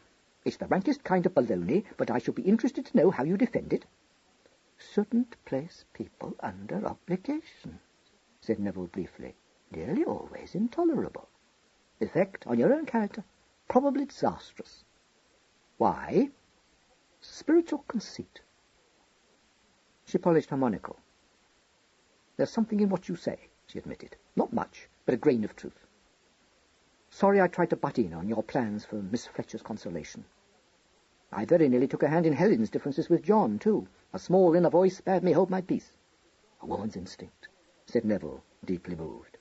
It's the rankest kind of baloney, but I shall be interested to know how you defend it." "Shouldn't place people under obligation," said Neville briefly. "Nearly always intolerable. Effect on your own character, probably disastrous. Why? Spiritual conceit." She polished her monocle. "There's something in what you say," she admitted. "Not much, but a grain of truth. Sorry I tried to butt in on your plans for Miss Fletcher's consolation. I very nearly took a hand in Helen's differences with John, too. A small inner voice bade me hold my peace." "A woman's instinct," said Neville, deeply moved.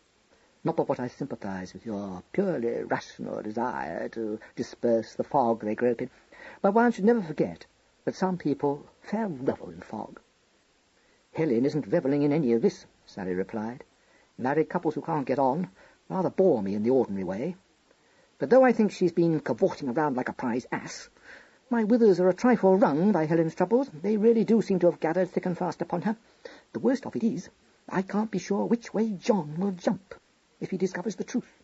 "Not but what I sympathize with your purely rational desire to disperse the fog they grope in, but one should never forget that some people fair revel in fog." "Helen isn't revelling in any of this," Sally replied. "Married couples who can't get on rather bore me in the ordinary way. But though I think she's been cavorting around like a prize ass, my withers are a trifle wrung by Helen's troubles. They really do seem to have gathered thick and fast upon her. The worst of it is, I can't be sure which way John will jump if he discovers the truth."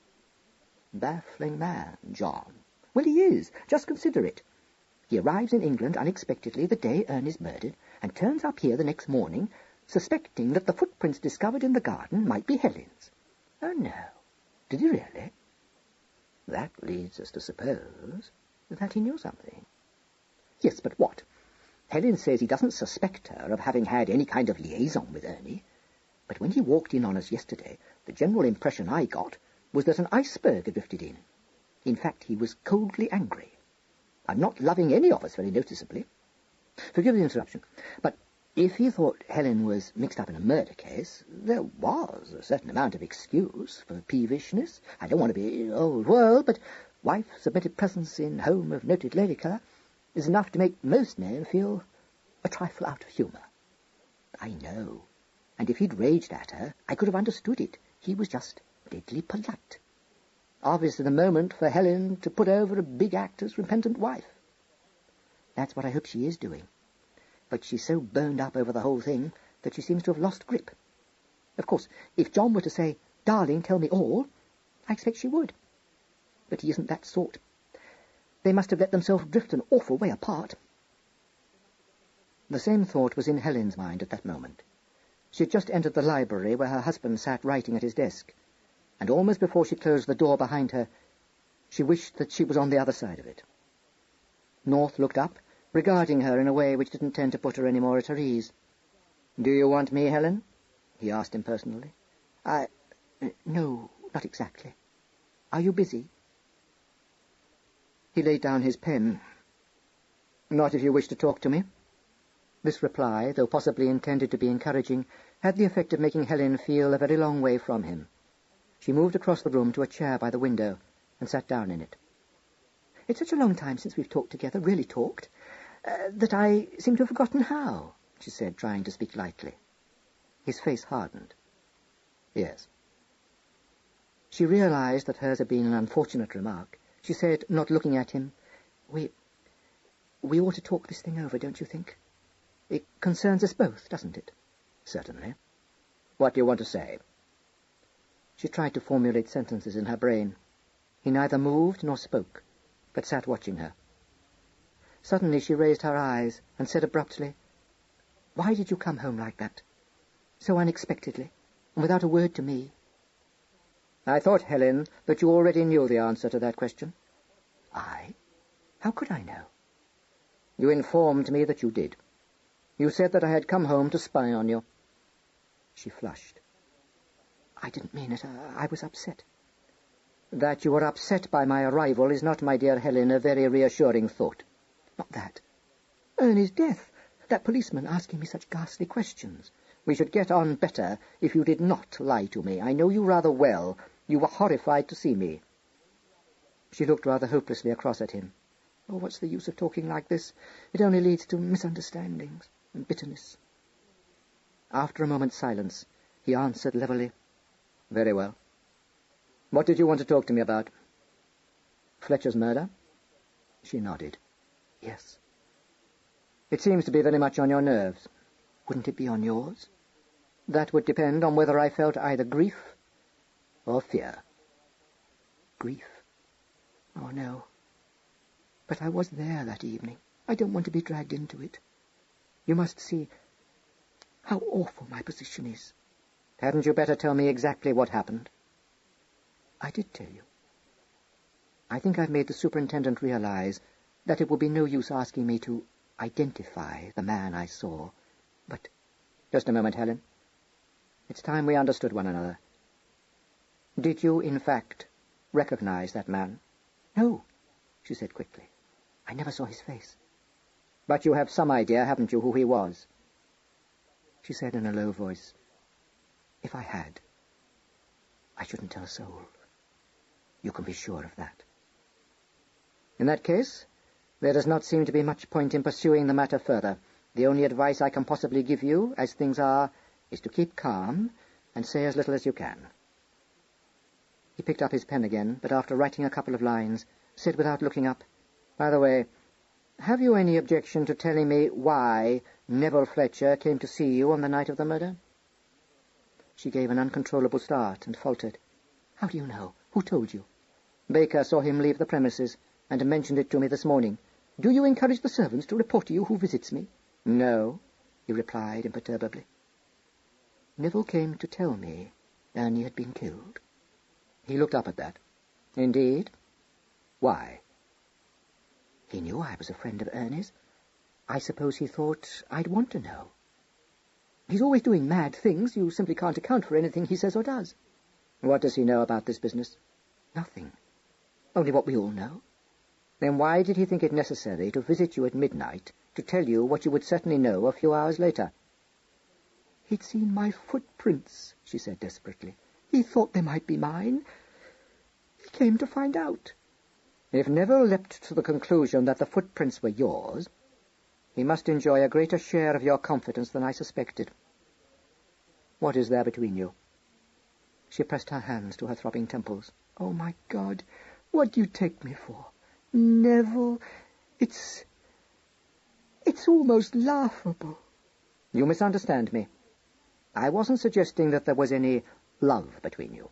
"Baffling man, John." "Well, he is. Just consider it. He arrives in England unexpectedly the day Ernest murdered, and turns up here the next morning, suspecting that the footprints discovered in the garden might be Helen's." "Oh, no. Did he really?" "That leads us to suppose that he knew something." "Yes, but what? Helen says he doesn't suspect her of having had any kind of liaison with Ernie. But when he walked in on us yesterday, the general impression I got was that an iceberg had drifted in. In fact, he was coldly angry. I'm not loving any of us very noticeably. Forgive the interruption, but if he thought Helen was mixed up in a murder case, there was a certain amount of excuse for peevishness. I don't want to be old world, but wife-submitted presence in home of noted lady-killer is enough to make most men feel a trifle out of humour. I know, and if he'd raged at her, I could have understood it. He was just deadly polite. Obviously the moment for Helen to put over a big actor's repentant wife. That's what I hope she is doing. But she's so burned up over the whole thing that she seems to have lost grip. Of course, if John were to say, 'Darling, tell me all,' I expect she would. But he isn't that sort. They must have let themselves drift an awful way apart." The same thought was in Helen's mind at that moment. She had just entered the library where her husband sat writing at his desk, and almost before she closed the door behind her, she wished that she was on the other side of it. North looked up, regarding her in a way which didn't tend to put her any more at her ease. "Do you want me, Helen?" he asked impersonally. No, not exactly. Are you busy?" He laid down his pen. "Not if you wish to talk to me." This reply, though possibly intended to be encouraging, had the effect of making Helen feel a very long way from him. She moved across the room to a chair by the window and sat down in it. "It's such a long time since we've talked together, really talked, that I seem to have forgotten how," she said, trying to speak lightly. His face hardened. "Yes." She realized that hers had been an unfortunate remark. She said, not looking at him, We ought to talk this thing over, don't you think? It concerns us both, doesn't it?" "Certainly. What do you want to say?" She tried to formulate sentences in her brain. He neither moved nor spoke, but sat watching her. Suddenly she raised her eyes and said abruptly, "Why did you come home like that? So unexpectedly, and without a word to me?" "I thought, Helen, that you already knew the answer to that question." "I? How could I know?" "You informed me that you did. You said that I had come home to spy on you." She flushed. "I didn't mean it. I was upset." "That you were upset by my arrival is not, my dear Helen, a very reassuring thought." "Not that. Ernie's death. That policeman asking me such ghastly questions." "We should get on better if you did not lie to me. I know you rather well. You were horrified to see me." She looked rather hopelessly across at him. "Oh, what's the use of talking like this? It only leads to misunderstandings and bitterness." After a moment's silence, he answered levelly, "Very well. What did you want to talk to me about?" "Fletcher's murder?" She nodded. "Yes." "It seems to be very much on your nerves." "Wouldn't it be on yours?" "That would depend on whether I felt either grief or fear." "Grief? Oh, no. But I was there that evening. I don't want to be dragged into it. You must see how awful my position is." "Hadn't you better tell me exactly what happened?" "I did tell you. I think I've made the superintendent realize that it would be no use asking me to identify the man I saw, but—" "Just a moment, Helen. It's time we understood one another. Did you, in fact, recognize that man?" "No," she said quickly. "I never saw his face." "But you have some idea, haven't you, who he was?" She said in a low voice, "If I had, I shouldn't tell a soul. You can be sure of that." "In that case, there does not seem to be much point in pursuing the matter further. The only advice I can possibly give you, as things are, is to keep calm and say as little as you can." He picked up his pen again, but after writing a couple of lines, said without looking up, "By the way, have you any objection to telling me why Nero Fletcher came to see you on the night of the murder?" She gave an uncontrollable start and faltered. "How do you know? Who told you?" "Baker saw him leave the premises, and mentioned it to me this morning." "Do you encourage the servants to report to you who visits me?" "No," he replied imperturbably. "Neville came to tell me Ernie had been killed." He looked up at that. "Indeed? Why?" "He knew I was a friend of Ernie's. I suppose he thought I'd want to know. He's always doing mad things. You simply can't account for anything he says or does." "What does he know about this business?" "Nothing. Only what we all know." "Then why did he think it necessary to visit you at midnight to tell you what you would certainly know a few hours later?" "He'd seen my footprints," she said desperately. "He thought they might be mine. He came to find out." "If Neville leapt to the conclusion that the footprints were yours, he must enjoy a greater share of your confidence than I suspected. What is there between you?" She pressed her hands to her throbbing temples. "Oh, my God, what do you take me for? Neville, it's almost laughable." "You misunderstand me. I wasn't suggesting that there was any love between you.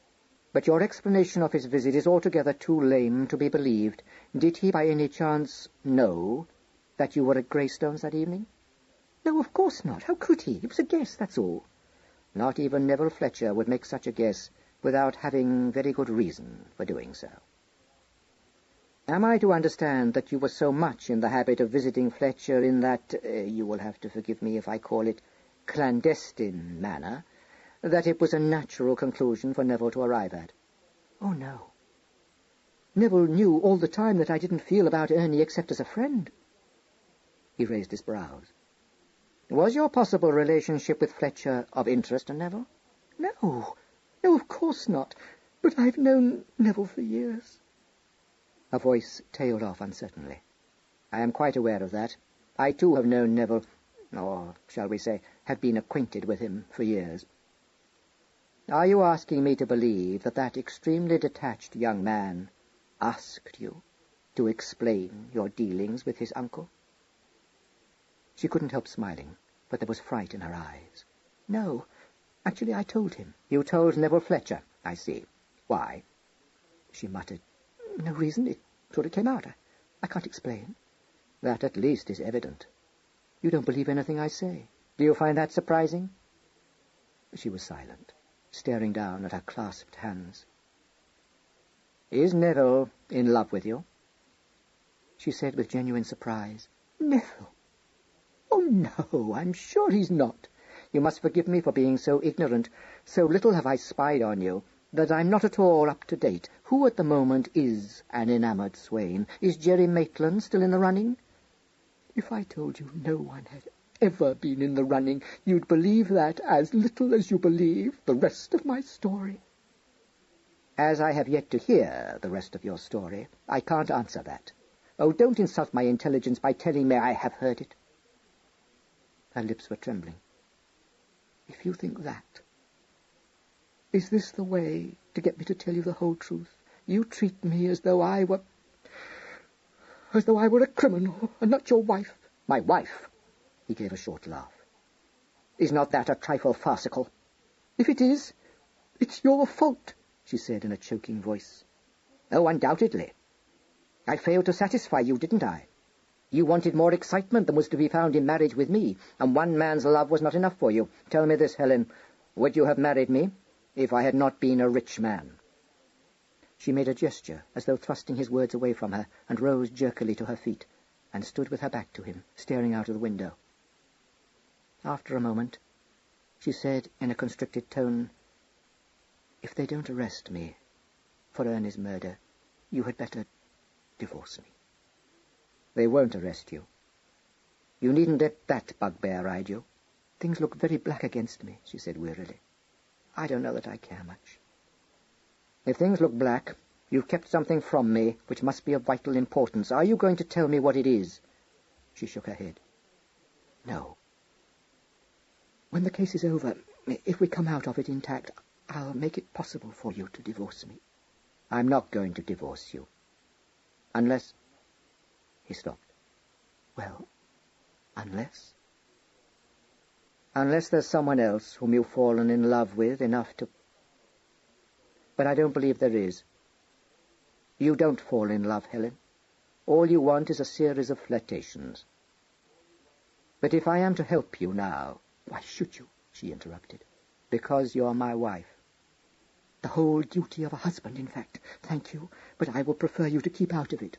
But your explanation of his visit is altogether too lame to be believed. Did he by any chance know that you were at Greystones that evening?" "No, of course not. How could he? It was a guess, that's all." "Not even Nero Fletcher would make such a guess without having very good reason for doing so. Am I to understand that you were so much in the habit of visiting Fletcher in that, you will have to forgive me if I call it, clandestine manner, that it was a natural conclusion for Neville to arrive at?" "Oh, no. Neville knew all the time that I didn't feel about Ernie except as a friend." He raised his brows. Was your possible relationship with Fletcher of interest to Neville? No, of course not. But I've known Neville for years. Her voice tailed off uncertainly. I am quite aware of that. I too have known Neville, or shall we say, have been acquainted with him for years. Are you asking me to believe that that extremely detached young man asked you to explain your dealings with his uncle? She couldn't help smiling, but there was fright in her eyes. No, actually I told him. You told Nero Fletcher, I see. Why? She muttered. No reason, it sort of came out. I can't explain. That at least is evident. You don't believe anything I say. Do you find that surprising? She was silent, staring down at her clasped hands. Is Neville in love with you? She said with genuine surprise. Neville? Oh, no, I'm sure he's not. You must forgive me for being so ignorant. So little have I spied on you that I'm not at all up to date. Who at the moment is an enamoured swain? Is Jerry Maitland still in the running? If I told you no one had ever been in the running, you'd believe that as little as you believe the rest of my story. As I have yet to hear the rest of your story, I can't answer that. Oh, don't insult my intelligence by telling me I have heard it. Her lips were trembling. If you think that, is this the way to get me to tell you the whole truth? You treat me as though I were a criminal, and not your wife. My wife? He gave a short laugh. Is not that a trifle farcical? If it is, it's your fault, she said in a choking voice. Oh, undoubtedly. I failed to satisfy you, didn't I? You wanted more excitement than was to be found in marriage with me, and one man's love was not enough for you. Tell me this, Helen. Would you have married me if I had not been a rich man? She made a gesture, as though thrusting his words away from her, and rose jerkily to her feet, and stood with her back to him, staring out of the window. After a moment, she said in a constricted tone, If they don't arrest me for Ernie's murder, you had better divorce me. They won't arrest you. You needn't let that bugbear ride you. Things look very black against me, she said wearily. I don't know that I care much. If things look black, you've kept something from me which must be of vital importance. Are you going to tell me what it is? She shook her head. No. When the case is over, if we come out of it intact, I'll make it possible for you to divorce me. I'm not going to divorce you. Unless... He stopped. Well, unless? Unless there's someone else whom you've fallen in love with enough to... But I don't believe there is. You don't fall in love, Helen. All you want is a series of flirtations. But if I am to help you now... Why should you? She interrupted. Because you're my wife. The whole duty of a husband, in fact. Thank you, but I will prefer you to keep out of it.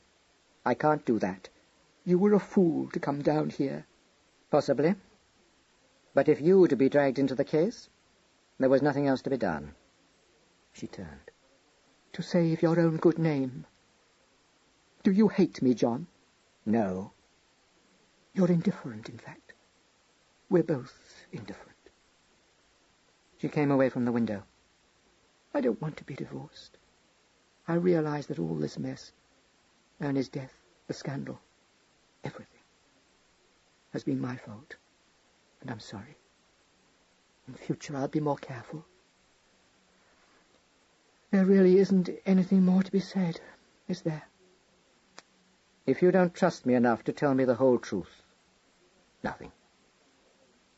I can't do that. You were a fool to come down here. Possibly. But if you were to be dragged into the case, there was nothing else to be done. She turned. To save your own good name. Do you hate me, John? No. You're indifferent, in fact. We're both indifferent. She came away from the window. I don't want to be divorced. I realize that all this mess, Ernie's death, the scandal, everything, has been my fault. And I'm sorry. In future I'll be more careful. There really isn't anything more to be said, is there? If you don't trust me enough to tell me the whole truth, nothing.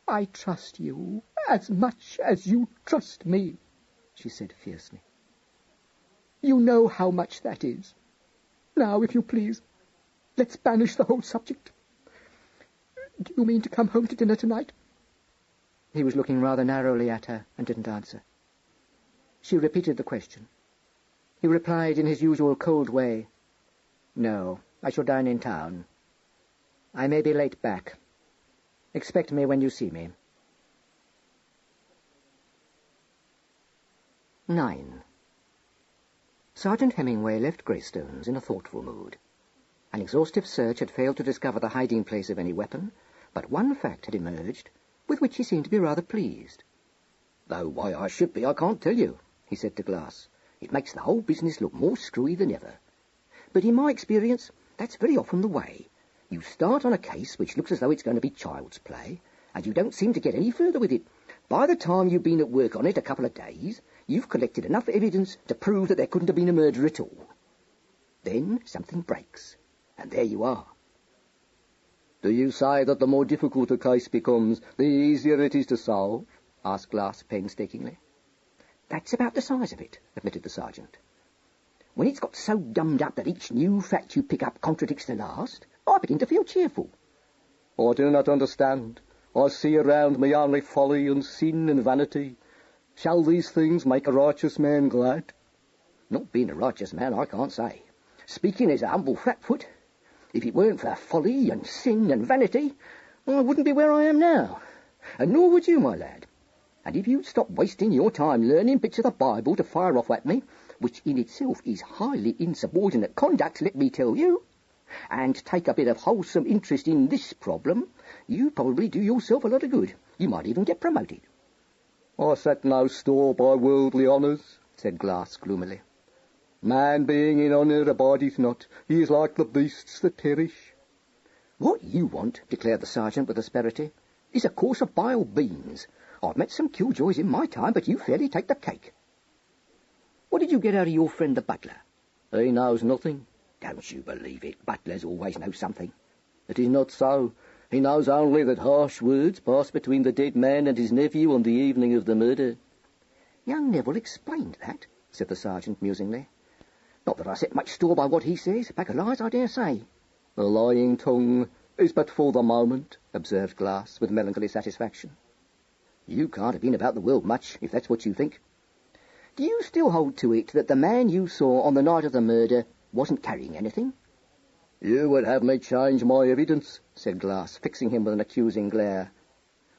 I trust you as much as you trust me, she said fiercely. You know how much that is. Now, if you please, let's banish the whole subject. Do you mean to come home to dinner tonight? He was looking rather narrowly at her and didn't answer. She repeated the question. He replied in his usual cold way, No, I shall dine in town. I may be late back. Expect me when you see me. 9. Sergeant Hemingway left Greystones in a thoughtful mood. An exhaustive search had failed to discover the hiding place of any weapon. But one fact had emerged, with which he seemed to be rather pleased. "Though why I should be, I can't tell you," he said to Glass. "It makes the whole business look more screwy than ever. But in my experience, that's very often the way. You start on a case which looks as though it's going to be child's play, and you don't seem to get any further with it. By the time you've been at work on it a couple of days, you've collected enough evidence to prove that there couldn't have been a murder at all. Then something breaks, and there you are." "Do you say that the more difficult a case becomes, the easier it is to solve?" asked Glass painstakingly. "That's about the size of it," admitted the sergeant. "When it's got so gummed up that each new fact you pick up contradicts the last, I begin to feel cheerful." "I do not understand. I see around me only folly and sin and vanity. Shall these things make a righteous man glad?" "Not being a righteous man, I can't say. Speaking as a humble flatfoot, if it weren't for folly and sin and vanity, I wouldn't be where I am now. And nor would you, my lad. And if you'd stop wasting your time learning bits of the Bible to fire off at me, which in itself is highly insubordinate conduct, let me tell you, and take a bit of wholesome interest in this problem, you'd probably do yourself a lot of good. You might even get promoted." "I set no store by worldly honours," said Glass gloomily. "Man being in honour abideth not. He is like the beasts that perish." "What you want," declared the sergeant with asperity, "is a course of boiled beans. I've met some killjoys in my time, but you fairly take the cake. What did you get out of your friend the butler?" "He knows nothing." "Don't you believe it. Butlers always know something." "It is not so. He knows only that harsh words passed between the dead man and his nephew on the evening of the murder." "Young Neville explained that," said the sergeant musingly. "Not that I set much store by what he says. Pack of lies, I dare say." "A lying tongue is but for the moment," observed Glass with melancholy satisfaction. "You can't have been about the world much, if that's what you think. Do you still hold to it that the man you saw on the night of the murder wasn't carrying anything?" "You would have me change my evidence," said Glass, fixing him with an accusing glare.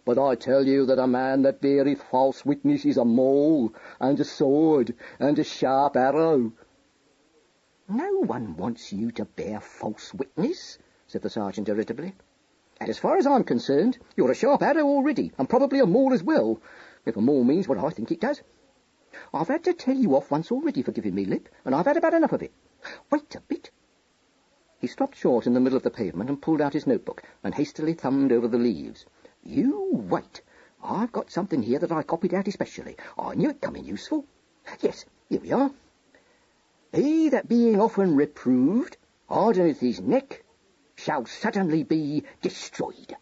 "But I tell you that a man that beareth false witness is a mole, and a sword, and a sharp arrow." "No one wants you to bear false witness," said the sergeant irritably. "And as far as I'm concerned, you're a sharp arrow already, and probably a mole as well, if a mole means what I think it does. I've had to tell you off once already for giving me lip, and I've had about enough of it. Wait a bit." He stopped short in the middle of the pavement and pulled out his notebook and hastily thumbed over the leaves. "You wait. I've got something here that I copied out especially. I knew it coming useful. Yes, here we are. 'He that being often reproved, hardeneth his neck, shall suddenly be destroyed.'"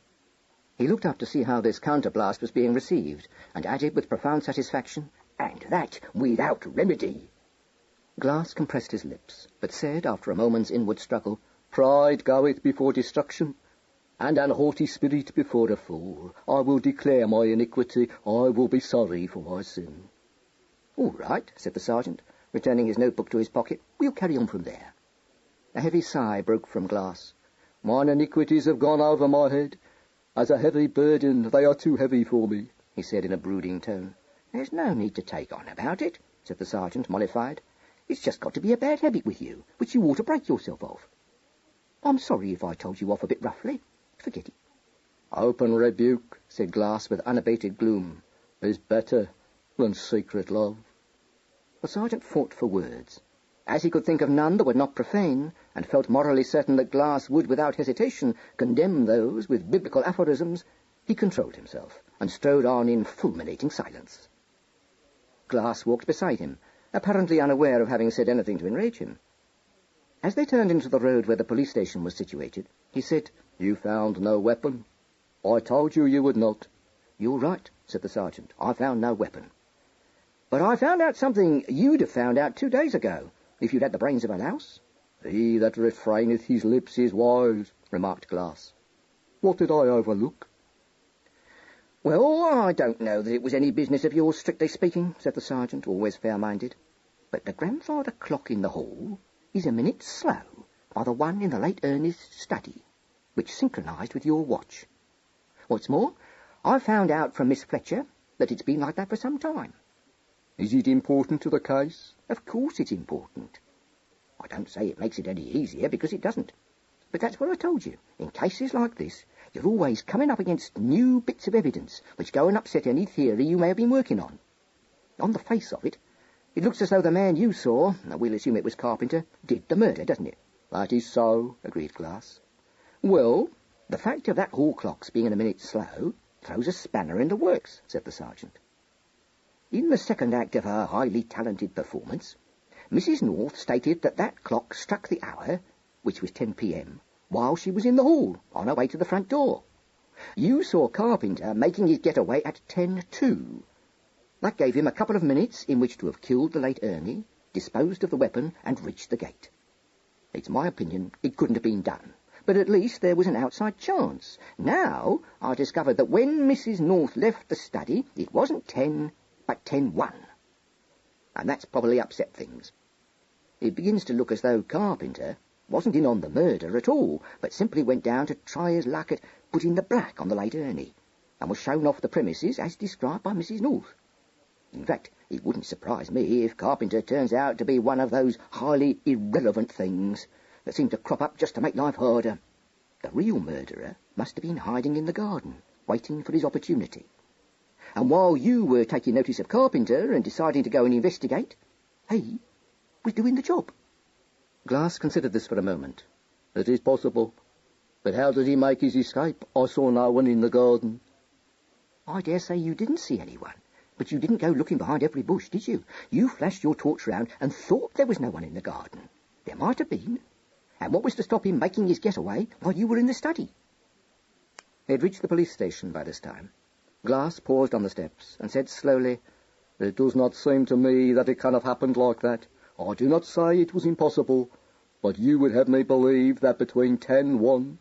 He looked up to see how this counterblast was being received, and added with profound satisfaction, "And that without remedy." Glass compressed his lips, but said, after a moment's inward struggle, "Pride goeth before destruction, and an haughty spirit before a fall. I will declare my iniquity. I will be sorry for my sin." "All right," said the sergeant, returning his notebook to his pocket. "We'll carry on from there." A heavy sigh broke from Glass. "Mine iniquities have gone over my head. As a heavy burden, they are too heavy for me," he said in a brooding tone. "There's no need to take on about it," said the sergeant, mollified. "It's just got to be a bad habit with you, which you ought to break yourself of. I'm sorry if I told you off a bit roughly. Forget it." "Open rebuke," said Glass with unabated gloom, "is better than secret love." The sergeant fought for words. As he could think of none that were not profane, and felt morally certain that Glass would, without hesitation, condemn those with biblical aphorisms, he controlled himself, and strode on in fulminating silence. Glass walked beside him, apparently unaware of having said anything to enrage him. As they turned into the road where the police station was situated, he said, "You found no weapon? I told you you would not." "You're right," said the sergeant. "I found no weapon. But I found out something you'd have found out 2 days ago, if you'd had the brains of a louse." "He that refraineth his lips is wise," remarked Glass. "What did I overlook?" "Well, I don't know that it was any business of yours, strictly speaking," said the sergeant, always fair-minded. "But the grandfather clock in the hall is a minute slow by the one in the late Ernest's study, which synchronized with your watch. What's more, I found out from Miss Fletcher that it's been like that for some time." "Is it important to the case?" "Of course it's important. I don't say it makes it any easier, because it doesn't. But that's what I told you. In cases like this, You're always coming up against new bits of evidence which go and upset any theory you may have been working on. On the face of it, it looks as though the man you saw, we'll assume it was Carpenter, did the murder, doesn't it? That is so, agreed Glass. Well, the fact of that hall clock's being a minute slow throws a spanner in the works, said the sergeant. In the second act of her highly talented performance, Mrs. North stated that that clock struck the hour, which was 10 p.m., while she was in the hall, on her way to the front door. You saw Carpenter making his getaway at 10:02. That gave him a couple of minutes in which to have killed the late Ernie, disposed of the weapon, and reached the gate. It's my opinion it couldn't have been done, but at least there was an outside chance. Now I discovered that when Mrs. North left the study, it wasn't 10, but 10:01. And that's probably upset things. It begins to look as though Carpenter wasn't in on the murder at all, but simply went down to try his luck at putting the black on the late Ernie, and was shown off the premises as described by Mrs. North. In fact, it wouldn't surprise me if Carpenter turns out to be one of those highly irrelevant things that seem to crop up just to make life harder. The real murderer must have been hiding in the garden, waiting for his opportunity. And while you were taking notice of Carpenter and deciding to go and investigate, he was doing the job. Glass considered this for a moment. It is possible. But how did he make his escape? I saw no one in the garden. I dare say you didn't see anyone, but you didn't go looking behind every bush, did you? You flashed your torch round and thought there was no one in the garden. There might have been. And what was to stop him making his getaway while you were in the study? They had reached the police station by this time. Glass paused on the steps and said slowly, "It does not seem to me that it can have happened like that. I do not say it was impossible, but you would have me believe that between 10:01,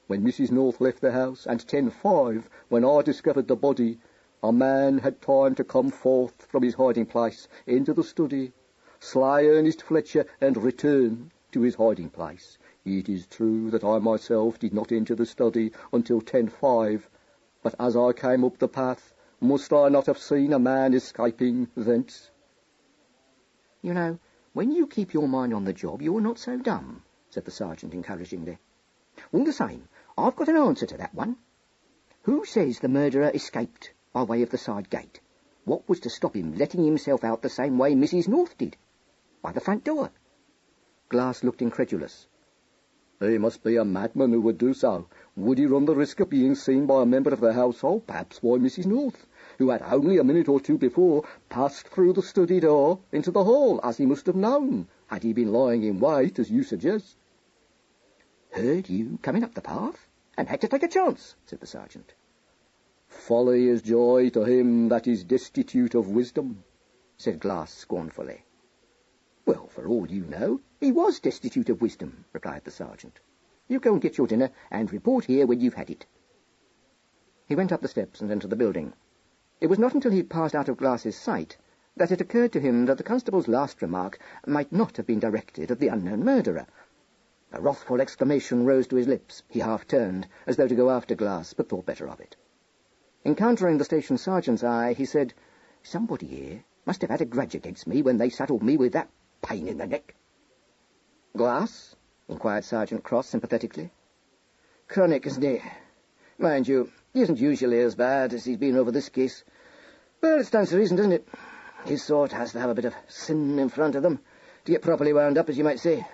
when Mrs. North left the house, and 10:05, when I discovered the body, a man had time to come forth from his hiding place into the study, slay Ernest Fletcher, and return to his hiding place. It is true that I myself did not enter the study until 10:05, but as I came up the path, must I not have seen a man escaping thence?" You know, when you keep your mind on the job, you're not so dumb, said the sergeant encouragingly. All the same, I've got an answer to that one. Who says the murderer escaped by way of the side gate? What was to stop him letting himself out the same way Mrs. North did? By the front door. Glass looked incredulous. "He must be a madman who would do so. Would he run the risk of being seen by a member of the household, perhaps by Mrs. North, who had only a minute or two before passed through the study door into the hall, as he must have known, had he been lying in wait, as you suggest?" "Heard you coming up the path, and had to take a chance," said the sergeant. "Folly is joy to him that is destitute of wisdom," said Glass scornfully. "Well, for all you know, he was destitute of wisdom," replied the sergeant. "You go and get your dinner, and report here when you've had it." He went up the steps and entered the building. It was not until he had passed out of Glass's sight that it occurred to him that the constable's last remark might not have been directed at the unknown murderer. A wrathful exclamation rose to his lips. He half turned, as though to go after Glass, but thought better of it. Encountering the station sergeant's eye, he said, "Somebody here must have had a grudge against me when they saddled me with that pain in the neck." "Glass?" inquired Sergeant Cross sympathetically. "Chronic, isn't he? Mind you, he isn't usually as bad as he's been over this case. Well, it stands to reason, doesn't it? His sort has to have a bit of sin in front of them to get properly wound up, as you might say.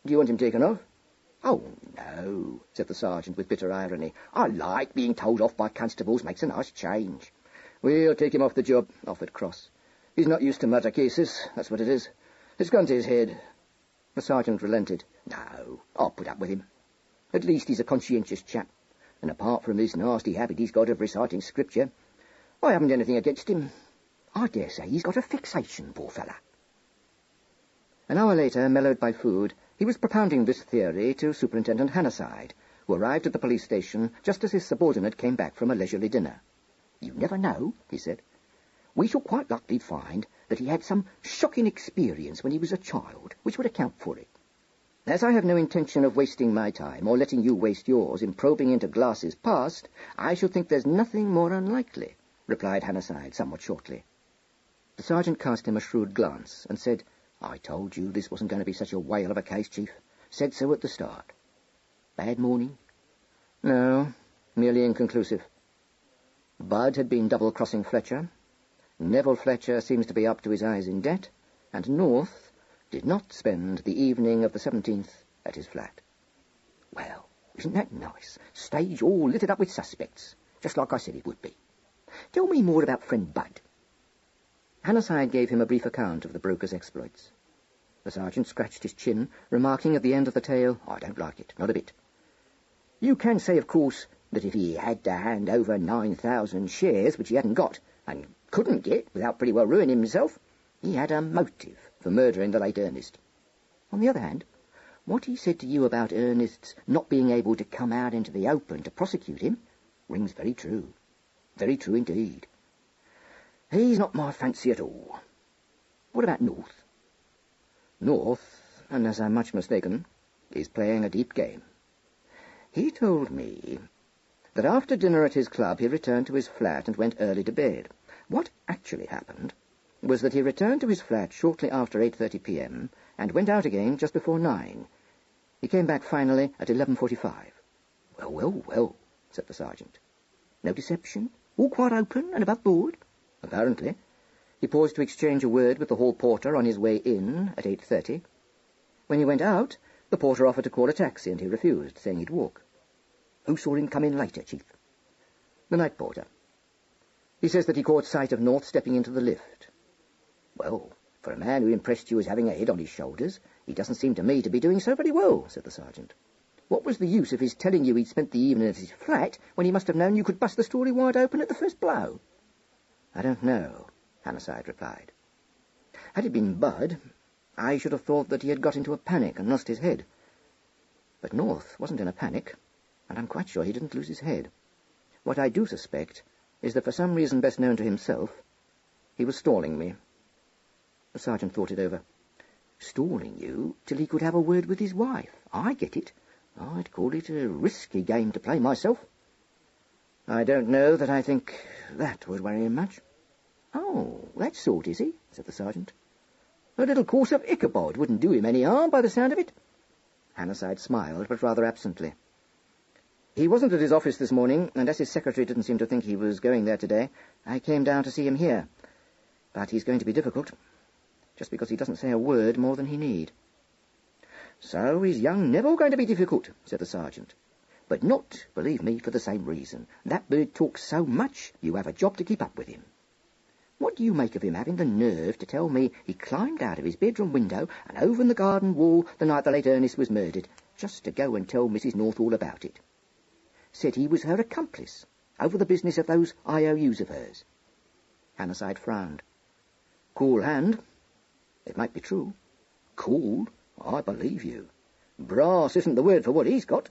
Do you want him taken off?" "Oh, no," said the sergeant with bitter irony. "I like being told off by constables. Makes a nice change." "We'll take him off the job," offered Cross. "He's not used to murder cases, that's what it is. It's gone to his head." The sergeant relented. "No, I'll put up with him. At least he's a conscientious chap, and apart from this nasty habit he's got of reciting scripture, I haven't anything against him. I dare say he's got a fixation, poor fella." An hour later, mellowed by food, he was propounding this theory to Superintendent Hannahside, who arrived at the police station just as his subordinate came back from a leisurely dinner. "You never know," he said. "We shall quite likely find that he had some shocking experience when he was a child, which would account for it. As I have no intention of wasting my time, or letting you waste yours, in probing into Glass's past, I should think there's nothing more unlikely," replied Hannahside somewhat shortly. The sergeant cast him a shrewd glance and said, "I told you this wasn't going to be such a whale of a case, Chief. Said so at the start. Bad morning?" No, merely inconclusive. Bud had been double-crossing Fletcher. Neville Fletcher seems to be up to his eyes in debt, and North did not spend the evening of the 17th at his flat. Well, isn't that nice? Stage all littered up with suspects, just like I said it would be. Tell me more about friend Bud. Hannahside gave him a brief account of the broker's exploits. The sergeant scratched his chin, remarking at the end of the tale, I don't like it, not a bit. You can say, of course, that if he had to hand over 9,000 shares, which he hadn't got, and couldn't get without pretty well ruining himself, he had a motive for murdering the late Ernest. On the other hand, what he said to you about Ernest's not being able to come out into the open to prosecute him rings very true. Very true indeed. He's not my fancy at all. What about North? North, unless I'm much mistaken, is playing a deep game. He told me that after dinner at his club he returned to his flat and went early to bed. What actually happened was that he returned to his flat shortly after 8:30 p.m. and went out again just before 9. He came back finally at 11:45. Well, well, well, said the sergeant. No deception? All quite open and above board? Apparently. He paused to exchange a word with the hall porter on his way in at 8:30. When he went out, the porter offered to call a taxi, and he refused, saying he'd walk. Who saw him come in later, Chief? The night porter. He says that he caught sight of North stepping into the lift. Well, for a man who impressed you as having a head on his shoulders, he doesn't seem to me to be doing so very well, said the sergeant. What was the use of his telling you he'd spent the evening at his flat when he must have known you could bust the story wide open at the first blow? I don't know, Hannahside replied. Had it been Bud, I should have thought that he had got into a panic and lost his head. But North wasn't in a panic, and I'm quite sure he didn't lose his head. What I do suspect is that for some reason best known to himself, he was stalling me. The sergeant thought it over. Stalling you till he could have a word with his wife. I get it. I'd call it a risky game to play myself. I don't know that I think that would worry him much. Oh, that sort, is he? Said the sergeant. A little course of Ichabod wouldn't do him any harm by the sound of it. Hannahside smiled, but rather absently. He wasn't at his office this morning, and as his secretary didn't seem to think he was going there today, I came down to see him here. But he's going to be difficult, just because he doesn't say a word more than he need. So is young Neville going to be difficult, said the sergeant. But not, believe me, for the same reason. That bird talks so much, you have a job to keep up with him. What do you make of him having the nerve to tell me he climbed out of his bedroom window and over in the garden wall the night the late Ernest was murdered, just to go and tell Mrs. North all about it? Said he was her accomplice over the business of those IOUs of hers. Hannahside frowned. Cool hand. It might be true. Cool? I believe you. Brass isn't the word for what he's got.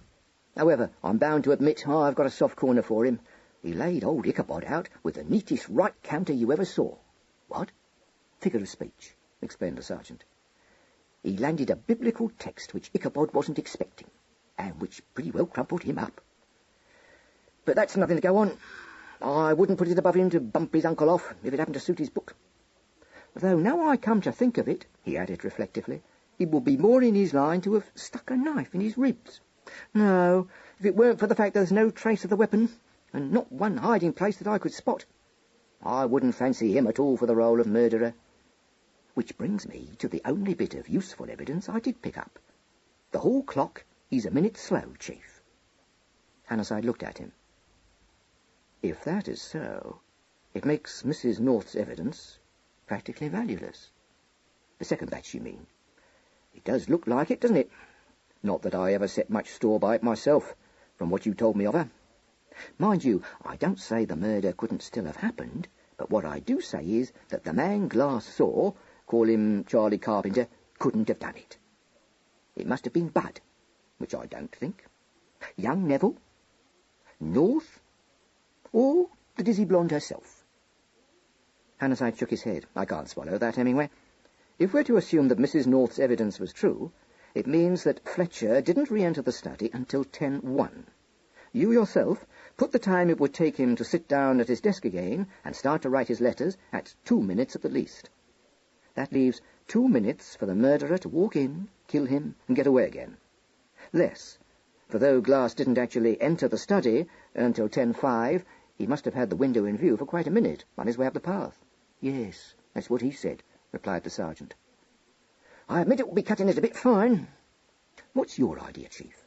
However, I'm bound to admit I've got a soft corner for him. He laid old Ichabod out with the neatest right counter you ever saw. What? Figure of speech, explained the sergeant. He landed a biblical text which Ichabod wasn't expecting, and which pretty well crumpled him up. But that's nothing to go on. I wouldn't put it above him to bump his uncle off if it happened to suit his book. Though now I come to think of it, he added reflectively, it would be more in his line to have stuck a knife in his ribs. No, if it weren't for the fact there's no trace of the weapon, and not one hiding place that I could spot, I wouldn't fancy him at all for the role of murderer. Which brings me to the only bit of useful evidence I did pick up. The hall clock is a minute slow, Chief. Hannahside looked at him. If that is so, it makes Mrs. North's evidence practically valueless. The second batch, you mean? It does look like it, doesn't it? Not that I ever set much store by it myself, from what you told me of her. Mind you, I don't say the murder couldn't still have happened, but what I do say is that the man Glass saw, call him Charlie Carpenter, couldn't have done it. It must have been Bud, which I don't think. Young Neville? North? Or the dizzy blonde herself? Hannahside shook his head. I can't swallow that, Hemingway. If we're to assume that Mrs. North's evidence was true, it means that Fletcher didn't re-enter the study until 10:01. You yourself put the time it would take him to sit down at his desk again and start to write his letters at 2 minutes at the least. That leaves 2 minutes for the murderer to walk in, kill him, and get away again. Less For though Glass didn't actually enter the study until 10:05, he must have had the window in view for quite a minute on his way up the path. Yes, that's what he said, replied the sergeant. I admit it will be cutting it a bit fine. What's your idea, Chief?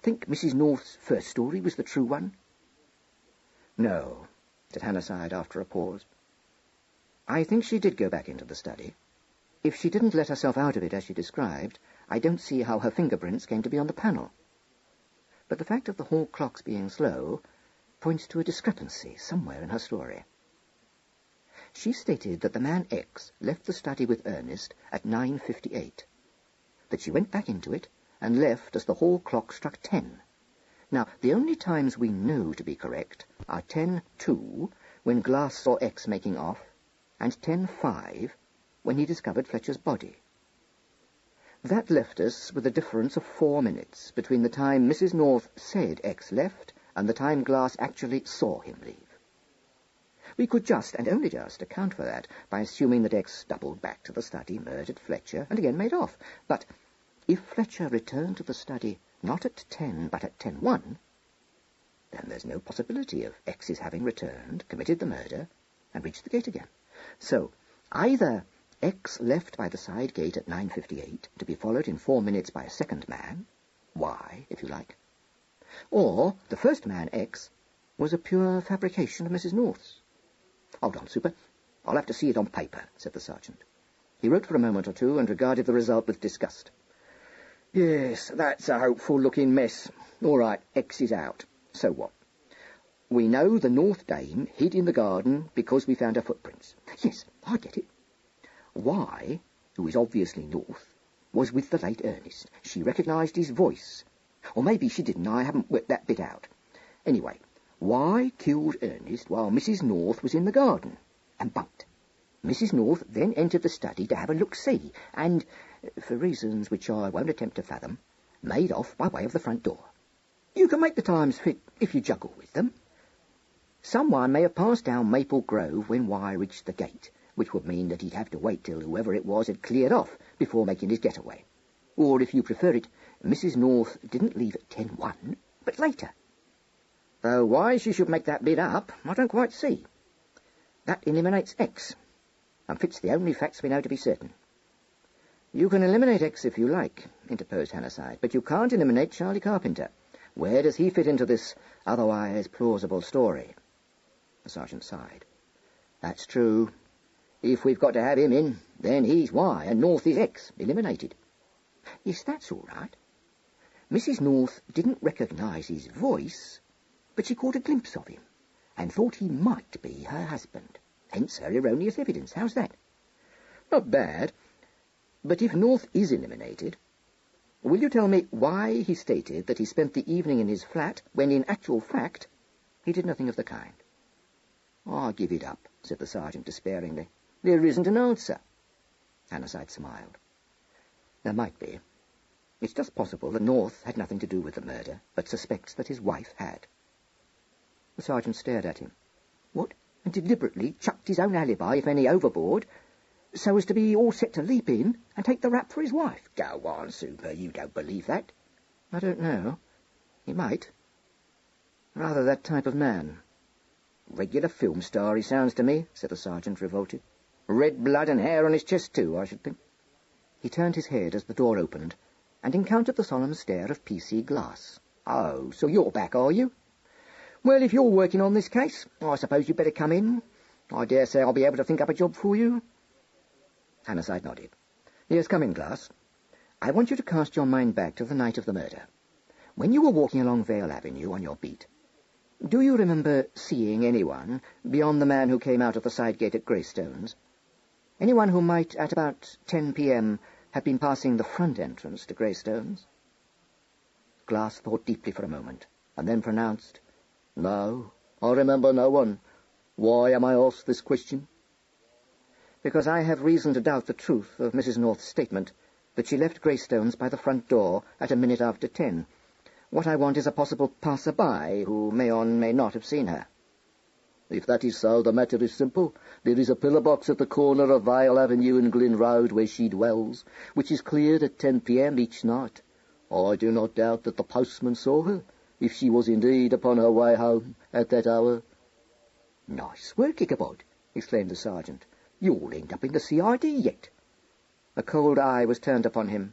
Think Mrs. North's first story was the true one? No, said Hannahside after a pause. I think she did go back into the study. If she didn't let herself out of it as she described, I don't see how her fingerprints came to be on the panel. But the fact of the hall clocks being slow points to a discrepancy somewhere in her story. She stated that the man X left the study with Ernest at 9:58, that she went back into it and left as the hall clock struck 10. Now, the only times we know to be correct are 10:02, when Glass saw X making off, and 10:05, when he discovered Fletcher's body. That left us with a difference of 4 minutes between the time Mrs. North said X left and the time Glass actually saw him leave. We could just, and only just, account for that by assuming that X doubled back to the study, murdered Fletcher, and again made off. But if Fletcher returned to the study not at 10, but at 10:01, then there's no possibility of X's having returned, committed the murder, and reached the gate again. So, either X left by the side gate at 9:58, to be followed in 4 minutes by a second man, Y, if you like, or the first man, X, was a pure fabrication of Mrs. North's. Hold on, Super. I'll have to see it on paper, said the sergeant. He wrote for a moment or two and regarded the result with disgust. Yes, that's a hopeful-looking mess. All right, X is out. So what? We know the North dame hid in the garden because we found her footprints. Yes, I get it. Y, who is obviously North, was with the late Ernest. She recognised his voice. Or maybe she didn't. I haven't worked that bit out. Anyway, Y killed Ernest while Mrs. North was in the garden and bunked. Mrs. North then entered the study to have a look-see and, for reasons which I won't attempt to fathom, made off by way of the front door. You can make the times fit if you juggle with them. Someone may have passed down Maple Grove when Y reached the gate, which would mean that he'd have to wait till whoever it was had cleared off before making his getaway. Or, if you prefer it, Mrs. North didn't leave at 10:01, but later. Though why she should make that bit up, I don't quite see. That eliminates X, and fits the only facts we know to be certain. You can eliminate X if you like, interposed Hannahside, but you can't eliminate Charlie Carpenter. Where does he fit into this otherwise plausible story? The sergeant sighed. That's true. If we've got to have him in, then he's Y and North is X, eliminated. Yes, that's all right. Mrs. North didn't recognise his voice, but she caught a glimpse of him and thought he might be her husband. Hence her erroneous evidence. How's that? Not bad. But if North is eliminated, will you tell me why he stated that he spent the evening in his flat when, in actual fact, he did nothing of the kind? I give it up, said the sergeant despairingly. There isn't an answer. Hannahside smiled. There might be. It's just possible that North had nothing to do with the murder, but suspects that his wife had. The sergeant stared at him. What? And deliberately chucked his own alibi, if any, overboard, so as to be all set to leap in and take the rap for his wife? Go on, Super, you don't believe that? I don't know. He might. Rather that type of man. Regular film star, he sounds to me, said the sergeant, revolted. Red blood and hair on his chest, too, I should think. He turned his head as the door opened and encountered the solemn stare of P.C. Glass. Oh, so you're back, are you? Well, if you're working on this case, I suppose you'd better come in. I dare say I'll be able to think up a job for you. Hannahside nodded. Yes, come in, Glass. I want you to cast your mind back to the night of the murder. When you were walking along Vale Avenue on your beat, do you remember seeing anyone beyond the man who came out of the side gate at Greystones? Anyone who might, at about 10 p.m., have been passing the front entrance to Greystones? Glass thought deeply for a moment, and then pronounced, No, I remember no one. Why am I asked this question? Because I have reason to doubt the truth of Mrs. North's statement that she left Greystones by the front door at a minute after 10. What I want is a possible passer-by who may or may not have seen her. If that is so, the matter is simple. There is a pillar box at the corner of Vale Avenue and Glyn Road where she dwells, which is cleared at 10 p.m. each night. I do not doubt that the postman saw her, if she was indeed upon her way home at that hour." "Nice work, Ichabod," exclaimed the sergeant. "You'll end up in the CID yet." A cold eye was turned upon him.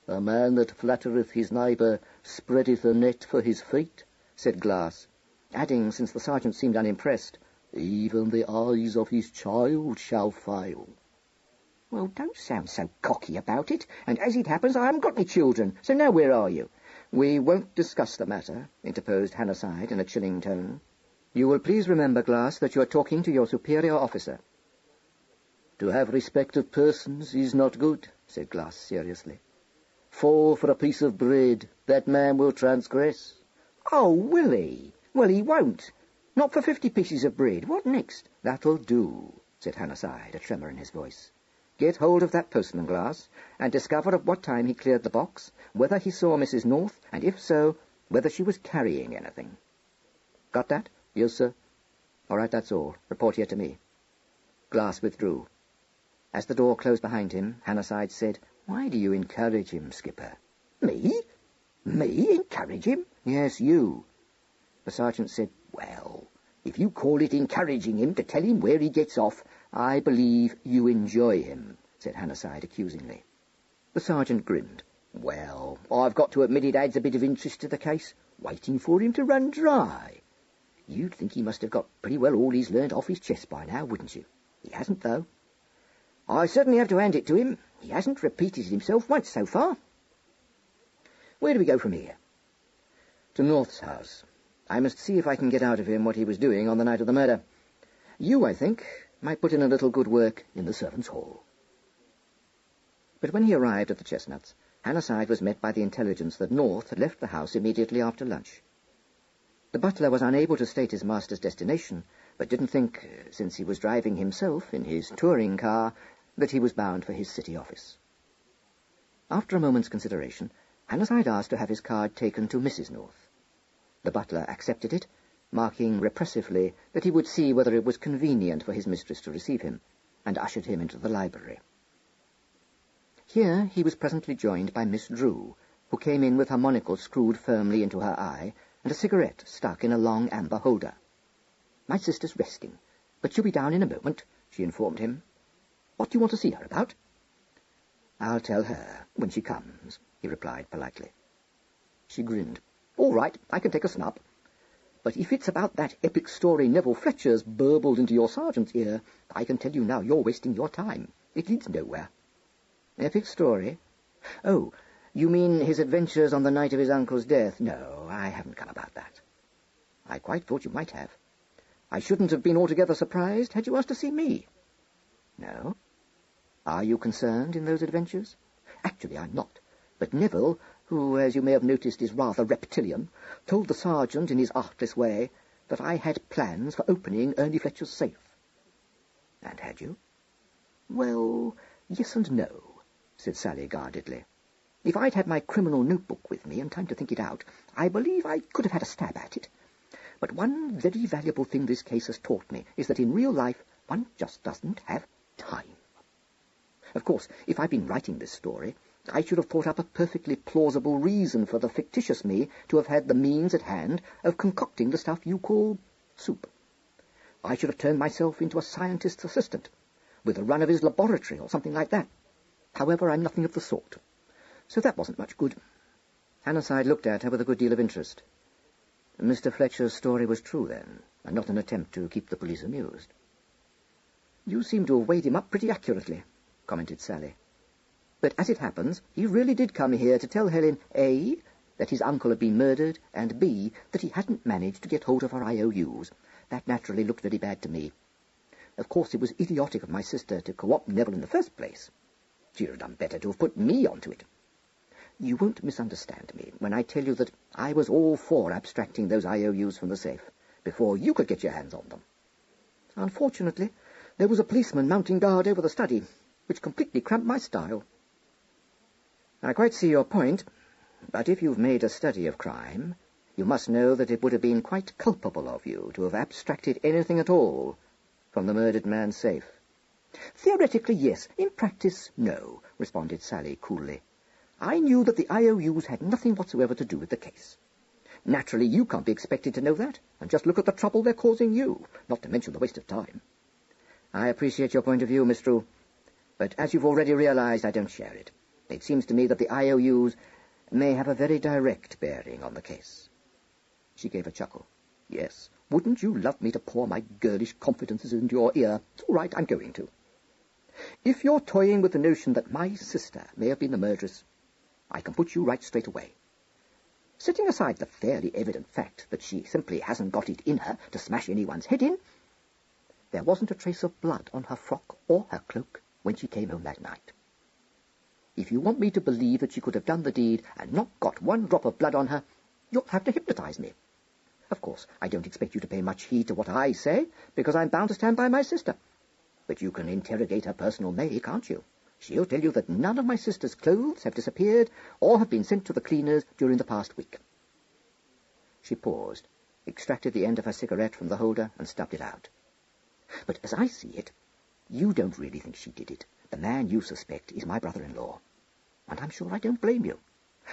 "A man that flattereth his neighbour spreadeth a net for his feet," said Glass, adding, since the sergeant seemed unimpressed, "Even the eyes of his child shall fail." "Well, don't sound so cocky about it, and as it happens I haven't got any children, so now where are you?" "We won't discuss the matter," interposed Hannahside in a chilling tone. "You will please remember, Glass, that you are talking to your superior officer." "To have respect of persons is not good," said Glass seriously. "For a piece of bread, that man will transgress." "Oh, will he? Well, he won't. Not for 50 pieces of bread. What next?" "That'll do," said Hannahside, a tremor in his voice. "Get hold of that postman, Glass, and discover at what time he cleared the box, whether he saw Mrs. North, and if so, whether she was carrying anything. Got that?" "Yes, sir." "All right, that's all. Report here to me." Glass withdrew. As the door closed behind him, Hannahside said, "Why do you encourage him, Skipper?" "Me? Me encourage him?" "Yes, you." The sergeant said, "Well, if you call it encouraging him to tell him where he gets off—" "I believe you enjoy him," said Hannahside accusingly. The sergeant grinned. "Well, I've got to admit it adds a bit of interest to the case, waiting for him to run dry. You'd think he must have got pretty well all he's learned off his chest by now, wouldn't you? He hasn't, though. I certainly have to hand it to him. He hasn't repeated himself once so far. Where do we go from here?" "To North's house. I must see if I can get out of him what he was doing on the night of the murder. You, I think, might put in a little good work in the servants' hall." But when he arrived at the Chestnuts, Hannahside was met by the intelligence that North had left the house immediately after lunch. The butler was unable to state his master's destination, but didn't think, since he was driving himself in his touring car, that he was bound for his city office. After a moment's consideration, Hannahside asked to have his card taken to Mrs. North. The butler accepted it, marking repressively that he would see whether it was convenient for his mistress to receive him, and ushered him into the library. Here he was presently joined by Miss Drew, who came in with her monocle screwed firmly into her eye, and a cigarette stuck in a long amber holder. "My sister's resting, but she'll be down in a moment," she informed him. "What do you want to see her about?" "I'll tell her when she comes," he replied politely. She grinned. "All right, I can take a snap. But if it's about that epic story Nero Fletcher's burbled into your sergeant's ear, I can tell you now you're wasting your time. It leads nowhere." "Epic story? Oh, you mean his adventures on the night of his uncle's death? No, I haven't come about that." "I quite thought you might have. I shouldn't have been altogether surprised had you asked to see me." "No? Are you concerned in those adventures?" "Actually, I'm not. But Neville, who, as you may have noticed, is rather reptilian, told the sergeant in his artless way that I had plans for opening Ernie Fletcher's safe." "And had you?" "Well, yes and no," said Sally guardedly. "If I'd had my criminal notebook with me and time to think it out, I believe I could have had a stab at it. But one very valuable thing this case has taught me is that in real life one just doesn't have time. Of course, if I'd been writing this story, I should have thought up a perfectly plausible reason for the fictitious me to have had the means at hand of concocting the stuff you call soup. I should have turned myself into a scientist's assistant, with a run of his laboratory or something like that. However, I'm nothing of the sort. So that wasn't much good." Hannahside looked at her with a good deal of interest. "Mr. Fletcher's story was true, then, and not an attempt to keep the police amused." "You seem to have weighed him up pretty accurately," commented Sally. "But as it happens, he really did come here to tell Helen, A, that his uncle had been murdered, and B, that he hadn't managed to get hold of her IOUs. That naturally looked very bad to me. Of course, it was idiotic of my sister to co-opt Neville in the first place. She'd have done better to have put me onto it. You won't misunderstand me when I tell you that I was all for abstracting those IOUs from the safe before you could get your hands on them. Unfortunately, there was a policeman mounting guard over the study, which completely cramped my style." "I quite see your point, but if you've made a study of crime, you must know that it would have been quite culpable of you to have abstracted anything at all from the murdered man's safe." "Theoretically, yes. In practice, no," responded Sally coolly. I knew that the IOUs had nothing whatsoever to do with the case. Naturally, you can't be expected to know that, and just look at the trouble they're causing you, not to mention the waste of time. I appreciate your point of view, Miss True, but as you've already realized, I don't share it. It seems to me that the IOUs may have a very direct bearing on the case. She gave a chuckle. Yes, wouldn't you love me to pour my girlish confidences into your ear? It's all right, I'm going to. If you're toying with the notion that my sister may have been the murderess, I can put you right straight away. Setting aside the fairly evident fact that she simply hasn't got it in her to smash anyone's head in, there wasn't a trace of blood on her frock or her cloak when she came home that night. If you want me to believe that she could have done the deed and not got one drop of blood on her, you'll have to hypnotize me. Of course, I don't expect you to pay much heed to what I say, because I'm bound to stand by my sister. But you can interrogate her personal maid, can't you? She'll tell you that none of my sister's clothes have disappeared or have been sent to the cleaners during the past week. She paused, extracted the end of her cigarette from the holder and stubbed it out. But as I see it, you don't really think she did it. The man you suspect is my brother-in-law, and I'm sure I don't blame you.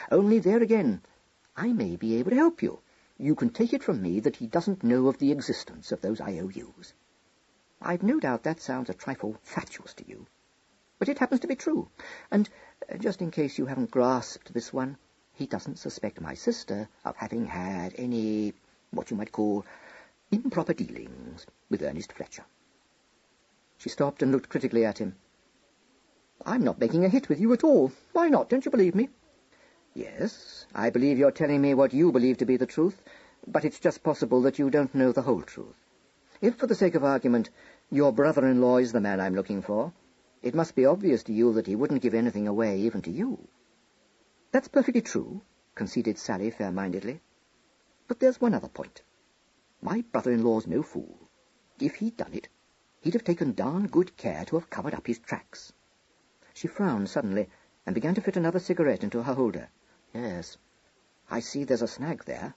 Only there again, I may be able to help you. You can take it from me that he doesn't know of the existence of those IOUs. I've no doubt that sounds a trifle fatuous to you, but it happens to be true, and just in case you haven't grasped this one, he doesn't suspect my sister of having had any, what you might call, improper dealings with Ernest Fletcher. She stopped and looked critically at him. I'm not making a hit with you at all. Why not? Don't you believe me? Yes, I believe you're telling me what you believe to be the truth, but it's just possible that you don't know the whole truth. If, for the sake of argument, your brother-in-law is the man I'm looking for, it must be obvious to you that he wouldn't give anything away even to you. That's perfectly true, conceded Sally fair-mindedly. But there's one other point. My brother-in-law's no fool. If he'd done it, he'd have taken darn good care to have covered up his tracks. She frowned suddenly and began to fit another cigarette into her holder. Yes, I see there's a snag there.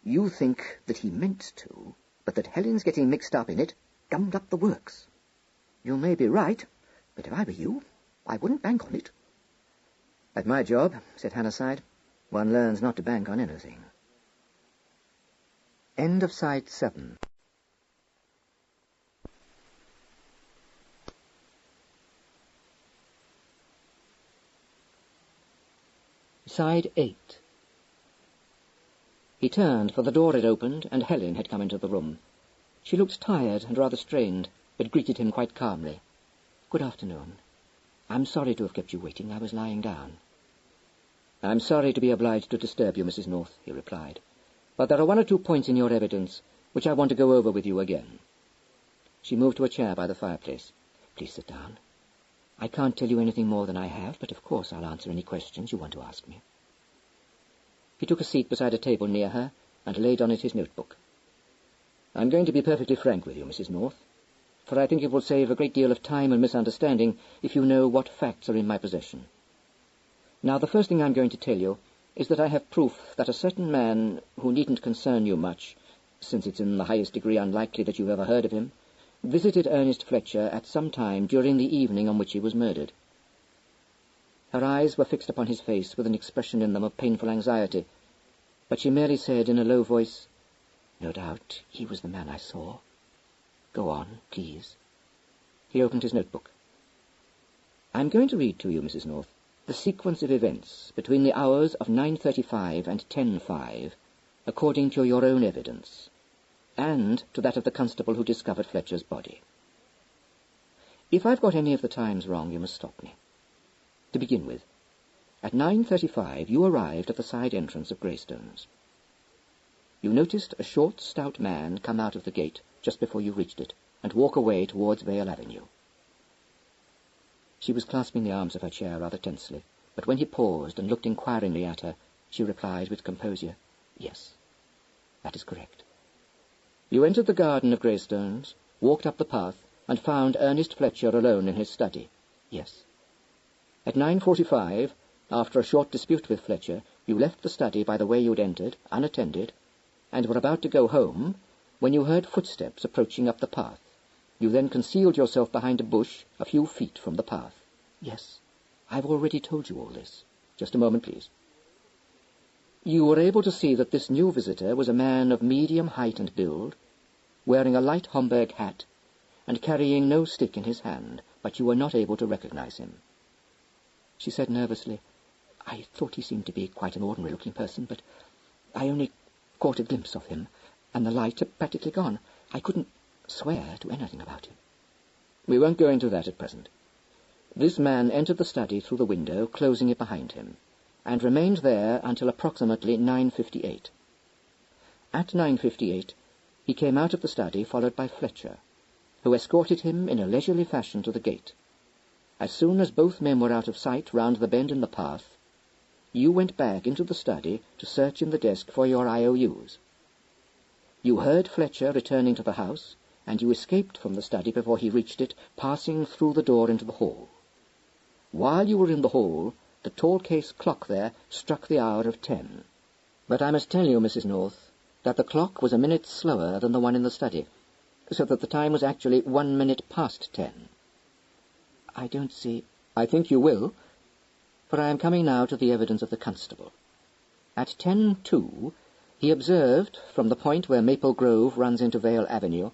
You think that he meant to, but that Helen's getting mixed up in it gummed up the works. You may be right, but if I were you, I wouldn't bank on it. At my job, said Hannahside, one learns not to bank on anything. End of Side 7. Side 8. He turned, for the door had opened, and Helen had come into the room. She looked tired and rather strained, but greeted him quite calmly. Good afternoon. I'm sorry to have kept you waiting. I was lying down. I'm sorry to be obliged to disturb you, Mrs. North, he replied, but there are one or two points in your evidence which I want to go over with you again. She moved to a chair by the fireplace. Please sit down. I can't tell you anything more than I have, but of course I'll answer any questions you want to ask me. He took a seat beside a table near her and laid on it his notebook. I'm going to be perfectly frank with you, Mrs. North, for I think it will save a great deal of time and misunderstanding if you know what facts are in my possession. Now, the first thing I'm going to tell you is that I have proof that a certain man, who needn't concern you much, since it's in the highest degree unlikely that you've ever heard of him, visited Ernest Fletcher at some time during the evening on which he was murdered. Her eyes were fixed upon his face with an expression in them of painful anxiety, but she merely said in a low voice, No doubt he was the man I saw. Go on, please. He opened his notebook. I'm going to read to you, Mrs. North, the sequence of events between the hours of 9:35 and 10:05, according to your own evidence, and to that of the constable who discovered Fletcher's body. If I've got any of the times wrong, you must stop me. To begin with, at 9:35 you arrived at the side entrance of Greystones. You noticed a short, stout man come out of the gate just before you reached it, and walk away towards Vale Avenue. She was clasping the arms of her chair rather tensely, but when he paused and looked inquiringly at her, she replied with composure, Yes, that is correct. You entered the garden of Greystones, walked up the path, and found Ernest Fletcher alone in his study. Yes. At 9:45, after a short dispute with Fletcher, you left the study by the way you'd entered, unattended, and were about to go home when you heard footsteps approaching up the path. You then concealed yourself behind a bush a few feet from the path. Yes, I've already told you all this. Just a moment, please. You were able to see that this new visitor was a man of medium height and build, wearing a light Homburg hat, and carrying no stick in his hand, but you were not able to recognize him. She said nervously, I thought he seemed to be quite an ordinary-looking person, but I only caught a glimpse of him, and the light had practically gone. I couldn't swear to anything about him. We won't go into that at present. This man entered the study through the window, closing it behind him, and remained there until approximately 9:58. At 9:58, he came out of the study, followed by Fletcher, who escorted him in a leisurely fashion to the gate. As soon as both men were out of sight round the bend in the path, you went back into the study to search in the desk for your IOUs. You heard Fletcher returning to the house, and you escaped from the study before he reached it, passing through the door into the hall. While you were in the hall, the tall case clock there struck the hour of 10. But I must tell you, Mrs. North, that the clock was a minute slower than the one in the study, so that the time was actually 1 minute past 10. I don't see... I think you will, for I am coming now to the evidence of the constable. At 10:02, he observed, from the point where Maple Grove runs into Vale Avenue,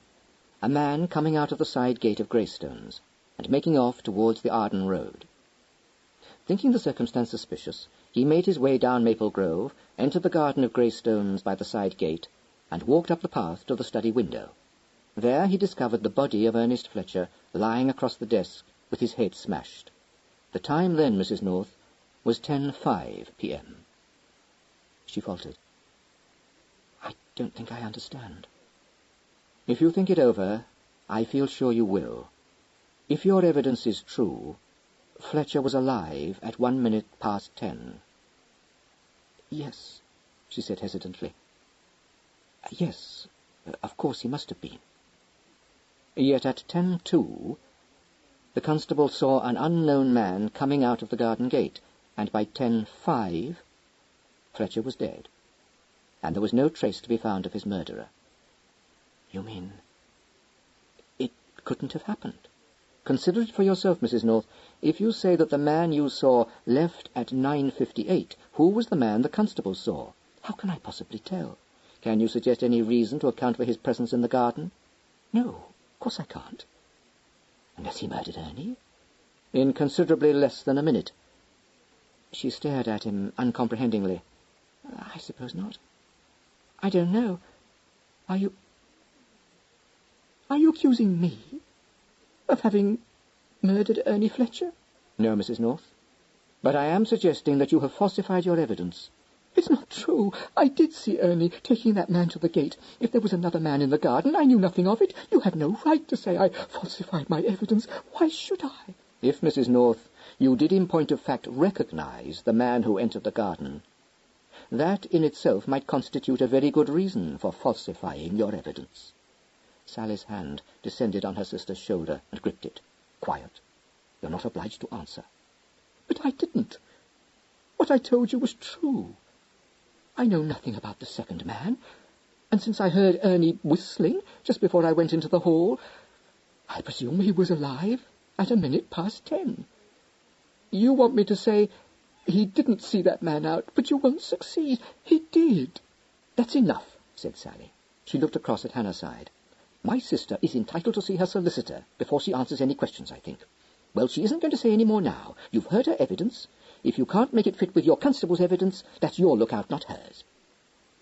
a man coming out of the side gate of Greystones, and making off towards the Arden Road. Thinking the circumstance suspicious, he made his way down Maple Grove, entered the garden of Greystones by the side gate, and walked up the path to the study window. There he discovered the body of Ernest Fletcher lying across the desk with his head smashed. The time then, Mrs. North, was 10:05 p.m. She faltered. I don't think I understand. If you think it over, I feel sure you will. If your evidence is true, Fletcher was alive at 1 minute past 10. Yes, she said hesitantly. Yes, of course he must have been. Yet at 10:02, the constable saw an unknown man coming out of the garden gate, and by 10:05, Fletcher was dead, and there was no trace to be found of his murderer. You mean it couldn't have happened? Consider it for yourself, Mrs. North. If you say that the man you saw left at 9:58, who was the man the constable saw? How can I possibly tell? Can you suggest any reason to account for his presence in the garden? No, of course I can't. Unless he murdered Ernie? In considerably less than a minute. She stared at him uncomprehendingly. I suppose not. I don't know. Are you accusing me of having murdered Ernie Fletcher? No, Mrs. North. But I am suggesting that you have falsified your evidence. It's not true. I did see Ernie taking that man to the gate. If there was another man in the garden, I knew nothing of it. You have no right to say I falsified my evidence. Why should I? If, Mrs. North, you did in point of fact recognize the man who entered the garden, that in itself might constitute a very good reason for falsifying your evidence. Sally's hand descended on her sister's shoulder and gripped it. Quiet. You're not obliged to answer. But I didn't. What I told you was true. I know nothing about the second man, and since I heard Ernie whistling just before I went into the hall, I presume he was alive at 1 minute past 10. You want me to say he didn't see that man out, but you won't succeed. He did. That's enough, said Sally. She looked across at Hannahside. My sister is entitled to see her solicitor before she answers any questions, I think. Well, she isn't going to say any more now. You've heard her evidence. If you can't make it fit with your constable's evidence, that's your lookout, not hers.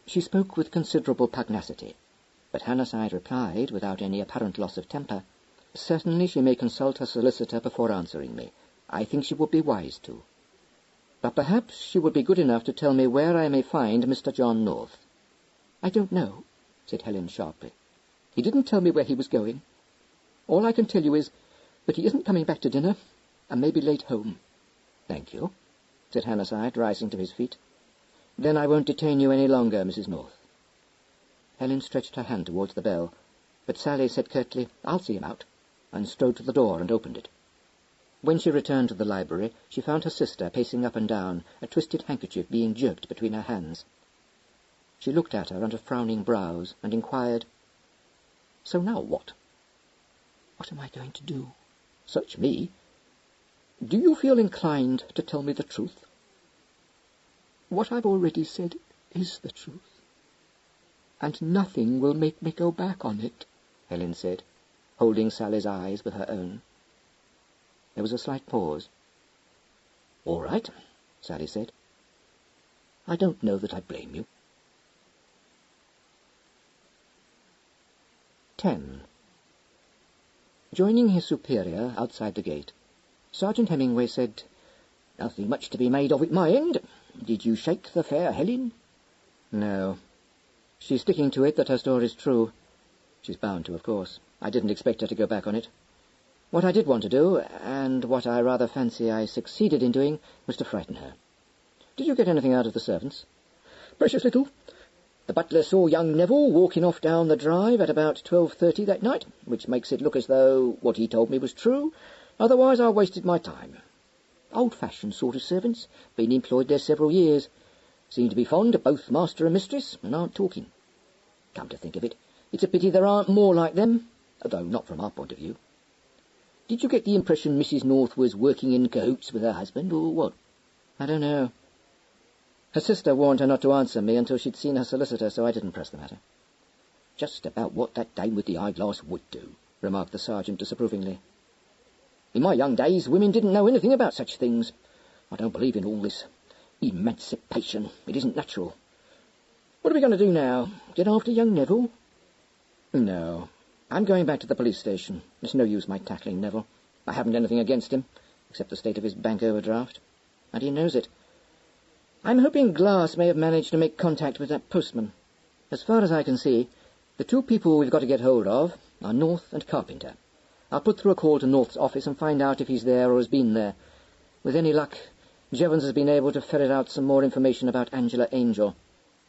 She spoke with considerable pugnacity, but Hannahside replied, without any apparent loss of temper, Certainly she may consult her solicitor before answering me. I think she would be wise to. But perhaps she would be good enough to tell me where I may find Mr. John North. I don't know, said Helen sharply. He didn't tell me where he was going. All I can tell you is that he isn't coming back to dinner, and may be late home. Thank you, said Hannahside, rising to his feet. Then I won't detain you any longer, Mrs. North. Helen stretched her hand towards the bell, but Sally said curtly, I'll see him out, and strode to the door and opened it. When she returned to the library, she found her sister pacing up and down, a twisted handkerchief being jerked between her hands. She looked at her under frowning brows and inquired, So now what? What am I going to do? Search me. Do you feel inclined to tell me the truth? what I've already said is the truth, and nothing will make me go back on it," Helen said, holding Sally's eyes with her own. There was a slight pause. "All right," Sally said. "I don't know that I blame you." 10. Joining his superior outside the gate, Sergeant Hemingway said, "Nothing much to be made of at my end. Did you shake the fair Helen?" "No. She's sticking to it that her story's true. She's bound to, of course. I didn't expect her to go back on it. What I did want to do, and what I rather fancy I succeeded in doing, was to frighten her. Did you get anything out of the servants?" "Precious little. The butler saw young Neville walking off down the drive at about 12:30 that night, which makes it look as though what he told me was true. Otherwise I wasted my time. Old-fashioned sort of servants, been employed there several years. Seem to be fond of both master and mistress, and aren't talking. Come to think of it, it's a pity there aren't more like them, though not from our point of view. Did you get the impression Mrs. North was working in cahoots with her husband, or what?" "I don't know. Her sister warned her not to answer me until she'd seen her solicitor, so I didn't press the matter." "Just about what that dame with the eyeglass would do," remarked the sergeant disapprovingly. "In my young days, women didn't know anything about such things. I don't believe in all this emancipation. It isn't natural. What are we going to do now? Get after young Neville?" "No. I'm going back to the police station. It's no use my tackling Neville. I haven't anything against him, except the state of his bank overdraft. And he knows it. I'm hoping Glass may have managed to make contact with that postman. As far as I can see, the two people we've got to get hold of are North and Carpenter. I'll put through a call to North's office and find out if he's there or has been there. With any luck, Jevons has been able to ferret out some more information about Angela Angel.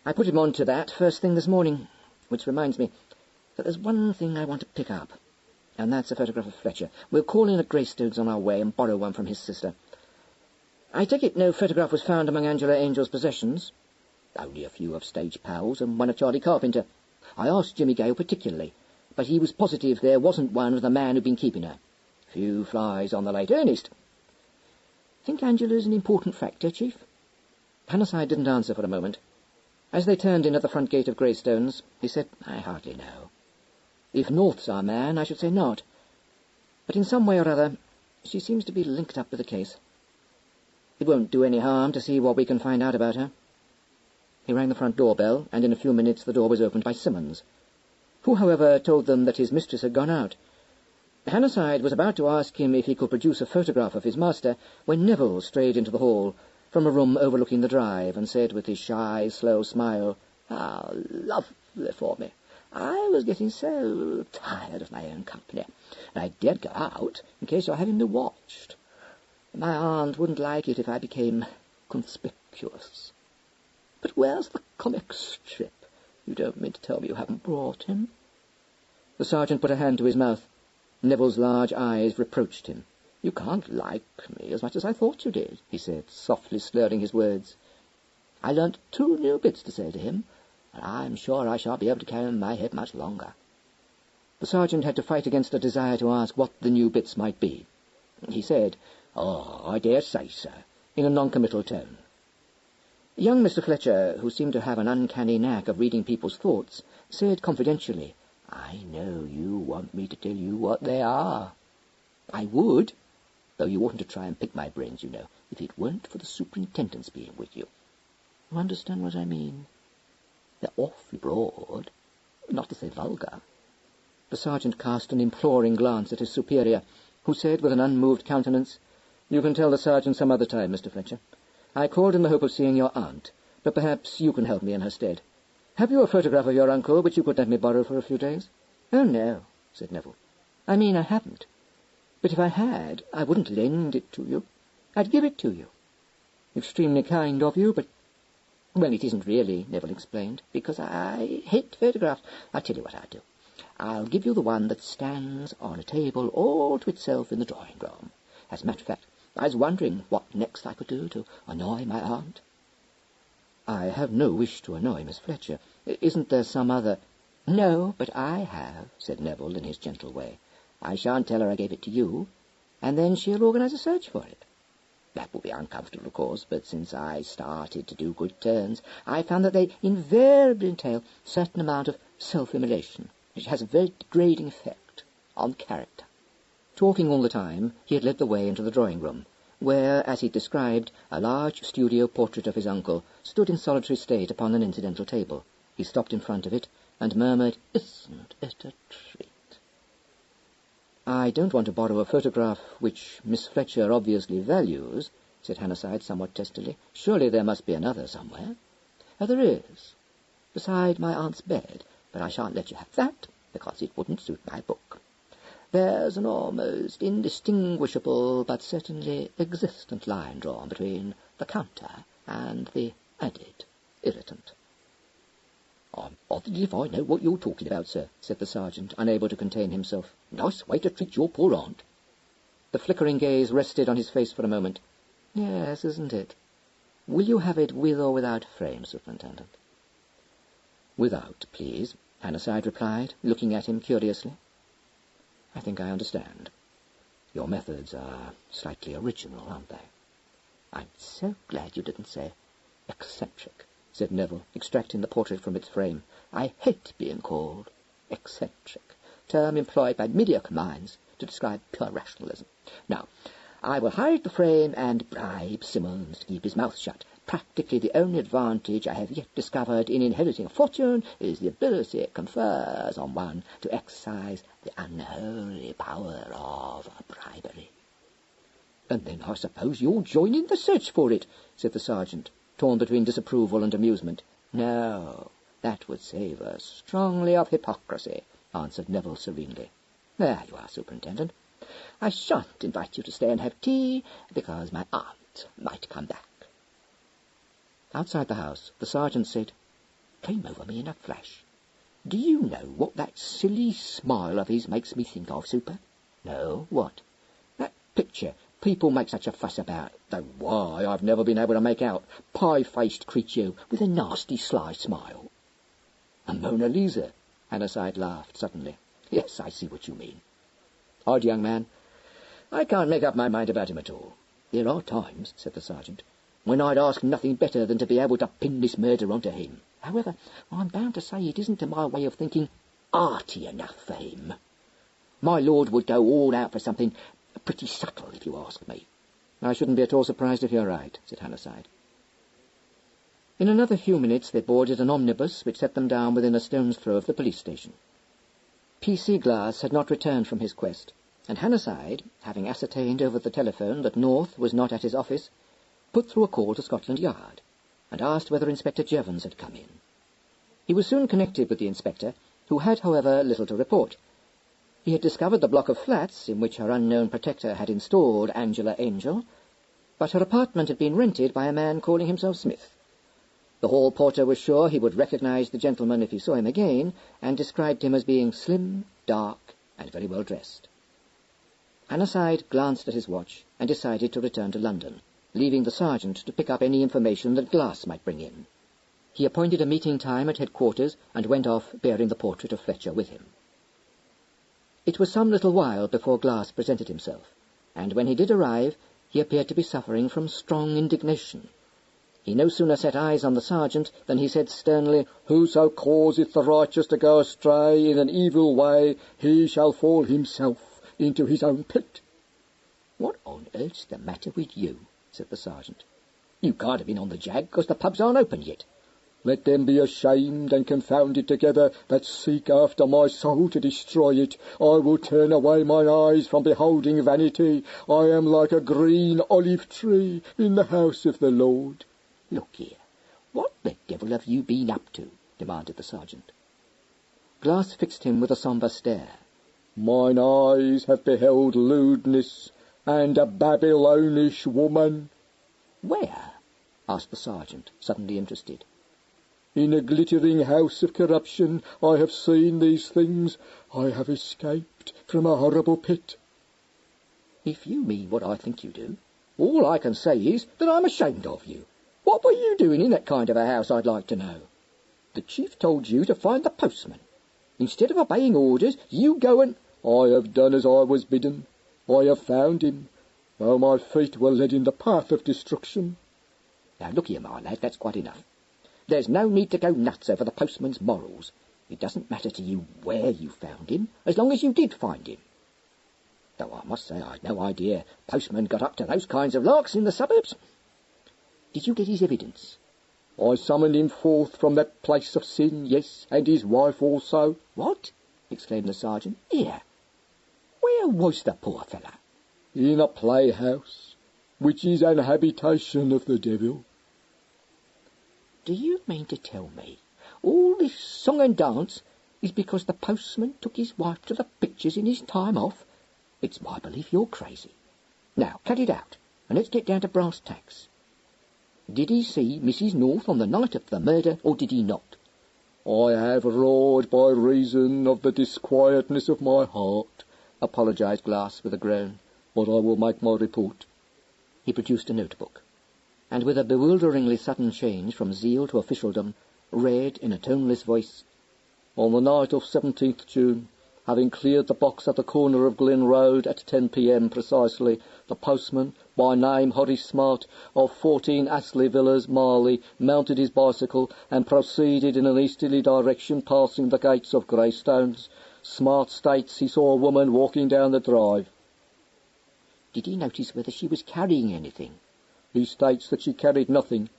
I put him on to that first thing this morning, which reminds me that there's one thing I want to pick up, and that's a photograph of Fletcher. We'll call in at Greystones on our way and borrow one from his sister. I take it no photograph was found among Angela Angel's possessions?" "Only a few of stage pals and one of Charlie Carpenter. I asked Jimmy Gale particularly, but he was positive there wasn't one of the man who'd been keeping her. Few flies on the late Ernest." "Think Angela's an important factor, Chief?" Hannahside didn't answer for a moment. As they turned in at the front gate of Greystones, he said, "I hardly know. If North's our man, I should say not. But in some way or other, she seems to be linked up with the case. It won't do any harm to see what we can find out about her." He rang the front doorbell, and in a few minutes the door was opened by Simmons, who, however, told them that his mistress had gone out. Hannahside was about to ask him if he could produce a photograph of his master when Neville strayed into the hall from a room overlooking the drive and said with his shy, slow smile, "How lovely for me. I was getting so tired of my own company, and I dared go out in case you're having me watched. My aunt wouldn't like it if I became conspicuous. But where's the comic strip? You don't mean to tell me you haven't brought him?" The sergeant put a hand to his mouth. Neville's large eyes reproached him. "You can't like me as much as I thought you did," he said, softly slurring his words. "I learnt 2 new bits to say to him, and I'm sure I shan't be able to carry them in my head much longer." The sergeant had to fight against a desire to ask what the new bits might be. He said, "Oh, I dare say, sir," in a non-committal tone. Young Mr. Fletcher, who seemed to have an uncanny knack of reading people's thoughts, said confidentially, "I know you want me to tell you what they are. I would, though you oughtn't to try and pick my brains, you know, if it weren't for the superintendent's being with you. You understand what I mean? They're awfully broad, not to say vulgar." The sergeant cast an imploring glance at his superior, who said with an unmoved countenance, "You can tell the sergeant some other time, Mr. Fletcher. I called in the hope of seeing your aunt, but perhaps you can help me in her stead. Have you a photograph of your uncle which you could let me borrow for a few days?" "Oh, no," said Neville. "I mean, I haven't. But if I had, I wouldn't lend it to you. I'd give it to you. Extremely kind of you, but—" "Well, it isn't really," Neville explained, "because I hate photographs. I'll tell you what I'll do. I'll give you the one that stands on a table all to itself in the drawing-room. As a matter of fact, I was wondering what next I could do to annoy my aunt." "I have no wish to annoy Miss Fletcher. Isn't there some other—" "No, but I have," said Neville in his gentle way. "I shan't tell her I gave it to you, and then she'll organize a search for it." That will be uncomfortable, of course, but since I started to do good turns, I found that they invariably entail a certain amount of self-immolation, which has a very degrading effect on character. Talking all the time, he had led the way into the drawing-room, where, as he described, a large studio portrait of his uncle stood in solitary state upon an incidental table. He stopped in front of it and murmured, "Isn't it a treat?" "I don't want to borrow a photograph which Miss Fletcher obviously values," said Hannahside somewhat testily. "Surely there must be another somewhere." "There is, beside my aunt's bed, but I shan't let you have that, because it wouldn't suit my book. There's an almost indistinguishable but certainly existent line drawn between the counter and the added irritant." "I'm bothered if I know what you're talking about, sir," said the sergeant, unable to contain himself. "Nice way to treat your poor aunt." The flickering gaze rested on his face for a moment. "Yes, isn't it? Will you have it with or without frame, Superintendent?" "Without, please," Hannahside replied, looking at him curiously. "I think I understand. Your methods are slightly original, aren't they?" "I'm so glad you didn't say eccentric," said Neville, extracting the portrait from its frame. "I hate being called eccentric, term employed by mediocre minds to describe pure rationalism. Now, I will hide the frame and bribe Simmons to keep his mouth shut. Practically the only advantage I have yet discovered in inheriting a fortune is the ability it confers on one to exercise the unholy power of bribery." "And then I suppose you're joining the search for it," said the sergeant, torn between disapproval and amusement. "No, that would savour strongly of hypocrisy," answered Neville serenely. "There you are, Superintendent. I shan't invite you to stay and have tea, because my aunt might come back." Outside the house, the sergeant said, "Came over me in a flash. Do you know what that silly smile of his makes me think of, Super?" "No, what?" "That picture people make such a fuss about, though why I've never been able to make out. Pie-faced creature with a nasty sly smile." "A Mona Lisa?" Hannahside laughed suddenly. "Yes, I see what you mean. Odd young man. I can't make up my mind about him at all." "There are times," said the sergeant, "when I'd ask nothing better than to be able to pin this murder onto him. However, I'm bound to say it isn't to my way of thinking arty enough for him. My lord would go all out for something pretty subtle, if you ask me." "I shouldn't be at all surprised if you're right," said Hannahside. In another few minutes they boarded an omnibus which set them down within a stone's throw of the police station. P.C. Glass had not returned from his quest, and Hannahside, having ascertained over the telephone that North was not at his office, put through a call to Scotland Yard, and asked whether Inspector Jevons had come in. He was soon connected with the inspector, who had, however, little to report. He had discovered the block of flats in which her unknown protector had installed Angela Angel, but her apartment had been rented by a man calling himself Smith. The hall porter was sure he would recognize the gentleman if he saw him again, and described him as being slim, dark, and very well dressed. Hannahside glanced at his watch and decided to return to London, leaving the sergeant to pick up any information that Glass might bring in. He appointed a meeting time at headquarters and went off bearing the portrait of Fletcher with him. It was some little while before Glass presented himself, and when he did arrive, he appeared to be suffering from strong indignation. He no sooner set eyes on the sergeant than he said sternly, "Whoso causeth the righteous to go astray in an evil way, he shall fall himself into his own pit." "What on earth's the matter with you?" said the sergeant. "You can't have been on the jag, because the pubs aren't open yet." "Let them be ashamed and confounded together that seek after my soul to destroy it. I will turn away mine eyes from beholding vanity. I am like a green olive tree in the house of the Lord." "Look here, what the devil have you been up to?" demanded the sergeant. Glass fixed him with a sombre stare. "Mine eyes have beheld lewdness and a Babylonish woman." "Where?" asked the sergeant, suddenly interested. "In a glittering house of corruption I have seen these things. I have escaped from a horrible pit." "If you mean what I think you do, all I can say is that I'm ashamed of you. What were you doing in that kind of a house, I'd like to know? The chief told you to find the postman. Instead of obeying orders, you go and—" "I have done as I was bidden. I have found him. Well, my feet were led in the path of destruction. Now, look here, my lad, that's quite enough. There's no need to go nuts over the postman's morals. It doesn't matter to you where you found him, as long as you did find him. Though I must say I'd no idea postmen got up to those kinds of larks in the suburbs. Did you get his evidence? I summoned him forth from that place of sin, yes, and his wife also. What? Exclaimed the sergeant. Here. Where was the poor fellow? In a playhouse, which is an habitation of the devil. Do you mean to tell me all this song and dance is because the postman took his wife to the pictures in his time off? It's my belief you're crazy. Now, cut it out, and let's get down to brass tacks. Did he see Mrs. North on the night of the murder, or did he not? I have roared by reason of the disquietness of my heart, apologised Glass with a groan. But I will make my report. He produced a notebook, and with a bewilderingly sudden change from zeal to officialdom, read in a toneless voice, On the night of 17th June, having cleared the box at the corner of Glen Road at 10 p.m. precisely, the postman, by name Horace Smart, of 14 Astley Villas, Marley, mounted his bicycle and proceeded in an easterly direction, passing the gates of Greystones. Smart states he saw a woman walking down the drive. Did he notice whether she was carrying anything? He states that she carried nothing,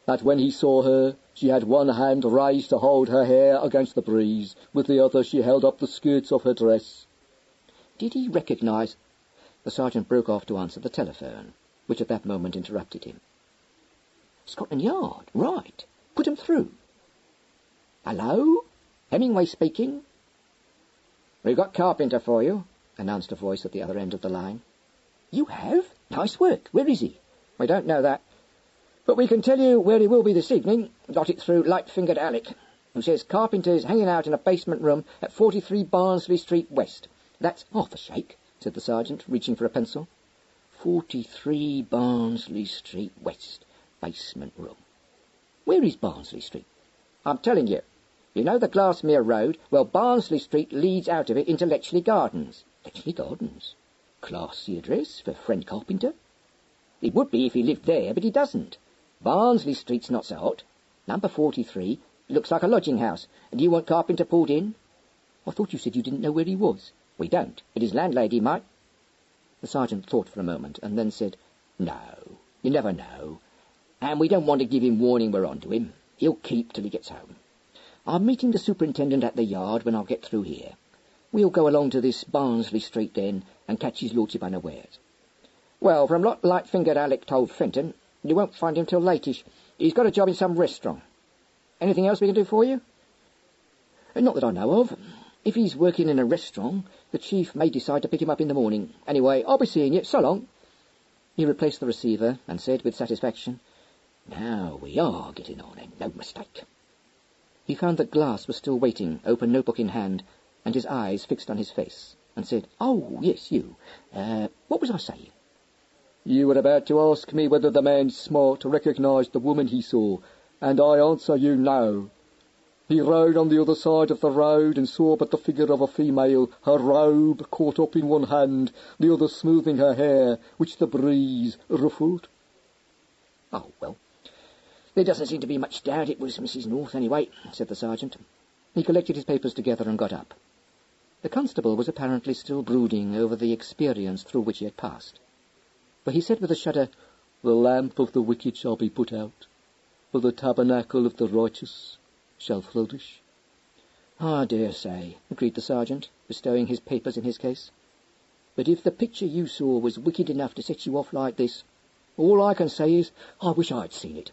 that when he saw her, she had one hand raised to hold her hair against the breeze, with the other she held up the skirts of her dress. Did he recognise... The sergeant broke off to answer the telephone, which at that moment interrupted him. Scotland Yard, right. Put him through. Hello? Hemingway speaking. We've got Carpenter for you, announced a voice at the other end of the line. You have? Nice work. Where is he? We don't know that. But we can tell you where he will be this evening. Got it through light-fingered Alec, who says Carpenter's hanging out in a basement room at 43 Barnsley Street West. That's half a shake, said the sergeant, reaching for a pencil. 43 Barnsley Street West, basement room. Where is Barnsley Street? I'm telling you. You know the Glassmere Road? Well, Barnsley Street leads out of it into Letchley Gardens. Letchley Gardens? Classy address for friend Carpenter. It would be if he lived there, but he doesn't. Barnsley Street's not so hot. Number 43 looks like a lodging house. And you want Carpenter pulled in? I thought you said you didn't know where he was. We don't, but his landlady might. The sergeant thought for a moment, and then said, No, you never know. And we don't want to give him warning we're on to him. He'll keep till he gets home. I'm meeting the superintendent at the yard when I'll get through here. We'll go along to this Barnsley Street then, and catch his lordship unawares. Well, from what light-fingered Alec told Fenton, you won't find him till latish. He's got a job in some restaurant. Anything else we can do for you? Not that I know of. If he's working in a restaurant, the chief may decide to pick him up in the morning. Anyway, I'll be seeing you. So long. He replaced the receiver and said with satisfaction, Now we are getting on, and no mistake. He found that Glass was still waiting, open notebook in hand, and his eyes fixed on his face, and said, Oh, yes, you. What was I saying? You were about to ask me whether the man Smart recognised the woman he saw, and I answer you no. He rode on the other side of the road and saw but the figure of a female, her robe caught up in one hand, the other smoothing her hair, which the breeze ruffled. Oh, well, there doesn't seem to be much doubt it was Mrs. North anyway, said the sergeant. He collected his papers together and got up. The constable was apparently still brooding over the experience through which he had passed. But he said with a shudder, The lamp of the wicked shall be put out, for the tabernacle of the righteous shall flourish. I dare say, agreed the sergeant, bestowing his papers in his case. But if the picture you saw was wicked enough to set you off like this, all I can say is, I wish I'd seen it.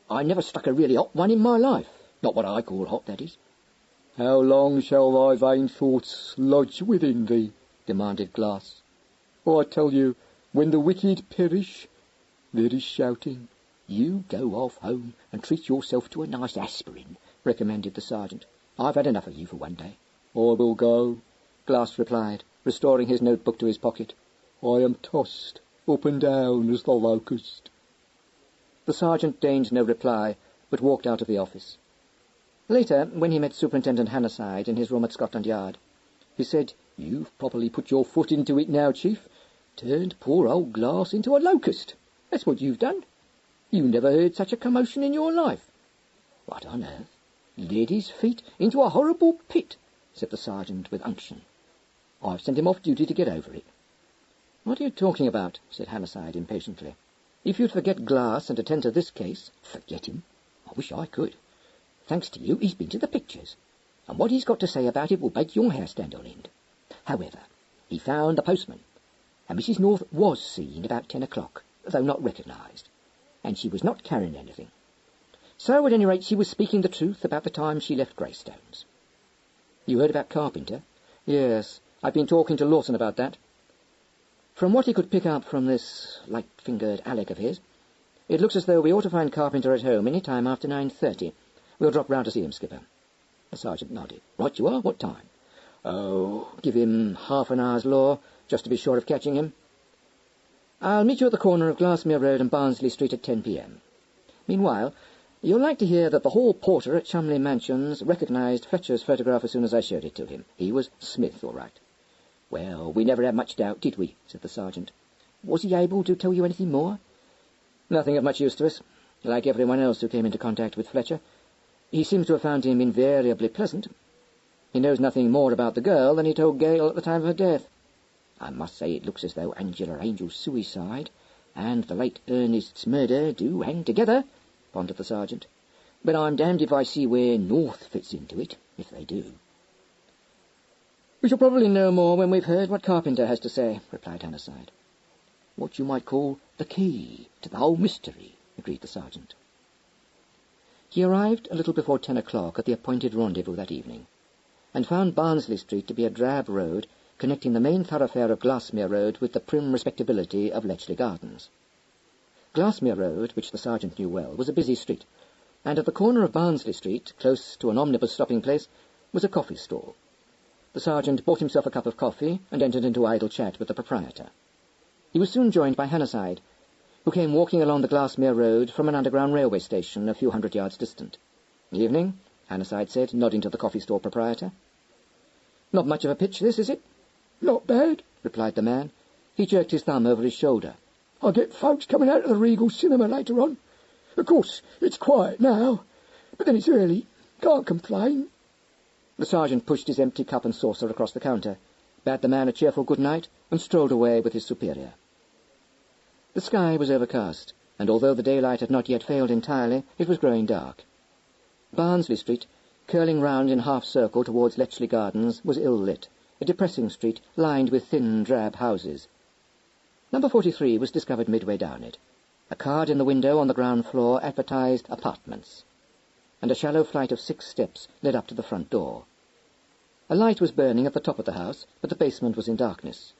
I never struck a really hot one in my life. Not what I call hot, that is. How long shall thy vain thoughts lodge within thee? Demanded Glass. I tell you, when the wicked perish, there is shouting. You go off home and treat yourself to a nice aspirin, recommended the sergeant. I've had enough of you for one day. I will go, Glass replied, restoring his notebook to his pocket. I am tossed up and down as the locust. The sergeant deigned no reply, but walked out of the office. Later, when he met Superintendent Hannahside in his room at Scotland Yard, he said, You've properly put your foot into it now, Chief. Turned poor old glass into a locust. That's what you've done. You never heard such a commotion in your life. What on earth? Led his feet into a horrible pit, said the sergeant with unction. I've sent him off duty to get over it. What are you talking about? Said Hannahside impatiently. If you'd forget glass and attend to this case... Forget him? I wish I could. Thanks to you, he's been to the pictures. And what he's got to say about it will make your hair stand on end. However, he found the postman, and Mrs. North was seen about 10 o'clock, though not recognised, and she was not carrying anything. So, at any rate, she was speaking the truth about the time she left Greystones. You heard about Carpenter? Yes, I've been talking to Lawson about that. From what he could pick up from this light-fingered Alec of his, it looks as though we ought to find Carpenter at home any time after 9:30. We'll drop round to see him, Skipper. The sergeant nodded. Right you are. What time? Oh, give him half an hour's law, just to be sure of catching him. I'll meet you at the corner of Glassmere Road and Barnsley Street at 10 p.m. Meanwhile, you'll like to hear that the hall porter at Cholmondeley Mansions recognised Fletcher's photograph as soon as I showed it to him. He was Smith, all right. Well, we never had much doubt, did we? Said the sergeant. Was he able to tell you anything more? Nothing of much use to us. Like everyone else who came into contact with Fletcher, he seems to have found him invariably pleasant. He knows nothing more about the girl than he told Gail at the time of her death. I must say it looks as though Angela Angel's suicide and the late Ernest's murder do hang together, pondered the sergeant. But I'm damned if I see where North fits into it, if they do. We shall probably know more when we've heard what Carpenter has to say, replied Hannahside. What you might call the key to the whole mystery, agreed the sergeant. He arrived a little before 10 o'clock at the appointed rendezvous that evening, and found Barnsley Street to be a drab road connecting the main thoroughfare of Glassmere Road with the prim respectability of Bletchley Gardens. Glassmere Road, which the sergeant knew well, was a busy street, and at the corner of Barnsley Street, close to an omnibus stopping place, was a coffee stall. The sergeant bought himself a cup of coffee and entered into idle chat with the proprietor. He was soon joined by Hannahside, who came walking along the Glassmere Road from an underground railway station a few hundred yards distant. Evening, Hannahside said, nodding to the coffee store proprietor. Not much of a pitch, this, is it? Not bad, replied the man. He jerked his thumb over his shoulder. I get folks coming out of the Regal Cinema later on. Of course, it's quiet now, but then it's early. Can't complain. The sergeant pushed his empty cup and saucer across the counter, bade the man a cheerful good night, and strolled away with his superior. The sky was overcast, and although the daylight had not yet failed entirely, it was growing dark. Barnsley Street, curling round in half-circle towards Bletchley Gardens, was ill-lit, a depressing street lined with thin, drab houses. Number 43 was discovered midway down it. A card in the window on the ground floor advertised apartments, and a shallow flight of 6 steps led up to the front door. A light was burning at the top of the house, but the basement was in darkness.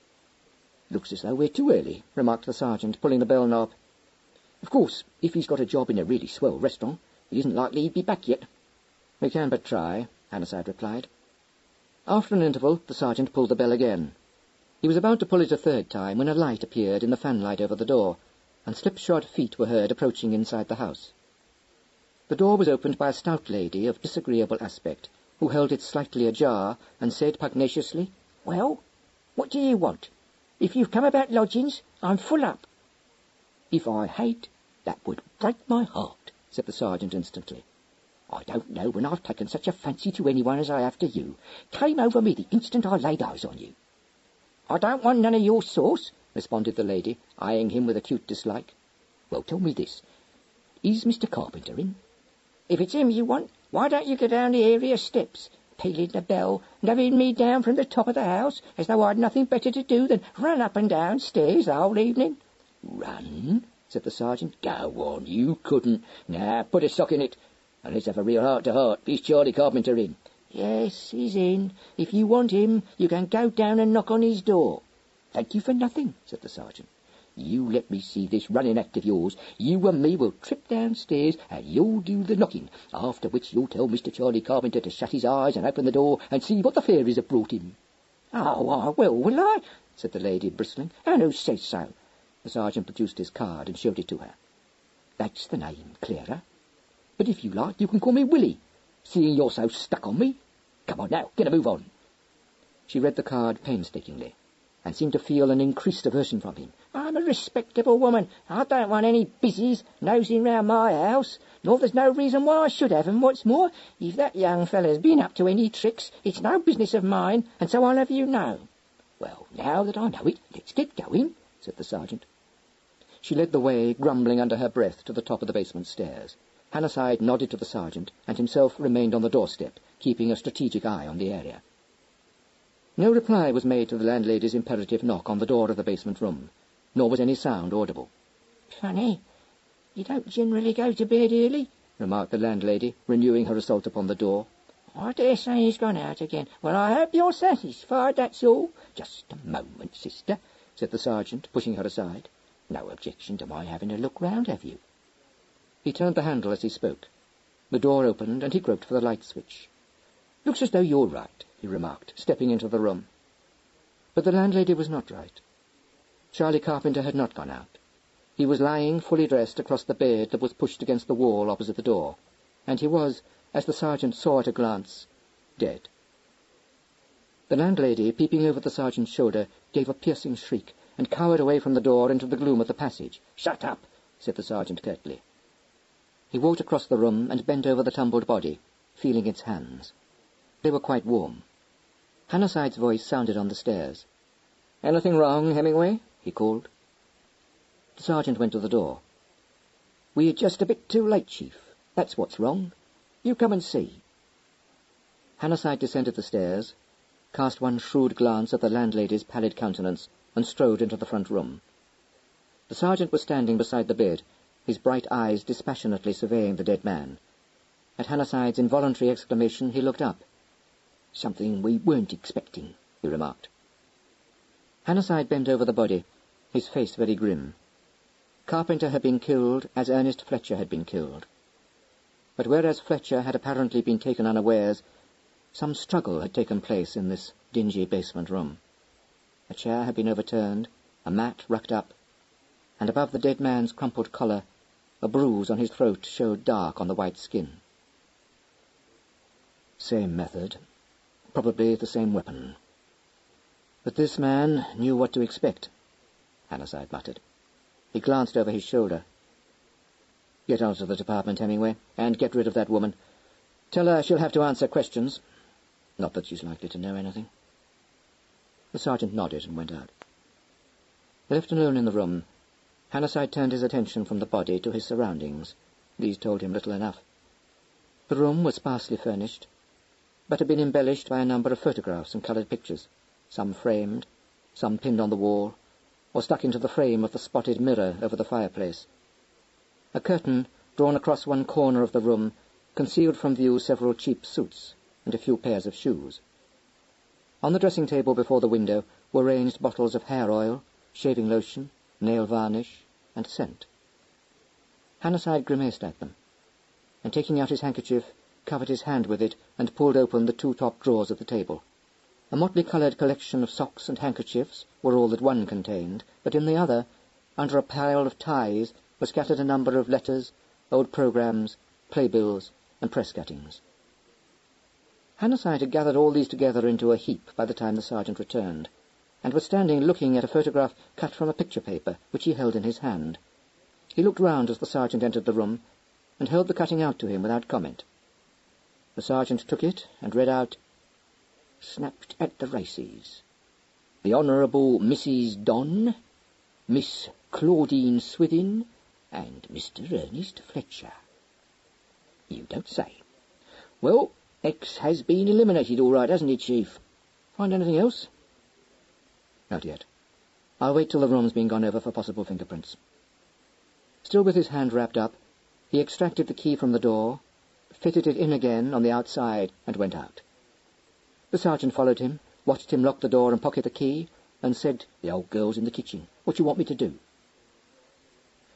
Looks as though we're too early, remarked the sergeant, pulling the bell knob. Of course, if he's got a job in a really swell restaurant, it isn't likely he'd be back yet. We can but try, Hannahside replied. After an interval, the sergeant pulled the bell again. He was about to pull it a third time when a light appeared in the fanlight over the door, and slipshod feet were heard approaching inside the house. The door was opened by a stout lady of disagreeable aspect, who held it slightly ajar and said pugnaciously, Well, what do you want? If you've come about lodgings, I'm full up. If I had, that would break my heart, said the sergeant instantly. I don't know when I've taken such a fancy to anyone as I have to you. Came over me the instant I laid eyes on you. I don't want none of your sauce, responded the lady, eyeing him with acute dislike. Well, tell me this. Is Mr. Carpenter in? If it's him you want, why don't you go down the area steps, pealing the bell, and having me down from the top of the house, as though I'd nothing better to do than run up and down stairs the whole evening? Run? Said the sergeant. Go on, you couldn't. Now, put a sock in it, and let's have a real heart-to-heart. Is Charlie Carpenter in? Yes, he's in. If you want him, you can go down and knock on his door. Thank you for nothing, said the sergeant. You let me see this running act of yours. You and me will trip downstairs, and you'll do the knocking, after which you'll tell Mr. Charlie Carpenter to shut his eyes and open the door and see what the fairies have brought him. Oh, I will I? Said the lady, bristling. And who says so? The sergeant produced his card and showed it to her. That's the name, Clara. But if you like, you can call me Willie, seeing you're so stuck on me. Come on now, get a move on. She read the card painstakingly, and seemed to feel an increased aversion from him. "I'm a respectable woman. I don't want any busies nosing round my house, nor there's no reason why I should have, and what's more, if that young feller's been up to any tricks, it's no business of mine, and so I'll have you know." "Well, now that I know it, let's get going," said the sergeant. She led the way, grumbling under her breath, to the top of the basement stairs. Hannahside nodded to the sergeant, and himself remained on the doorstep, keeping a strategic eye on the area. No reply was made to the landlady's imperative knock on the door of the basement room, nor was any sound audible. "Funny, you don't generally go to bed early," remarked the landlady, renewing her assault upon the door. "I dare say he's gone out again. Well, I hope you're satisfied, that's all." "Just a moment, sister," said the sergeant, pushing her aside. "No objection to my having a look round, have you?" He turned the handle as he spoke. The door opened, and he groped for the light switch. "Looks as though you're right," he remarked, stepping into the room. But the landlady was not right. Charlie Carpenter had not gone out. He was lying, fully dressed, across the bed that was pushed against the wall opposite the door, and he was, as the sergeant saw at a glance, dead. The landlady, peeping over the sergeant's shoulder, gave a piercing shriek, and cowered away from the door into the gloom of the passage. "Shut up," said the sergeant curtly. He walked across the room and bent over the tumbled body, feeling its hands. They were quite warm. Hannahside's voice sounded on the stairs. "Anything wrong, Hemingway?" he called. The sergeant went to the door. "We're just a bit too late, Chief. That's what's wrong. You come and see." Hannahside descended the stairs, cast one shrewd glance at the landlady's pallid countenance, and strode into the front room. The sergeant was standing beside the bed, his bright eyes dispassionately surveying the dead man. At Hannahside's involuntary exclamation he looked up. "Something we weren't expecting," he remarked. Hannahside bent over the body, his face very grim. Carpenter had been killed as Ernest Fletcher had been killed. But whereas Fletcher had apparently been taken unawares, some struggle had taken place in this dingy basement room. A chair had been overturned, a mat rucked up, and above the dead man's crumpled collar, a bruise on his throat showed dark on the white skin. Same method, probably the same weapon. But this man knew what to expect, Hannahside muttered. He glanced over his shoulder. "Get out of the department, Hemingway, and get rid of that woman. Tell her she'll have to answer questions. Not that she's likely to know anything." The sergeant nodded and went out. Left alone in the room, Hannahside turned his attention from the body to his surroundings. These told him little enough. The room was sparsely furnished, but had been embellished by a number of photographs and coloured pictures, some framed, some pinned on the wall, or stuck into the frame of the spotted mirror over the fireplace. A curtain, drawn across one corner of the room, concealed from view several cheap suits and a few pairs of shoes. On the dressing-table before the window were ranged bottles of hair oil, shaving lotion, nail varnish, and scent. Hannahside grimaced at them, and taking out his handkerchief, covered his hand with it and pulled open the two top drawers of the table. A motley-coloured collection of socks and handkerchiefs were all that one contained, but in the other, under a pile of ties, were scattered a number of letters, old programmes, playbills, and press cuttings. Hannahside had gathered all these together into a heap by the time the sergeant returned, and was standing looking at a photograph cut from a picture paper which he held in his hand. He looked round as the sergeant entered the room, and held the cutting out to him without comment. The sergeant took it and read out, "Snapped at the races. The Honourable Mrs. Donn, Miss Claudine Swithin, and Mr. Ernest Fletcher." "You don't say. Well, X has been eliminated all right, hasn't he, Chief? Find anything else?" "Not yet. I'll wait till the room's been gone over for possible fingerprints." Still with his hand wrapped up, he extracted the key from the door, fitted it in again on the outside, and went out. The sergeant followed him, watched him lock the door and pocket the key, and said, "The old girl's in the kitchen. What do you want me to do?"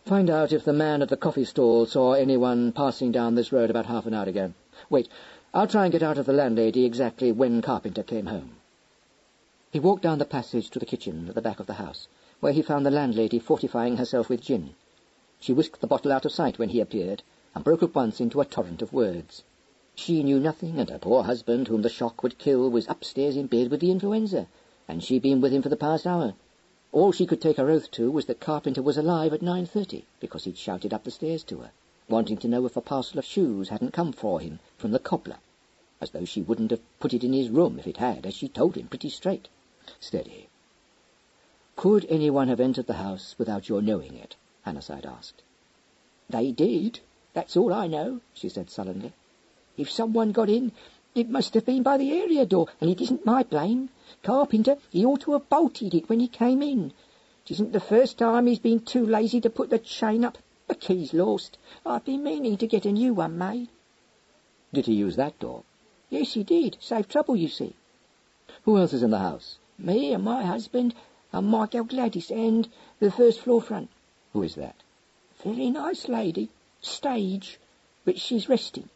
"Find out if the man at the coffee stall saw anyone passing down this road about half an hour ago. Wait, I'll try and get out of the landlady exactly when Carpenter came home." He walked down the passage to the kitchen at the back of the house, where he found the landlady fortifying herself with gin. She whisked the bottle out of sight when he appeared, and broke at once into a torrent of words. She knew nothing, and her poor husband, whom the shock would kill, was upstairs in bed with the influenza. and she'd been with him for the past hour. All she could take her oath to was that Carpenter was alive at 9:30, because he'd shouted up the stairs to her, wanting to know if a parcel of shoes hadn't come for him from the cobbler, as though she wouldn't have put it in his room if it had, as she told him pretty straight. Steady. Could anyone have entered the house without your knowing it? Hannahside asked. They did. That's all I know, she said sullenly. If someone got in, it must have been by the area door, and it isn't my blame. Carpenter, he ought to have bolted it when he came in. It isn't the first time he's been too lazy to put the chain up. The key's lost. I've been meaning to get a new one made. Did he use that door? Yes, he did. Save trouble, you see. Who else is in the house? Me and my husband and my girl Gladys and the first floor front. Who is that? Very nice lady. Stage. But she's resting.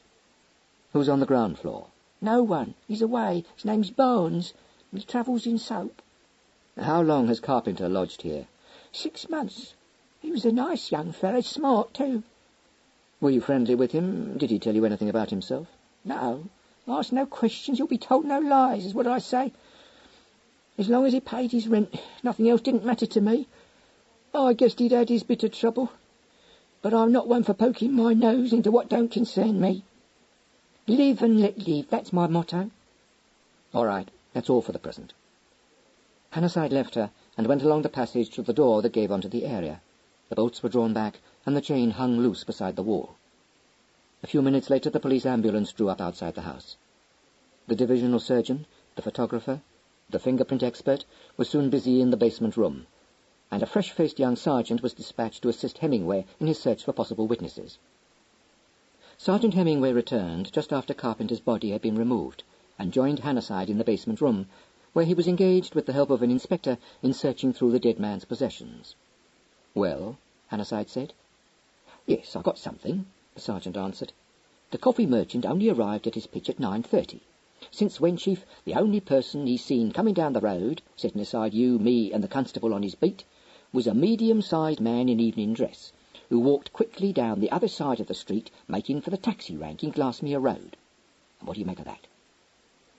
Who's on the ground floor? No one. He's away. His name's Barnes. He travels in soap. How long has Carpenter lodged here? 6 months. He was a nice young fellow, smart too. Were you friendly with him? Did he tell you anything about himself? No. Ask no questions, you'll be told no lies, is what I say. As long as he paid his rent, nothing else didn't matter to me. I guessed he'd had his bit of trouble. But I'm not one for poking my nose into what don't concern me. Live and let live, that's my motto. All right, that's all for the present. Hannahside left her and went along the passage to the door that gave onto the area. The bolts were drawn back, and the chain hung loose beside the wall. A few minutes later the police ambulance drew up outside the house. The divisional surgeon, the photographer, the fingerprint expert were soon busy in the basement room, and a fresh-faced young sergeant was dispatched to assist Hemingway in his search for possible witnesses. Sergeant Hemingway returned just after Carpenter's body had been removed, and joined Hannahside in the basement room, where he was engaged with the help of an inspector in searching through the dead man's possessions. "Well?" Hannahside said. "Yes, I got something," the sergeant answered. "The coffee merchant only arrived at his pitch at 9:30. Since when, Chief, the only person he's seen coming down the road, setting aside you, me, and the constable on his beat, was a medium-sized man in evening dress, who walked quickly down the other side of the street, making for the taxi rank in Glassmere Road. And what do you make of that?"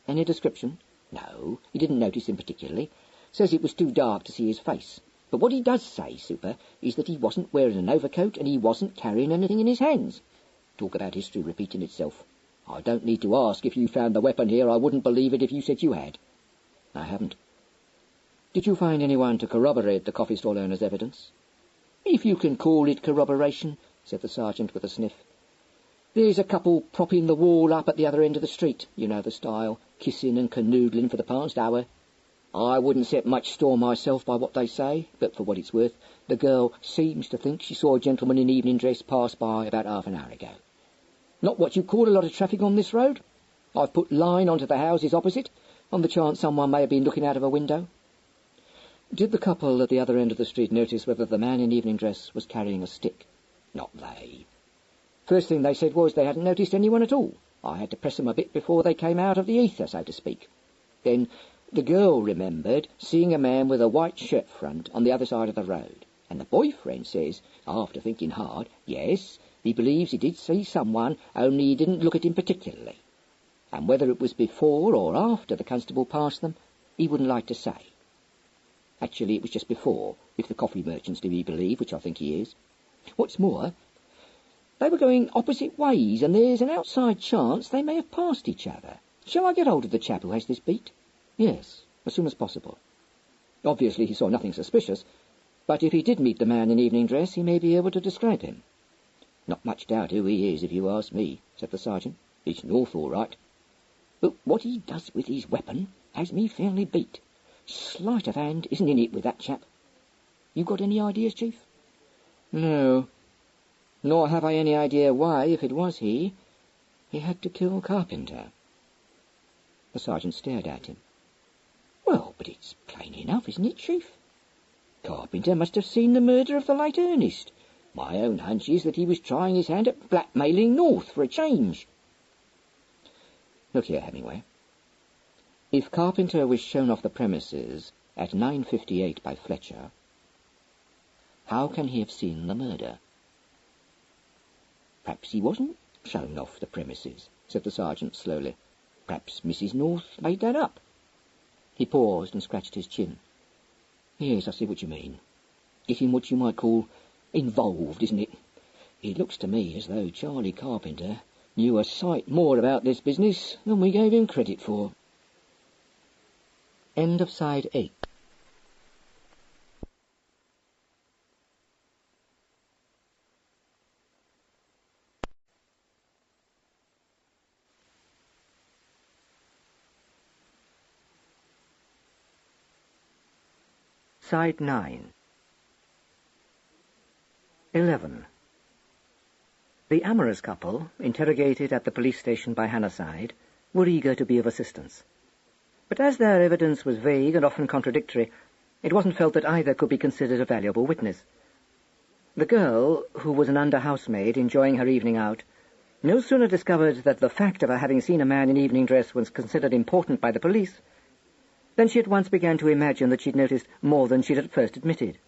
"Any description?" "No, he didn't notice him particularly. Says it was too dark to see his face. But what he does say, Super, is that he wasn't wearing an overcoat and he wasn't carrying anything in his hands. Talk about history repeating itself. I don't need to ask if you found the weapon here. I wouldn't believe it if you said you had." "I haven't." "Did you find anyone to corroborate the coffee stall owner's evidence?" "If you can call it corroboration," said the sergeant with a sniff. "There's a couple propping the wall up at the other end of the street. You know the style, kissing and canoodling for the past hour. I wouldn't set much store myself by what they say, but for what it's worth, the girl seems to think she saw a gentleman in evening dress pass by about half an hour ago. Not what you call a lot of traffic on this road. I've put line onto the houses opposite, on the chance someone may have been looking out of a window." "Did the couple at the other end of the street notice whether the man in evening dress was carrying a stick?" "Not they. First thing they said was they hadn't noticed anyone at all. I had to press them a bit before they came out of the ether, so to speak. Then the girl remembered seeing a man with a white shirt front on the other side of the road, and the boyfriend says, after thinking hard, yes, he believes he did see someone, only he didn't look at him particularly. And whether it was before or after the constable passed them, he wouldn't like to say. Actually, it was just before, if the coffee merchant's to be believed, which I think he is. What's more, they were going opposite ways, and there's an outside chance they may have passed each other. Shall I get hold of the chap who has this beat?" "Yes, as soon as possible." "Obviously he saw nothing suspicious, but if he did meet the man in evening dress, he may be able to describe him." "Not much doubt who he is, if you ask me," said the sergeant. "He's North, all right. But what he does with his weapon has me fairly beat. Sleight of hand isn't in it with that chap. You got any ideas, Chief?" "No. Nor have I any idea why, if it was he had to kill Carpenter." The sergeant stared at him. "Well, but it's plain enough, isn't it, Chief? Carpenter must have seen the murder of the late Ernest. My own hunch is that he was trying his hand at blackmailing North for a change." "Look here, Hemingway. If Carpenter was shown off the premises at 9:58 by Fletcher, how can he have seen the murder?" "Perhaps he wasn't shown off the premises," said the sergeant slowly. "Perhaps Mrs. North made that up." He paused and scratched his chin. Yes, I see what you mean. Getting what you might call involved, isn't it? It looks to me as though Charlie Carpenter knew a sight more about this business than we gave him credit for. End of side 8. Side 9. 11. The amorous couple, interrogated at the police station by Hannahside, were eager to be of assistance. But as their evidence was vague and often contradictory, it wasn't felt that either could be considered a valuable witness. The girl, who was an under-housemaid enjoying her evening out, no sooner discovered that the fact of her having seen a man in evening dress was considered important by the police than she at once began to imagine that she'd noticed more than she'd at first admitted.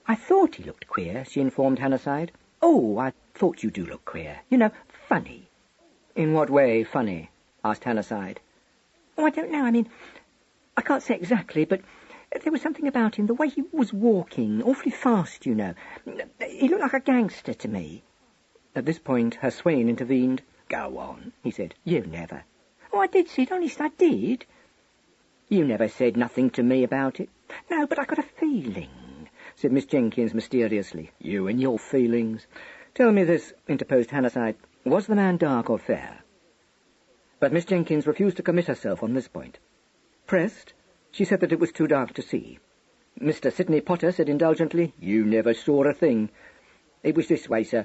"I thought he looked queer," she informed Hannahside. "Oh, I thought you do look queer. You know, funny." "In what way funny?" asked Hannahside. "Oh, I don't know. I mean, I can't say exactly, but there was something about him, the way he was walking, awfully fast, you know. He looked like a gangster to me." At this point her swain intervened. "Go on," he said. "You never." "Oh, I did see it, honest, I did." "You never said nothing to me about it." "No, but I got a feeling," said Miss Jenkins mysteriously. "You and your feelings." "Tell me this," interposed Hannahside. "Was the man dark or fair?" But Miss Jenkins refused to commit herself on this point. Pressed, she said that it was too dark to see. Mr. Sidney Potter said indulgently, "You never saw a thing." "It was this way, sir.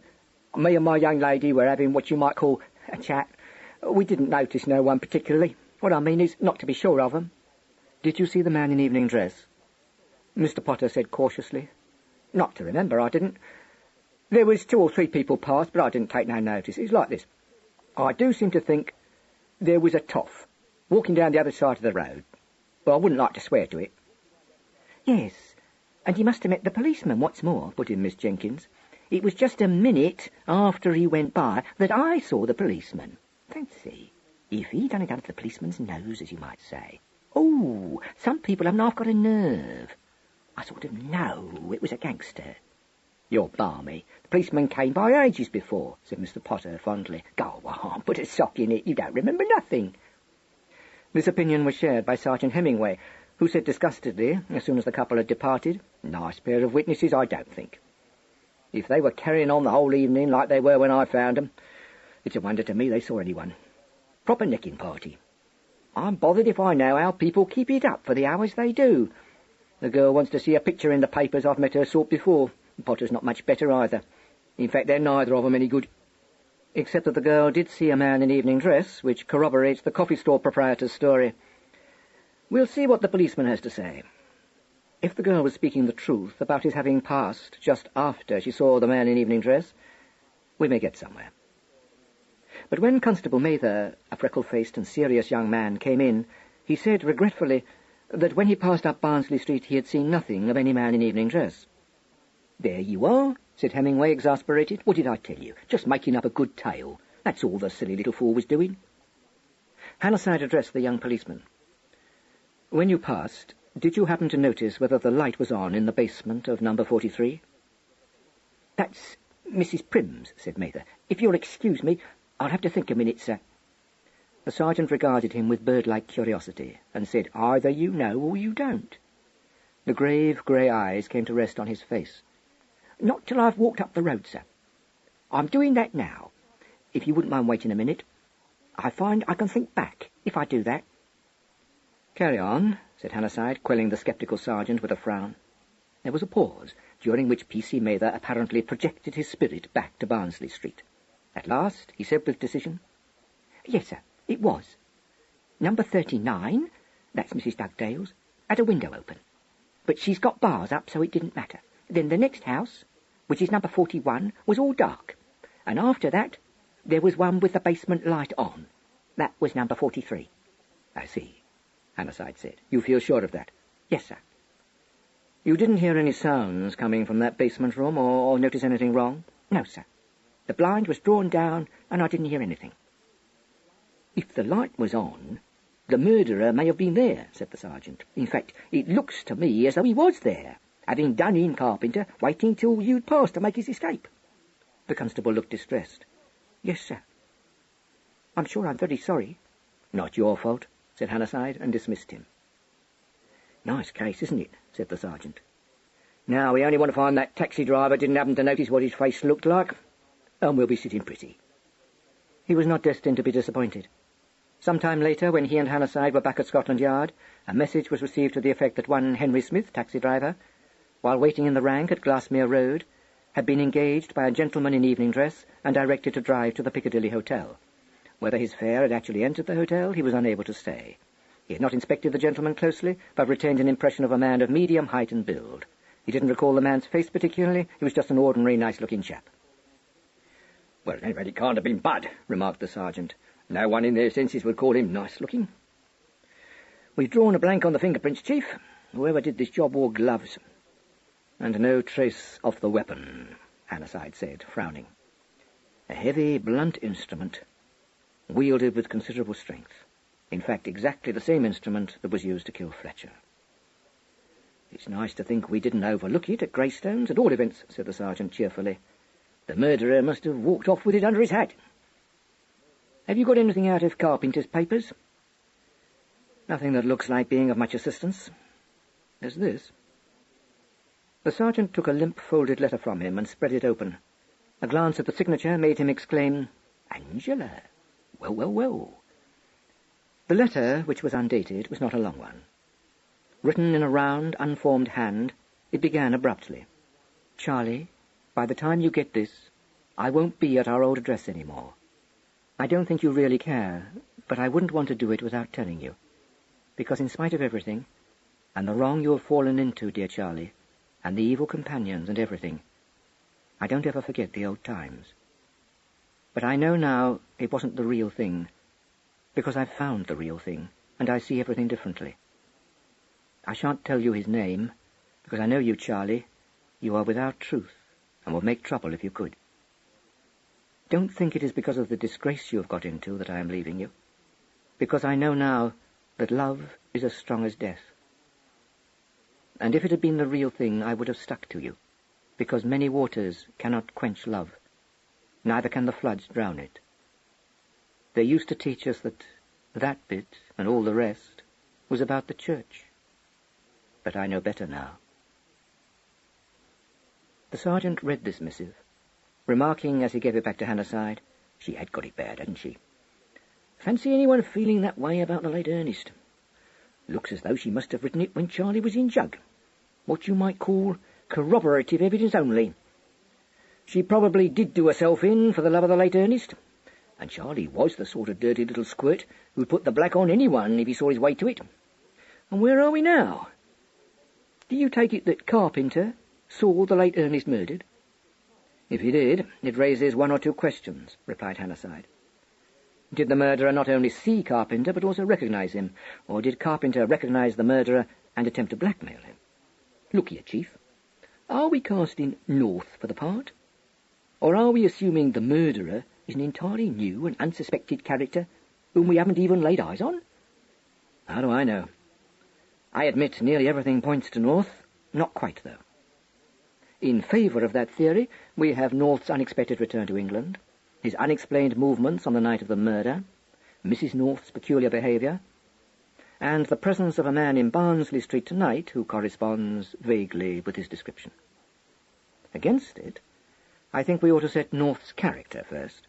Me and my young lady were having what you might call a chat. We didn't notice no one particularly. What I mean is not to be sure of 'em." "Did you see the man in evening dress?" Mr. Potter said cautiously. "Not to remember, I didn't. There was 2 or 3 people past, but I didn't take no notice. It was like this. I do seem to think there was a toff walking down the other side of the road, but I wouldn't like to swear to it." "Yes, and he must have met the policeman, what's more," put in Miss Jenkins. "It was just a minute after he went by that I saw the policeman. Fancy, if he'd done it under the policeman's nose, as you might say. Oh, some people haven't half got a nerve. I sort of know it was a gangster." "You're balmy. The policeman came by ages before," said Mr. Potter fondly. "Go on, put a sock in it. You don't remember nothing." This opinion was shared by Sergeant Hemingway, who said disgustedly, as soon as the couple had departed, "Nice pair of witnesses, I don't think. If they were carrying on the whole evening like they were when I found 'em, it's a wonder to me they saw anyone. Proper necking party. I'm bothered if I know how people keep it up for the hours they do. The girl wants to see a picture in the papers. I've met her sort before. Potter's not much better either. In fact, they're neither of 'em any good. Except that the girl did see a man in evening dress, which corroborates the coffee store proprietor's story. We'll see what the policeman has to say. If the girl was speaking the truth about his having passed just after she saw the man in evening dress, we may get somewhere." But when Constable Mather, a freckle-faced and serious young man, came in, he said regretfully that when he passed up Barnsley Street he had seen nothing of any man in evening dress. "There you are," said Hemingway, exasperated. "What did I tell you? Just making up a good tale. That's all the silly little fool was doing." Hannahside addressed the young policeman. "When you passed, did you happen to notice whether the light was on in the basement of number 43? "That's Mrs. Prim's," said Mather. "If you'll excuse me, I'll have to think a minute, sir." The sergeant regarded him with bird-like curiosity, and said, "Either you know or you don't." The grave grey eyes came to rest on his face. "Not till I've walked up the road, sir. I'm doing that now. If you wouldn't mind waiting a minute. I find I can think back if I do that." "Carry on," said Hannahside, quelling the sceptical sergeant with a frown. There was a pause, during which P.C. Mather apparently projected his spirit back to Barnsley Street. At last he said with decision, "Yes, sir, it was. Number 39, that's Mrs. Dugdale's, had a window open. But she's got bars up, so it didn't matter. Then the next house, which is number 41, was all dark. And after that, there was one with the basement light on. That was number 43. "I see," Hannahside said. "You feel sure of that?" "Yes, sir." "You didn't hear any sounds coming from that basement room, or notice anything wrong?" "No, sir. The blind was drawn down, and I didn't hear anything." "If the light was on, The murderer may have been there, said the sergeant. In fact, it looks to me as though he was there, having done in Carpenter, waiting till you'd passed to make his escape. The constable looked distressed. Yes, sir. I'm sure I'm very sorry. Not your fault, said Hannahside, and dismissed him. Nice case, isn't it? Said the sergeant. Now, we only want to find that taxi driver didn't happen to notice what his face looked like, and we'll be sitting pretty. He was not destined to be disappointed. Some time later, when he and Hannahside were back at Scotland Yard, a message was received to the effect that one Henry Smith, taxi driver, while waiting in the rank at Glassmere Road, had been engaged by a gentleman in evening dress and directed to drive to the Piccadilly Hotel. Whether his fare had actually entered the hotel, he was unable to say. He had not inspected the gentleman closely, but retained an impression of a man of medium height and build. He didn't recall the man's face particularly. He was just an ordinary, nice-looking chap. Well, anyway, it can't have been Bud, remarked the sergeant. No one in their senses would call him nice-looking. We've drawn a blank on the fingerprints, Chief. Whoever did this job wore gloves. And no trace of the weapon, Hannahside said, frowning. A heavy, blunt instrument, wielded with considerable strength. In fact, exactly the same instrument that was used to kill Fletcher. It's nice to think we didn't overlook it at Greystones, at all events, said the sergeant cheerfully. The murderer must have walked off with it under his hat. Have you got anything out of Carpenter's papers? Nothing that looks like being of much assistance. There's this. The sergeant took a limp-folded letter from him and spread it open. A glance at the signature made him exclaim, Angela! Well, well, well. The letter, which was undated, was not a long one. Written in a round, unformed hand, it began abruptly. Charlie, by the time you get this, I won't be at our old address any more. I don't think you really care, but I wouldn't want to do it without telling you. Because in spite of everything, and the wrong you have fallen into, dear Charlie, and the evil companions and everything, I don't ever forget the old times. But I know now it wasn't the real thing, because I've found the real thing, and I see everything differently. I shan't tell you his name, because I know you, Charlie. You are without truth, and would make trouble if you could. Don't think it is because of the disgrace you have got into that I am leaving you, because I know now that love is as strong as death. And if it had been the real thing, I would have stuck to you, because many waters cannot quench love, neither can the floods drown it. They used to teach us that bit, and all the rest, was about the church. But I know better now. The sergeant read this missive, remarking as he gave it back to Hannahside, she had got it bad, hadn't she? Fancy anyone feeling that way about the late Ernest. Looks as though she must have written it when Charlie was in jug. What you might call corroborative evidence only. She probably did do herself in for the love of the late Ernest. And Charlie was the sort of dirty little squirt who'd put the black on anyone if he saw his way to it. And where are we now? Do you take it that Carpenter saw the late Ernest murdered? If he did, it raises one or two questions, replied Hannahside. Did the murderer not only see Carpenter, but also recognize him? Or did Carpenter recognize the murderer and attempt to blackmail him? Look here, Chief. Are we casting North for the part? Or are we assuming the murderer is an entirely new and unsuspected character whom we haven't even laid eyes on? How do I know? I admit nearly everything points to North. Not quite, though. In favour of that theory, we have North's unexpected return to England, his unexplained movements on the night of the murder, Mrs. North's peculiar behaviour, and the presence of a man in Barnsley Street tonight who corresponds vaguely with his description. Against it, I think we ought to set North's character first.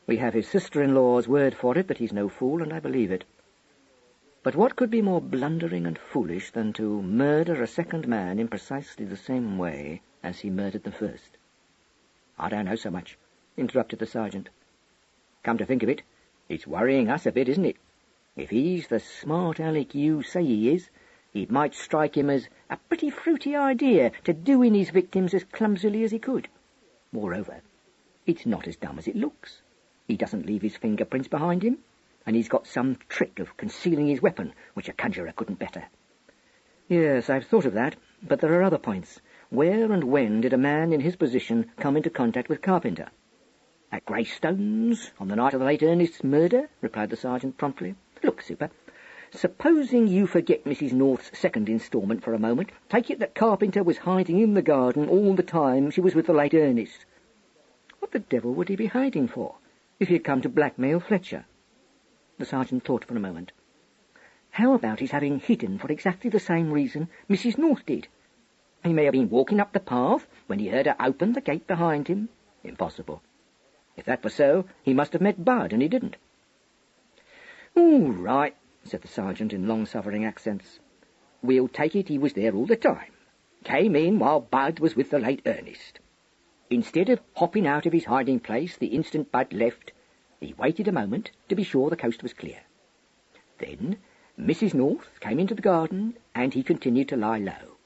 We have his sister-in-law's word for it that he's no fool, and I believe it. But what could be more blundering and foolish than to murder a second man in precisely the same way as he murdered the first? I don't know so much, interrupted the sergeant. Come to think of it, it's worrying us a bit, isn't it? If he's the smart aleck you say he is, it might strike him as a pretty fruity idea to do in his victims as clumsily as he could. Moreover, it's not as dumb as it looks. He doesn't leave his fingerprints behind him, and he's got some trick of concealing his weapon, which a conjurer couldn't better. Yes, I've thought of that, but there are other points. Where and when did a man in his position come into contact with Carpenter? At Greystones, on the night of the late Ernest's murder, replied the sergeant promptly. Look, Super, supposing you forget Mrs. North's second instalment for a moment, take it that Carpenter was hiding in the garden all the time she was with the late Ernest. What the devil would he be hiding for, if he had come to blackmail Fletcher? The sergeant thought for a moment. How about his having hidden for exactly the same reason Mrs. North did? He may have been walking up the path when he heard her open the gate behind him. Impossible. If that were so, he must have met Bud, and he didn't. All right, said the sergeant in long-suffering accents. We'll take it he was there all the time. Came in while Bud was with the late Ernest. Instead of hopping out of his hiding place the instant Bud left, he waited a moment to be sure the coast was clear. Then Mrs. North came into the garden, and he continued to lie low.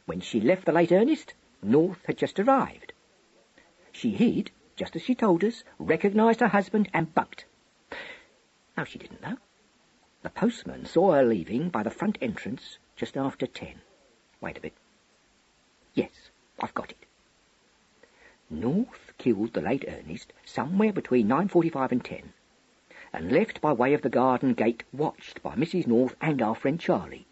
When she left the late Ernest, North had just arrived. She hid, just as she told us, recognised her husband, and bunked. No, she didn't, though. The postman saw her leaving by the front entrance just after 10. Wait a bit. Yes, I've got it. North killed the late Ernest somewhere between 9:45 and 10, and left by way of the garden gate, watched by Mrs. North and our friend Charlie.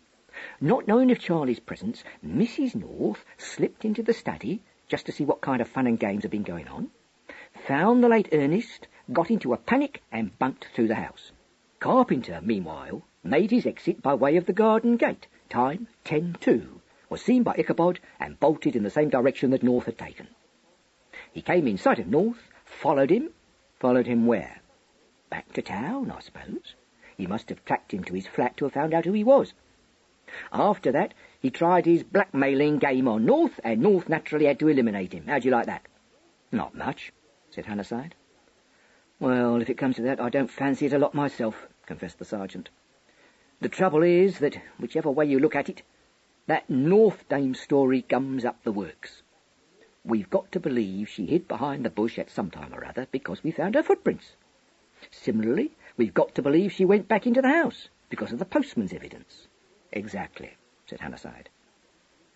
Not knowing of Charlie's presence, Mrs. North slipped into the study just to see what kind of fun and games had been going on, found the late Ernest, got into a panic, and bunked through the house. Carpenter, meanwhile, made his exit by way of the garden gate, time 10:02, was seen by Ichabod, and bolted in the same direction that North had taken. He came in sight of North, followed him. Followed him where? Back to town, I suppose. He must have tracked him to his flat to have found out who he was. After that, he tried his blackmailing game on North, and North naturally had to eliminate him. How'd you like that? Not much, said Hannahside. Well, if it comes to that, I don't fancy it a lot myself, confessed the sergeant. The trouble is that, whichever way you look at it, that North dame story gums up the works. We've got to believe she hid behind the bush at some time or other because we found her footprints. Similarly, we've got to believe she went back into the house because of the postman's evidence. Exactly, said Hannahside.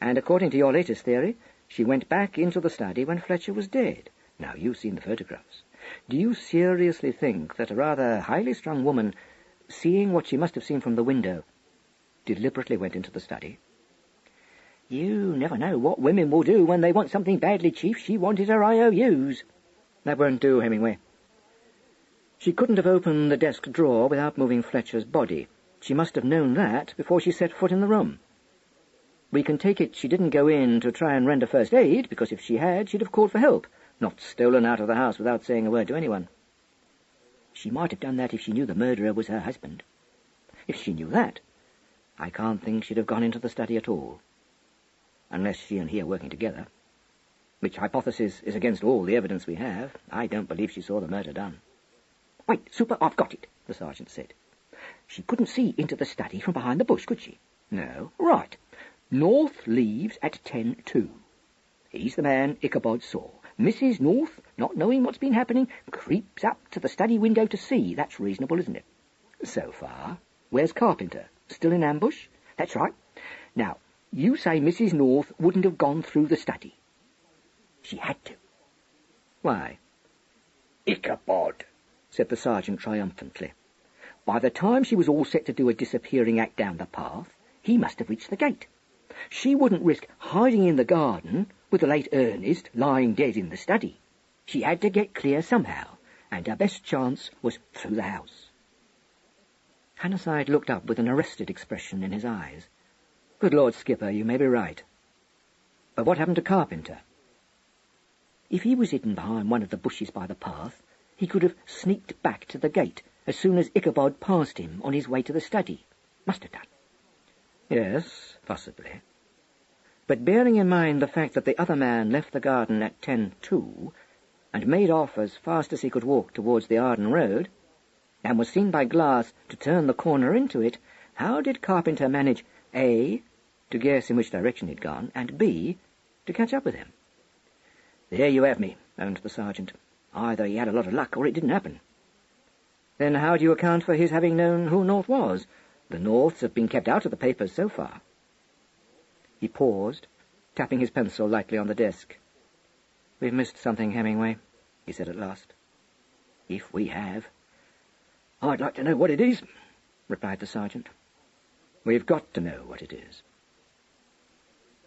And according to your latest theory, she went back into the study when Fletcher was dead. Now, you've seen the photographs. Do you seriously think that a rather highly strung woman, seeing what she must have seen from the window, deliberately went into the study? You never know what women will do when they want something badly, Chief. She wanted her IOUs. That won't do, Hemingway. She couldn't have opened the desk drawer without moving Fletcher's body. She must have known that before she set foot in the room. We can take it she didn't go in to try and render first aid, because if she had, she'd have called for help, not stolen out of the house without saying a word to anyone. She might have done that if she knew the murderer was her husband. If she knew that, I can't think she'd have gone into the study at all. Unless she and he are working together. Which hypothesis is against all the evidence we have. I don't believe she saw the murder done. Wait, Super, I've got it, the sergeant said. She couldn't see into the study from behind the bush, could she? No. Right. North leaves at 10:02. He's the man Ichabod saw. Mrs. North, not knowing what's been happening, creeps up to the study window to see. That's reasonable, isn't it? So far. Where's Carpenter? Still in ambush? That's right. Now, you say Mrs. North wouldn't have gone through the study. She had to. Why? Ichabod, said the sergeant triumphantly. By the time she was all set to do a disappearing act down the path, he must have reached the gate. She wouldn't risk hiding in the garden with the late Ernest lying dead in the study. She had to get clear somehow, and her best chance was through the house. Hannahside looked up with an arrested expression in his eyes. Good Lord, Skipper, you may be right. But what happened to Carpenter? If he was hidden behind one of the bushes by the path, he could have sneaked back to the gate as soon as Ichabod passed him on his way to the study. Must have done. Yes, possibly. But bearing in mind the fact that the other man left the garden at 10:02 and made off as fast as he could walk towards the Arden Road, and was seen by Glass to turn the corner into it, how did Carpenter manage, A, to guess in which direction he'd gone, and B, to catch up with him? There you have me, owned the sergeant. Either he had a lot of luck or it didn't happen. Then how do you account for his having known who North was? The Norths have been kept out of the papers so far. He paused, tapping his pencil lightly on the desk. We've missed something, Hemingway, he said at last. If we have. I'd like to know what it is. replied the sergeant. "We've got to know what it is."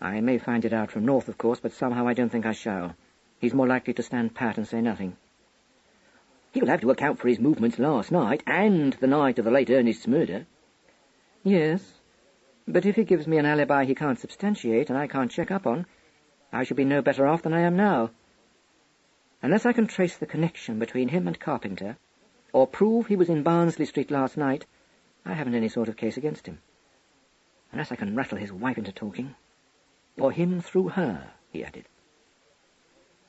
"I may find it out from North, of course, but somehow I don't think I shall. He's more likely to stand pat and say nothing." "He'll have to account for his movements last night, and the night of the late Ernest's murder." "Yes, but if he gives me an alibi he can't substantiate and I can't check up on, I shall be no better off than I am now. Unless I can trace the connection between him and Carpenter, or prove he was in Barnsley Street last night, I haven't any sort of case against him. Unless I can rattle his wife into talking. Or him through her," he added.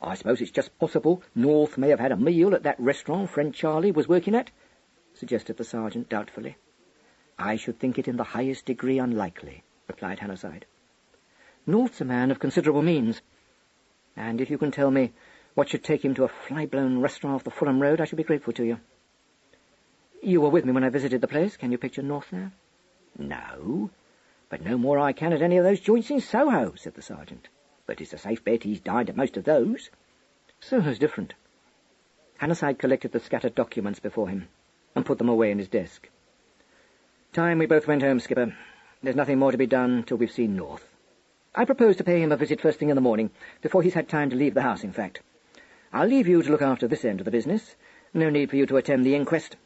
"I suppose it's just possible North may have had a meal at that restaurant friend Charlie was working at," suggested the sergeant doubtfully. "I should think it in the highest degree unlikely," replied Hannahside. "North's a man of considerable means, and if you can tell me what should take him to a fly-blown restaurant off the Fulham Road, I shall be grateful to you. You were with me when I visited the place. Can you picture North there?" "No, but no more I can at any of those joints in Soho," said the sergeant. "But it's a safe bet he's dined at most of those." "Soho's different." Hannahside collected the scattered documents before him and put them away in his desk. "Time we both went home, Skipper. There's nothing more to be done till we've seen North. I propose to pay him a visit first thing in the morning, before he's had time to leave the house, in fact. I'll leave you to look after this end of the business. No need for you to attend the inquest.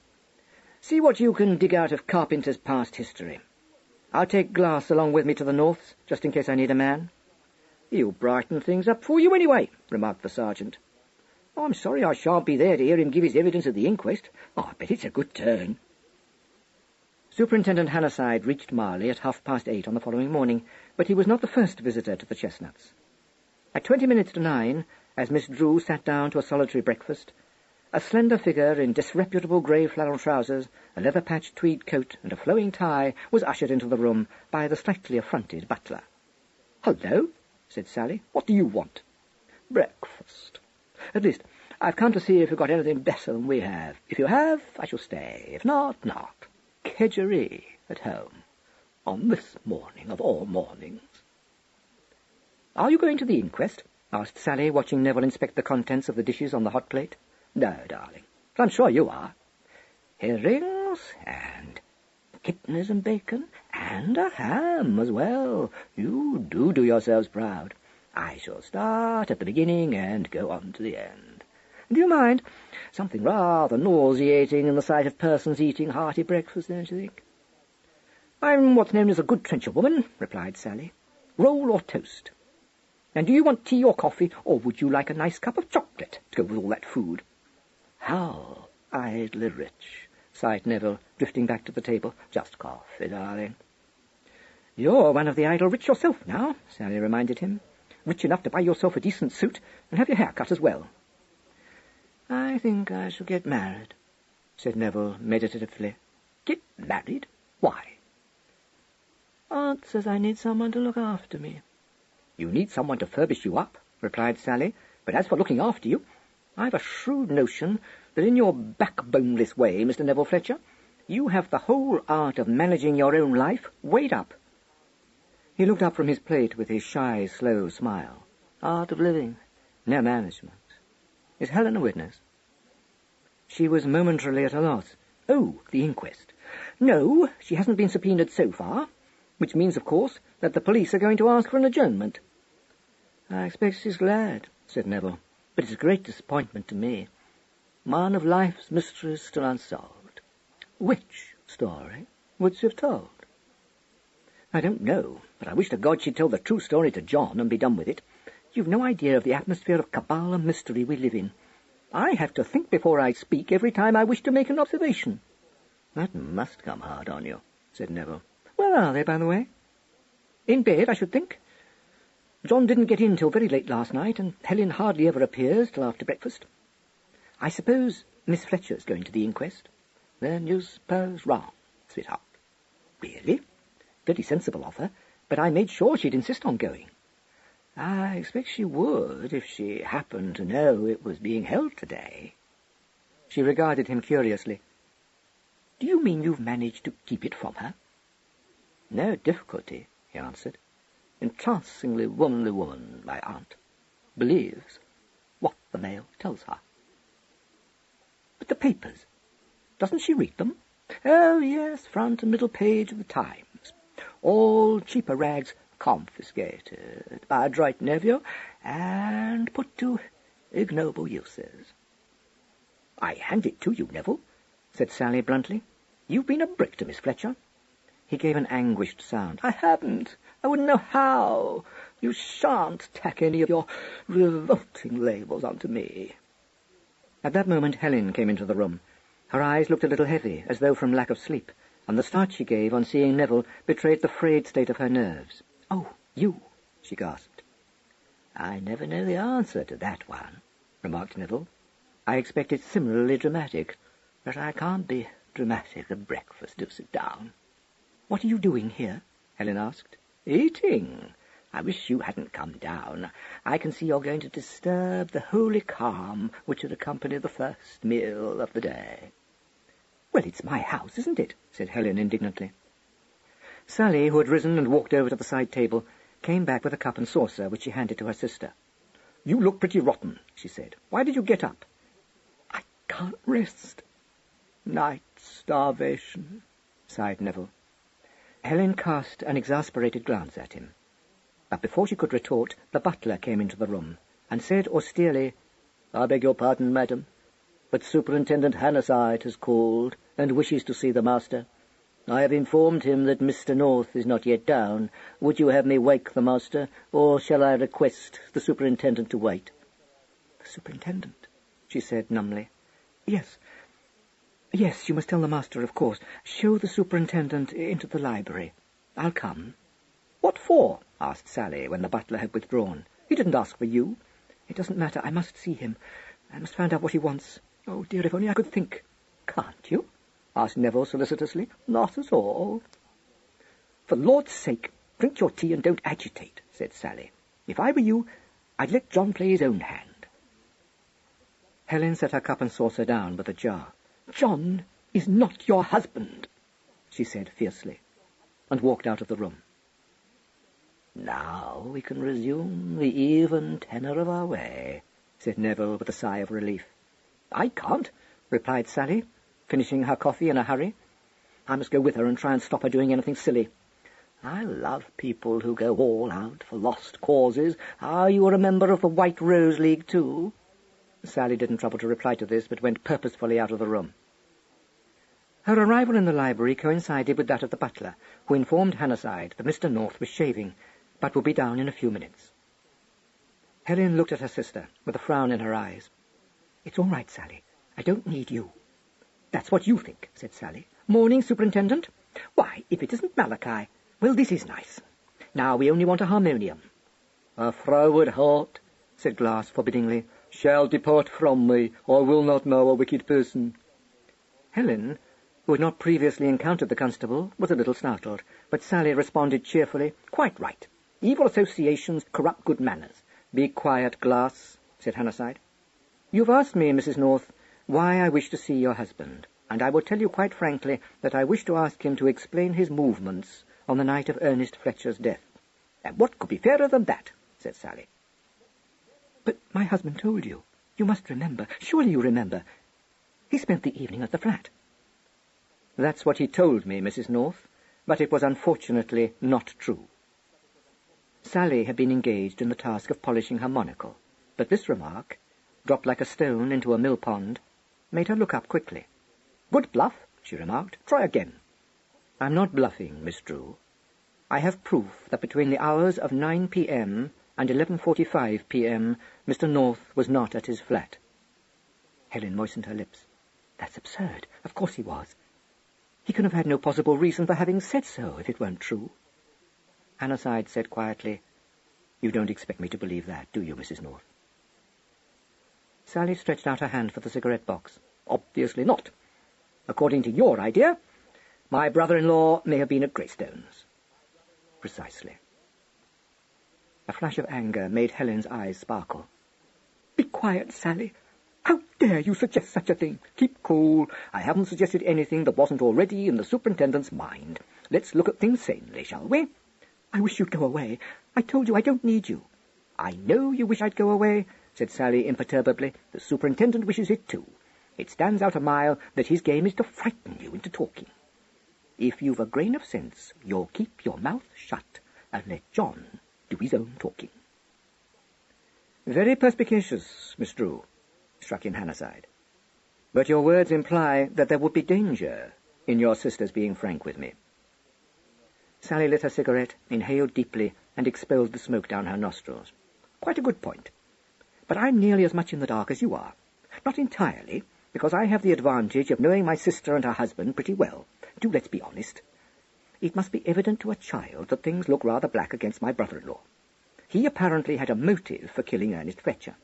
See what you can dig out of Carpenter's past history. I'll take Glass along with me to the Norths, just in case I need a man." "He'll brighten things up for you anyway," remarked the sergeant. "I'm sorry I shan't be there to hear him give his evidence at the inquest. I bet it's a good turn." Superintendent Hannahside reached Marley at 8:30 on the following morning, but he was not the first visitor to the Chestnuts. At 20 minutes to 9, as Miss Drew sat down to a solitary breakfast, a slender figure in disreputable grey flannel trousers, a leather-patched tweed coat, and a flowing tie was ushered into the room by the slightly affronted butler. "Hello," said Sally. "What do you want?" "Breakfast. At least, I've come to see if you've got anything better than we have. If you have, I shall stay. If not, not. Kedgeree at home. On this morning of all mornings." "Are you going to the inquest?" asked Sally, watching Neville inspect the contents of the dishes on the hot plate. "No, darling, but I'm sure you are. Herrings, and kidneys and bacon, and a ham as well. You do yourselves proud. I shall start at the beginning and go on to the end. Do you mind? Something rather nauseating in the sight of persons eating hearty breakfast, don't you think?" "I'm what's known as a good trencherwoman," replied Sally. "Roll or toast? And do you want tea or coffee, or would you like a nice cup of chocolate to go with all that food?" "How idly rich," sighed Neville, drifting back to the table. "Just coffee, darling." "You're one of the idle rich yourself now," Sally reminded him. "Rich enough to buy yourself a decent suit and have your hair cut as well." "I think I shall get married," said Neville meditatively. "Get married? Why?" "Aunt says I need someone to look after me." "You need someone to furbish you up," replied Sally. "But as for looking after you, I've a shrewd notion that in your backboneless way, Mr. Nero Fletcher, you have the whole art of managing your own life weighed up." He looked up from his plate with his shy, slow smile. "Art of living, no management. Is Helen a witness?" She was momentarily at a loss. "Oh, the inquest. No, she hasn't been subpoenaed so far, which means, of course, that the police are going to ask for an adjournment." "I expect she's glad," said Neville, "but it's a great disappointment to me. One of life's mysteries still unsolved. Which story would she have told?" "I don't know, but I wish to God she'd tell the true story to John and be done with it. You've no idea of the atmosphere of cabal and mystery we live in. I have to think before I speak every time I wish to make an observation." "That must come hard on you," said Neville. "Where are they, by the way?" "In bed, I should think. John didn't get in till very late last night, and Helen hardly ever appears till after breakfast. I suppose Miss Fletcher's going to the inquest." "Then you suppose wrong, sweetheart." "Really? Very sensible of her, but I made sure she'd insist on going." "I expect she would if she happened to know it was being held today." She regarded him curiously. "Do you mean you've managed to keep it from her?" "No difficulty," he answered. "Entrancingly womanly woman, my aunt. Believes what the mail tells her." "But the papers, doesn't she read them? Oh, yes, front and middle page of the Times. All cheaper rags confiscated by adroit nephew and put to ignoble uses. I hand it to you, Neville, said Sally bluntly. You've been a brick to Miss Fletcher. He gave an anguished sound. I haven't. I wouldn't know how. You shan't tack any of your revolting labels onto me. At that moment Helen came into the room. Her eyes looked a little heavy, as though from lack of sleep, and the start she gave on seeing Neville betrayed the frayed state of her nerves. Oh, you, she gasped. I never know the answer to that one, remarked Neville. I expect it's similarly dramatic, but I can't be dramatic at breakfast. Do sit down. What are you doing here? Helen asked. Eating. I wish you hadn't come down. I can see you're going to disturb the holy calm which would accompany the first meal of the day. Well, it's my house, isn't it? Said Helen indignantly. Sally, who had risen and walked over to the side table, came back with a cup and saucer, which she handed to her sister. You look pretty rotten, she said. Why did you get up? I can't rest. Night starvation, sighed Neville. Helen cast an exasperated glance at him. But before she could retort, the butler came into the room, and said austerely, I beg your pardon, madam, but Superintendent Hannahside has called, and wishes to see the master. I have informed him that Mr. North is not yet down. Would you have me wake the master, or shall I request the superintendent to wait? The superintendent, she said numbly. Yes, you must tell the master, of course. Show the superintendent into the library. I'll come. What for? Asked Sally, when the butler had withdrawn. He didn't ask for you. It doesn't matter. I must see him. I must find out what he wants. Oh, dear, if only I could think. Can't you? Asked Neville solicitously. Not at all. For Lord's sake, drink your tea and don't agitate, said Sally. If I were you, I'd let John play his own hand. Helen set her cup and saucer down with a jar. John is not your husband, she said fiercely, and walked out of the room. Now we can resume the even tenor of our way, said Neville with a sigh of relief. I can't, replied Sally, finishing her coffee in a hurry. I must go with her and try and stop her doing anything silly. I love people who go all out for lost causes. Are you a member of the White Rose League too? Sally didn't trouble to reply to this, but went purposefully out of the room. Her arrival in the library coincided with that of the butler, who informed Hannahside that Mr. North was shaving, but would be down in a few minutes. Helen looked at her sister, with a frown in her eyes. It's all right, Sally. I don't need you. That's what you think, said Sally. Morning, Superintendent? Why, if it isn't Malachi. Well, this is nice. Now we only want a harmonium. A froward heart, said Glass forbiddingly, shall depart from me. I will not know a wicked person. Helen, who had not previously encountered the constable, was a little startled, but Sally responded cheerfully, Quite right. Evil associations corrupt good manners. Be quiet, Glass, said Hannahside. You've asked me, Mrs. North, why I wish to see your husband, and I will tell you quite frankly that I wish to ask him to explain his movements on the night of Ernest Fletcher's death. And what could be fairer than that, said Sally. But my husband told you. You must remember. Surely you remember. He spent the evening at the flat. That's what he told me, Mrs. North, but it was unfortunately not true. Sally had been engaged in the task of polishing her monocle, but this remark, dropped like a stone into a mill pond, made her look up quickly. Good bluff, she remarked. Try again. I'm not bluffing, Miss Drew. I have proof that between the hours of 9 p.m. and 11:45 p.m. Mr. North was not at his flat. Helen moistened her lips. That's absurd. Of course he was. He can have had no possible reason for having said so if it weren't true. Hannahside said quietly, You don't expect me to believe that, do you, Mrs. North? Sally stretched out her hand for the cigarette box. Obviously not. According to your idea, my brother-in-law may have been at Greystones. Precisely. A flash of anger made Helen's eyes sparkle. Be quiet, Sally. How dare you suggest such a thing? Keep cool. I haven't suggested anything that wasn't already in the superintendent's mind. Let's look at things sanely, shall we? I wish you'd go away. I told you I don't need you. I know you wish I'd go away, said Sally imperturbably. The superintendent wishes it too. It stands out a mile that his game is to frighten you into talking. If you've a grain of sense, you'll keep your mouth shut and let John do his own talking." "Very perspicacious, Miss Drew," struck in Hannahside. "But your words imply that there would be danger in your sister's being frank with me." Sally lit her cigarette, inhaled deeply, and expelled the smoke down her nostrils. "Quite a good point. But I'm nearly as much in the dark as you are. Not entirely, because I have the advantage of knowing my sister and her husband pretty well. Do let's be honest. It must be evident to a child that things look rather black against my brother-in-law. He apparently had a motive for killing Ernest Fletcher.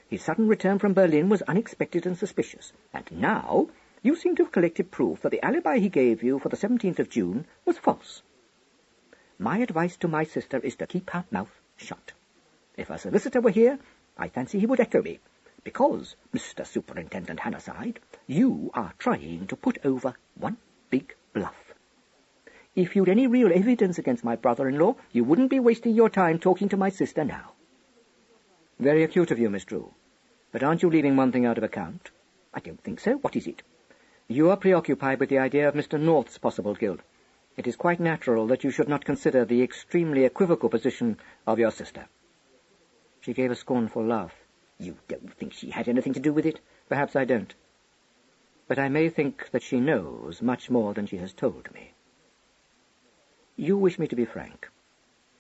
His sudden return from Berlin was unexpected and suspicious. And now you seem to have collected proof that the alibi he gave you for the 17th of June was false. My advice to my sister is to keep her mouth shut. If a solicitor were here, I fancy he would echo me, because, Mr. Superintendent Hannahside, you are trying to put over one big bluff. If you'd any real evidence against my brother-in-law, you wouldn't be wasting your time talking to my sister now." "Very acute of you, Miss Drew. But aren't you leaving one thing out of account?" "I don't think so. What is it?" "You are preoccupied with the idea of Mr. North's possible guilt. It is quite natural that you should not consider the extremely equivocal position of your sister." She gave a scornful laugh. "You don't think she had anything to do with it?" "Perhaps I don't. But I may think that she knows much more than she has told me. You wish me to be frank,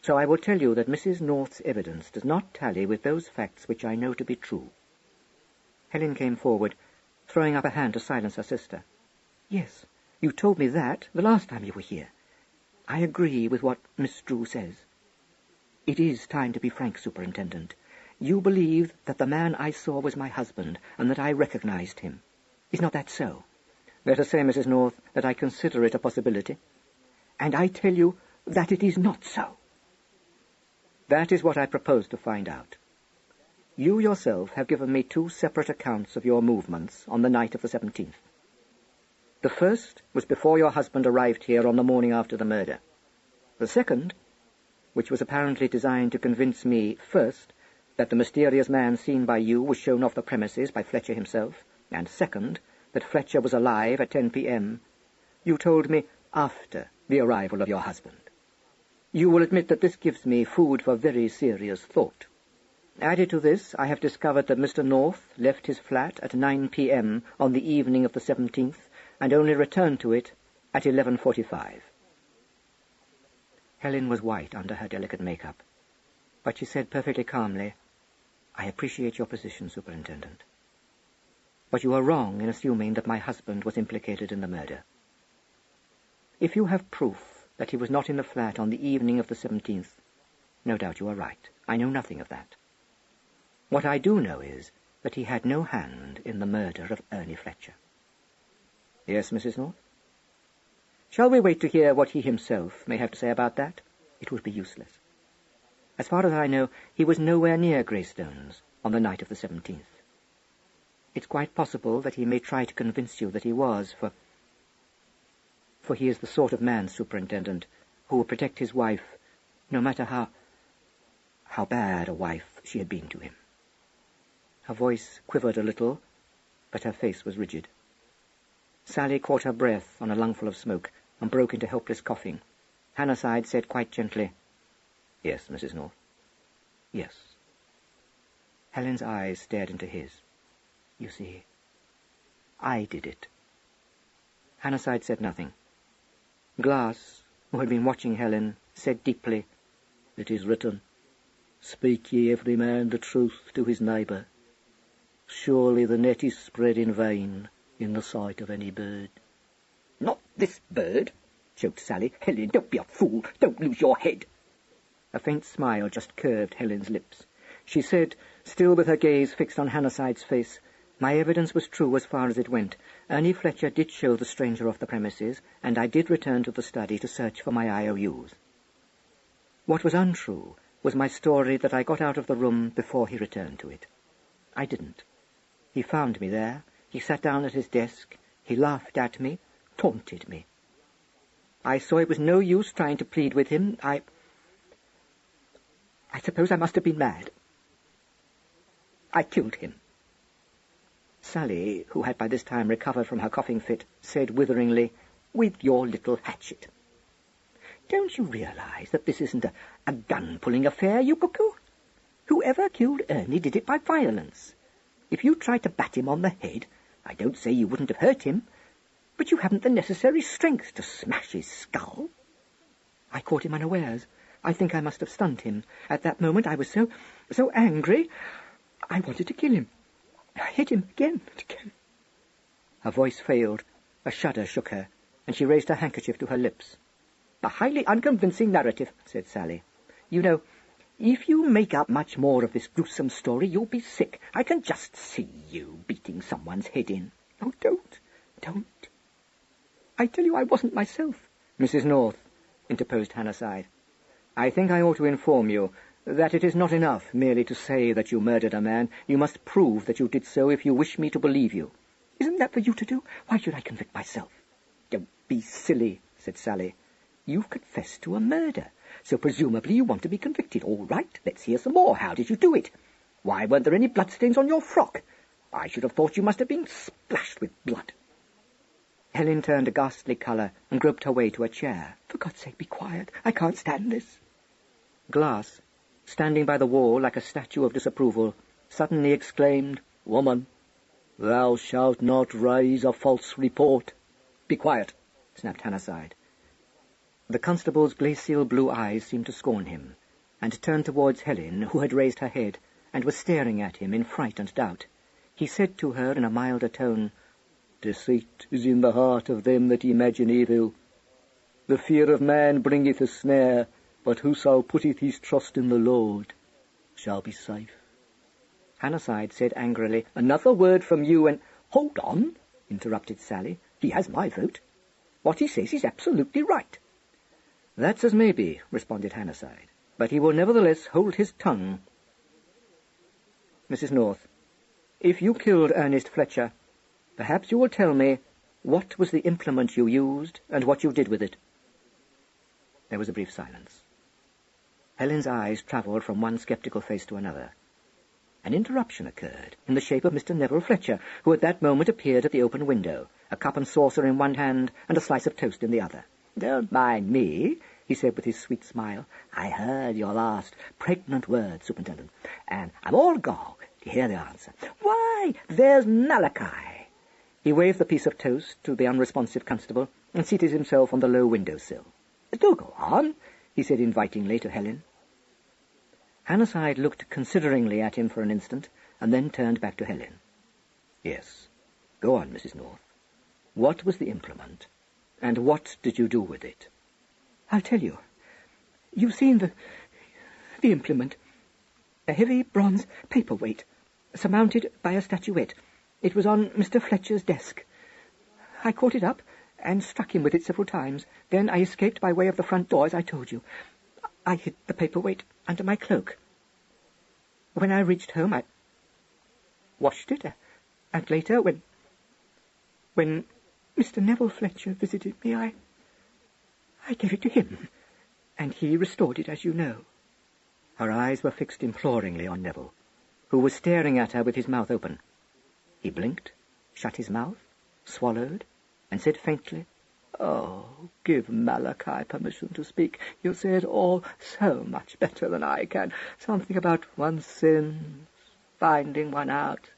so I will tell you that Mrs. North's evidence does not tally with those facts which I know to be true." Helen came forward, throwing up a hand to silence her sister. "Yes, you told me that the last time you were here. I agree with what Miss Drew says. It is time to be frank, Superintendent. You believe that the man I saw was my husband, and that I recognized him. Is not that so?" "Let us say, Mrs. North, that I consider it a possibility." "And I tell you that it is not so." "That is what I propose to find out. You yourself have given me two separate accounts of your movements on the night of the 17th. The first was before your husband arrived here on the morning after the murder. The second, which was apparently designed to convince me, first, that the mysterious man seen by you was shown off the premises by Fletcher himself, and second, that Fletcher was alive at 10 p.m., you told me after the arrival of your husband. You will admit that this gives me food for very serious thought. Added to this, I have discovered that Mr. North left his flat at 9 p.m. on the evening of the 17th, and only returned to it at 11:45. Helen was white under her delicate makeup, but she said perfectly calmly, "I appreciate your position, Superintendent. But you are wrong in assuming that my husband was implicated in the murder. If you have proof that he was not in the flat on the evening of the 17th, no doubt you are right. I know nothing of that. What I do know is that he had no hand in the murder of Ernie Fletcher." "Yes, Mrs. North?" "Shall we wait to hear what he himself may have to say about that?" "It would be useless. As far as I know, he was nowhere near Greystones on the night of the 17th. It's quite possible that he may try to convince you that he was, for he is the sort of man, Superintendent, who will protect his wife, no matter how bad a wife she had been to him." Her voice quivered a little, but her face was rigid. Sally caught her breath on a lungful of smoke and broke into helpless coughing. Hannahside said quite gently, "Yes, Mrs. North. Yes." Helen's eyes stared into his. "You see, I did it." Hannahside said nothing. Glass, who had been watching Helen, said deeply, "It is written, 'Speak ye every man the truth to his neighbour.' Surely the net is spread in vain in the sight of any bird." "Not this bird," choked Sally. "Helen, don't be a fool. Don't lose your head." A faint smile just curved Helen's lips. She said, still with her gaze fixed on Hannahside's face, "My evidence was true as far as it went. Ernie Fletcher did show the stranger off the premises, and I did return to the study to search for my IOUs. What was untrue was my story that I got out of the room before he returned to it. I didn't. He found me there. He sat down at his desk. He laughed at me, taunted me. I saw it was no use trying to plead with him. I suppose I must have been mad. I killed him." Sally, who had by this time recovered from her coughing fit, said witheringly, "With your little hatchet. Don't you realize that this isn't a gun-pulling affair, you cuckoo? Whoever killed Ernie did it by violence. If you tried to bat him on the head, I don't say you wouldn't have hurt him, but you haven't the necessary strength to smash his skull." "I caught him unawares. I think I must have stunned him. At that moment I was so angry, I wanted to kill him. I hit him again and again." Her voice failed. A shudder shook her, and she raised her handkerchief to her lips. "A highly unconvincing narrative," said Sally. "You know, if you make up much more of this gruesome story, you'll be sick. I can just see you beating someone's head in." "Oh, don't. I tell you I wasn't myself." "Mrs. North," interposed Hannahside, "I think I ought to inform you that it is not enough merely to say that you murdered a man. You must prove that you did so if you wish me to believe you." "Isn't that for you to do? Why should I convict myself?" "Don't be silly," said Sally. "You've confessed to a murder, so presumably you want to be convicted. All right, let's hear some more. How did you do it? Why weren't there any bloodstains on your frock? I should have thought you must have been splashed with blood." Helen turned a ghastly colour and groped her way to a chair. "For God's sake, be quiet. I can't stand this." Glass, standing by the wall like a statue of disapproval, suddenly exclaimed, "Woman, thou shalt not raise a false report." "Be quiet," snapped Hannahside. The constable's glacial blue eyes seemed to scorn him, and turned towards Helen, who had raised her head, and was staring at him in fright and doubt. He said to her in a milder tone, "Deceit is in the heart of them that imagine evil. The fear of man bringeth a snare, but whoso putteth his trust in the Lord shall be safe." Hannahside said angrily, "Another word from you and—" "Hold on," interrupted Sally. "He has my vote. What he says is absolutely right." "That's as may be," responded Hannahside, "but he will nevertheless hold his tongue. Mrs. North, if you killed Ernest Fletcher, perhaps you will tell me what was the implement you used and what you did with it." There was a brief silence. Helen's eyes travelled from one sceptical face to another. An interruption occurred in the shape of Mr. Nero Fletcher, who at that moment appeared at the open window, a cup and saucer in one hand and a slice of toast in the other. "Don't mind me," he said with his sweet smile. "I heard your last pregnant word, Superintendent, and I'm all agog to hear the answer. Why, there's Malachi." He waved the piece of toast to the unresponsive constable and seated himself on the low window-sill. "Do go on," he said invitingly to Helen. Hannahside looked consideringly at him for an instant, and then turned back to Helen. "Yes, go on, Mrs. North. What was the implement, and what did you do with it?" "I'll tell you. You've seen the implement. A heavy bronze paperweight, surmounted by a statuette. It was on Mr. Fletcher's desk. I caught it up and struck him with it several times. Then I escaped by way of the front door, as I told you. I hid the paperweight under my cloak. When I reached home, I washed it, and later, when Mr. Nero Fletcher visited me, I gave it to him, and he restored it, as you know." Her eyes were fixed imploringly on Neville, who was staring at her with his mouth open. He blinked, shut his mouth, swallowed, and said faintly, "Oh, give Malachi permission to speak. He'll say it all so much better than I can. Something about one's sins, finding one out.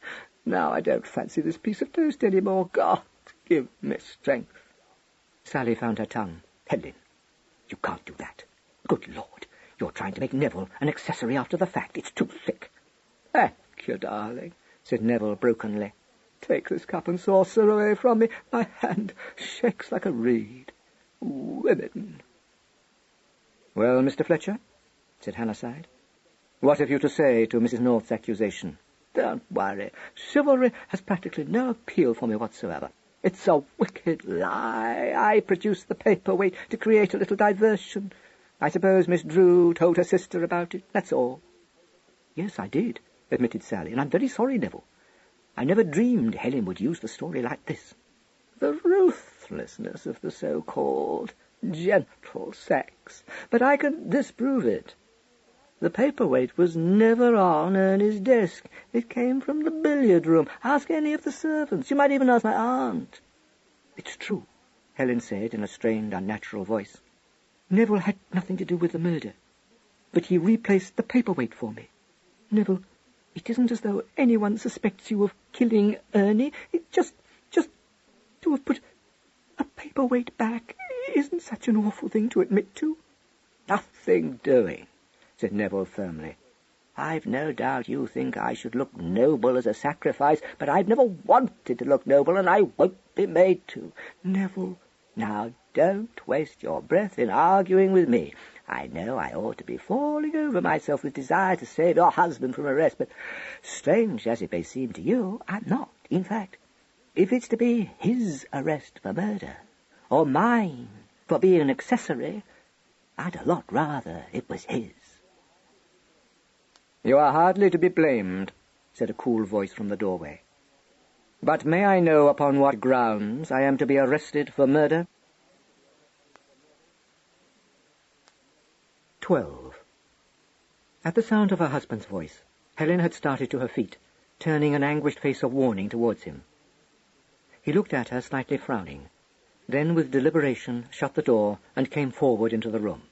Now I don't fancy this piece of toast any more. God, give me strength." Sally found her tongue. "Helen, you can't do that. Good Lord, you're trying to make Neville an accessory after the fact. It's too thick." "Thank you, darling," said Neville brokenly. "Take this cup and saucer away from me. My hand shakes like a reed. Women." "Well, Mr. Fletcher," said Hannahside, "what have you to say to Mrs. North's accusation?" "Don't worry. Chivalry has practically no appeal for me whatsoever. It's a wicked lie. I produced the paperweight to create a little diversion. I suppose Miss Drew told her sister about it. That's all." "Yes, I did," admitted Sally, "and I'm very sorry, Neville. I never dreamed Helen would use the story like this." "The ruthlessness of the so-called gentle sex. But I can disprove it." The paperweight was never on Ernie's desk. It came from the billiard room. Ask any of the servants. You might even ask my aunt." "It's true," Helen said in a strained, unnatural voice. "Neville had nothing to do with the murder, but he replaced the paperweight for me. Neville, it isn't as though anyone suspects you of killing Ernie. It just to have put a paperweight back isn't such an awful thing to admit to." "Nothing doing," said Neville firmly. "I've no doubt you think I should look noble as a sacrifice, but I've never wanted to look noble, and I won't be made to." "Neville—" "Now, don't waste your breath in arguing with me. I know I ought to be falling over myself with desire to save your husband from arrest, but strange as it may seem to you, I'm not. In fact, if it's to be his arrest for murder, or mine for being an accessory, I'd a lot rather it was his." "You are hardly to be blamed," said a cool voice from the doorway. "But may I know upon what grounds I am to be arrested for murder?" 12. At the sound of her husband's voice, Helen had started to her feet, turning an anguished face of warning towards him. He looked at her, slightly frowning, then with deliberation shut the door and came forward into the room.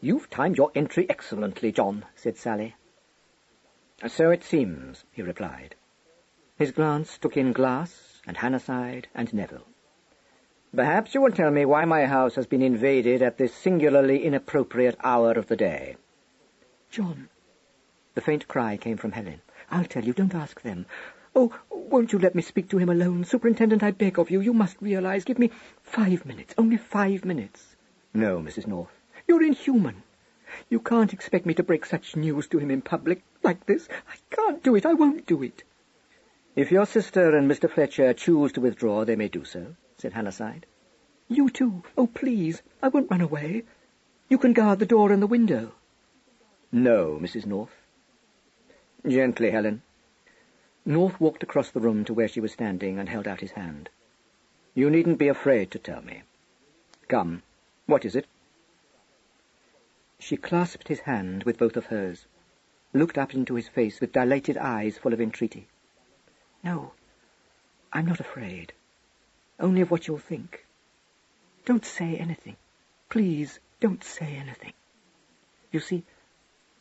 "You've timed your entry excellently, John," said Sally. "So it seems," he replied. His glance took in Glass and Hannahside and Neville. "Perhaps you will tell me why my house has been invaded at this singularly inappropriate hour of the day." "John," the faint cry came from Helen. "I'll tell you. Don't ask them. Oh, won't you let me speak to him alone? Superintendent, I beg of you. You must realize. Give me 5 minutes. Only 5 minutes." "No, Mrs. North." "You're inhuman. You can't expect me to break such news to him in public, like this. I can't do it. I won't do it." "If your sister and Mr. Fletcher choose to withdraw, they may do so," said Hannahside. "You too. Oh, please. I won't run away. You can guard the door and the window." "No, Mrs. North." "Gently, Helen." North walked across the room to where she was standing and held out his hand. "You needn't be afraid to tell me. Come, what is it?" She clasped his hand with both of hers, looked up into his face with dilated eyes full of entreaty. "No, I'm not afraid. Only of what you'll think. Don't say anything. Please, don't say anything. You see,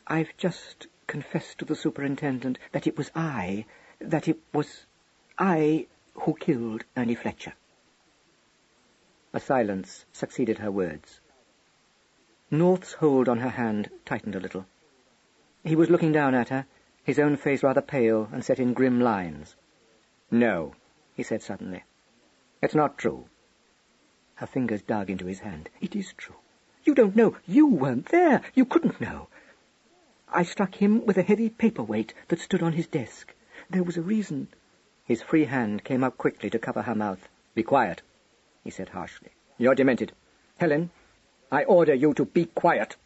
I've just confessed to the superintendent that it was I who killed Ernie Fletcher." A silence succeeded her words. North's hold on her hand tightened a little. He was looking down at her, his own face rather pale and set in grim lines. "No," he said suddenly. "It's not true." Her fingers dug into his hand. "It is true. You don't know. You weren't there. You couldn't know. I struck him with a heavy paperweight that stood on his desk. There was a reason." His free hand came up quickly to cover her mouth. "Be quiet," he said harshly. "You're demented. Helen, I order you to be quiet."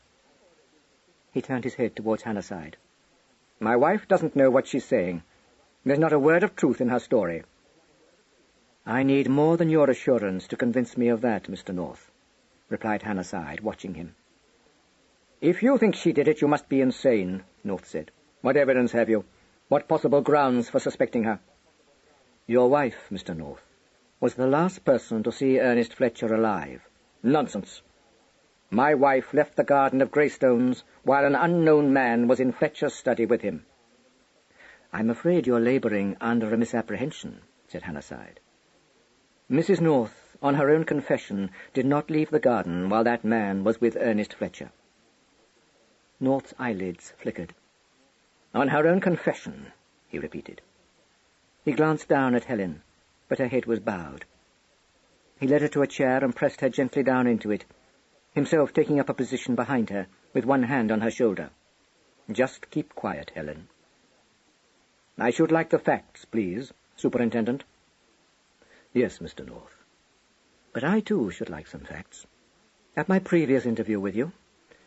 He turned his head towards Hannahside. "My wife doesn't know what she's saying. There's not a word of truth in her story." "I need more than your assurance to convince me of that, Mr. North," replied Hannahside, watching him. "If you think she did it, you must be insane," North said. "What evidence have you? What possible grounds for suspecting her?" "Your wife, Mr. North, was the last person to see Ernest Fletcher alive." "Nonsense. My wife left the garden of Greystones while an unknown man was in Fletcher's study with him." "I'm afraid you're labouring under a misapprehension," said Hannahside. "Mrs. North, on her own confession, did not leave the garden while that man was with Ernest Fletcher." North's eyelids flickered. "On her own confession," he repeated. He glanced down at Helen, but her head was bowed. He led her to a chair and pressed her gently down into it, himself taking up a position behind her, with one hand on her shoulder. "Just keep quiet, Helen." "I should like the facts, please, Superintendent." "Yes, Mr. North. But I, too, should like some facts. At my previous interview with you,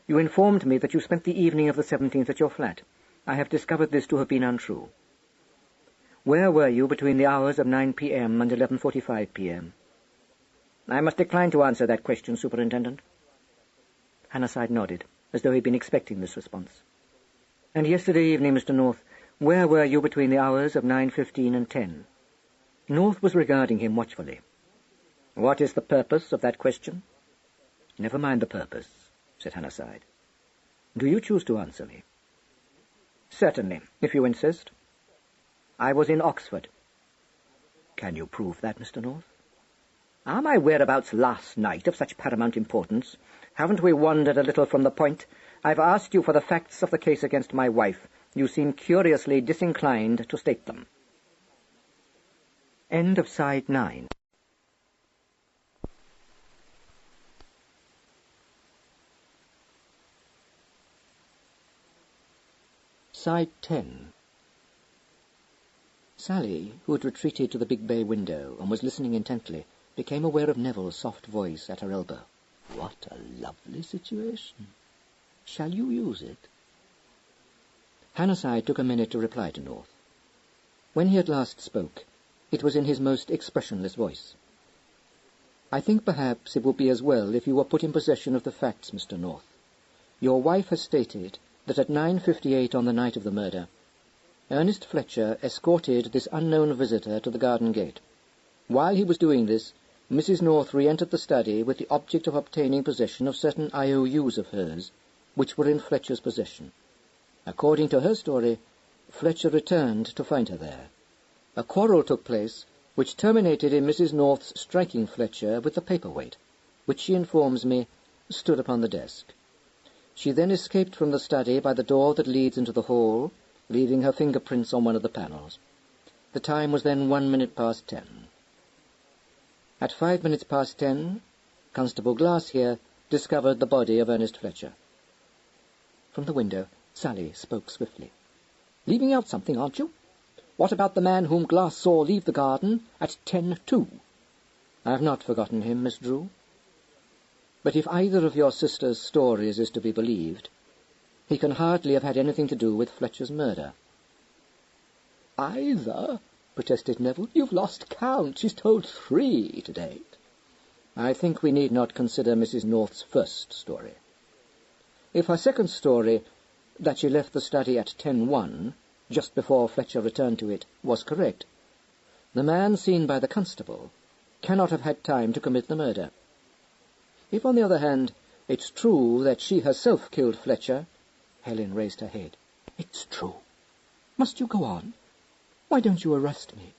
you informed me that you spent the evening of the 17th at your flat. I have discovered this to have been untrue. Where were you between the hours of 9 p.m. and 11:45 p.m.? "I must decline to answer that question, Superintendent." Hannahside nodded, as though he'd been expecting this response. "And yesterday evening, Mr. North, where were you between the hours of 9:15 and 10? North was regarding him watchfully. "What is the purpose of that question?" "Never mind the purpose," said Hannahside. "Do you choose to answer me?" "Certainly, if you insist." "I was in Oxford." "Can you prove that, Mr. North?" "Are my whereabouts last night of such paramount importance? Haven't we wandered a little from the point? I've asked you for the facts of the case against my wife. You seem curiously disinclined to state them." End of side 9. Side 10. Sally, who had retreated to the big bay window and was listening intently, became aware of Neville's soft voice at her elbow. "What a lovely situation. Shall you use it?" Hannahside took a minute to reply to North. When he at last spoke, it was in his most expressionless voice. "I think perhaps it would be as well if you were put in possession of the facts, Mr. North. Your wife has stated that at 9:58 on the night of the murder, Ernest Fletcher escorted this unknown visitor to the garden gate. While he was doing this, Mrs. North re-entered the study with the object of obtaining possession of certain IOUs of hers, which were in Fletcher's possession. According to her story, Fletcher returned to find her there. A quarrel took place, which terminated in Mrs. North's striking Fletcher with the paperweight, which she informs me stood upon the desk. She then escaped from the study by the door that leads into the hall, leaving her fingerprints on one of the panels. The time was then 1 minute past 10. At 5 minutes past 10, Constable Glass here discovered the body of Ernest Fletcher. From the window, Sally spoke swiftly. "Leaving out something, aren't you? What about the man whom Glass saw leave the garden at 10:02? "I've not forgotten him, Miss Drew. But if either of your sister's stories is to be believed, he can hardly have had anything to do with Fletcher's murder." "Either?" protested Neville. "You've lost count. She's told 3 to date." "I think we need not consider Mrs. North's first story. If her second story, that she left the study at 10:01, just before Fletcher returned to it, was correct, the man seen by the constable cannot have had time to commit the murder. If, on the other hand, it's true that she herself killed Fletcher—" Helen raised her head. "It's true. Must you go on? Why don't you arrest me?"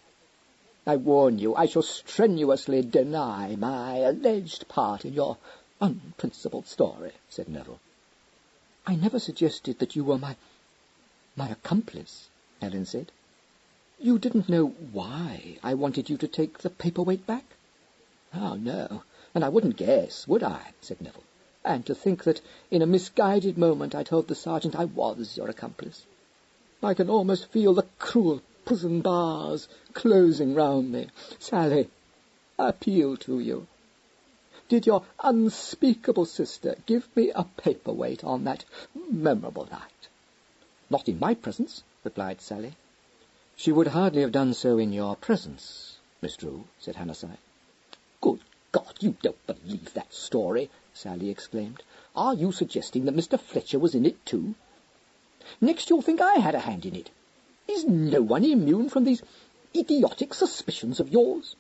"I warn you, I shall strenuously deny my alleged part in your unprincipled story," said Neville. "I never suggested that you were my accomplice," Helen said. "You didn't know why I wanted you to take the paperweight back?" "Oh, no, and I wouldn't guess, would I?" said Neville. "And to think that in a misguided moment I told the sergeant I was your accomplice. I can almost feel the cruel prison bars closing round me. Sally, I appeal to you. Did your unspeakable sister give me a paperweight on that memorable night?" "Not in my presence," replied Sally. "She would hardly have done so in your presence, Miss Drew," said Hannahside. "Good God, you don't believe that story!" Sally exclaimed. "Are you suggesting that Mr. Fletcher was in it too? Next you'll think I had a hand in it. Is no one immune from these idiotic suspicions of yours?"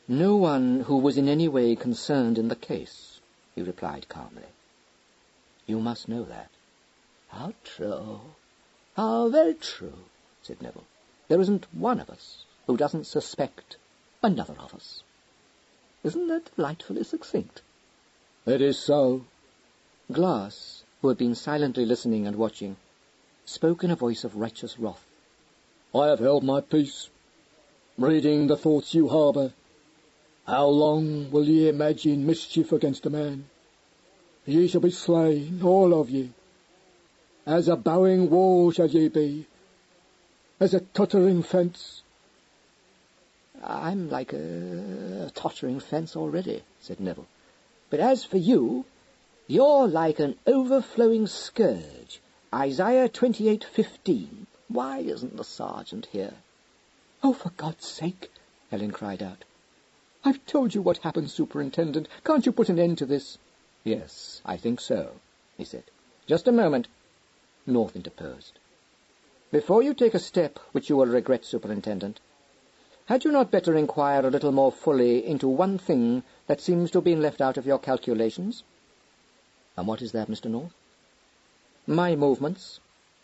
"No one who was in any way concerned in the case," he replied calmly. "You must know that." "How true. How very true," said Neville. "There isn't one of us who doesn't suspect another of us. Isn't that delightfully succinct?" "It is so." Glass, who had been silently listening and watching, spoke in a voice of righteous wrath. "I have held my peace, reading the thoughts you harbour. How long will ye imagine mischief against a man? Ye shall be slain, all of ye. As a bowing wall shall ye be, as a tottering fence." "I'm like a tottering fence already," said Neville. "But as for you, you're like an overflowing scourge. Isaiah 28:15. Why isn't the sergeant here?" "Oh, for God's sake," Helen cried out. "I've told you what happened, Superintendent. Can't you put an end to this?" "Yes, I think so," he said. Just a moment, North interposed. Before you take a step which you will regret, Superintendent, had you not better inquire a little more fully into one thing that seems to have been left out of your calculations? And what is that, Mr. North? My movements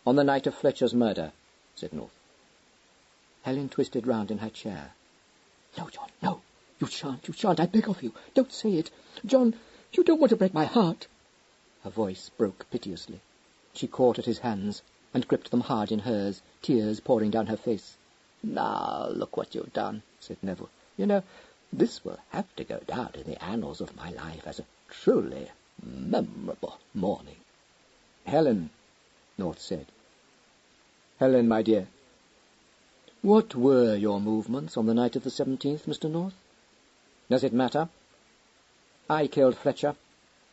on the night of Fletcher's murder, said North. Helen twisted round in her chair. No, John, no. You shan't, I beg of you. Don't say it. John, you don't want to break my heart. Her voice broke piteously. She caught at his hands and gripped them hard in hers, tears pouring down her face. "Now, look what you've done," said Neville. "You know, this will have to go down in the annals of my life as a truly memorable morning." "Helen," North said. "Helen, my dear, what were your movements on the night of the 17th, Mr. North? Does it matter? I killed Fletcher.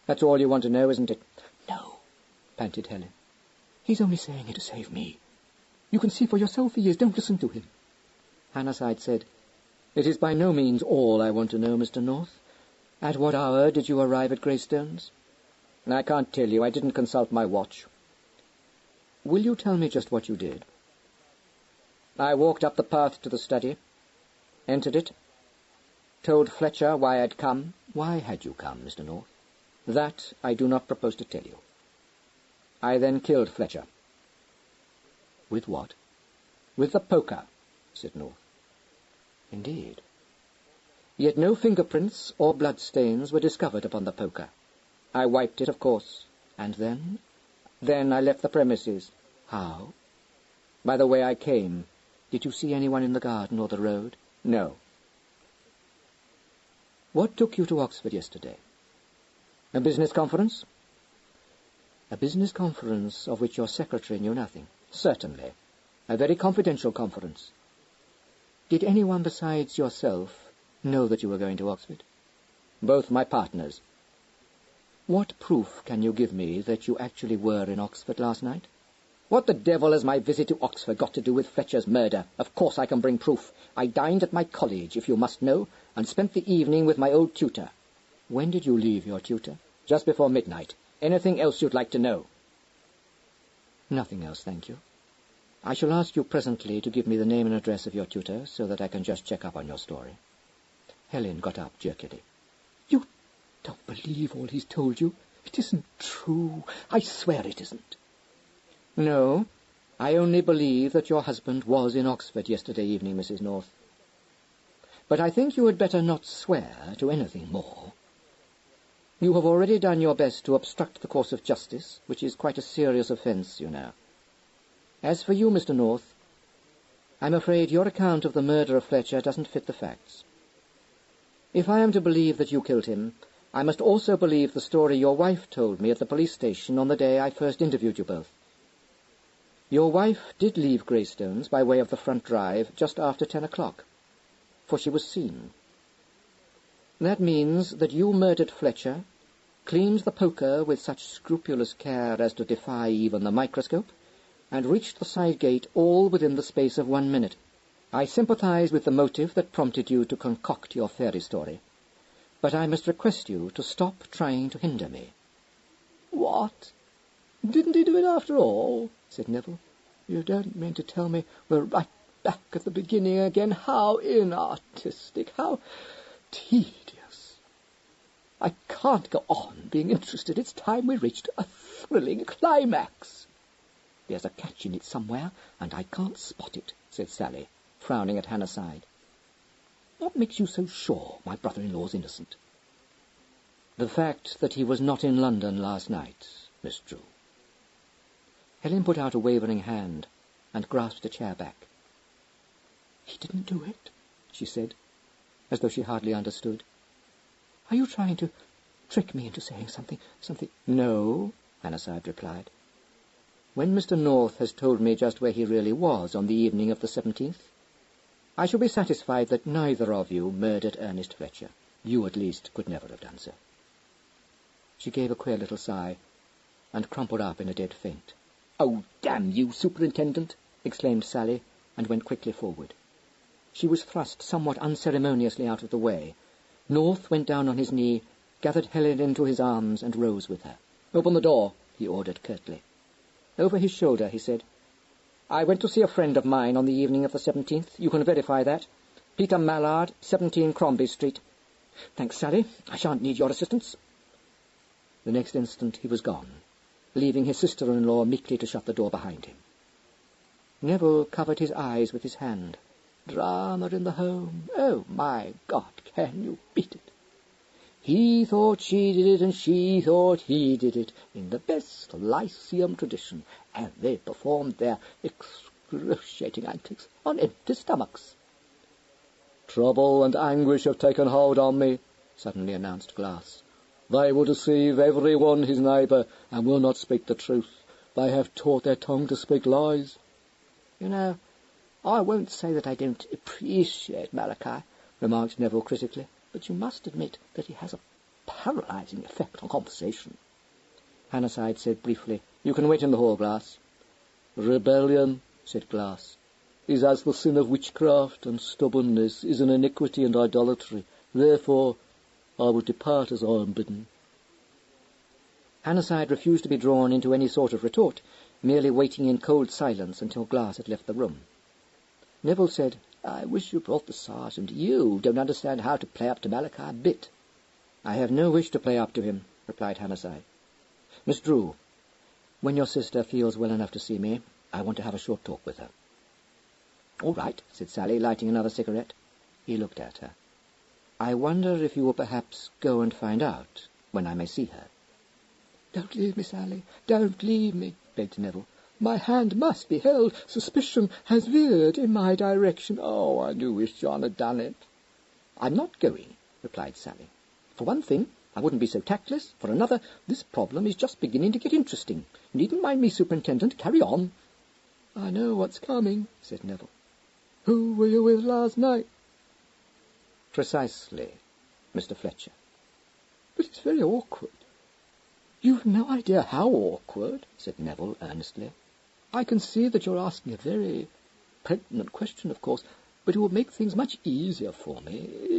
That's all you want to know, isn't it?" "No," panted Helen. "He's only saying it to save me. You can see for yourself he is. Don't listen to him." Hannahside said, "It is by no means all I want to know, Mr. North. At what hour did you arrive at Greystones?" "I can't tell you. I didn't consult my watch." "Will you tell me just what you did?" "I walked up the path to the study, entered it, told Fletcher why I'd come." "Why had you come, Mr. North?" "That I do not propose to tell you. I then killed Fletcher." "With what?" "With the poker," said North. "Indeed." "Yet no fingerprints or bloodstains were discovered upon the poker. I wiped it, of course. And then?" "Then I left the premises." "How?" "By the way I came." "Did you see anyone in the garden or the road?" "No." "What took you to Oxford yesterday?" "A business conference." "A business conference of which your secretary knew nothing?" "Certainly. A very confidential conference." "Did anyone besides yourself know that you were going to Oxford?" "Both my partners." "What proof can you give me that you actually were in Oxford last night?" "What the devil has my visit to Oxford got to do with Fletcher's murder? Of course I can bring proof. I dined at my college, if you must know, and spent the evening with my old tutor." "When did you leave your tutor?" "Just before midnight. Anything else you'd like to know?" "Nothing else, thank you. I shall ask you presently to give me the name and address of your tutor, so that I can just check up on your story." Helen got up jerkily. "You don't believe all he's told you. It isn't true. I swear it isn't." "No, I only believe that your husband was in Oxford yesterday evening, Mrs. North. But I think you had better not swear to anything more. You have already done your best to obstruct the course of justice, which is quite a serious offence, you know. As for you, Mr. North, I'm afraid your account of the murder of Fletcher doesn't fit the facts. If I am to believe that you killed him, I must also believe the story your wife told me at the police station on the day I first interviewed you both. Your wife did leave Greystones by way of the front drive just after 10 o'clock, for she was seen. That means that you murdered Fletcher, cleaned the poker with such scrupulous care as to defy even the microscope, and reached the side gate all within the space of 1 minute. I sympathize with the motive that prompted you to concoct your fairy story, but I must request you to stop trying to hinder me." "What? Didn't he do it after all?" said Neville. "You don't mean to tell me we're right back at the beginning again? How inartistic, how tedious. I can't go on being interested. It's time we reached a thrilling climax." "There's a catch in it somewhere, and I can't spot it," said Sally, frowning at Hannahside. "What makes you so sure my brother-in-law's innocent?" "The fact that he was not in London last night, Miss Drew." Helen put out a wavering hand and grasped a chair back. "He didn't do it," she said, as though she hardly understood. "Are you trying to trick me into saying something? "No," Hannahside replied. "When Mr. North has told me just where he really was on the evening of the 17th, I shall be satisfied that neither of you murdered Ernest Fletcher. You, at least, could never have done so." She gave a queer little sigh and crumpled up in a dead faint. "Oh, damn you, Superintendent!" exclaimed Sally, and went quickly forward. She was thrust somewhat unceremoniously out of the way. North went down on his knee, gathered Helen into his arms, and rose with her. "Open the door," he ordered curtly. Over his shoulder, he said, "I went to see a friend of mine on the evening of the 17th. You can verify that. Peter Mallard, 17 Crombie Street. Thanks, Sally. I shan't need your assistance." The next instant he was gone, leaving his sister-in-law meekly to shut the door behind him. Neville covered his eyes with his hand. Drama in the home. Oh, my God, can you beat it? He thought she did it, and she thought he did it, in the best Lyceum tradition, and they performed their excruciating antics on empty stomachs. "Trouble and anguish have taken hold on me," suddenly announced Glass. "They will deceive every one his neighbour, and will not speak the truth. They have taught their tongue to speak lies." "You know, I won't say that I don't appreciate Malachi," remarked Neville critically, "but you must admit that he has a paralysing effect on conversation." Hannahside said briefly, "You can wait in the hall, Glass." "Rebellion," said Glass, "is as the sin of witchcraft, and stubbornness is an iniquity and idolatry. Therefore I will depart as I am bidden." Hannahside refused to be drawn into any sort of retort, merely waiting in cold silence until Glass had left the room. Neville said, "I wish you brought the sergeant. You don't understand how to play up to Malachi a bit." "I have no wish to play up to him," replied Hannahside. "Miss Drew, when your sister feels well enough to see me, I want to have a short talk with her." "All right," said Sally, lighting another cigarette. He looked at her. "I wonder if you will perhaps go and find out when I may see her." "Don't leave me, Sally. Don't leave me," begged Neville. "My hand must be held. Suspicion has veered in my direction. Oh, I do wish John had done it." "I'm not going," replied Sally. "For one thing, I wouldn't be so tactless. For another, this problem is just beginning to get interesting. You needn't mind me, Superintendent. Carry on." "I know what's coming," said Neville. "Who were you with last night?" "Precisely, Mr. Fletcher." "But it's very awkward." "You've no idea how awkward," said Neville earnestly. "I can see that you're asking a very pregnant question, of course, but it would make things much easier for me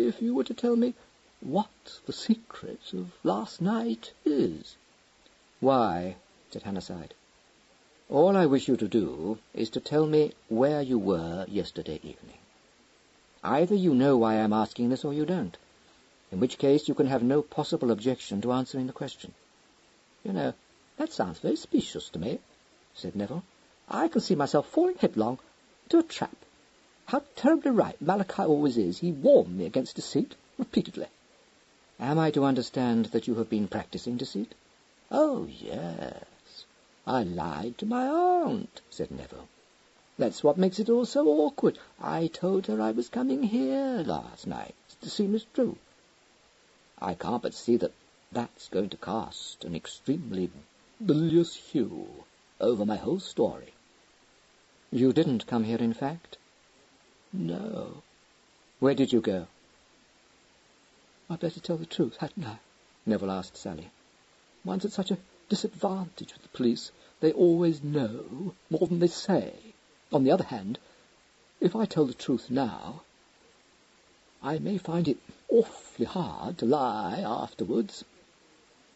if you were to tell me what the secret of last night is." "Why," said Hannahside, "all I wish you to do is to tell me where you were yesterday evening. Either you know why I'm asking this or you don't, in which case you can have no possible objection to answering the question." "You know, that sounds very specious to me," said Neville. "I can see myself falling headlong into a trap. How terribly right Malachi always is. He warned me against deceit repeatedly." "Am I to understand that you have been practicing deceit?" "Oh, yes. I lied to my aunt," said Neville. "That's what makes it all so awkward. I told her I was coming here last night to see Miss Drew. I can't but see that that's going to cast an extremely bilious hue over my whole story." "You didn't come here, in fact?" "No." "Where did you go?" "I'd better tell the truth, hadn't I?" Neville asked Sally. "One's at such a disadvantage with the police. They always know more than they say. On the other hand, if I tell the truth now, I may find it awfully hard to lie afterwards."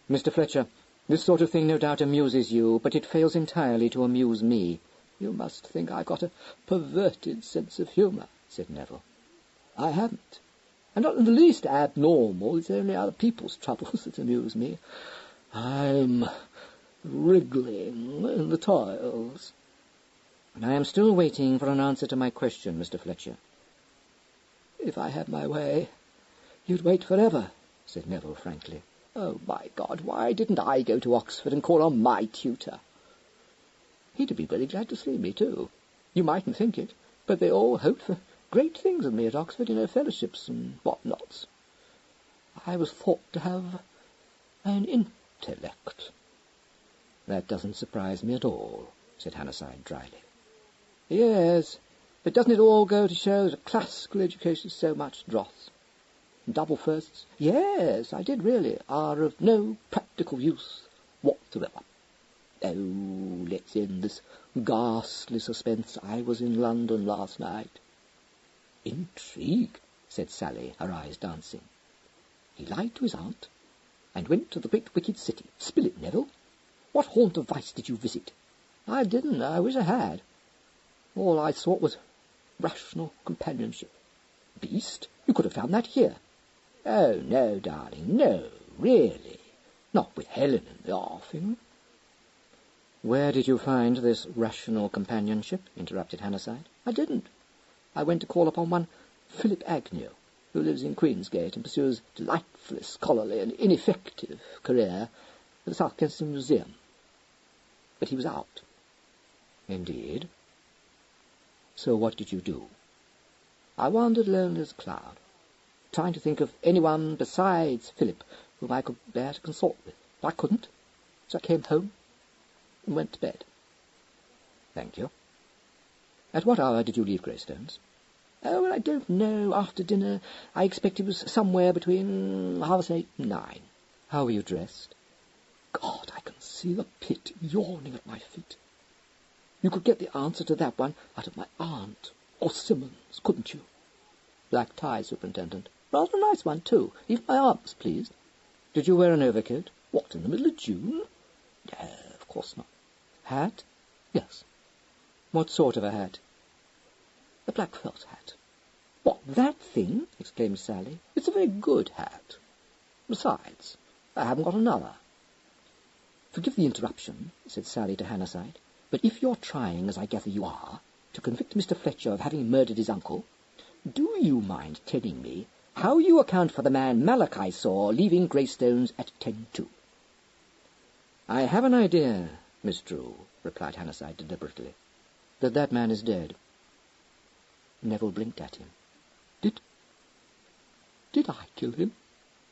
"Mr. Fletcher, this sort of thing no doubt amuses you, but it fails entirely to amuse me." "You must think I've got a perverted sense of humour," said Neville. "I haven't. I'm not in the least abnormal. It's only other people's troubles that amuse me. I'm wriggling in the toils." "I am still waiting for an answer to my question, Mr. Fletcher." "If I had my way, you'd wait forever," said Neville frankly. "Oh, my God, why didn't I go to Oxford and call on my tutor? He'd be very glad to see me, too. You mightn't think it, but they all hoped for great things of me at Oxford, fellowships and what-nots. I was thought to have an intellect." "That doesn't surprise me at all," said Hannahside dryly. "Yes, but doesn't it all go to show that a classical education is so much dross? Double firsts, yes, I did really, are of no practical use whatsoever. Oh, let's end this ghastly suspense. I was in London last night." "Intrigue," said Sally, her eyes dancing. "He lied to his aunt, and went to the great wicked city. Spill it, Neville." What haunt of vice did you visit? I didn't. I wish I had. All I sought was rational companionship. Beast? You could have found that here. Oh, no, darling, no, really. Not with Helen and laughing. Where did you find this rational companionship? Interrupted Hannahside. I didn't. I went to call upon one Philip Agnew, who lives in Queensgate and pursues a delightfully scholarly and ineffective career at the South Kensington Museum. But he was out. Indeed? So what did you do? I wandered lonely as a cloud, trying to think of anyone besides Philip whom I could bear to consort with. But I couldn't, so I came home and went to bed. Thank you. At what hour did you leave Greystones? Oh, well, I don't know. After dinner, I expect it was somewhere between 8:30 and 9. How were you dressed? God, I can see the pit yawning at my feet. You could get the answer to that one out of my aunt, or Simmons, couldn't you? Black tie, Superintendent. Rather a nice one, too. Even my aunt was pleased. Did you wear an overcoat? What, in the middle of June? No, of course not. Hat? Yes. What sort of a hat? A black felt hat. What, that thing? Exclaimed Sally. It's a very good hat. Besides, I haven't got another. Forgive the interruption, said Sally to Hannahside, but if you're trying, as I gather you are, to convict Mr. Fletcher of having murdered his uncle, do you mind telling me how you account for the man Malachi saw leaving Greystones at 10:02? I have an idea, Miss Drew, replied Hannahside deliberately, that man is dead. Neville blinked at him. Did I kill him?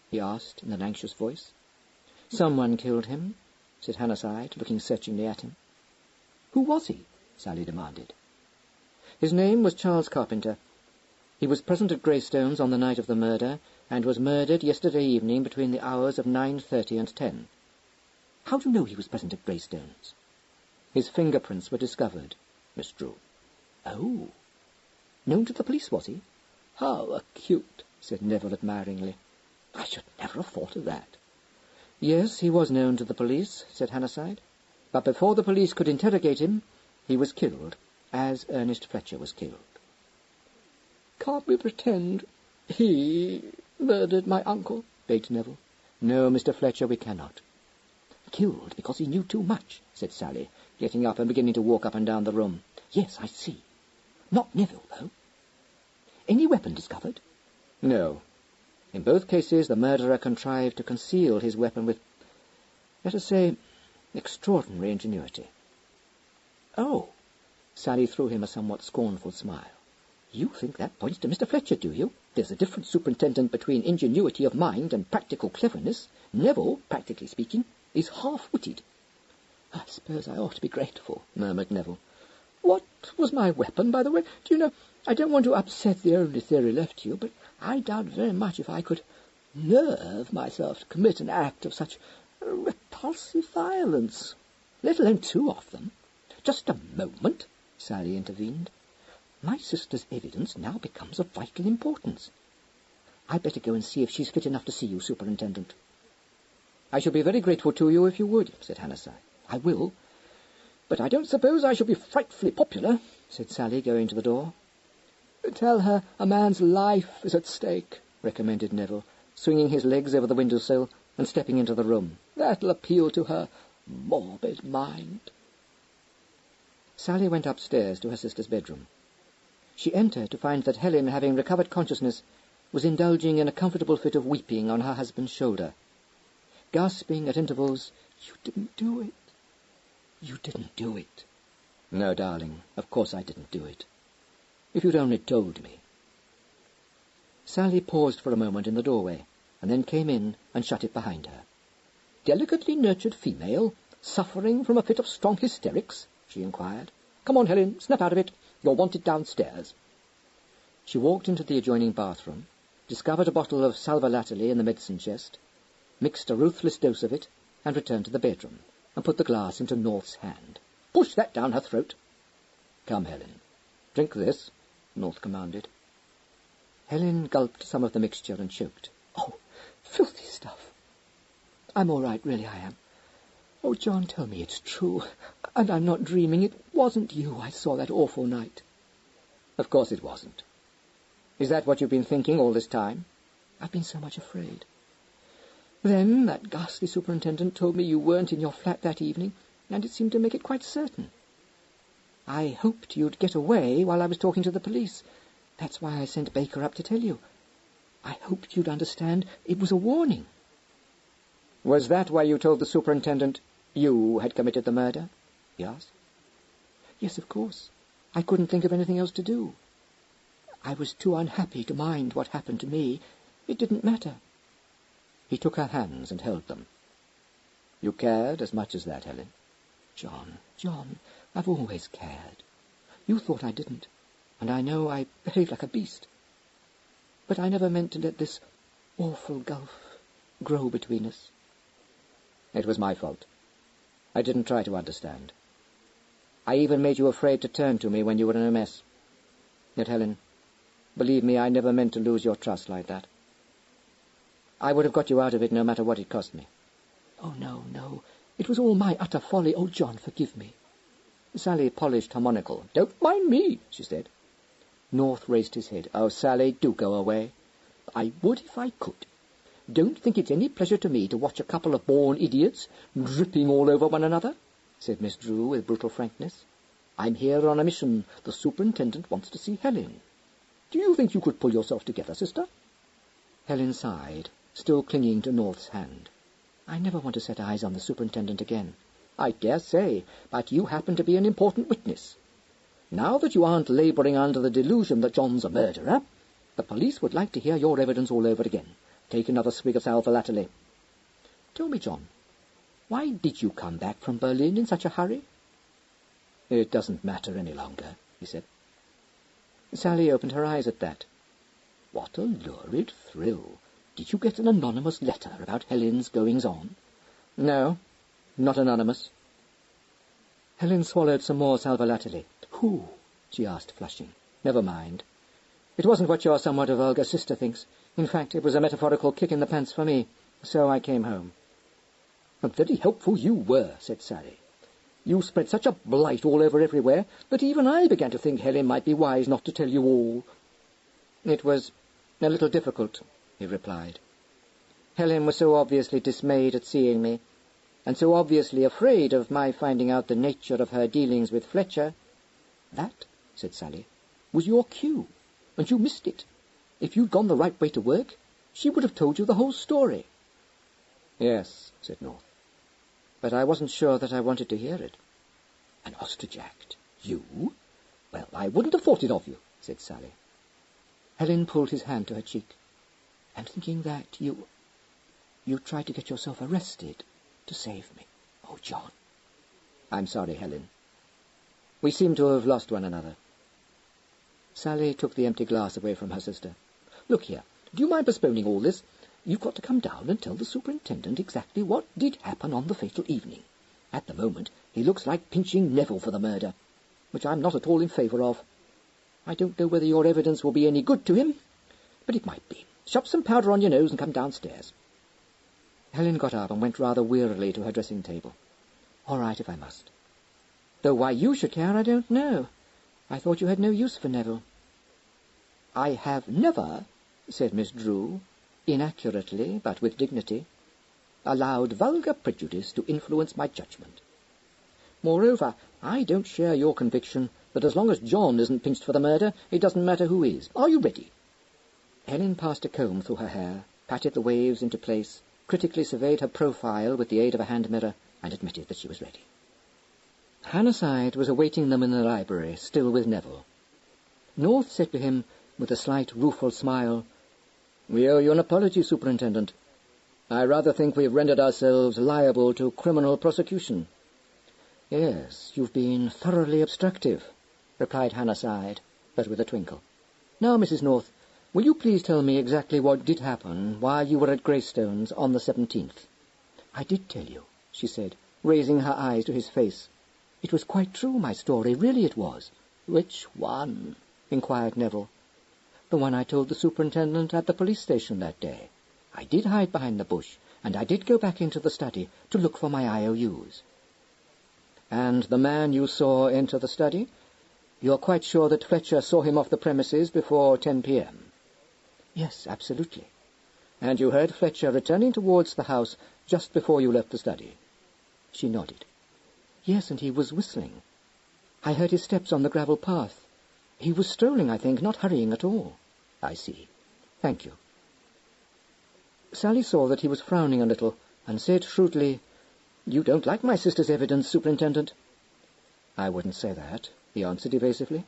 He asked in an anxious voice. Someone killed him, said Hannahside, looking searchingly at him. Who was he? Sally demanded. His name was Charles Carpenter. He was present at Greystones on the night of the murder, and was murdered yesterday evening between the hours of 9:30 and 10. How do you know he was present at Greystones? His fingerprints were discovered, Miss Drew. Oh. Known to the police, was he? How acute, said Neville admiringly. I should never have thought of that. Yes, he was known to the police, said Hannahside. But before the police could interrogate him, he was killed, as Ernest Fletcher was killed. Can't we pretend he murdered my uncle? Begged Neville. No, Mr. Fletcher, we cannot. Killed because he knew too much, said Sally, getting up and beginning to walk up and down the room. Yes, I see. Not Neville, though. Any weapon discovered? No. In both cases, the murderer contrived to conceal his weapon with, let us say, extraordinary ingenuity. Oh. Sally threw him a somewhat scornful smile. You think that points to Mr. Fletcher, do you? There's a difference, Superintendent, between ingenuity of mind and practical cleverness. Neville, practically speaking, is half-witted. I suppose I ought to be grateful, murmured Neville. What was my weapon, by the way? Do you know, I don't want to upset the only theory left to you, but I doubt very much if I could nerve myself to commit an act of such repulsive violence, let alone two of them. Just a moment, Sally intervened. My sister's evidence now becomes of vital importance. I'd better go and see if she's fit enough to see you, Superintendent. I shall be very grateful to you if you would, said Hannahside. I will. But I don't suppose I shall be frightfully popular, said Sally, going to the door. Tell her a man's life is at stake, recommended Neville, swinging his legs over the windowsill and stepping into the room. That'll appeal to her morbid mind. Sally went upstairs to her sister's bedroom. She entered to find that Helen, having recovered consciousness, was indulging in a comfortable fit of weeping on her husband's shoulder, gasping at intervals, "You didn't do it. You didn't do it." "No, darling, of course I didn't do it. If you'd only told me." Sally paused for a moment in the doorway, and then came in and shut it behind her. "Delicately nurtured female, suffering from a fit of strong hysterics?" she inquired. "Come on, Helen, snap out of it. You're wanted downstairs." She walked into the adjoining bathroom, discovered a bottle of sal volatile in the medicine chest, mixed a ruthless dose of it, and returned to the bedroom, and put the glass into North's hand. "Push that down her throat." "Come, Helen, drink this," North commanded. Helen gulped some of the mixture and choked. "Oh, filthy stuff. I'm all right, really I am. Oh, John, tell me it's true. And I'm not dreaming. It wasn't you I saw that awful night. Of course it wasn't. Is that what you've been thinking all this time? I've been so much afraid. Then that ghastly superintendent told me you weren't in your flat that evening, and it seemed to make it quite certain. I hoped you'd get away while I was talking to the police. That's why I sent Baker up to tell you. I hoped you'd understand it was a warning. Was that why you told the superintendent you had committed the murder? He asked. Yes, of course. I couldn't think of anything else to do. I was too unhappy to mind what happened to me. It didn't matter. He took her hands and held them. You cared as much as that, Helen? John, I've always cared. You thought I didn't, and I know I behaved like a beast. But I never meant to let this awful gulf grow between us. It was my fault. I didn't try to understand. I even made you afraid to turn to me when you were in a mess. Yet, Helen, believe me, I never meant to lose your trust like that. I would have got you out of it no matter what it cost me. Oh, no. It was all my utter folly. Oh, John, forgive me. Sally polished her monocle. Don't mind me, she said. North raised his head. Oh, Sally, do go away. I would if I could. Don't think it's any pleasure to me to watch a couple of born idiots dripping all over one another, said Miss Drew with brutal frankness. I'm here on a mission. The superintendent wants to see Helen. Do you think you could pull yourself together, sister? Helen sighed, still clinging to North's hand. I never want to set eyes on the superintendent again. I dare say, but you happen to be an important witness. Now that you aren't labouring under the delusion that John's a murderer, the police would like to hear your evidence all over again. Take another swig of sal volatile. Tell me, John, why did you come back from Berlin in such a hurry? It doesn't matter any longer, he said. Sally opened her eyes at that. What a lurid thrill. Did you get an anonymous letter about Helen's goings-on? No, not anonymous. Helen swallowed some more sal volatile. Who? She asked, flushing. Never mind. It wasn't what your somewhat vulgar sister thinks. In fact, it was a metaphorical kick in the pants for me. So I came home. Very helpful you were, said Sally. You spread such a blight all over everywhere that even I began to think Helen might be wise not to tell you all. It was a little difficult, he replied. Helen was so obviously dismayed at seeing me, and so obviously afraid of my finding out the nature of her dealings with Fletcher. That, said Sally, was your cue, and you missed it. If you'd gone the right way to work, she would have told you the whole story. Yes, said North, but I wasn't sure that I wanted to hear it. An ostrich act? You? Well, I wouldn't have thought it of you, said Sally. Helen pulled his hand to her cheek. I'm thinking that you tried to get yourself arrested to save me. Oh, John. I'm sorry, Helen. We seem to have lost one another. Sally took the empty glass away from her sister. Look here, do you mind postponing all this? You've got to come down and tell the superintendent exactly what did happen on the fatal evening. At the moment, he looks like pinching Neville for the murder, which I'm not at all in favour of. I don't know whether your evidence will be any good to him, but it might be. Shove some powder on your nose and come downstairs. Helen got up and went rather wearily to her dressing-table. All right, if I must. Though why you should care, I don't know. I thought you had no use for Neville. I have never, said Miss Drew, inaccurately, but with dignity, allowed vulgar prejudice to influence my judgment. Moreover, I don't share your conviction that as long as John isn't pinched for the murder, it doesn't matter who is. Are you ready? Helen passed a comb through her hair, patted the waves into place, critically surveyed her profile with the aid of a hand mirror, and admitted that she was ready. Hannahside was awaiting them in the library, still with Neville. North said to him, with a slight rueful smile, "We owe you an apology, Superintendent. I rather think we've rendered ourselves liable to criminal prosecution." "Yes, you've been thoroughly obstructive," replied Hannahside, but with a twinkle. "Now, Mrs. North, will you please tell me exactly what did happen while you were at Greystones on the 17th? "I did tell you," she said, raising her eyes to his face. "It was quite true, my story, really it was." "Which one?" inquired Neville. "The one I told the superintendent at the police station that day. I did hide behind the bush, and I did go back into the study to look for my IOUs. And the man you saw enter the study? You're quite sure that Fletcher saw him off the premises before 10 p.m.? Yes, absolutely. And you heard Fletcher returning towards the house just before you left the study? She nodded. Yes, and he was whistling. I heard his steps on the gravel path. He was strolling, I think, not hurrying at all. I see. Thank you. Sally saw that he was frowning a little, and said shrewdly, You don't like my sister's evidence, Superintendent? I wouldn't say that, he answered evasively.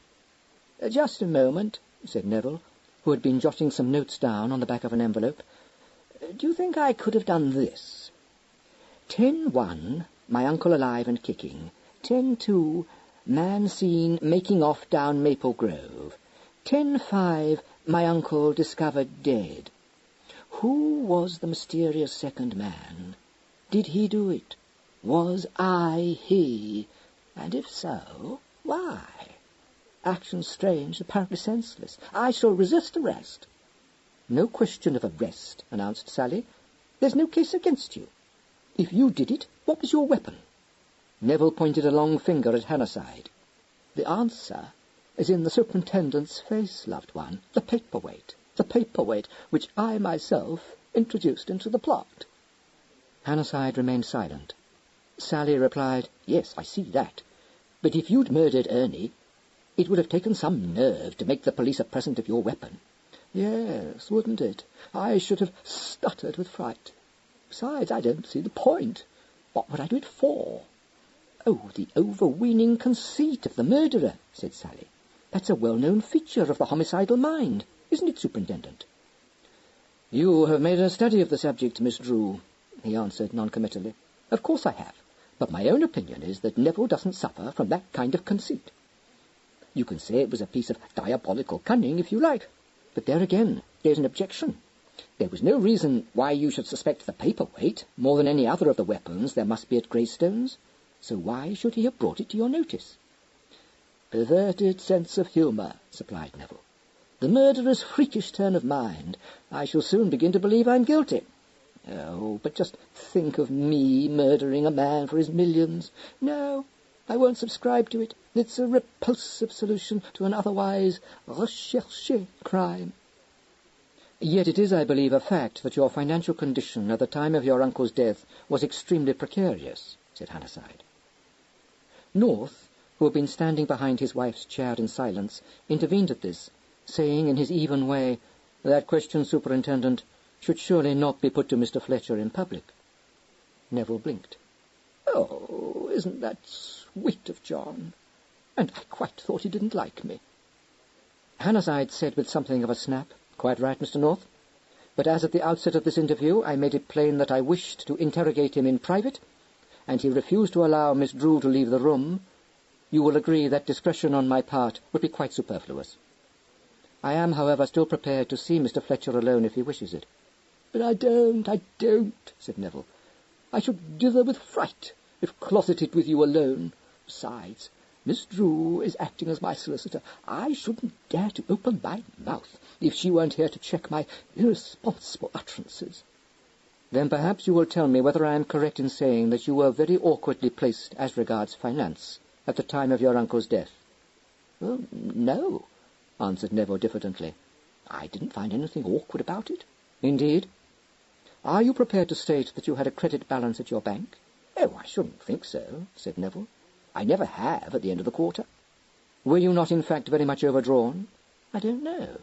Just a moment, said Neville, who had been jotting some notes down on the back of an envelope. Do you think I could have done this? 10-1, my uncle alive and kicking. 10-2, man seen making off down Maple Grove. 10-5, my uncle discovered dead. Who was the mysterious second man? Did he do it? Was I he? And if so, why? Action strange, apparently senseless. I shall resist arrest. No question of arrest, announced Sally. There's no case against you. If you did it, what was your weapon? Neville pointed a long finger at Hannahside. The answer is in the superintendent's face, loved one. The paperweight which I myself introduced into the plot. Hannahside remained silent. Sally replied, Yes, I see that. But if you'd murdered Ernie, it would have taken some nerve to make the police a present of your weapon. Yes, wouldn't it? I should have stuttered with fright. Besides, I don't see the point. What would I do it for? Oh, the overweening conceit of the murderer, said Sally. That's a well-known feature of the homicidal mind, isn't it, Superintendent? You have made a study of the subject, Miss Drew, he answered noncommittally. Of course I have, but my own opinion is that Neville doesn't suffer from that kind of conceit. You can say it was a piece of diabolical cunning if you like, but there again, there's an objection. There was no reason why you should suspect the paperweight more than any other of the weapons there must be at Greystones, so why should he have brought it to your notice? Perverted sense of humour, supplied Neville. The murderer's freakish turn of mind. I shall soon begin to believe I'm guilty. Oh, but just think of me murdering a man for his millions. No, I won't subscribe to it. It's a repulsive solution to an otherwise recherché crime. Yet it is, I believe, a fact that your financial condition at the time of your uncle's death was extremely precarious, said Hannahside. North, who had been standing behind his wife's chair in silence, intervened at this, saying in his even way, That question, Superintendent, should surely not be put to Mr. Fletcher in public. Neville blinked. Oh, isn't that sweet of John? And I quite thought he didn't like me. Hannahside said with something of a snap, Quite right, Mr. North. But as at the outset of this interview I made it plain that I wished to interrogate him in private, and he refused to allow Miss Drew to leave the room, you will agree that discretion on my part would be quite superfluous. I am, however, still prepared to see Mr. Fletcher alone if he wishes it. But I don't, said Neville. I should dither with fright if closeted with you alone. Besides, Miss Drew is acting as my solicitor. I shouldn't dare to open my mouth if she weren't here to check my irresponsible utterances. Then perhaps you will tell me whether I am correct in saying that you were very awkwardly placed as regards finance at the time of your uncle's death. Well, no, answered Neville diffidently. I didn't find anything awkward about it. Indeed? Are you prepared to state that you had a credit balance at your bank? Oh, I shouldn't think so, said Neville. I never have at the end of the quarter. Were you not, in fact, very much overdrawn? I don't know.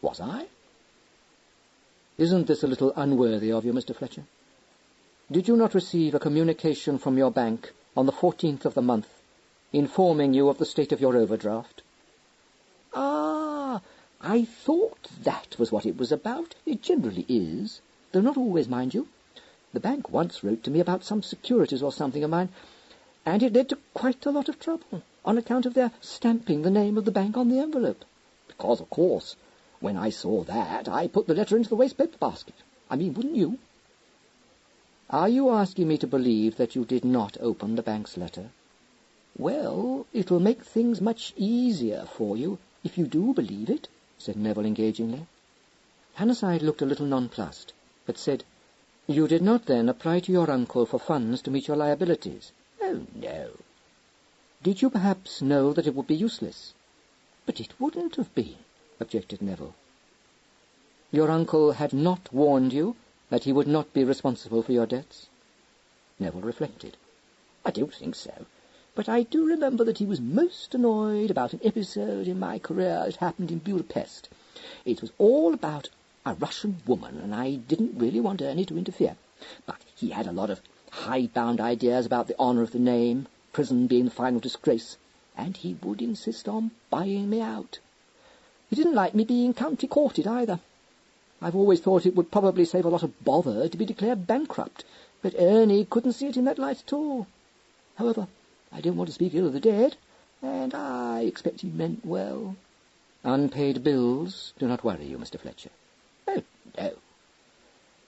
Was I? Isn't this a little unworthy of you, Mr. Fletcher? Did you not receive a communication from your bank on the 14th of the month, informing you of the state of your overdraft? Ah, I thought that was what it was about. It generally is, though not always, mind you. The bank once wrote to me about some securities or something of mine, and it led to quite a lot of trouble, on account of their stamping the name of the bank on the envelope. Because, of course, when I saw that, I put the letter into the waste-paper basket. I mean, wouldn't you? Are you asking me to believe that you did not open the bank's letter? Well, it'll make things much easier for you if you do believe it, said Neville engagingly. Hannahside looked a little nonplussed, but said, You did not, then, apply to your uncle for funds to meet your liabilities? Oh, no. Did you perhaps know that it would be useless? But it wouldn't have been, objected Neville. Your uncle had not warned you that he would not be responsible for your debts? Neville reflected. I don't think so, but I do remember that he was most annoyed about an episode in my career that happened in Budapest. It was all about a Russian woman, and I didn't really want Ernie to interfere. But he had a lot of high-bound ideas about the honour of the name, prison being the final disgrace, and he would insist on buying me out. He didn't like me being county-courted either. I've always thought it would probably save a lot of bother to be declared bankrupt, but Ernie couldn't see it in that light at all. However, I don't want to speak ill of the dead, and I expect he meant well. Unpaid bills do not worry you, Mr. Fletcher? Oh, no.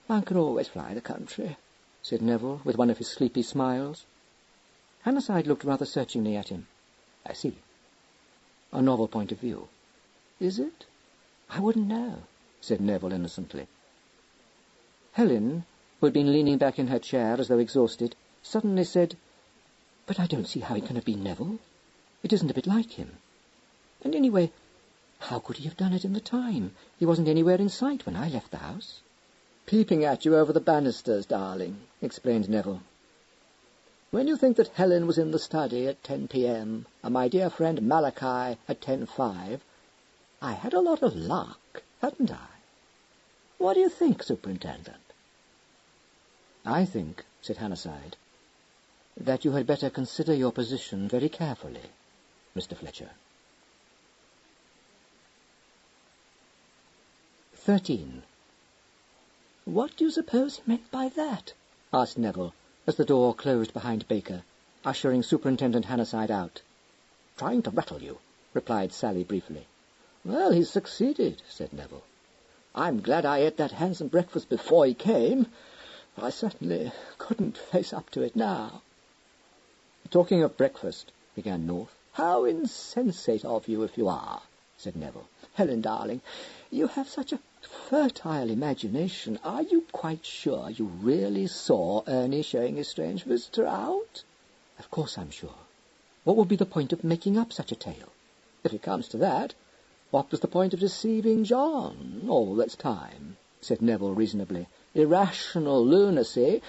One can always fly the country, said Neville, with one of his sleepy smiles. Hannahside looked rather searchingly at him. I see. A novel point of view. Is it? I wouldn't know, said Neville innocently. Helen, who had been leaning back in her chair as though exhausted, suddenly said, "But I don't see how it can have been Neville. It isn't a bit like him. And anyway, how could he have done it in the time? He wasn't anywhere in sight when I left the house." "Peeping at you over the banisters, darling," explained Neville. "When you think that Helen was in the study at 10 p.m. and my dear friend Malachi at 10:05, I had a lot of luck, hadn't I? What do you think, Superintendent?" "I think," said Hannahside, "that you had better consider your position very carefully, Mr. Fletcher." 13. "What do you suppose he meant by that?" asked Neville, as the door closed behind Baker, ushering Superintendent Hannahside out. "Trying to rattle you," replied Sally briefly. "Well, he's succeeded," said Neville. "I'm glad I ate that handsome breakfast before he came. I certainly couldn't face up to it now." "Talking of breakfast," began North. "How insensate of you, if you are," said Neville. "Helen, darling, you have such a fertile imagination. Are you quite sure you really saw Ernie showing his strange visitor out?" "Of course I'm sure. What would be the point of making up such a tale?" "If it comes to that, what was the point of deceiving John all this time?" said Neville reasonably. "Irrational lunacy,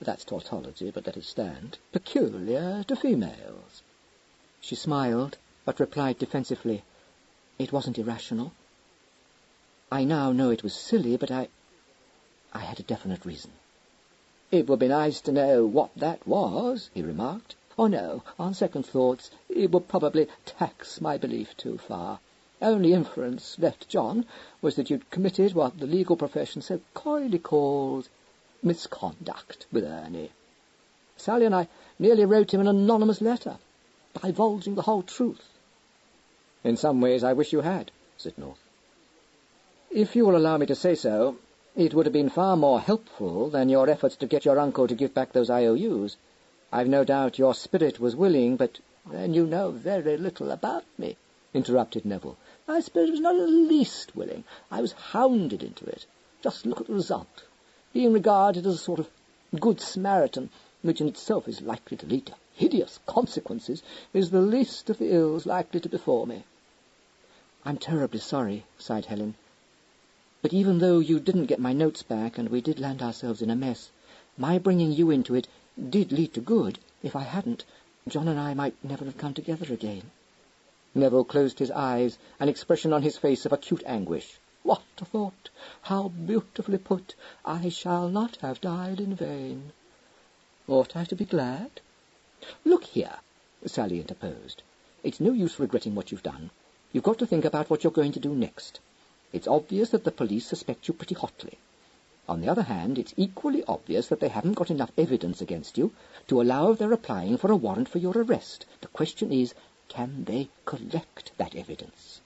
that's tautology, but let it stand, peculiar to females." She smiled, but replied defensively, "It wasn't irrational. I now know it was silly, but I had a definite reason." "It would be nice to know what that was," he remarked. "Oh, no, on second thoughts, it would probably tax my belief too far. Only inference left John was that you'd committed what the legal profession so coyly calls misconduct with Ernie. Sally and I nearly wrote him an anonymous letter, divulging the whole truth." "In some ways I wish you had," said North. "If you will allow me to say so, it would have been far more helpful than your efforts to get your uncle to give back those IOUs. I've no doubt your spirit was willing, but—" "Then you know very little about me," interrupted Neville. "My spirit was not in the least willing. I was hounded into it. Just look at the result. Being regarded as a sort of good Samaritan, which in itself is likely to lead to hideous consequences, is the least of the ills likely to befall me." "I'm terribly sorry," sighed Helen. "But even though you didn't get my notes back and we did land ourselves in a mess, my bringing you into it did lead to good. If I hadn't, John and I might never have come together again." Neville closed his eyes, an expression on his face of acute anguish. "What a thought! How beautifully put! I shall not have died in vain." "Ought I to be glad?" "Look here," Sally interposed. "It's no use regretting what you've done. You've got to think about what you're going to do next. It's obvious that the police suspect you pretty hotly. On the other hand, it's equally obvious that they haven't got enough evidence against you to allow of their applying for a warrant for your arrest. The question is, can they collect that evidence?"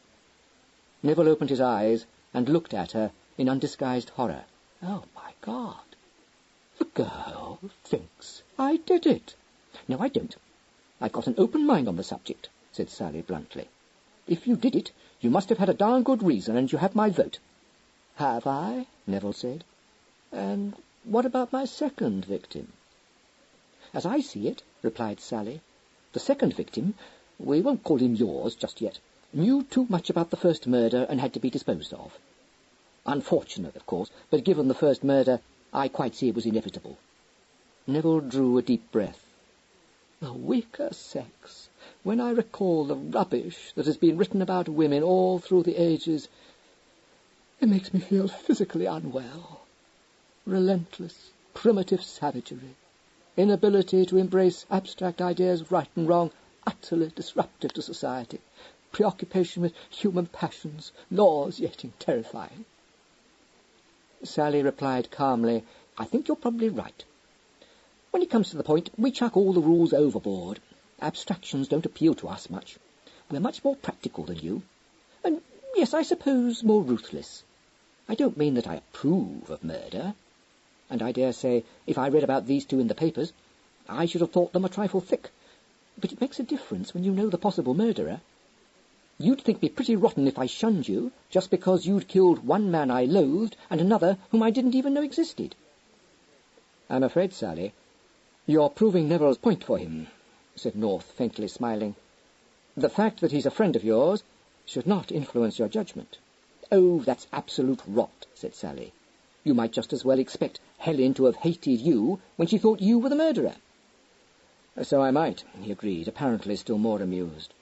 Neville opened his eyes and looked at her in undisguised horror. "Oh, my God! The girl thinks I did it." "No, I don't. I've got an open mind on the subject," said Sally bluntly. "If you did it, you must have had a darn good reason, and you have my vote." "Have I?" Neville said. "And what about my second victim? As I see it, replied Sally, the second victim, we won't call him yours just yet, knew too much about the first murder and had to be disposed of. Unfortunate, of course, but given the first murder, I quite see it was inevitable. Neville drew a deep breath. The weaker sex. When I recall the rubbish that has been written about women all through the ages, it makes me feel physically unwell. Relentless, primitive savagery, inability to embrace abstract ideas of right and wrong, utterly disruptive to society, preoccupation with human passions, nauseating, terrifying. Sally replied calmly, I think you're probably right. When it comes to the point, we chuck all the rules overboard. Abstractions don't appeal to us much. We're much more practical than you. And, yes, I suppose more ruthless. I don't mean that I approve of murder. And I dare say, if I read about these two in the papers, I should have thought them a trifle thick. But it makes a difference when you know the possible murderer. You'd think me pretty rotten if I shunned you, just because you'd killed one man I loathed and another whom I didn't even know existed. I'm afraid, Sally, you're proving Neville's point for him, said North, faintly smiling. The fact that he's a friend of yours should not influence your judgment. Oh, that's absolute rot, said Sally. You might just as well expect Helen to have hated you when she thought you were the murderer. So I might, he agreed, apparently still more amused.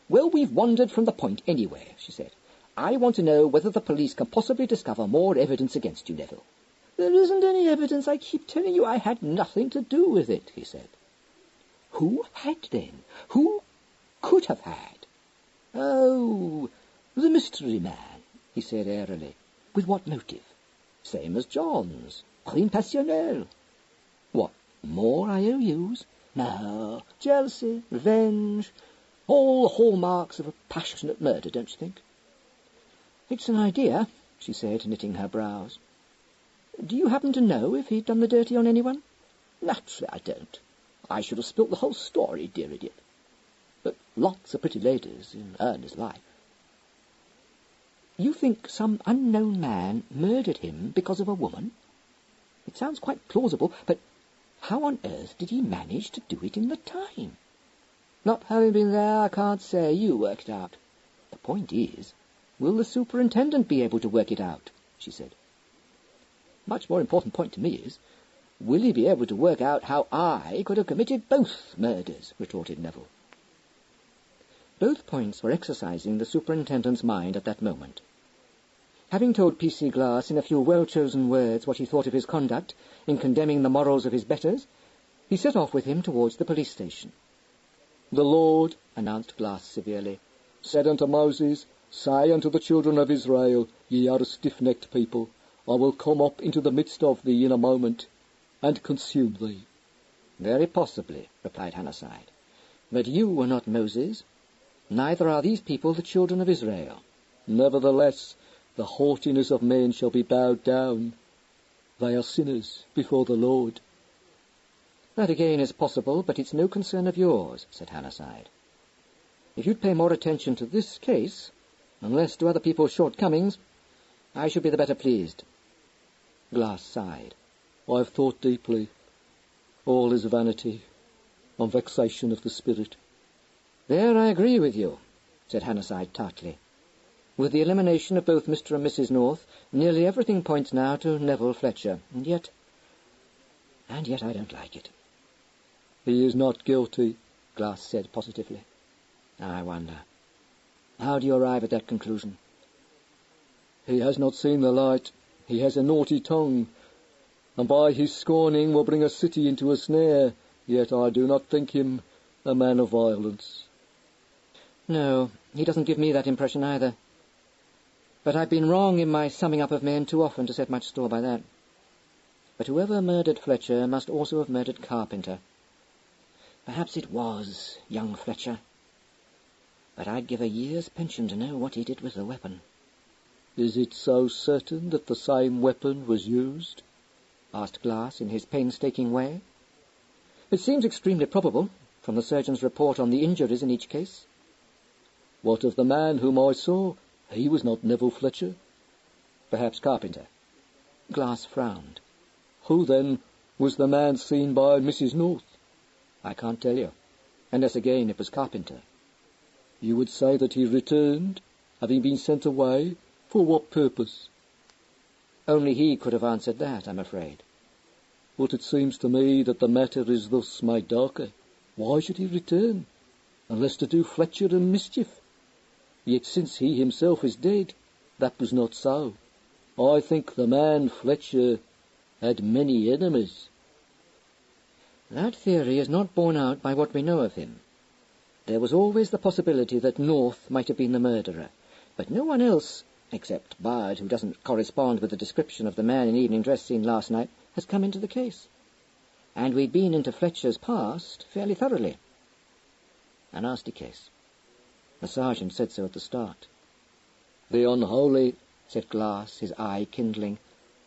Well, we've wandered from the point anyway, she said. I want to know whether the police can possibly discover more evidence against you, Neville. There isn't any evidence. I keep telling you I had nothing to do with it, he said. Who had then? Who could have had? Oh, the mystery man, he said airily. With what motive? Same as John's. Crime passionnel. What, more IOUs? No, jealousy, revenge, all the hallmarks of a passionate murder, don't you think? It's an idea, she said, knitting her brows. Do you happen to know if he'd done the dirty on anyone? Naturally I don't. I should have spilt the whole story, dear idiot. But lots of pretty ladies in Ernest's life. You think some unknown man murdered him because of a woman? It sounds quite plausible, but how on earth did he manage to do it in the time? Not having been there, I can't say. You work it out. The point is, will the superintendent be able to work it out? She said. Much more important point to me is, will he be able to work out how I could have committed both murders? Retorted Neville. Both points were exercising the superintendent's mind at that moment. Having told P.C. Glass in a few well-chosen words what he thought of his conduct in condemning the morals of his betters, he set off with him towards the police station. The Lord, announced Glass severely, said unto Moses, Say unto the children of Israel, Ye are a stiff-necked people. I will come up into the midst of thee in a moment, and consume thee. Very possibly, replied Hannahside. But you were not Moses. Neither are these people the children of Israel. Nevertheless, the haughtiness of men shall be bowed down. They are sinners before the Lord. That again is possible, but it's no concern of yours, said Hannahside. If you'd pay more attention to this case, and less to other people's shortcomings, I should be the better pleased. Glass sighed. I have thought deeply. All is vanity, and vexation of the spirit. There I agree with you, said Hannahside tartly. With the elimination of both Mr. and Mrs. North, nearly everything points now to Nero Fletcher, and yet I don't like it. He is not guilty, Glass said positively. I wonder. How do you arrive at that conclusion? He has not seen the light. He has a naughty tongue, and by his scorning will bring a city into a snare. Yet I do not think him a man of violence. No, he doesn't give me that impression either. But I've been wrong in my summing up of men too often to set much store by that. But whoever murdered Fletcher must also have murdered Carpenter. Perhaps it was young Fletcher. But I'd give a year's pension to know what he did with the weapon. Is it so certain that the same weapon was used? Asked Glass in his painstaking way. It seems extremely probable, from the surgeon's report on the injuries in each case. What of the man whom I saw? He was not Nero Fletcher. Perhaps Carpenter. Glass frowned. Who, then, was the man seen by Mrs. North? I can't tell you, unless again it was Carpenter. You would say that he returned, having been sent away? For what purpose? Only he could have answered that, I'm afraid. But it seems to me that the matter is thus made darker. Why should he return? Unless to do Fletcher a mischief. Yet since he himself is dead, that was not so. I think the man Fletcher had many enemies. That theory is not borne out by what we know of him. There was always the possibility that North might have been the murderer, but no one else, except Bard, who doesn't correspond with the description of the man in evening dress seen last night, has come into the case. And we'd been into Fletcher's past fairly thoroughly. A nasty case. The sergeant said so at the start. The unholy, said Glass, his eye kindling.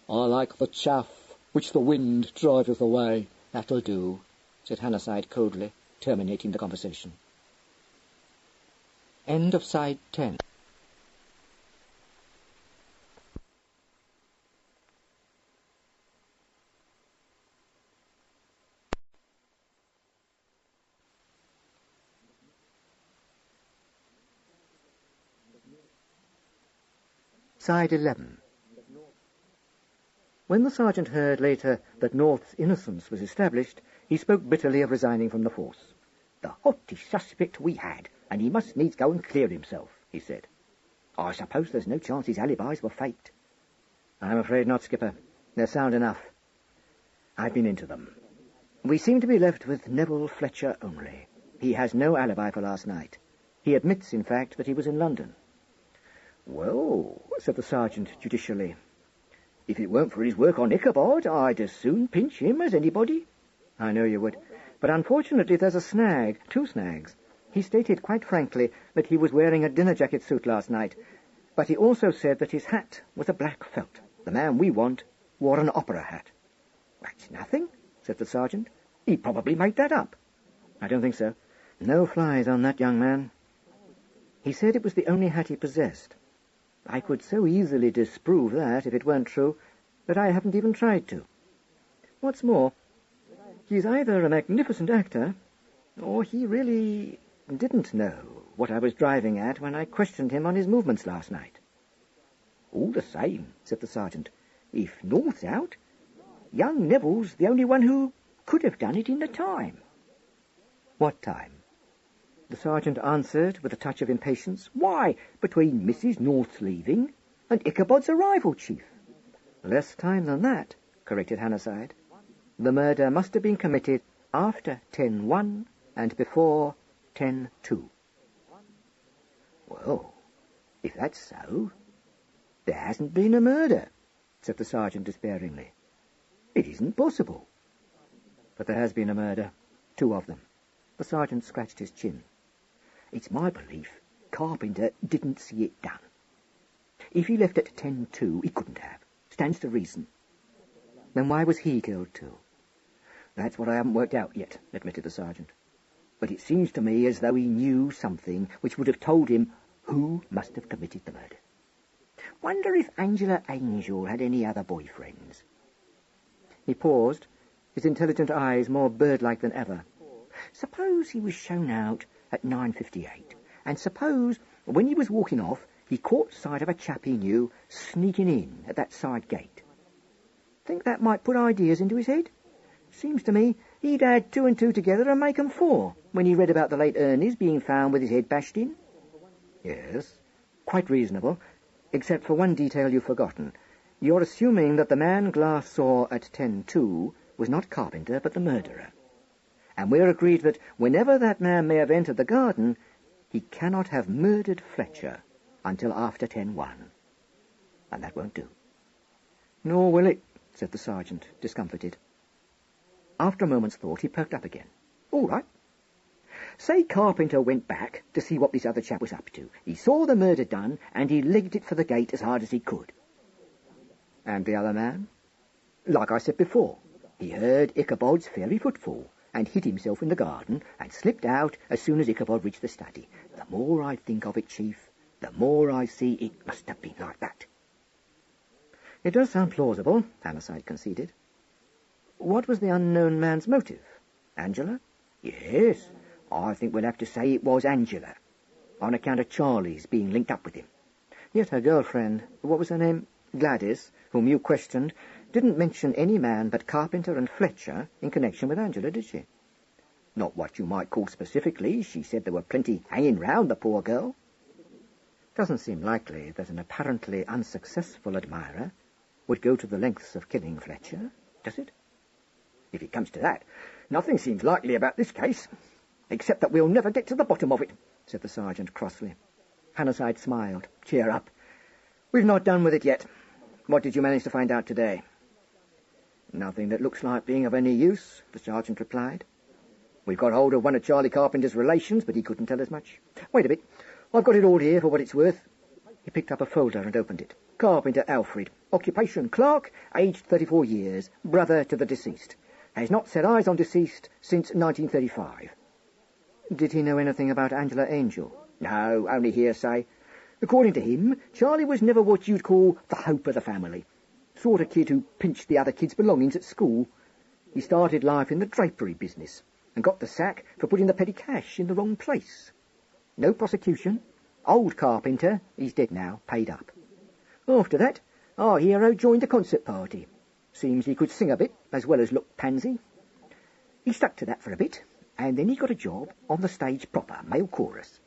I like the chaff which the wind driveth away. That'll do, said Hannahside coldly, terminating the conversation. End of side 10. Side 11. When the sergeant heard later that North's innocence was established, he spoke bitterly of resigning from the force. "The hottest suspect we had, and he must needs go and clear himself," he said. "I suppose there's no chance his alibis were faked." "I'm afraid not, Skipper. They're sound enough. I've been into them. We seem to be left with Nero Fletcher only. He has no alibi for last night. He admits, in fact, that he was in London." "Well," said the sergeant judicially, "if it weren't for his work on Ichabod, I'd as soon pinch him as anybody." "I know you would. But unfortunately there's a snag, 2 snags. He stated quite frankly that he was wearing a dinner jacket suit last night, but he also said that his hat was a black felt. The man we want wore an opera hat." "That's nothing," said the sergeant. "He probably made that up." "I don't think so. No flies on that young man. He said it was the only hat he possessed. I could so easily disprove that if it weren't true that I haven't even tried to. What's more, he's either a magnificent actor or he really didn't know what I was driving at when I questioned him on his movements last night." "All the same," said the sergeant, "if North's out, young Neville's the only one who could have done it in the time." "What time?" The sergeant answered with a touch of impatience. "Why, between Mrs. North's leaving and Ichabod's arrival, Chief." "Less time than that," corrected Hannahside. "The murder must have been committed after 10:1 and before 10:2. "Well, if that's so, there hasn't been a murder," said the sergeant despairingly. "It isn't possible." "But there has been a murder. 2 of them." The sergeant scratched his chin. "It's my belief Carpenter didn't see it done. If he left at 10:2, he couldn't have. Stands to reason." "Then why was he killed too?" "That's what I haven't worked out yet," admitted the sergeant. "But it seems to me as though he knew something which would have told him who must have committed the murder. Wonder if Angela Angel had any other boyfriends." He paused, his intelligent eyes more bird-like than ever. "Suppose he was shown out at 9:58, and suppose when he was walking off he caught sight of a chap he knew sneaking in at that side gate. Think that might put ideas into his head? Seems to me he'd add 2 and 2 together and make 'em 4 when he read about the late Ernie's being found with his head bashed in." "Yes, quite reasonable, except for one detail you've forgotten. You're assuming that the man Glass saw at 10:2 was not Carpenter, but the murderer. And we're agreed that whenever that man may have entered the garden, he cannot have murdered Fletcher until after 10:1. And that won't do." "Nor will it," said the sergeant, discomfited. After a moment's thought, he perked up again. "All right. Say Carpenter went back to see what this other chap was up to. He saw the murder done, and he legged it for the gate as hard as he could." "And the other man?" "Like I said before, he heard Ichabod's fairy footfall, and hid himself in the garden, and slipped out as soon as Ichabod reached the study. The more I think of it, Chief, the more I see it must have been like that." "It does sound plausible," Hannahside conceded. What was the unknown man's motive? Angela? Yes, I think we'll have to say it was Angela, on account of Charlie's being linked up with him. Yet her girlfriend, what was her name? Gladys, whom you questioned, didn't mention any man but Carpenter and Fletcher in connection with Angela, did she? Not what you might call specifically. She said there were plenty hanging round the poor girl. Doesn't seem likely that an apparently unsuccessful admirer would go to the lengths of killing Fletcher, does it? If it comes to that, nothing seems likely about this case, except that we'll never get to the bottom of it, said the sergeant crossly. Hannahside smiled. Cheer up. We've not done with it yet. What did you manage to find out today? Nothing that looks like being of any use, the sergeant replied. We've got hold of one of Charlie Carpenter's relations, but he couldn't tell us much. Wait a bit. I've got it all here for what it's worth. He picked up a folder and opened it. Carpenter Alfred. Occupation clerk, aged 34 years, brother to the deceased. Has not set eyes on deceased since 1935. Did he know anything about Angela Angel? No, only hearsay. According to him, Charlie was never what you'd call the hope of the family. Sort of kid who pinched the other kids' belongings at school. He started life in the drapery business and got the sack for putting the petty cash in the wrong place. No prosecution. Old Carpenter, he's dead now, paid up. After that, our hero joined the concert party. Seems he could sing a bit, as well as look pansy. He stuck to that for a bit, and then he got a job on the stage proper, male chorus.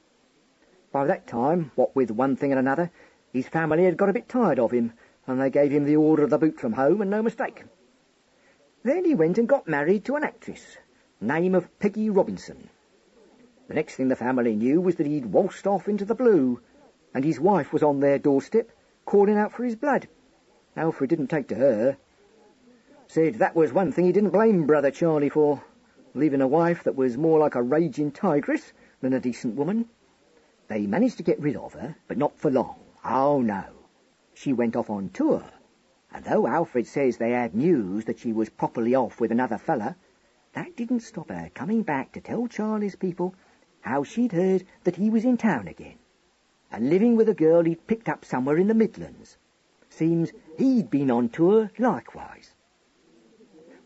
By that time, what with one thing and another, his family had got a bit tired of him, and they gave him the order of the boot from home, and no mistake. Then he went and got married to an actress, name of Peggy Robinson. The next thing the family knew was that he'd waltzed off into the blue, and his wife was on their doorstep, calling out for his blood. Alfred didn't take to her. Said that was one thing he didn't blame brother Charlie for, leaving a wife that was more like a raging tigress than a decent woman. They managed to get rid of her, but not for long. Oh, no. She went off on tour, and though Alfred says they had news that she was properly off with another fella, that didn't stop her coming back to tell Charlie's people how she'd heard that he was in town again, and living with a girl he'd picked up somewhere in the Midlands. Seems he'd been on tour likewise.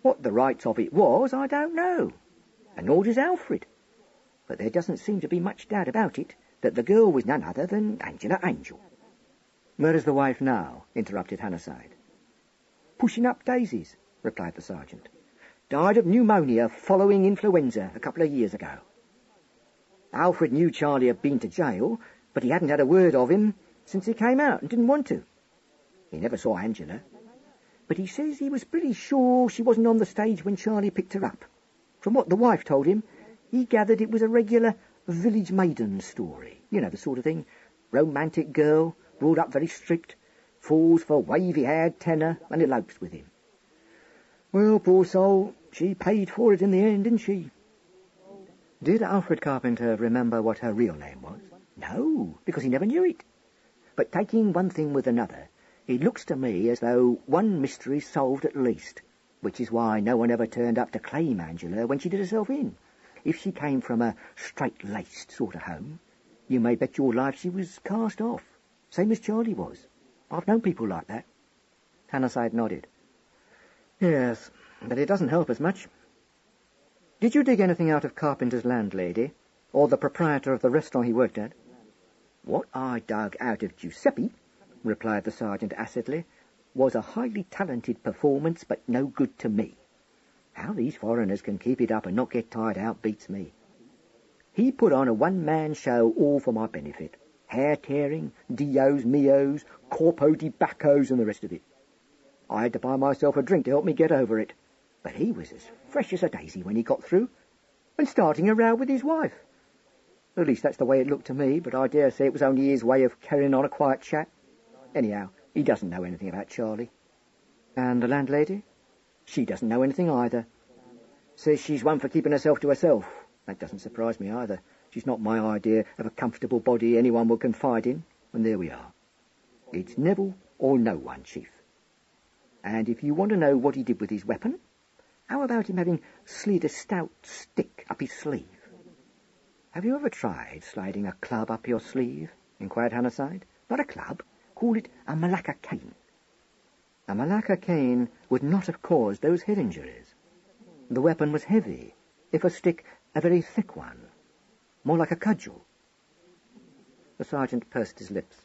What the rights of it was, I don't know, and nor does Alfred. But there doesn't seem to be much doubt about it, that the girl was none other than Angela Angel. Where is the wife now? Interrupted Hannahside. Pushing up daisies, replied the sergeant. Died of pneumonia following influenza a couple of years ago. Alfred knew Charlie had been to jail, but he hadn't had a word of him since he came out and didn't want to. He never saw Angela, but he says he was pretty sure she wasn't on the stage when Charlie picked her up. From what the wife told him, he gathered it was a regular village maiden story. You know, the sort of thing. Romantic girl, brought up very strict, falls for wavy-haired tenor and elopes with him. Well, poor soul, she paid for it in the end, didn't she? Did Alfred Carpenter remember what her real name was? No, because he never knew it. But taking one thing with another, it looks to me as though one mystery's solved at least, which is why no one ever turned up to claim Angela when she did herself in. If she came from a straight-laced sort of home, you may bet your life she was cast off, same as Charlie was. I've known people like that. Hannahside nodded. Yes, but it doesn't help us much. Did you dig anything out of Carpenter's landlady, or the proprietor of the restaurant he worked at? What I dug out of Giuseppe, replied the sergeant acidly, was a highly talented performance, but no good to me. How these foreigners can keep it up and not get tired out beats me. He put on a one-man show all for my benefit. Hair-tearing, Dios Mios, Corpo di Baccos and the rest of it. I had to buy myself a drink to help me get over it. But he was as fresh as a daisy when he got through, and starting a row with his wife. At least that's the way it looked to me, but I dare say it was only his way of carrying on a quiet chat. Anyhow, he doesn't know anything about Charlie. And the landlady? She doesn't know anything either. Says she's one for keeping herself to herself. That doesn't surprise me either. She's not my idea of a comfortable body anyone will confide in, and there we are. It's Neville or no one, Chief. And if you want to know what he did with his weapon, how about him having slid a stout stick up his sleeve? Have you ever tried sliding a club up your sleeve? Inquired Hannahside. Not a club. Call it a Malacca cane. A Malacca cane would not have caused those head injuries. The weapon was heavy, if a stick, a very thick one, more like a cudgel. The sergeant pursed his lips.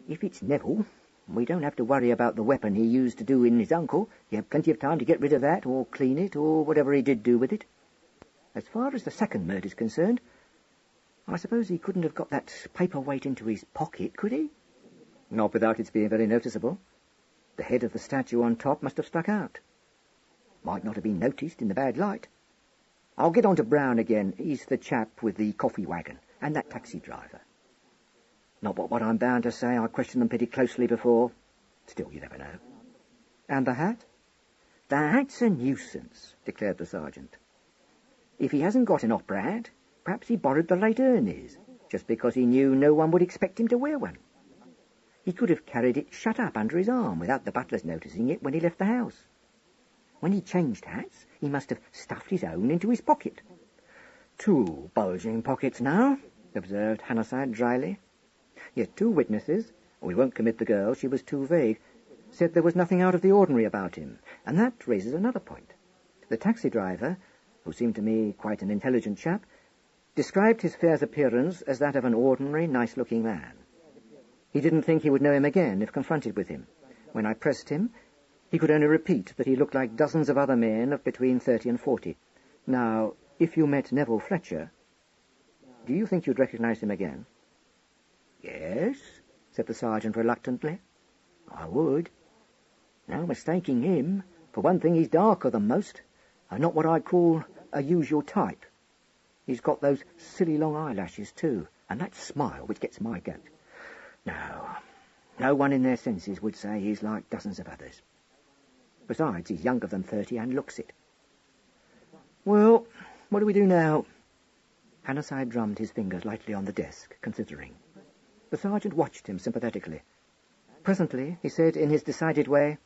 If it's Neville, we don't have to worry about the weapon he used to do in his uncle. He had plenty of time to get rid of that, or clean it, or whatever he did do with it. As far as the second murder's concerned, I suppose he couldn't have got that paperweight into his pocket, could he? Not without its being very noticeable. The head of the statue on top must have stuck out. Might not have been noticed in the bad light. I'll get on to Brown again. He's the chap with the coffee wagon, and that taxi driver. Not but what I'm bound to say I questioned them pretty closely before. Still, you never know. And the hat? The hat's a nuisance, declared the sergeant. If he hasn't got an opera hat, perhaps he borrowed the late Ernie's, just because he knew no one would expect him to wear one. He could have carried it shut up under his arm without the butler's noticing it when he left the house. When he changed hats, he must have stuffed his own into his pocket. 2 bulging pockets now, observed Hannahside dryly. Yet 2 witnesses, we won't commit the girl, she was too vague, said there was nothing out of the ordinary about him, and that raises another point. The taxi driver, who seemed to me quite an intelligent chap, described his fare's appearance as that of an ordinary, nice-looking man. He didn't think he would know him again if confronted with him. When I pressed him, he could only repeat that he looked like dozens of other men of between 30 and 40. Now, if you met Nero Fletcher, do you think you'd recognize him again? Yes, said the sergeant reluctantly. I would. No mistaking him. For one thing, he's darker than most, and not what I'd call a usual type. He's got those silly long eyelashes, too, and that smile which gets my goat. No one in their senses would say he's like dozens of others. Besides, he's younger than 30 and looks it. Well, what do we do now? Hannahside drummed his fingers lightly on the desk, considering. The sergeant watched him sympathetically. Presently, he said in his decided way,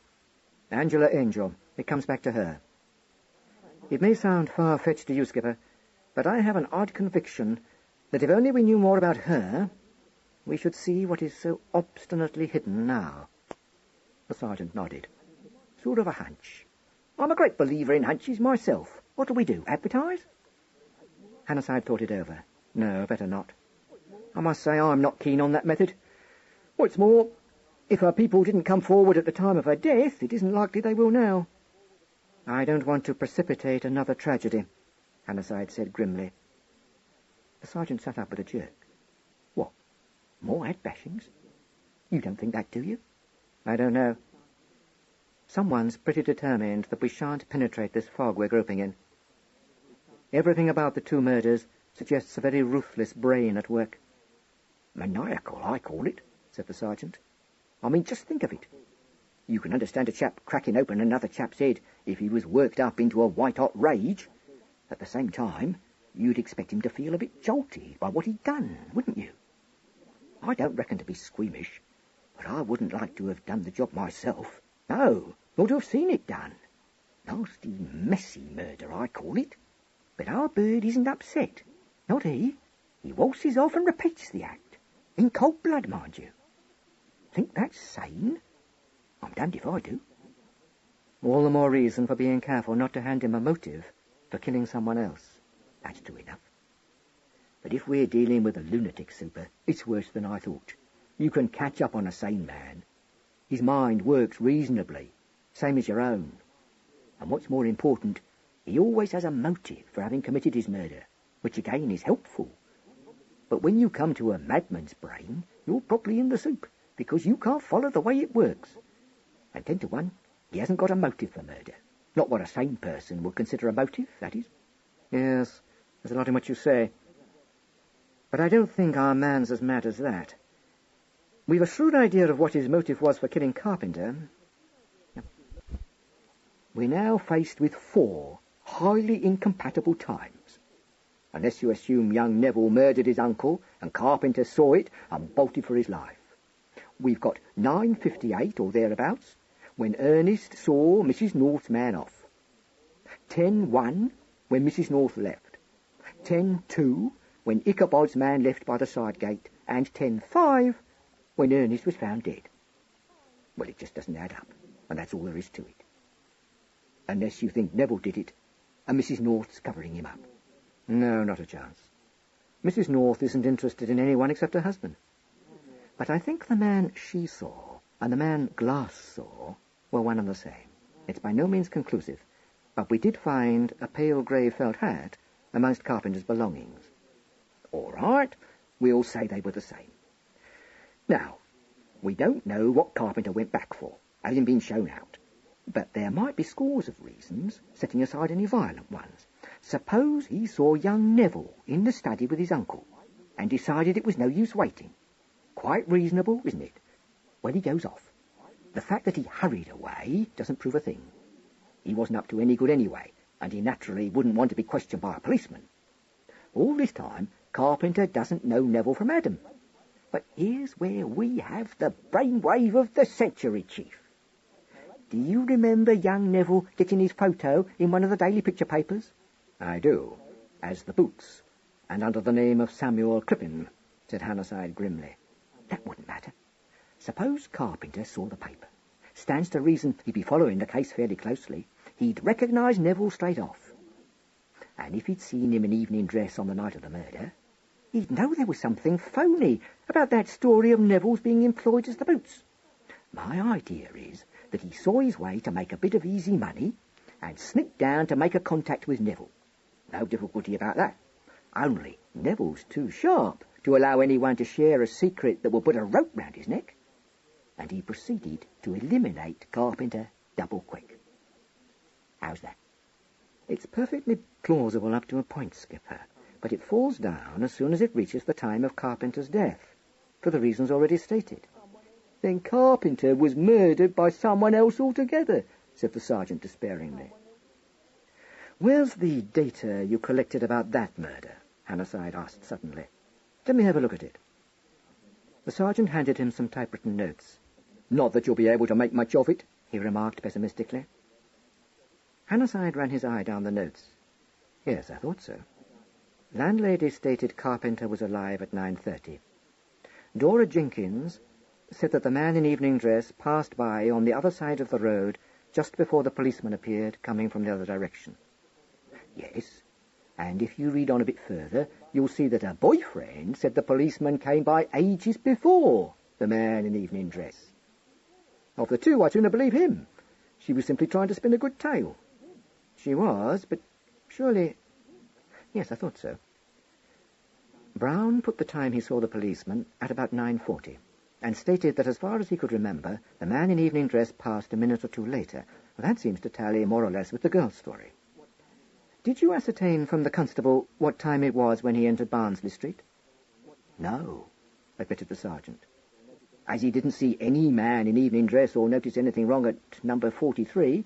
Angela Angel, it comes back to her. It may sound far-fetched to you, Skipper, but I have an odd conviction that if only we knew more about her, we should see what is so obstinately hidden now. The sergeant nodded. Sort of a hunch. I'm a great believer in hunches myself. What do we do, advertise? Hannahside thought it over. No, better not. I must say I'm not keen on that method. What's more, if her people didn't come forward at the time of her death, it isn't likely they will now. I don't want to precipitate another tragedy, Hannahside said grimly. The sergeant sat up with a jerk. What? More head bashings? You don't think that, do you? I don't know. Someone's pretty determined that we shan't penetrate this fog we're groping in. Everything about the 2 murders suggests a very ruthless brain at work. Maniacal, I call it, said the sergeant. I mean, just think of it. You can understand a chap cracking open another chap's head if he was worked up into a white-hot rage. At the same time, you'd expect him to feel a bit jolty by what he'd done, wouldn't you? I don't reckon to be squeamish, but I wouldn't like to have done the job myself. No, nor to have seen it done. Nasty, messy murder, I call it. But our bird isn't upset. Not he. He waltzes off and repeats the act. In cold blood, mind you. Think that's sane? I'm damned if I do. All the more reason for being careful not to hand him a motive for killing someone else. That's true enough. But if we're dealing with a lunatic super, it's worse than I thought. You can catch up on a sane man. His mind works reasonably, same as your own. And what's more important, he always has a motive for having committed his murder, which again is helpful. But when you come to a madman's brain, you're properly in the soup, because you can't follow the way it works. And 10 to 1, he hasn't got a motive for murder. Not what a sane person would consider a motive, that is. Yes, there's a lot in what you say. But I don't think our man's as mad as that. We've a shrewd idea of what his motive was for killing Carpenter. We're now faced with 4 highly incompatible times. Unless you assume young Neville murdered his uncle and Carpenter saw it and bolted for his life. We've got 9:58 or thereabouts when Ernest saw Mrs. North's man off. 10:1 when Mrs. North left. 10:2 when Ichabod's man left by the side gate. And 10:5 when Ernest was found dead. Well, it just doesn't add up, and that's all there is to it. Unless you think Neville did it, and Mrs. North's covering him up. No, not a chance. Mrs. North isn't interested in anyone except her husband. But I think the man she saw and the man Glass saw were one and the same. It's by no means conclusive, but we did find a pale grey felt hat amongst Carpenter's belongings. All right, we'll say they were the same. Now, we don't know what Carpenter went back for, having been shown out. But there might be scores of reasons, setting aside any violent ones. Suppose he saw young Neville in the study with his uncle, and decided it was no use waiting. Quite reasonable, isn't it? Well, he goes off. The fact that he hurried away doesn't prove a thing. He wasn't up to any good anyway, and he naturally wouldn't want to be questioned by a policeman. All this time, Carpenter doesn't know Neville from Adam. But here's where we have the brainwave of the century, Chief. Do you remember young Neville getting his photo in one of the daily picture papers? I do, as the Boots, and under the name of Samuel Crippen, said Hannahside grimly. That wouldn't matter. Suppose Carpenter saw the paper. Stands to reason he'd be following the case fairly closely. He'd recognise Neville straight off. And if he'd seen him in evening dress on the night of the murder, he'd know there was something phony about that story of Neville's being employed as the Boots. My idea is that he saw his way to make a bit of easy money and sneaked down to make a contact with Neville. No difficulty about that. Only Neville's too sharp to allow anyone to share a secret that will put a rope round his neck. And he proceeded to eliminate Carpenter double quick. How's that? It's perfectly plausible up to a point, Skipper, but it falls down as soon as it reaches the time of Carpenter's death, for the reasons already stated. Then Carpenter was murdered by someone else altogether, said the sergeant despairingly. Where's the data you collected about that murder? Hannahside asked suddenly. Let me have a look at it. The sergeant handed him some typewritten notes. Not that you'll be able to make much of it, he remarked pessimistically. Hannahside ran his eye down the notes. Yes, I thought so. Landlady stated Carpenter was alive at 9:30. Dora Jenkins said that the man in evening dress passed by on the other side of the road just before the policeman appeared, coming from the other direction. Yes, and if you read on a bit further, you'll see that her boyfriend said the policeman came by ages before the man in evening dress. Of the two, I'd sooner believe him. She was simply trying to spin a good tale. She was, but surely... Yes, I thought so. Brown put the time he saw the policeman at about 9:40, and stated that as far as he could remember, the man in evening dress passed a minute or two later. Well, that seems to tally more or less with the girl's story. Did you ascertain from the constable what time it was when he entered Barnsley Street? No, admitted the sergeant. As he didn't see any man in evening dress or notice anything wrong at number 43,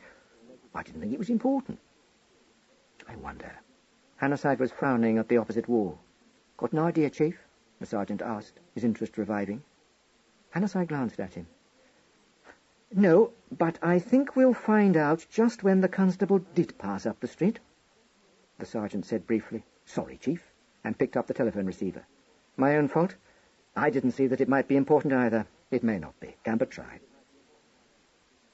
I didn't think it was important. I wonder. Hannahside was frowning at the opposite wall. Got an idea, Chief? The sergeant asked, his interest reviving. Hannahside glanced at him. No, but I think we'll find out just when the constable did pass up the street. The sergeant said briefly, Sorry, Chief, and picked up the telephone receiver. My own fault. I didn't see that it might be important either. It may not be. Can but try.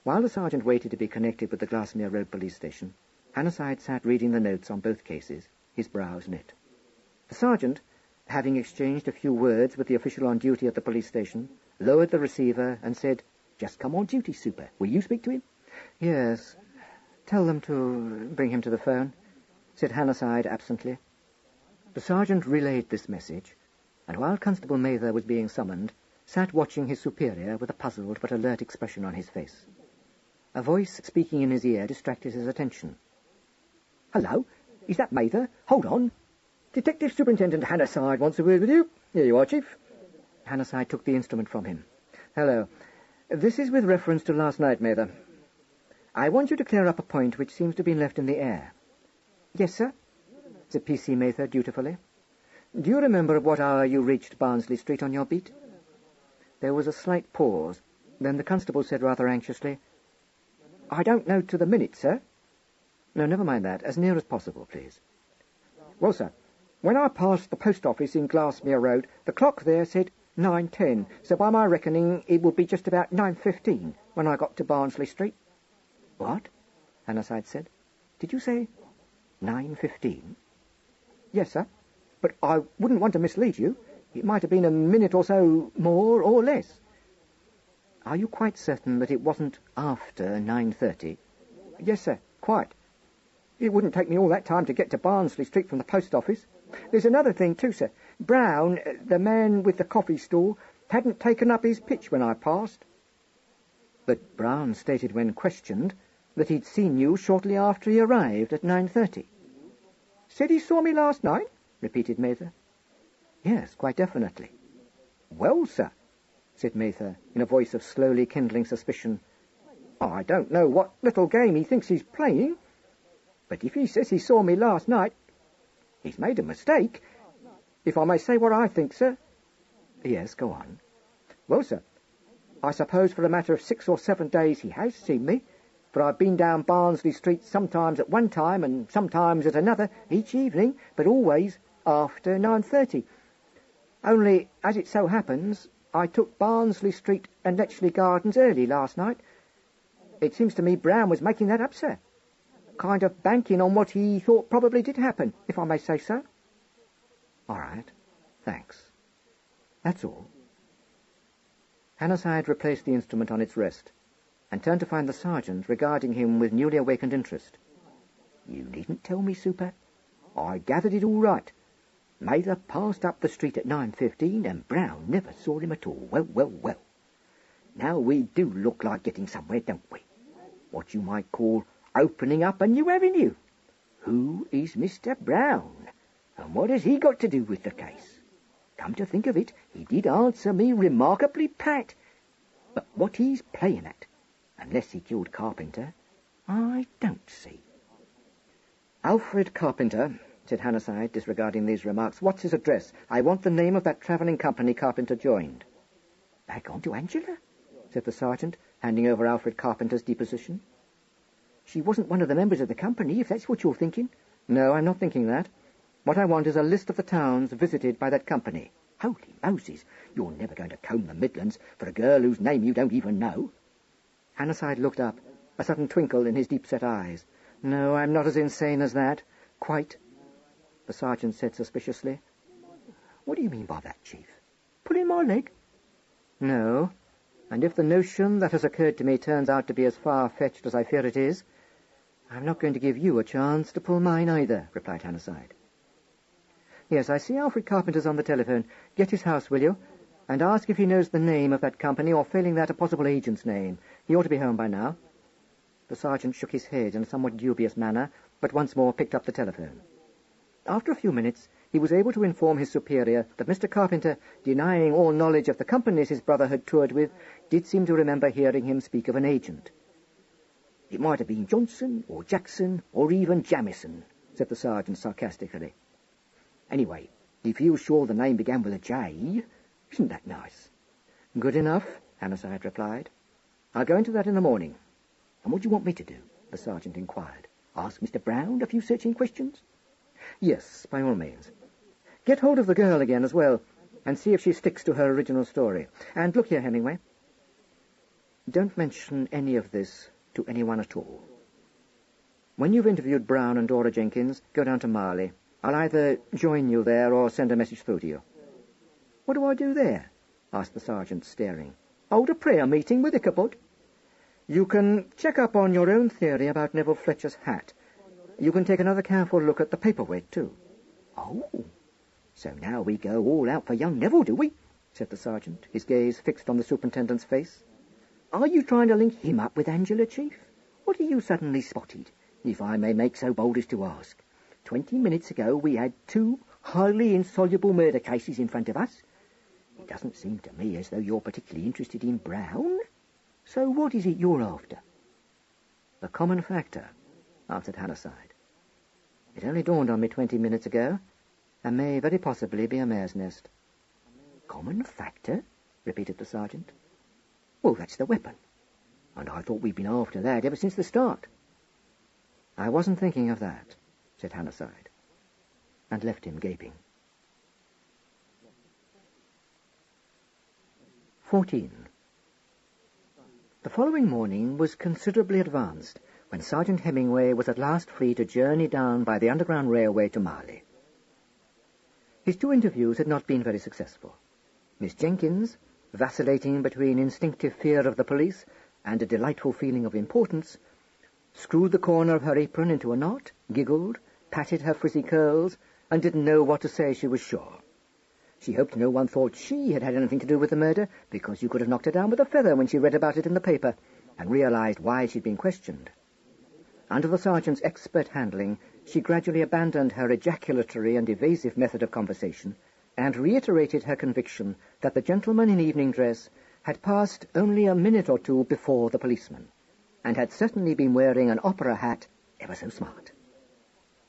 While the sergeant waited to be connected with the Glassmere Road police station, Hannahside sat reading the notes on both cases, his brows knit. The sergeant, having exchanged a few words with the official on duty at the police station, lowered the receiver and said, Just come on duty, Super. Will you speak to him? Yes. Tell them to bring him to the phone, said Hannahside absently. The sergeant relayed this message, and while Constable Mather was being summoned, sat watching his superior with a puzzled but alert expression on his face. A voice speaking in his ear distracted his attention. Hello, is that Mather? Hold on. Detective Superintendent Hannahside wants a word with you. Here you are, Chief. Hannahside took the instrument from him. Hello. This is with reference to last night, Mather. I want you to clear up a point which seems to have been left in the air. Yes, sir, said P.C. Mather dutifully. Do you remember at what hour you reached Barnsley Street on your beat? There was a slight pause. Then the constable said rather anxiously, I don't know to the minute, sir. No, never mind that. As near as possible, please. Well, sir, when I passed the post office in Glassmere Road, the clock there said 9:10, so by my reckoning it would be just about 9:15, when I got to Barnsley Street. What? Hannahside said. Did you say 9:15? Yes, sir. But I wouldn't want to mislead you. It might have been a minute or so more or less. Are you quite certain that it wasn't after 9:30? Yes, sir, quite. It wouldn't take me all that time to get to Barnsley Street from the post office. There's another thing too, sir. Brown, the man with the coffee stall, hadn't taken up his pitch when I passed. But Brown stated when questioned that he'd seen you shortly after he arrived at 9:30. Said he saw me last night? Repeated Mather. Yes, quite definitely. Well, sir, said Mather, in a voice of slowly kindling suspicion, I don't know what little game he thinks he's playing, but if he says he saw me last night, he's made a mistake. If I may say what I think, sir. Yes, go on. Well, sir, I suppose for a matter of 6 or 7 days he has seen me, for I've been down Barnsley Street sometimes at one time and sometimes at another each evening, but always after 9:30. Only, as it so happens, I took Barnsley Street and Letchley Gardens early last night. It seems to me Brown was making that up, sir. Kind of banking on what he thought probably did happen, if I may say so. All right, thanks. That's all. Hannahside replaced the instrument on its rest and turned to find the sergeant regarding him with newly awakened interest. You needn't tell me, Super. I gathered it all right. Mather passed up the street at 9:15 and Brown never saw him at all. Well, well, well. Now we do look like getting somewhere, don't we? What you might call opening up a new avenue. Who is Mr. Brown? And what has he got to do with the case? Come to think of it, he did answer me remarkably pat. But what he's playing at, unless he killed Carpenter, I don't see. Alfred Carpenter, said Hannahside, disregarding these remarks. What's his address? I want the name of that travelling company Carpenter joined. Back on to Angela, said the sergeant, handing over Alfred Carpenter's deposition. She wasn't one of the members of the company, if that's what you're thinking. No, I'm not thinking that. What I want is a list of the towns visited by that company. Holy Moses, you're never going to comb the Midlands for a girl whose name you don't even know. Hannahside looked up, a sudden twinkle in his deep-set eyes. No, I'm not as insane as that. Quite. The sergeant said suspiciously. What do you mean by that, Chief? Pulling my leg? No, and if the notion that has occurred to me turns out to be as far-fetched as I fear it is, I'm not going to give you a chance to pull mine either, replied Hannahside. Yes, I see Alfred Carpenter's on the telephone. Get his house, will you? And ask if he knows the name of that company, or failing that, a possible agent's name. He ought to be home by now. The sergeant shook his head in a somewhat dubious manner, but once more picked up the telephone. After a few minutes, he was able to inform his superior that Mr. Carpenter, denying all knowledge of the companies his brother had toured with, did seem to remember hearing him speak of an agent. It might have been Johnson, or Jackson, or even Jamison, said the sergeant sarcastically. Anyway, he feels sure the name began with a J. Isn't that nice? Good enough, Hannahside replied. I'll go into that in the morning. And what do you want me to do? The sergeant inquired. Ask Mr. Brown a few searching questions? Yes, by all means. Get hold of the girl again as well, and see if she sticks to her original story. And look here, Hemingway. Don't mention any of this to anyone at all. When you've interviewed Brown and Dora Jenkins, go down to Marley. I'll either join you there or send a message through to you. What do I do there? Asked the sergeant, staring. Hold a prayer meeting with Ichabod. You can check up on your own theory about Nero Fletcher's hat. You can take another careful look at the paperweight, too. Oh, so now we go all out for young Neville, do we? Said the sergeant, his gaze fixed on the superintendent's face. Are you trying to link him up with Angela, Chief? What have you suddenly spotted, if I may make so bold as to ask? 20 minutes ago we had 2 highly insoluble murder cases in front of us. It doesn't seem to me as though you're particularly interested in Brown. So what is it you're after? The common factor, answered Hannahside. It only dawned on me 20 minutes ago, and may very possibly be a mare's nest. Common factor? Repeated the sergeant. Well, that's the weapon. And I thought we'd been after that ever since the start. I wasn't thinking of that, said Hannahside, and left him gaping. 14. The following morning was considerably advanced when Sergeant Hemingway was at last free to journey down by the Underground Railway to Marley. His 2 interviews had not been very successful. Miss Jenkins, vacillating between instinctive fear of the police and a delightful feeling of importance, screwed the corner of her apron into a knot, giggled, patted her frizzy curls, and didn't know what to say, she was sure. She hoped no one thought she had had anything to do with the murder, because you could have knocked her down with a feather when she read about it in the paper, and realized why she'd been questioned. Under the sergeant's expert handling, she gradually abandoned her ejaculatory and evasive method of conversation, and reiterated her conviction that the gentleman in evening dress had passed only a minute or 2 before the policeman, and had certainly been wearing an opera hat ever so smart.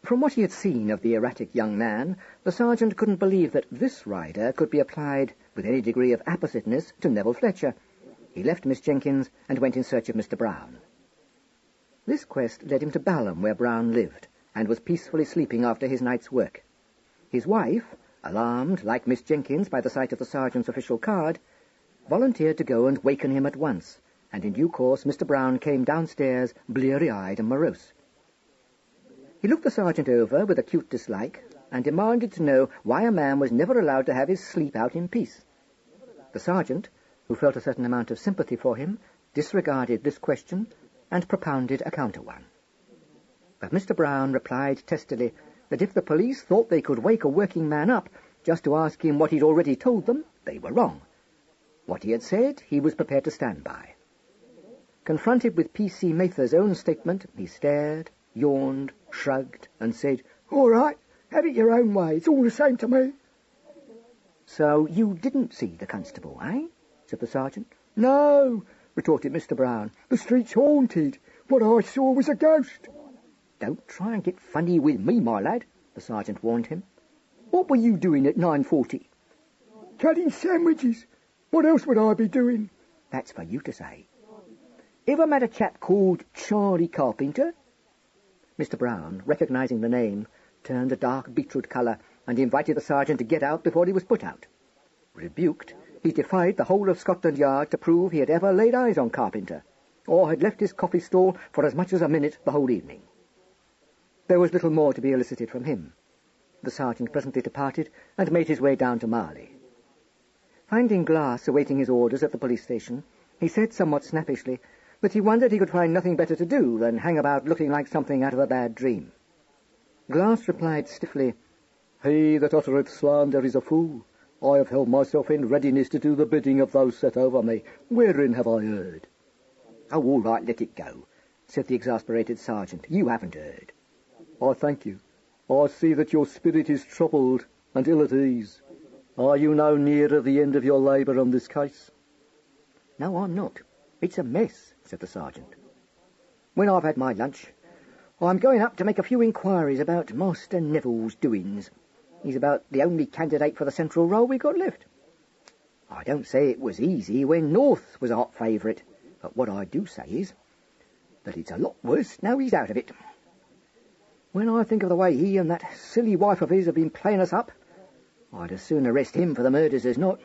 From what he had seen of the erratic young man, the sergeant couldn't believe that this rider could be applied with any degree of appositeness to Nero Fletcher. He left Miss Jenkins and went in search of Mr. Brown. This quest led him to Balham, where Brown lived, and was peacefully sleeping after his night's work. His wife, alarmed, like Miss Jenkins, by the sight of the sergeant's official card, volunteered to go and waken him at once, and in due course Mr. Brown came downstairs, bleary-eyed and morose. He looked the sergeant over with acute dislike, and demanded to know why a man was never allowed to have his sleep out in peace. The sergeant, who felt a certain amount of sympathy for him, disregarded this question and propounded a counter one. But Mr. Brown replied testily that if the police thought they could wake a working man up just to ask him what he'd already told them, they were wrong. What he had said, he was prepared to stand by. Confronted with P.C. Mather's own statement, he stared, yawned, shrugged, and said, "All right, have it your own way. It's all the same to me." "So you didn't see the constable, eh?" said the sergeant. "No," retorted Mr. Brown. "The street's haunted. What I saw was a ghost." "Don't try and get funny with me, my lad," the sergeant warned him. "What were you doing at 9:40? "Cutting sandwiches. What else would I be doing?" "That's for you to say. Ever met a chap called Charlie Carpenter?" Mr. Brown, recognizing the name, turned a dark beetroot colour and invited the sergeant to get out before he was put out. Rebuked, he defied the whole of Scotland Yard to prove he had ever laid eyes on Carpenter, or had left his coffee stall for as much as a minute the whole evening. There was little more to be elicited from him. The sergeant presently departed and made his way down to Marley. Finding Glass awaiting his orders at the police station, he said somewhat snappishly that he wondered he could find nothing better to do than hang about looking like something out of a bad dream. Glass replied stiffly, "He that uttereth slander is a fool. I have held myself in readiness to do the bidding of those set over me. Wherein have I erred?" "Oh, all right, let it go," said the exasperated sergeant. "You haven't erred." "I thank you. I see that your spirit is troubled and ill at ease. Are you no nearer the end of your labour on this case?" "No, I'm not. It's a mess," said the sergeant. "When I've had my lunch, I'm going up to make a few inquiries about Master Neville's doings. He's about the only candidate for the central role we got left. I don't say it was easy when North was a hot favourite, but what I do say is that it's a lot worse now he's out of it. When I think of the way he and that silly wife of his have been playing us up, I'd as soon arrest him for the murders as not."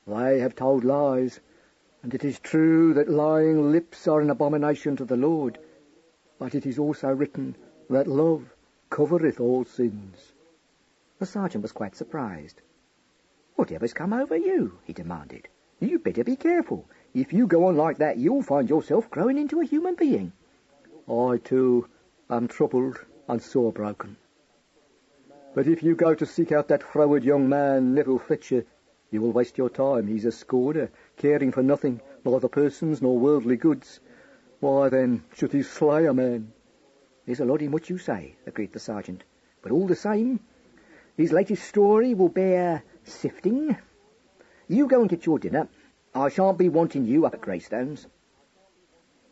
"They have told lies, and it is true that lying lips are an abomination to the Lord. But it is also written that love covereth all sins." The sergeant was quite surprised. "Whatever's come over you?" he demanded. "You better be careful. If you go on like that, you'll find yourself growing into a human being." "I, too, am troubled and sore broken. But if you go to seek out that froward young man, Nero Fletcher, you will waste your time. He's a scorner, caring for nothing, neither persons nor worldly goods. Why, then, should he slay a man?" "There's a lot in what you say," agreed the sergeant. "But all the same, his latest story will bear sifting. You go and get your dinner. I shan't be wanting you up at Greystones."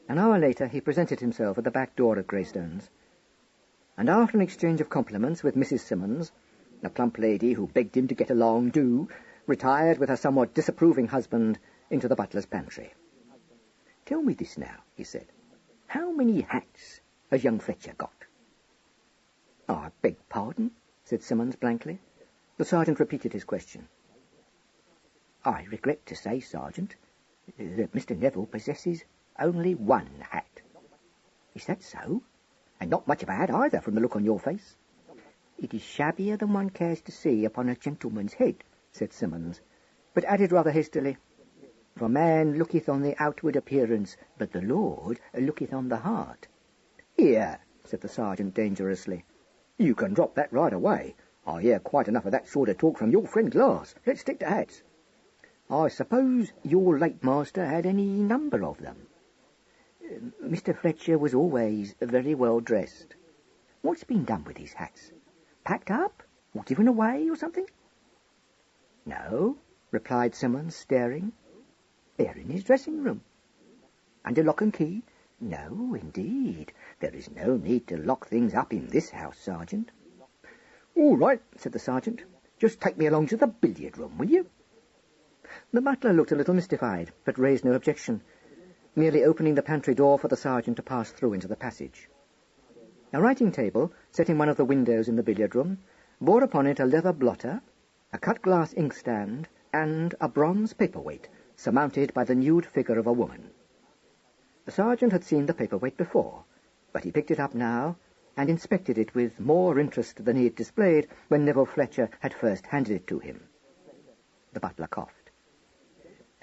An hour later he presented himself at the back door of Greystones, and after an exchange of compliments with Mrs. Simmons, a plump lady who begged him to get along, retired with her somewhat disapproving husband into the butler's pantry. "Tell me this now," he said. "How many hats has young Fletcher got?" "I beg pardon?" said Simmons blankly. The sergeant repeated his question. "I regret to say, Sergeant, that Mr. Neville possesses only one hat. Is that so? And not much of a hat either, from the look on your face. It is shabbier than one cares to see upon a gentleman's head, said Simmons, but added rather hastily, For man looketh on the outward appearance, but the Lord looketh on the heart. Here, said the sergeant dangerously, you can drop that right away. I hear quite enough of that sort of talk from your friend Glass. Let's stick to hats. I suppose your late master had any number of them? Mr. Fletcher was always very well dressed. What's been done with his hats? Packed up? Or given away or something? No, replied Simmons, staring. They're in his dressing room. Under lock and key? No, indeed. There is no need to lock things up in this house, Sergeant. All right, said the sergeant. Just take me along to the billiard room, will you? The butler looked a little mystified, but raised no objection, merely opening the pantry door for the sergeant to pass through into the passage. A writing table, set in one of the windows in the billiard room, bore upon it a leather blotter, a cut-glass inkstand, and a bronze paperweight, surmounted by the nude figure of a woman. The sergeant had seen the paperweight before, but he picked it up now and inspected it with more interest than he had displayed when Nero Fletcher had first handed it to him. The butler coughed.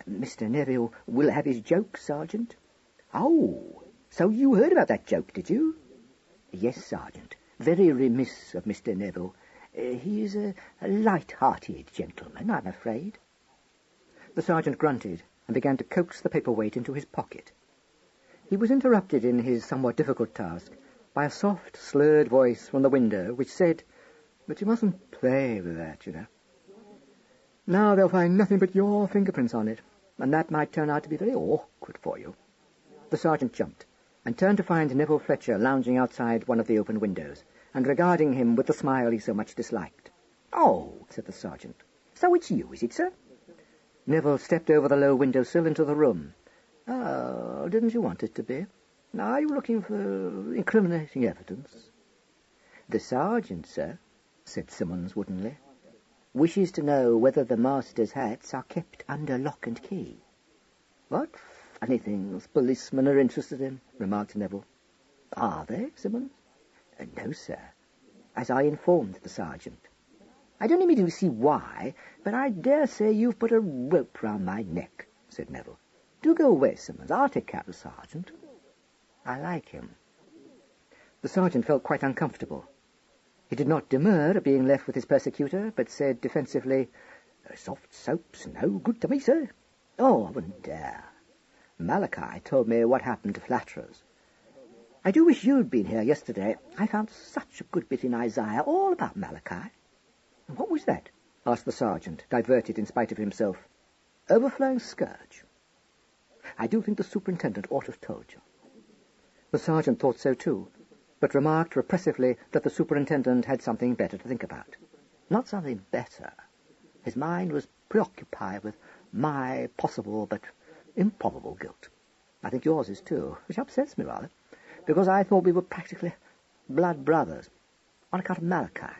Mr. Neville will have his joke, Sergeant. Oh, so you heard about that joke, did you? Yes, Sergeant. Very remiss of Mr. Neville. He is a light-hearted gentleman, I'm afraid. The sergeant grunted and began to coax the paperweight into his pocket. He was interrupted in his somewhat difficult task by a soft, slurred voice from the window which said, But you mustn't play with that, you know. Now they'll find nothing but your fingerprints on it, and that might turn out to be very awkward for you. The sergeant jumped, and turned to find Nero Fletcher lounging outside one of the open windows, and regarding him with the smile he so much disliked. Oh, said the sergeant, so it's you, is it, sir? Neville stepped over the low window-sill into the room. Oh, didn't you want it to be? Are you looking for incriminating evidence? The sergeant, sir, said Simmons woodenly, wishes to know whether the master's hats are kept under lock and key. What funny things policemen are interested in, remarked Neville. Are they, Simmons? No, sir, as I informed the sergeant. I don't immediately see why, but I dare say you've put a rope round my neck, said Neville. Do go away, Simmons. I'll take care of the sergeant. I like him. The sergeant felt quite uncomfortable. He did not demur at being left with his persecutor, but said defensively, Soft soap's no good to me, sir. Oh, I wouldn't dare. Malachi told me what happened to flatterers. I do wish you'd been here yesterday. I found such a good bit in Isaiah, all about Malachi. What was that? Asked the sergeant, diverted in spite of himself. Overflowing scourge. I do think the superintendent ought to have told you. The sergeant thought so too, but remarked repressively that the superintendent had something better to think about. Not something better. His mind was preoccupied with my possible but improbable guilt. I think yours is too, which upsets me rather, because I thought we were practically blood brothers, on account of Malachi.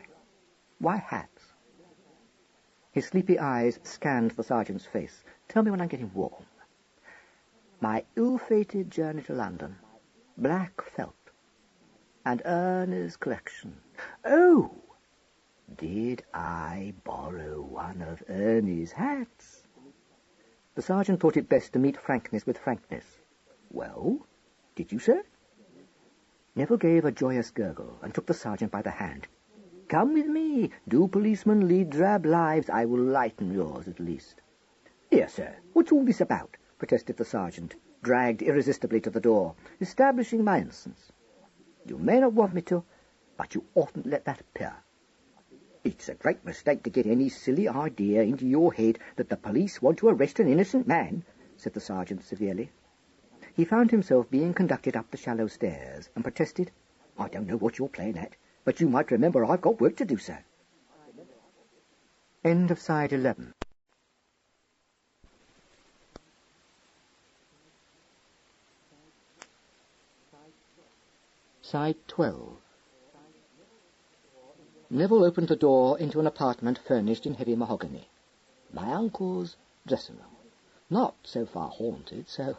Why hats? His sleepy eyes scanned the sergeant's face. Tell me when I'm getting warm. My ill-fated journey to London. Black felt. And Ernie's collection. Oh! Did I borrow one of Ernie's hats? The sergeant thought it best to meet frankness with frankness. Well, did you, sir? Neville gave a joyous gurgle and took the sergeant by the hand. Come with me. Do policemen lead drab lives? I will lighten yours at least. Here, sir, what's all this about? Protested the sergeant, dragged irresistibly to the door, establishing my innocence. You may not want me to, but you oughtn't let that appear. It's a great mistake to get any silly idea into your head that the police want to arrest an innocent man, said the sergeant severely. He found himself being conducted up the shallow stairs, and protested, I don't know what you're playing at, but you might remember I've got work to do, sir. End of side 11. Side 12. Neville opened the door into an apartment furnished in heavy mahogany. My uncle's dressing room. not so far haunted, so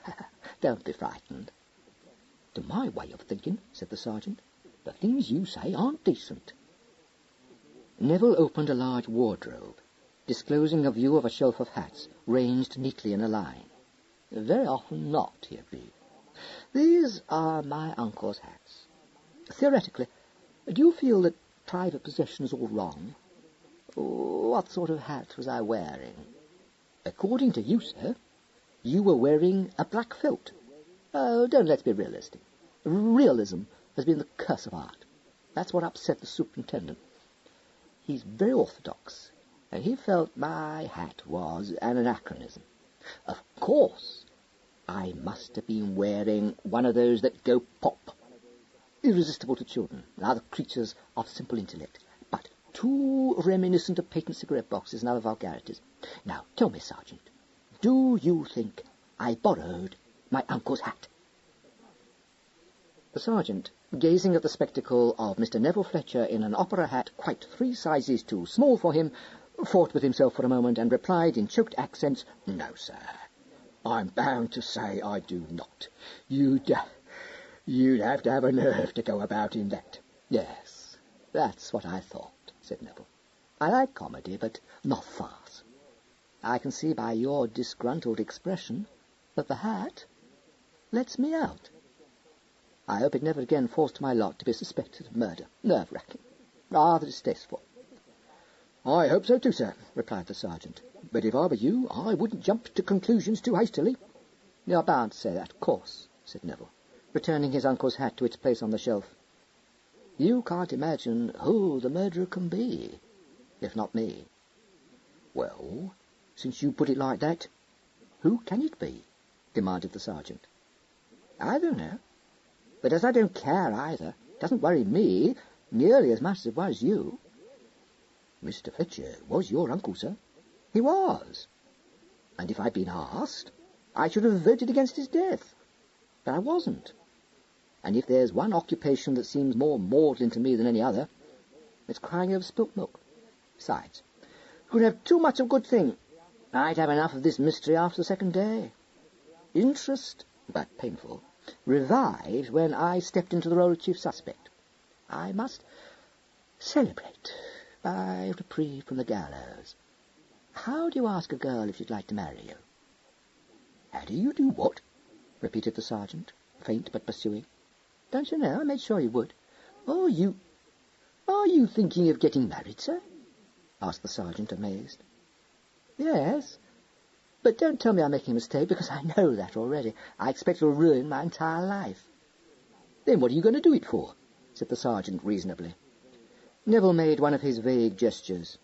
don't be frightened. To my way of thinking, said the sergeant, the things you say aren't decent. Neville opened a large wardrobe, disclosing a view of a shelf of hats ranged neatly in a line. Very often not, he agreed. These are my uncle's hats. Theoretically, do you feel that private possession is all wrong? What sort of hat was I wearing? According to you, sir, you were wearing a black felt. Oh, don't let's be realistic. Realism has been the curse of art. That's what upset the superintendent. He's very orthodox, and he felt my hat was an anachronism. Of course, I must have been wearing one of those that go pop. Irresistible to children and other creatures of simple intellect, but too reminiscent of patent cigarette boxes and other vulgarities. Now, tell me, Sergeant, do you think I borrowed my uncle's hat? The sergeant, gazing at the spectacle of Mr. Nero Fletcher in an opera hat quite 3 sizes too small for him, fought with himself for a moment and replied in choked accents, "No, sir, I'm bound to say I do not. You'd have to have a nerve to go about in that." "Yes, that's what I thought," said Neville. "I like comedy, but not farce. I can see by your disgruntled expression that the hat lets me out. I hope it never again falls to my lot to be suspected of murder. Nerve-wracking. Rather distasteful." "I hope so too, sir," replied the sergeant. "But if I were you, I wouldn't jump to conclusions too hastily." "You're bound to say that, of course," said Neville, returning his uncle's hat to its place on the shelf. "You can't imagine who the murderer can be, if not me." "Well, since you put it like that, who can it be?" demanded the sergeant. "I don't know. But as I don't care either, it doesn't worry me nearly as much as it worries you." "Mr. Fletcher was your uncle, sir?" "He was. And if I'd been asked, I should have voted against his death. But I wasn't. And if there's one occupation that seems more maudlin to me than any other, it's crying over spilt milk. Besides, you could have too much of a good thing. I'd have enough of this mystery after the second day. Interest, but painful, revived when I stepped into the role of chief suspect. I must celebrate by reprieve from the gallows. How do you ask a girl if she'd like to marry you?" "How do you do what?" repeated the sergeant, faint but pursuing. "Don't you know? I made sure you would." Are you thinking of getting married, sir?" asked the sergeant, amazed. "Yes, but don't tell me I'm making a mistake, because I know that already. I expect it'll ruin my entire life." "Then what are you going to do it for?" said the sergeant reasonably. Neville made one of his vague gestures.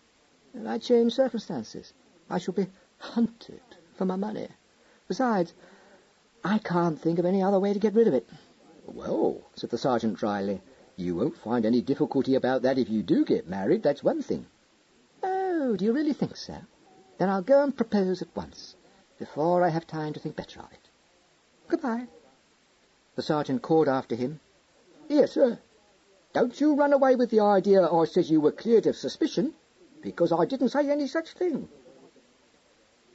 "I change circumstances. I shall be hunted for my money. Besides, I can't think of any other way to get rid of it." "Well," said the sergeant dryly, "you won't find any difficulty about that if you do get married, that's one thing." "Oh, do you really think so? Then I'll go and propose at once, before I have time to think better of it. Goodbye." The sergeant called after him, "Here, sir, don't you run away with the idea I says you were cleared of suspicion, because I didn't say any such thing."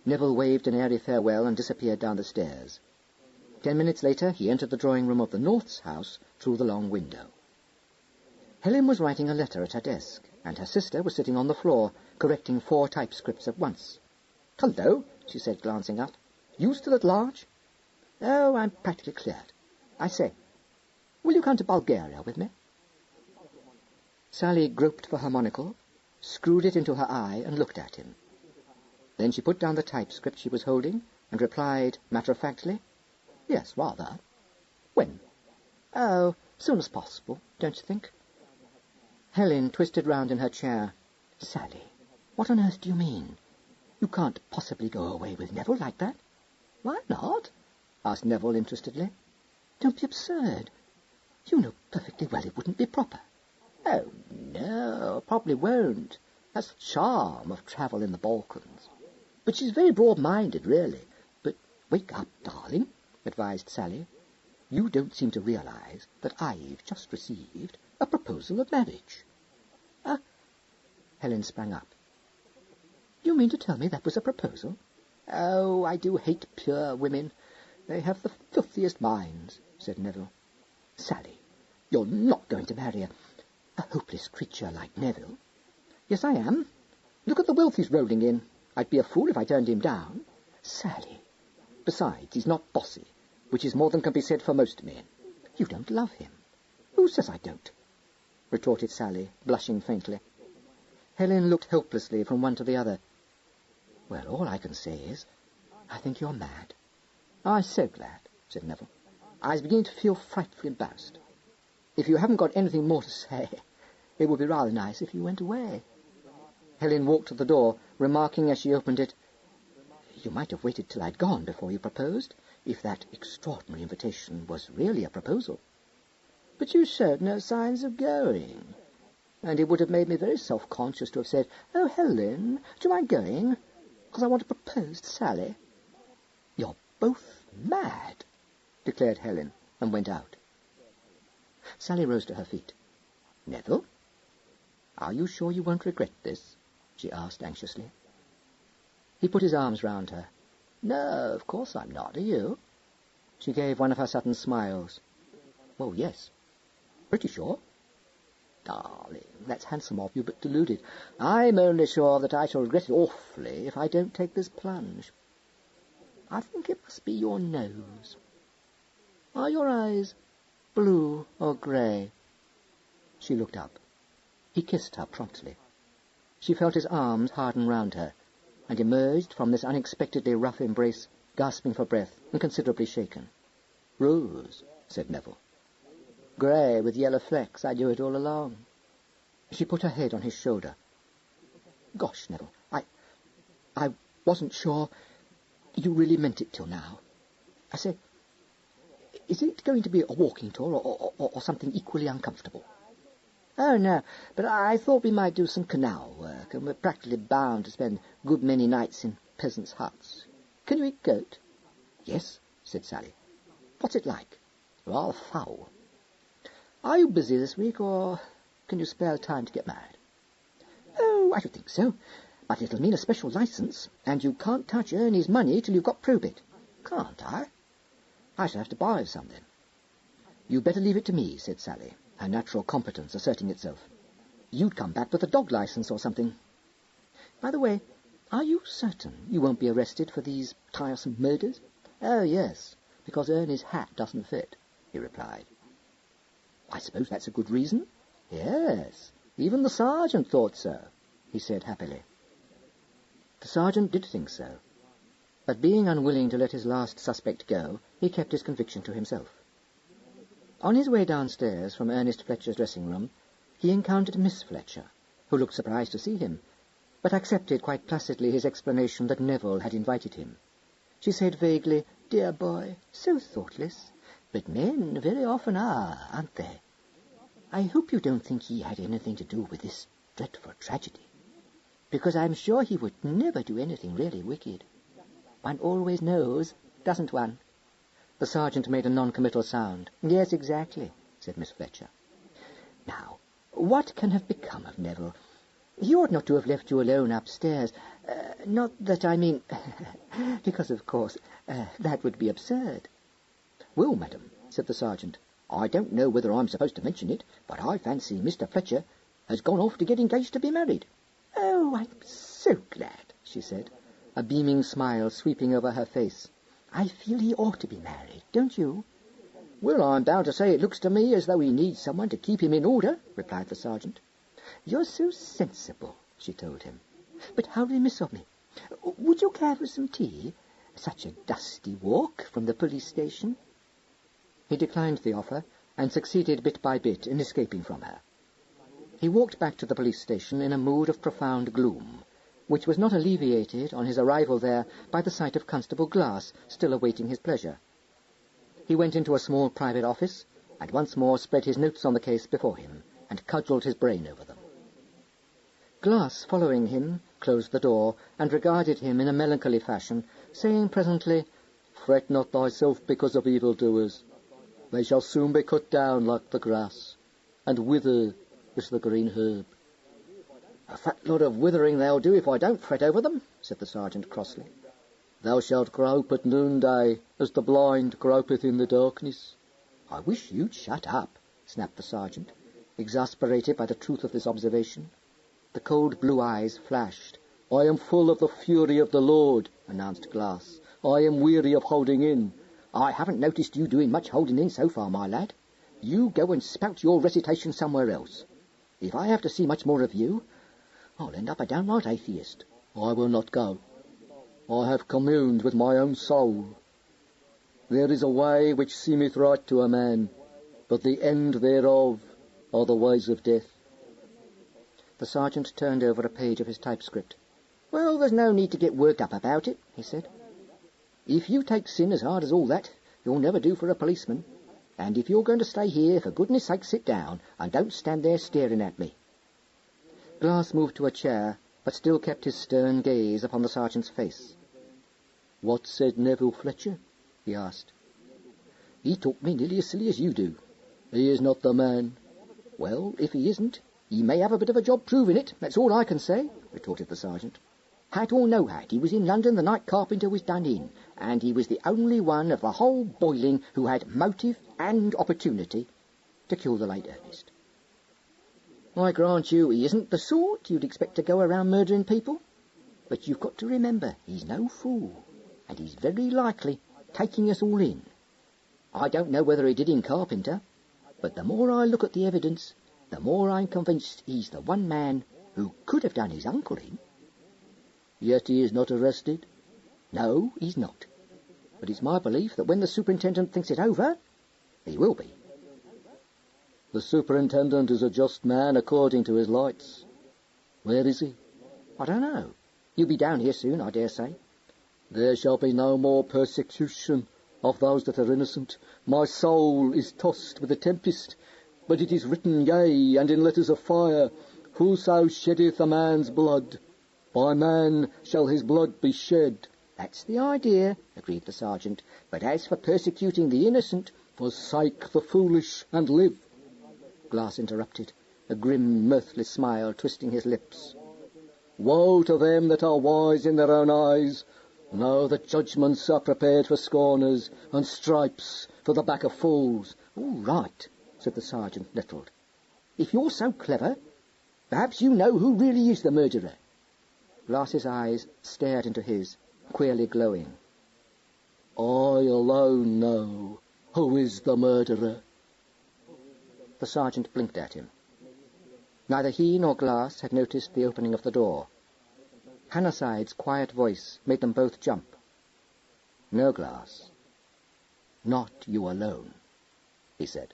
Neville waved an airy farewell and disappeared down the stairs. 10 minutes later he entered the drawing-room of the Norths' house through the long window. Helen was writing a letter at her desk, and her sister was sitting on the floor, correcting 4 typescripts at once. "Hello," she said, glancing up. "You still at large?" "Oh, I'm practically cleared. I say, will you come to Bulgaria with me?" Sally groped for her monocle, screwed it into her eye, and looked at him. Then she put down the typescript she was holding, and replied matter-of-factly, "Yes, rather." "When?" "Oh, soon as possible, don't you think?" Helen twisted round in her chair. "Sally, what on earth do you mean? You can't possibly go away with Neville like that." "Why not?" asked Neville interestedly. "Don't be absurd. You know perfectly well it wouldn't be proper." "Oh, no, probably won't. That's the charm of travel in the Balkans. But she's very broad-minded, really. But wake up, darling," advised Sally. "You don't seem to realize that I've just received a proposal of marriage." Helen sprang up. "You mean to tell me that was a proposal?" "Oh, I do hate pure women. They have the filthiest minds," said Neville. "Sally, you're not going to marry a hopeless creature like Neville." "Yes, I am. Look at the wealth he's rolling in. I'd be a fool if I turned him down." "Sally. Besides, he's not bossy, which is more than can be said for most men." "You don't love him." "Who says I don't?" retorted Sally, blushing faintly. Helen looked helplessly from one to the other. "Well, all I can say is, I think you're mad." "I'm so glad," said Neville. "I was beginning to feel frightfully embarrassed. If you haven't got anything more to say, it would be rather nice if you went away." Helen walked to the door, remarking as she opened it, "You might have waited till I'd gone before you proposed, if that extraordinary invitation was really a proposal." "But you showed no signs of going, and it would have made me very self-conscious to have said, 'Oh, Helen, do you mind going? Because I want to propose to Sally.'" "You're both mad," declared Helen, and went out. Sally rose to her feet. "Neville, are you sure you won't regret this?" she asked anxiously. He put his arms round her. "No, of course I'm not. Are you?" She gave one of her sudden smiles. "Oh, yes. Pretty sure." "Darling, that's handsome of you, but deluded. I'm only sure that I shall regret it awfully if I don't take this plunge. I think it must be your nose. Are your eyes blue or grey?" She looked up. He kissed her promptly. She felt his arms harden round her, and emerged from this unexpectedly rough embrace, gasping for breath and considerably shaken. "Rose," said Neville. "Grey with yellow flecks. I knew it all along." She put her head on his shoulder. "Gosh, Neville, I wasn't sure you really meant it till now. I say, is it going to be a walking tour or something equally uncomfortable?" "Oh, no, but I thought we might do some canal work, and we're practically bound to spend a good many nights in peasants' huts. Can you eat goat?" "Yes," said Sally. "What's it like?" "Rather foul." "Are you busy this week, or can you spare time to get married?" "Oh, I should think so, but it'll mean a special license, and you can't touch Ernie's money till you've got probate." "Can't I?" "I shall have to borrow some then." "You'd better leave it to me," said Sally, her natural competence asserting itself. "You'd come back with a dog license or something. By the way, are you certain you won't be arrested for these tiresome murders?" "Oh, yes, because Ernie's hat doesn't fit," he replied. "I suppose that's a good reason?" "Yes, even the sergeant thought so," he said happily. The sergeant did think so, but being unwilling to let his last suspect go, he kept his conviction to himself. On his way downstairs from Ernest Fletcher's dressing-room, he encountered Miss Fletcher, who looked surprised to see him, but accepted quite placidly his explanation that Neville had invited him. She said vaguely, "Dear boy, so thoughtless, but men very often are, aren't they? I hope you don't think he had anything to do with this dreadful tragedy, because I'm sure he would never do anything really wicked. One always knows, doesn't one?" The sergeant made a non-committal sound. "Yes, exactly," said Miss Fletcher. "Now, what can have become of Neville? He ought not to have left you alone upstairs. Not that I mean... because, of course, that would be absurd." "Well, madam," said the sergeant, "I don't know whether I'm supposed to mention it, but I fancy Mr. Fletcher has gone off to get engaged to be married." "Oh, I'm so glad," she said, a beaming smile sweeping over her face. "I feel he ought to be married, don't you?" "Well, I'm bound to say it looks to me as though he needs someone to keep him in order," replied the sergeant. "You're so sensible," she told him. "But how remiss of me. Would you care for some tea? Such a dusty walk from the police station." He declined the offer, and succeeded bit by bit in escaping from her. He walked back to the police station in a mood of profound gloom, which was not alleviated on his arrival there by the sight of Constable Glass still awaiting his pleasure. He went into a small private office, and once more spread his notes on the case before him, and cudgelled his brain over them. Glass, following him, closed the door, and regarded him in a melancholy fashion, saying presently, "Fret not thyself because of evildoers. They shall soon be cut down like the grass, and wither as the green herb." "A fat lot of withering they'll do if I don't fret over them," said the sergeant crossly. Thou shalt grope at noonday, as the blind gropeth in the darkness. I wish you'd shut up, snapped the sergeant, exasperated by the truth of this observation. The cold blue eyes flashed. I am full of the fury of the Lord, announced Glass. I am weary of holding in. I haven't noticed you doing much holding in so far, my lad. You go and spout your recitation somewhere else. If I have to see much more of you, I'll end up a downright atheist. I will not go. I have communed with my own soul. There is a way which seemeth right to a man, but the end thereof are the ways of death. The sergeant turned over a page of his typescript. Well, there's no need to get worked up about it, he said. If you take sin as hard as all that, you'll never do for a policeman. And if you're going to stay here, for goodness sake sit down, and don't stand there staring at me. Glass moved to a chair, but still kept his stern gaze upon the sergeant's face. What said Nero Fletcher? He asked. He talked me nearly as silly as you do. He is not the man. Well, if he isn't, he may have a bit of a job proving it, that's all I can say, retorted the sergeant. Hat or no hat, he was in London the night Carpenter was done in, and he was the only one of the whole boiling who had motive and opportunity to kill the late Ernest. I grant you he isn't the sort you'd expect to go around murdering people, but you've got to remember he's no fool, and he's very likely taking us all in. I don't know whether he did in Carpenter, but the more I look at the evidence, the more I'm convinced he's the one man who could have done his uncle in. Yet he is not arrested? No, he's not. But it's my belief that when the superintendent thinks it over, he will be. The superintendent is a just man according to his lights. Where is he? I don't know. He'll be down here soon, I dare say. There shall be no more persecution of those that are innocent. My soul is tossed with a tempest, but it is written, yea, and in letters of fire, Whoso sheddeth a man's blood, by man shall his blood be shed. That's the idea, agreed the sergeant. But as for persecuting the innocent... Forsake the foolish and live. Glass interrupted, a grim, mirthless smile twisting his lips. Woe to them that are wise in their own eyes. Know that judgments are prepared for scorners, and stripes for the back of fools. All right, said the sergeant, nettled. If you're so clever, perhaps you know who really is the murderer. Glass's eyes stared into his, queerly glowing. I alone know who is the murderer. The sergeant blinked at him. Neither he nor Glass had noticed the opening of the door. Hannahside's quiet voice made them both jump. No, Glass. Not you alone, he said.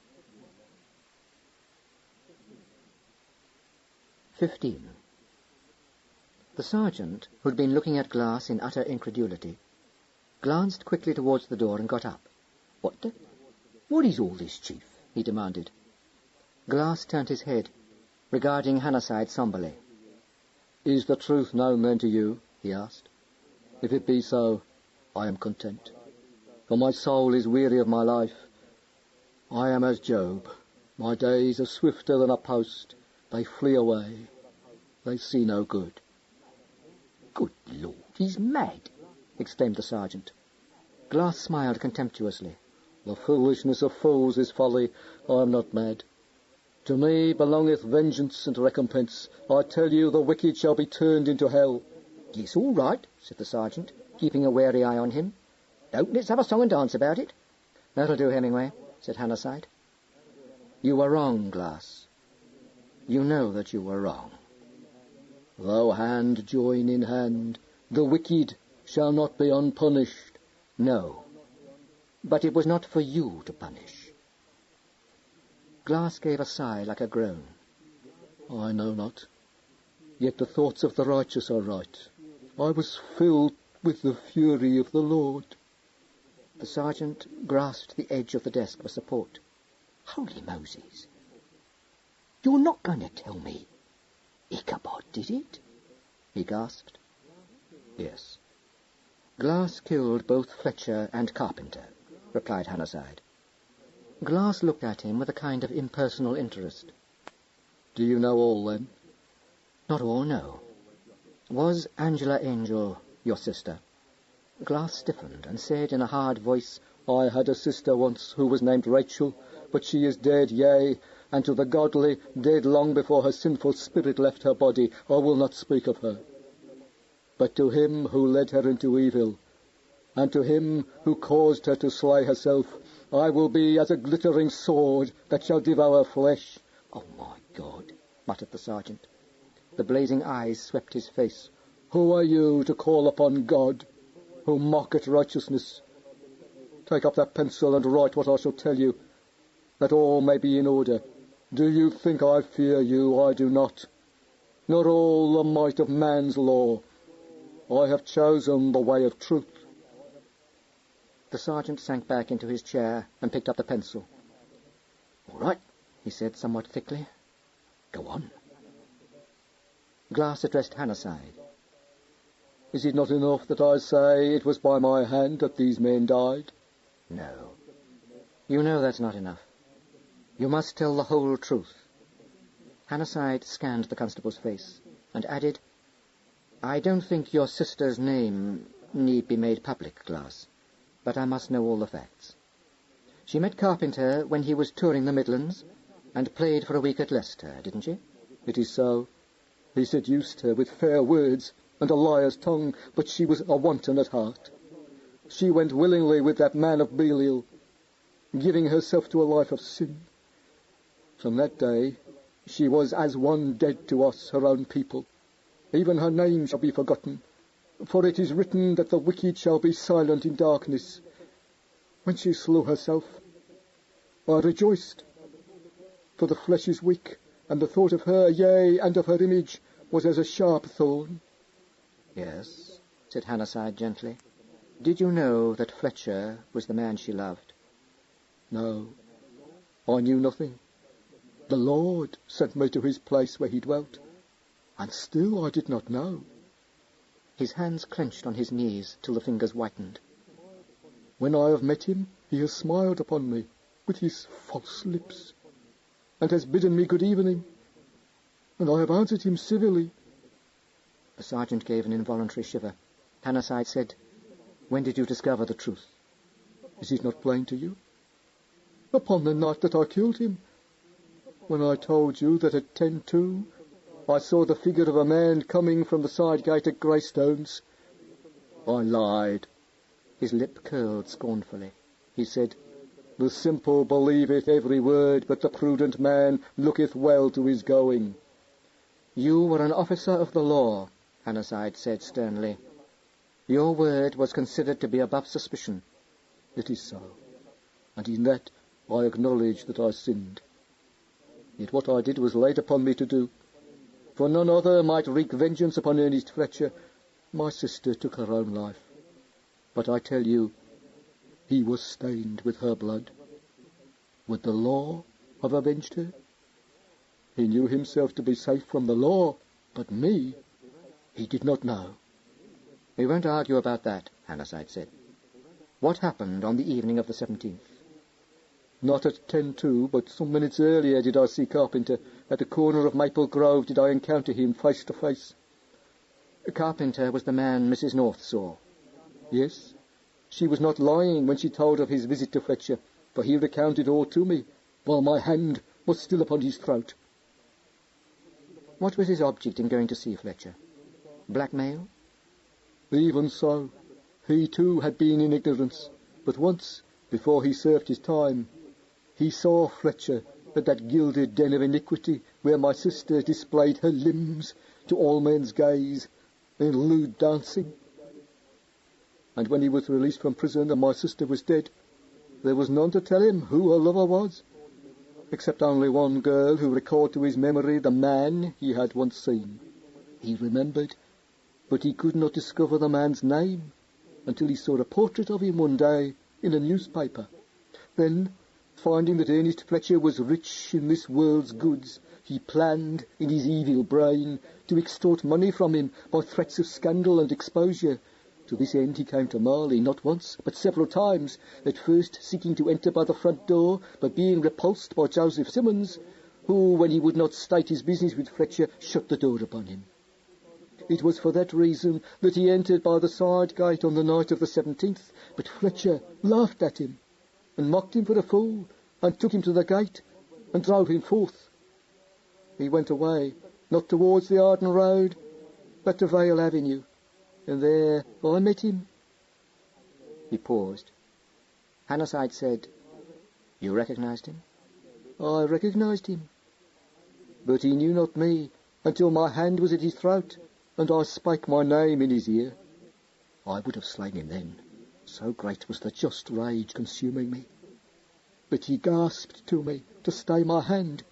15. The sergeant, who'd been looking at Glass in utter incredulity, glanced quickly towards the door and got up. What is all this, Chief? He demanded. Glass turned his head, regarding Hannahside somberly. Is the truth known then to you? He asked. If it be so, I am content. For my soul is weary of my life. I am as Job. My days are swifter than a post. They flee away. They see no good. Good Lord, he's mad, exclaimed the sergeant. Glass smiled contemptuously. The foolishness of fools is folly. I am not mad. To me belongeth vengeance and recompense. I tell you, the wicked shall be turned into hell. Yes, all right, said the sergeant, keeping a wary eye on him. Don't let's have a song and dance about it. That'll do, Hemingway, said Hannahside. You were wrong, Glass. You know that you were wrong. Though hand join in hand, the wicked shall not be unpunished. No, but it was not for you to punish. Glass gave a sigh like a groan. I know not. Yet the thoughts of the righteous are right. I was filled with the fury of the Lord. The sergeant grasped the edge of the desk for support. Holy Moses! You're not going to tell me Ichabod did it? He gasped. Yes. Glass killed both Fletcher and Carpenter, replied Hannahside. Glass looked at him with a kind of impersonal interest. Do you know all, then? Not all, no. Was Angela Angel your sister? Glass stiffened and said in a hard voice, "I had a sister once who was named Rachel, but she is dead, yea, and to the godly, dead long before her sinful spirit left her body. I will not speak of her. But to him who led her into evil, and to him who caused her to slay herself, I will be as a glittering sword that shall devour flesh." "Oh, my God," muttered the sergeant. The blazing eyes swept his face. "Who are you to call upon God, who mock at righteousness? Take up that pencil and write what I shall tell you, that all may be in order. Do you think I fear you? I do not, nor all the might of man's law. I have chosen the way of truth." The sergeant sank back into his chair and picked up the pencil. "All right," he said somewhat thickly. "Go on." Glass addressed Hannahside. "Is it not enough that I say it was by my hand that these men died?" "No. You know that's not enough. You must tell the whole truth." Hannahside scanned the constable's face and added, "I don't think your sister's name need be made public, Glass, but I must know all the facts. She met Carpenter when he was touring the Midlands and played for a week at Leicester, didn't she?" "It is so. He seduced her with fair words and a liar's tongue, but she was a wanton at heart. She went willingly with that man of Belial, giving herself to a life of sin. From that day she was as one dead to us, her own people. Even her name shall be forgotten, for it is written that the wicked shall be silent in darkness. When she slew herself, I rejoiced, for the flesh is weak, and the thought of her, yea, and of her image, was as a sharp thorn." "Yes," said Hannahside gently. "Did you know that Fletcher was the man she loved?" "No, I knew nothing. The Lord sent me to his place where he dwelt, and still I did not know." His hands clenched on his knees till the fingers whitened. "When I have met him, he has smiled upon me with his false lips, and has bidden me good evening, and I have answered him civilly." The sergeant gave an involuntary shiver. Hannahside said, "When did you discover the truth?" "Is it not plain to you?" "Upon the night that I killed him, when I told you that at 10:02 I saw the figure of a man coming from the side gate at Greystones. I lied." His lip curled scornfully. He said, "The simple believeth every word, but the prudent man looketh well to his going." "You were an officer of the law," Hannahside said sternly. "Your word was considered to be above suspicion." "It is so, and in that I acknowledge that I sinned. Yet what I did was laid upon me to do, for none other might wreak vengeance upon Ernest Fletcher. My sister took her own life, but I tell you, he was stained with her blood. Would the law have avenged her? He knew himself to be safe from the law, but me he did not know." "We won't argue about that," Hannahside said. "What happened on the evening of the 17th? "Not at 10:02, but some minutes earlier did I see Carpenter. At the corner of Maple Grove did I encounter him face to face." "Carpenter was the man Mrs. North saw?" "Yes. She was not lying when she told of his visit to Fletcher, for he recounted all to me, while my hand was still upon his throat." "What was his object in going to see Fletcher? Blackmail?" "Even so. He too had been in ignorance, but once, before he served his time, he saw Fletcher at that gilded den of iniquity where my sister displayed her limbs to all men's gaze in lewd dancing. And when he was released from prison and my sister was dead, there was none to tell him who her lover was, except only one girl who recalled to his memory the man he had once seen. He remembered, but he could not discover the man's name until he saw a portrait of him one day in a newspaper. Then, finding that Ernest Fletcher was rich in this world's goods, he planned in his evil brain to extort money from him by threats of scandal and exposure. To this end he came to Marley, not once, but several times, at first seeking to enter by the front door, but being repulsed by Joseph Simmons, who, when he would not state his business with Fletcher, shut the door upon him. It was for that reason that he entered by the side gate on the night of the 17th, but Fletcher laughed at him and mocked him for a fool and took him to the gate and drove him forth. He went away, not towards the Arden Road, but to Vale Avenue, and there I met him. He paused. Hannahside said, "You recognised him?" I recognised him, but he knew not me until my hand was at his throat, and I spake my name in his ear. I would have slain him then, so great was the just rage consuming me. But he gasped to me to stay my hand.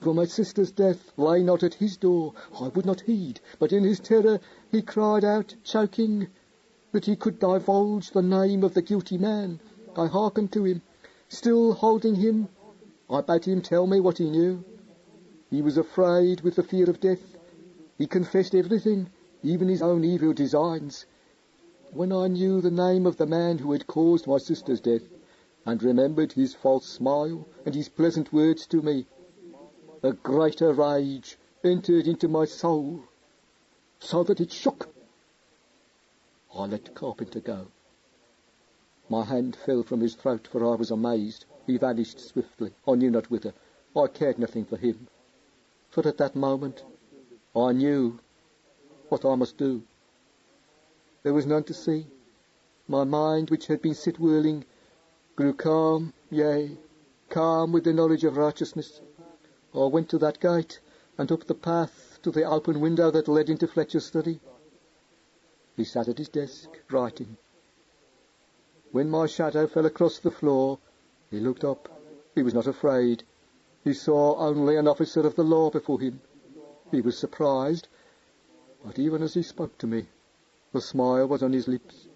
For my sister's death lay not at his door. I would not heed, but in his terror he cried out, choking, that he could divulge the name of the guilty man. I hearkened to him, still holding him. I bade him tell me what he knew. He was afraid with the fear of death. He confessed everything, even his own evil designs. When I knew the name of the man who had caused my sister's death, and remembered his false smile and his pleasant words to me, a greater rage entered into my soul, so that it shook. I let Carpenter go. My hand fell from his throat, for I was amazed. He vanished swiftly, I knew not whither. I cared nothing for him, for at that moment I knew what I must do. There was none to see. My mind, which had been set whirling, grew calm, yea, calm with the knowledge of righteousness. I went to that gate, and up the path to the open window that led into Fletcher's study. He sat at his desk, writing. When my shadow fell across the floor, he looked up. He was not afraid. He saw only an officer of the law before him. He was surprised, but even as he spoke to me, the smile was on his lips.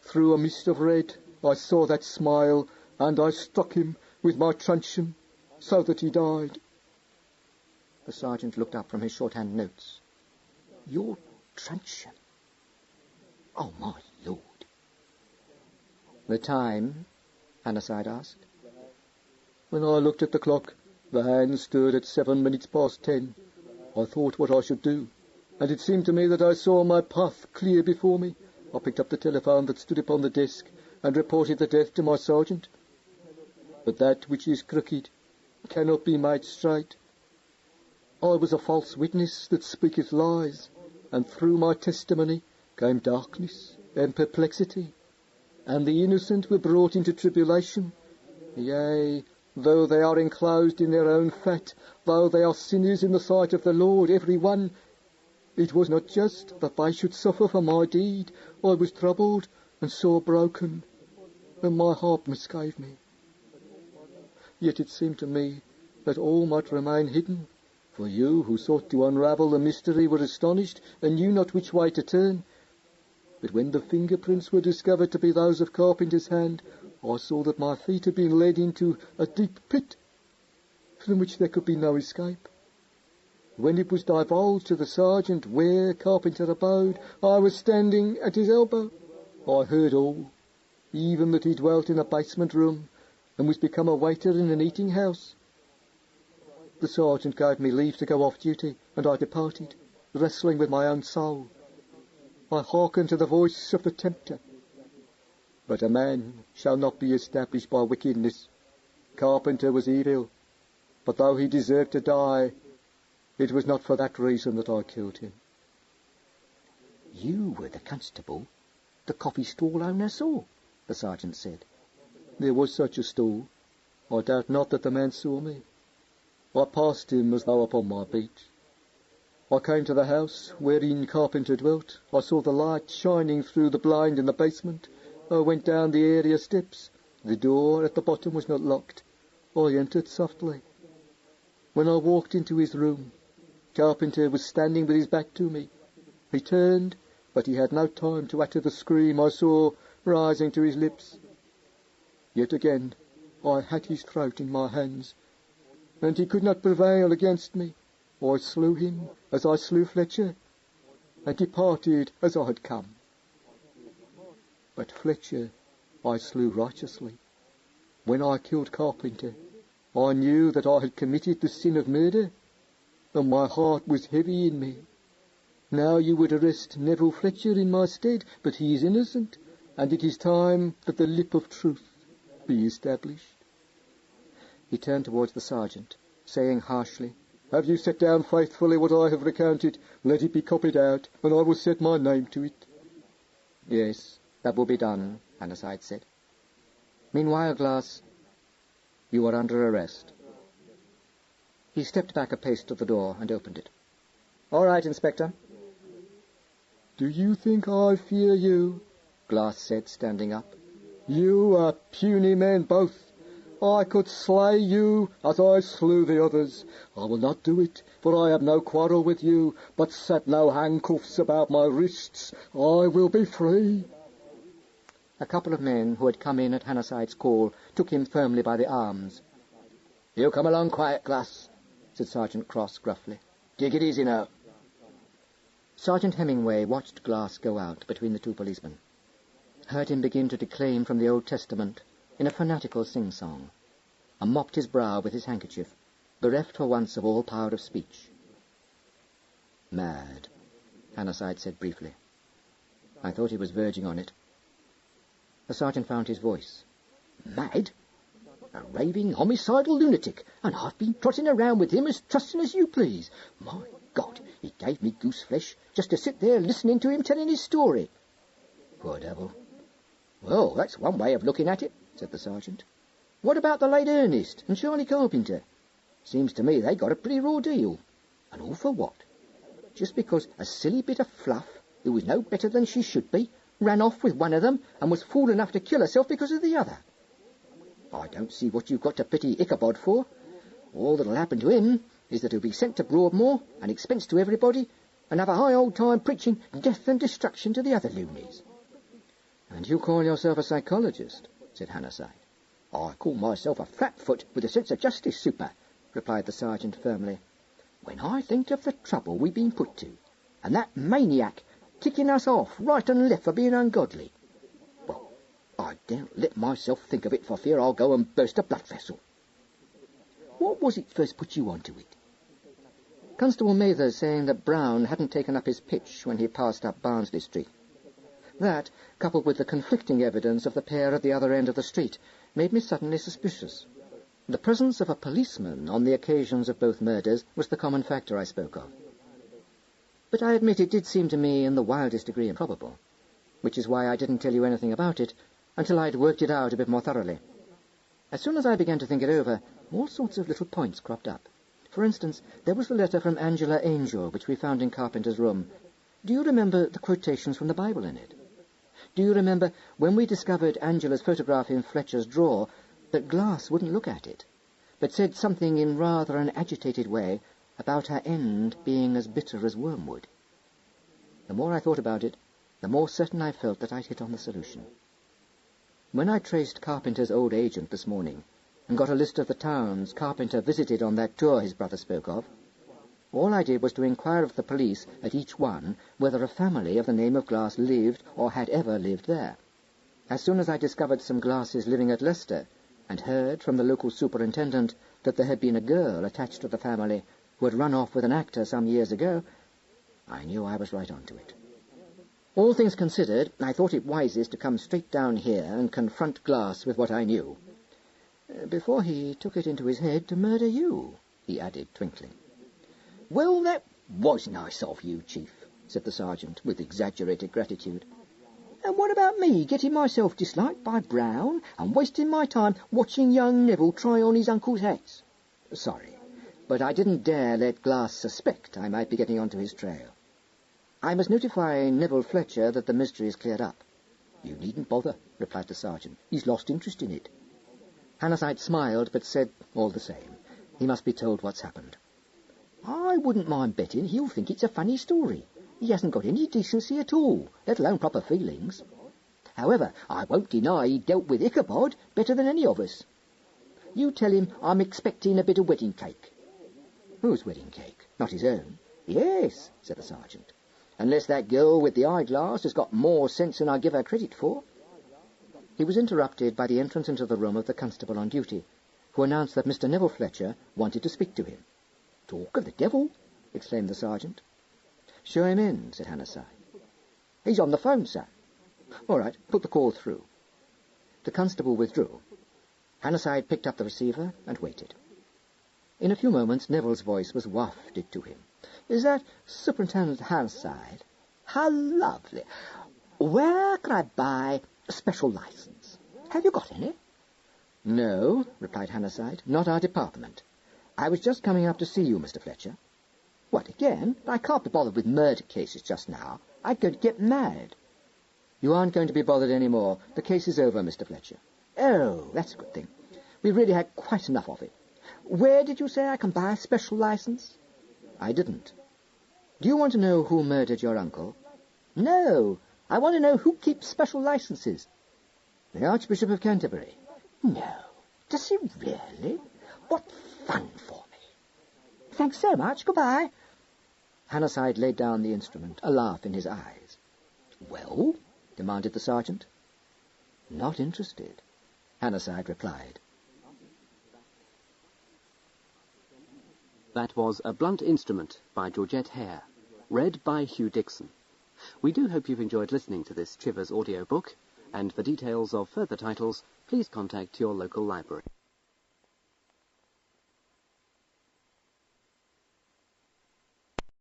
Through a mist of red, I saw that smile, and I struck him with my truncheon, so that he died. The sergeant looked up from his shorthand notes. "Your truncheon? Oh, my lord." "The time?" Hannahside asked. When I looked at the clock, the hands stood at 7 minutes past 10. I thought what I should do, and it seemed to me that I saw my path clear before me. I picked up the telephone that stood upon the desk and reported the death to my sergeant. But that which is crooked cannot be made straight. I was a false witness that speaketh lies, and through my testimony came darkness and perplexity, and the innocent were brought into tribulation. Yea, though they are enclosed in their own fat, though they are sinners in the sight of the Lord, every one, it was not just that they should suffer for my deed. I was troubled and sore broken, and my heart misgave me. Yet it seemed to me that all might remain hidden, for you who sought to unravel the mystery were astonished and knew not which way to turn. But when the fingerprints were discovered to be those of Carpenter's hand, I saw that my feet had been led into a deep pit, from which there could be no escape. When it was divulged to the sergeant where Carpenter abode, I was standing at his elbow. I heard all, even that he dwelt in a basement room, and was become a waiter in an eating house. The sergeant gave me leave to go off duty, and I departed, wrestling with my own soul. I hearkened to the voice of the tempter. But a man shall not be established by wickedness. Carpenter was evil, but though he deserved to die, it was not for that reason that I killed him. "You were the constable the coffee stall owner saw," the sergeant said. There was such a stall. I doubt not that the man saw me. I passed him as though upon my beat. I came to the house wherein Carpenter dwelt. I saw the light shining through the blind in the basement. I went down the area steps. The door at the bottom was not locked. I entered softly. When I walked into his room, Carpenter was standing with his back to me. He turned, but he had no time to utter the scream I saw rising to his lips. Yet again I had his throat in my hands, and he could not prevail against me. I slew him as I slew Fletcher, and departed as I had come. But Fletcher I slew righteously. When I killed Carpenter, I knew that I had committed the sin of murder, and my heart was heavy in me. Now you would arrest Nero Fletcher in my stead, but he is innocent, and it is time that the lip of truth be established. He turned towards the sergeant, saying harshly, Have you set down faithfully what I have recounted? Let it be copied out, and I will set my name to it. Yes, that will be done, Hannahside said. Meanwhile, Glass, you are under arrest. He stepped back a pace to the door and opened it. All right, Inspector. Do you think I fear you? Glass said, standing up. You are puny men both. I could slay you as I slew the others. I will not do it, for I have no quarrel with you, but set no handcuffs about my wrists. I will be free. A couple of men who had come in at Hannahside's call took him firmly by the arms. You come along quiet, Glass, said Sergeant Cross gruffly. Take it easy now. Sergeant Hemingway watched Glass go out between the two policemen, heard him begin to declaim from the Old Testament in a fanatical sing-song, and mopped his brow with his handkerchief, bereft for once of all power of speech. Mad, Hannahside said briefly. I thought he was verging on it. The sergeant found his voice. Mad? A raving, homicidal lunatic, and I've been trotting around with him as trusting as you please. My God, it gave me goose flesh just to sit there listening to him telling his story. Poor devil. Well, that's one way of looking at it, said the sergeant. What about the late Ernest and Charlie Carpenter? Seems to me they got a pretty raw deal. And all for what? Just because a silly bit of fluff, who was no better than she should be, ran off with one of them and was fool enough to kill herself because of the other. I don't see what you've got to pity Ichabod for. All that'll happen to him is that he'll be sent to Broadmoor and expense to everybody and have a high old time preaching death and destruction to the other loonies. And you call yourself a psychologist, said Hannahside. I call myself a flatfoot with a sense of justice, super, replied the sergeant firmly. When I think of the trouble we've been put to, and that maniac ticking us off right and left for being ungodly, well, I daren't let myself think of it for fear I'll go and burst a blood vessel. What was it first put you onto it? Constable Mather saying that Brown hadn't taken up his pitch when he passed up Barnsley Street. That, coupled with the conflicting evidence of the pair at the other end of the street, made me suddenly suspicious. The presence of a policeman on the occasions of both murders was the common factor I spoke of. But I admit it did seem to me in the wildest degree improbable, which is why I didn't tell you anything about it until I'd worked it out a bit more thoroughly. As soon as I began to think it over, all sorts of little points cropped up. For instance, there was the letter from Angela Angel, which we found in Carpenter's room. Do you remember the quotations from the Bible in it? Do you remember when we discovered Angela's photograph in Fletcher's drawer that Glass wouldn't look at it, but said something in rather an agitated way about her end being as bitter as wormwood? The more I thought about it, the more certain I felt that I'd hit on the solution. When I traced Carpenter's old agent this morning and got a list of the towns Carpenter visited on that tour his brother spoke of, all I did was to inquire of the police at each one whether a family of the name of Glass lived or had ever lived there. As soon as I discovered some Glasses living at Leicester, and heard from the local superintendent that there had been a girl attached to the family who had run off with an actor some years ago, I knew I was right onto it. All things considered, I thought it wisest to come straight down here and confront Glass with what I knew, before he took it into his head to murder you, he added, twinkling. Well, that was nice of you, Chief, said the sergeant, with exaggerated gratitude. And what about me getting myself disliked by Brown and wasting my time watching young Neville try on his uncle's hats? Sorry, but I didn't dare let Glass suspect I might be getting onto his trail. I must notify Nero Fletcher that the mystery is cleared up. You needn't bother, replied the sergeant. He's lost interest in it. Hannahside smiled, but said, all the same, he must be told what's happened. I wouldn't mind betting he'll think it's a funny story. He hasn't got any decency at all, let alone proper feelings. However, I won't deny he dealt with Ichabod better than any of us. You tell him I'm expecting a bit of wedding cake. Whose wedding cake? Not his own? Yes, said the sergeant. Unless that girl with the eyeglass has got more sense than I give her credit for. He was interrupted by the entrance into the room of the constable on duty, who announced that Mr. Nero Fletcher wanted to speak to him. Talk of the devil, exclaimed the sergeant. "Show him in," said Hannahside. "He's on the phone, sir." "All right, put the call through." The constable withdrew. Hannahside picked up the receiver and waited. In a few moments Neville's voice was wafted to him. "Is that Superintendent Hannahside? How lovely. Where can I buy a special license? Have you got any?" "No," replied Hannahside, "not our department. I was just coming up to see you, Mr. Fletcher." "What, again? I can't be bothered with murder cases just now. I'm going to get married." "You aren't going to be bothered any more. The case is over, Mr. Fletcher." "Oh, that's a good thing. We've really had quite enough of it. Where did you say I can buy a special license?" "I didn't. Do you want to know who murdered your uncle?" "No. I want to know who keeps special licenses." "The Archbishop of Canterbury." "No. Does he really? What fun for me. Thanks so much. Goodbye." Hannahside laid down the instrument, a laugh in his eyes. "Well?" demanded the sergeant. "Not interested," Hannahside replied. That was A Blunt Instrument by Georgette Heyer, read by Hugh Dixon. We do hope you've enjoyed listening to this Chivers audiobook, and for details of further titles, please contact your local library.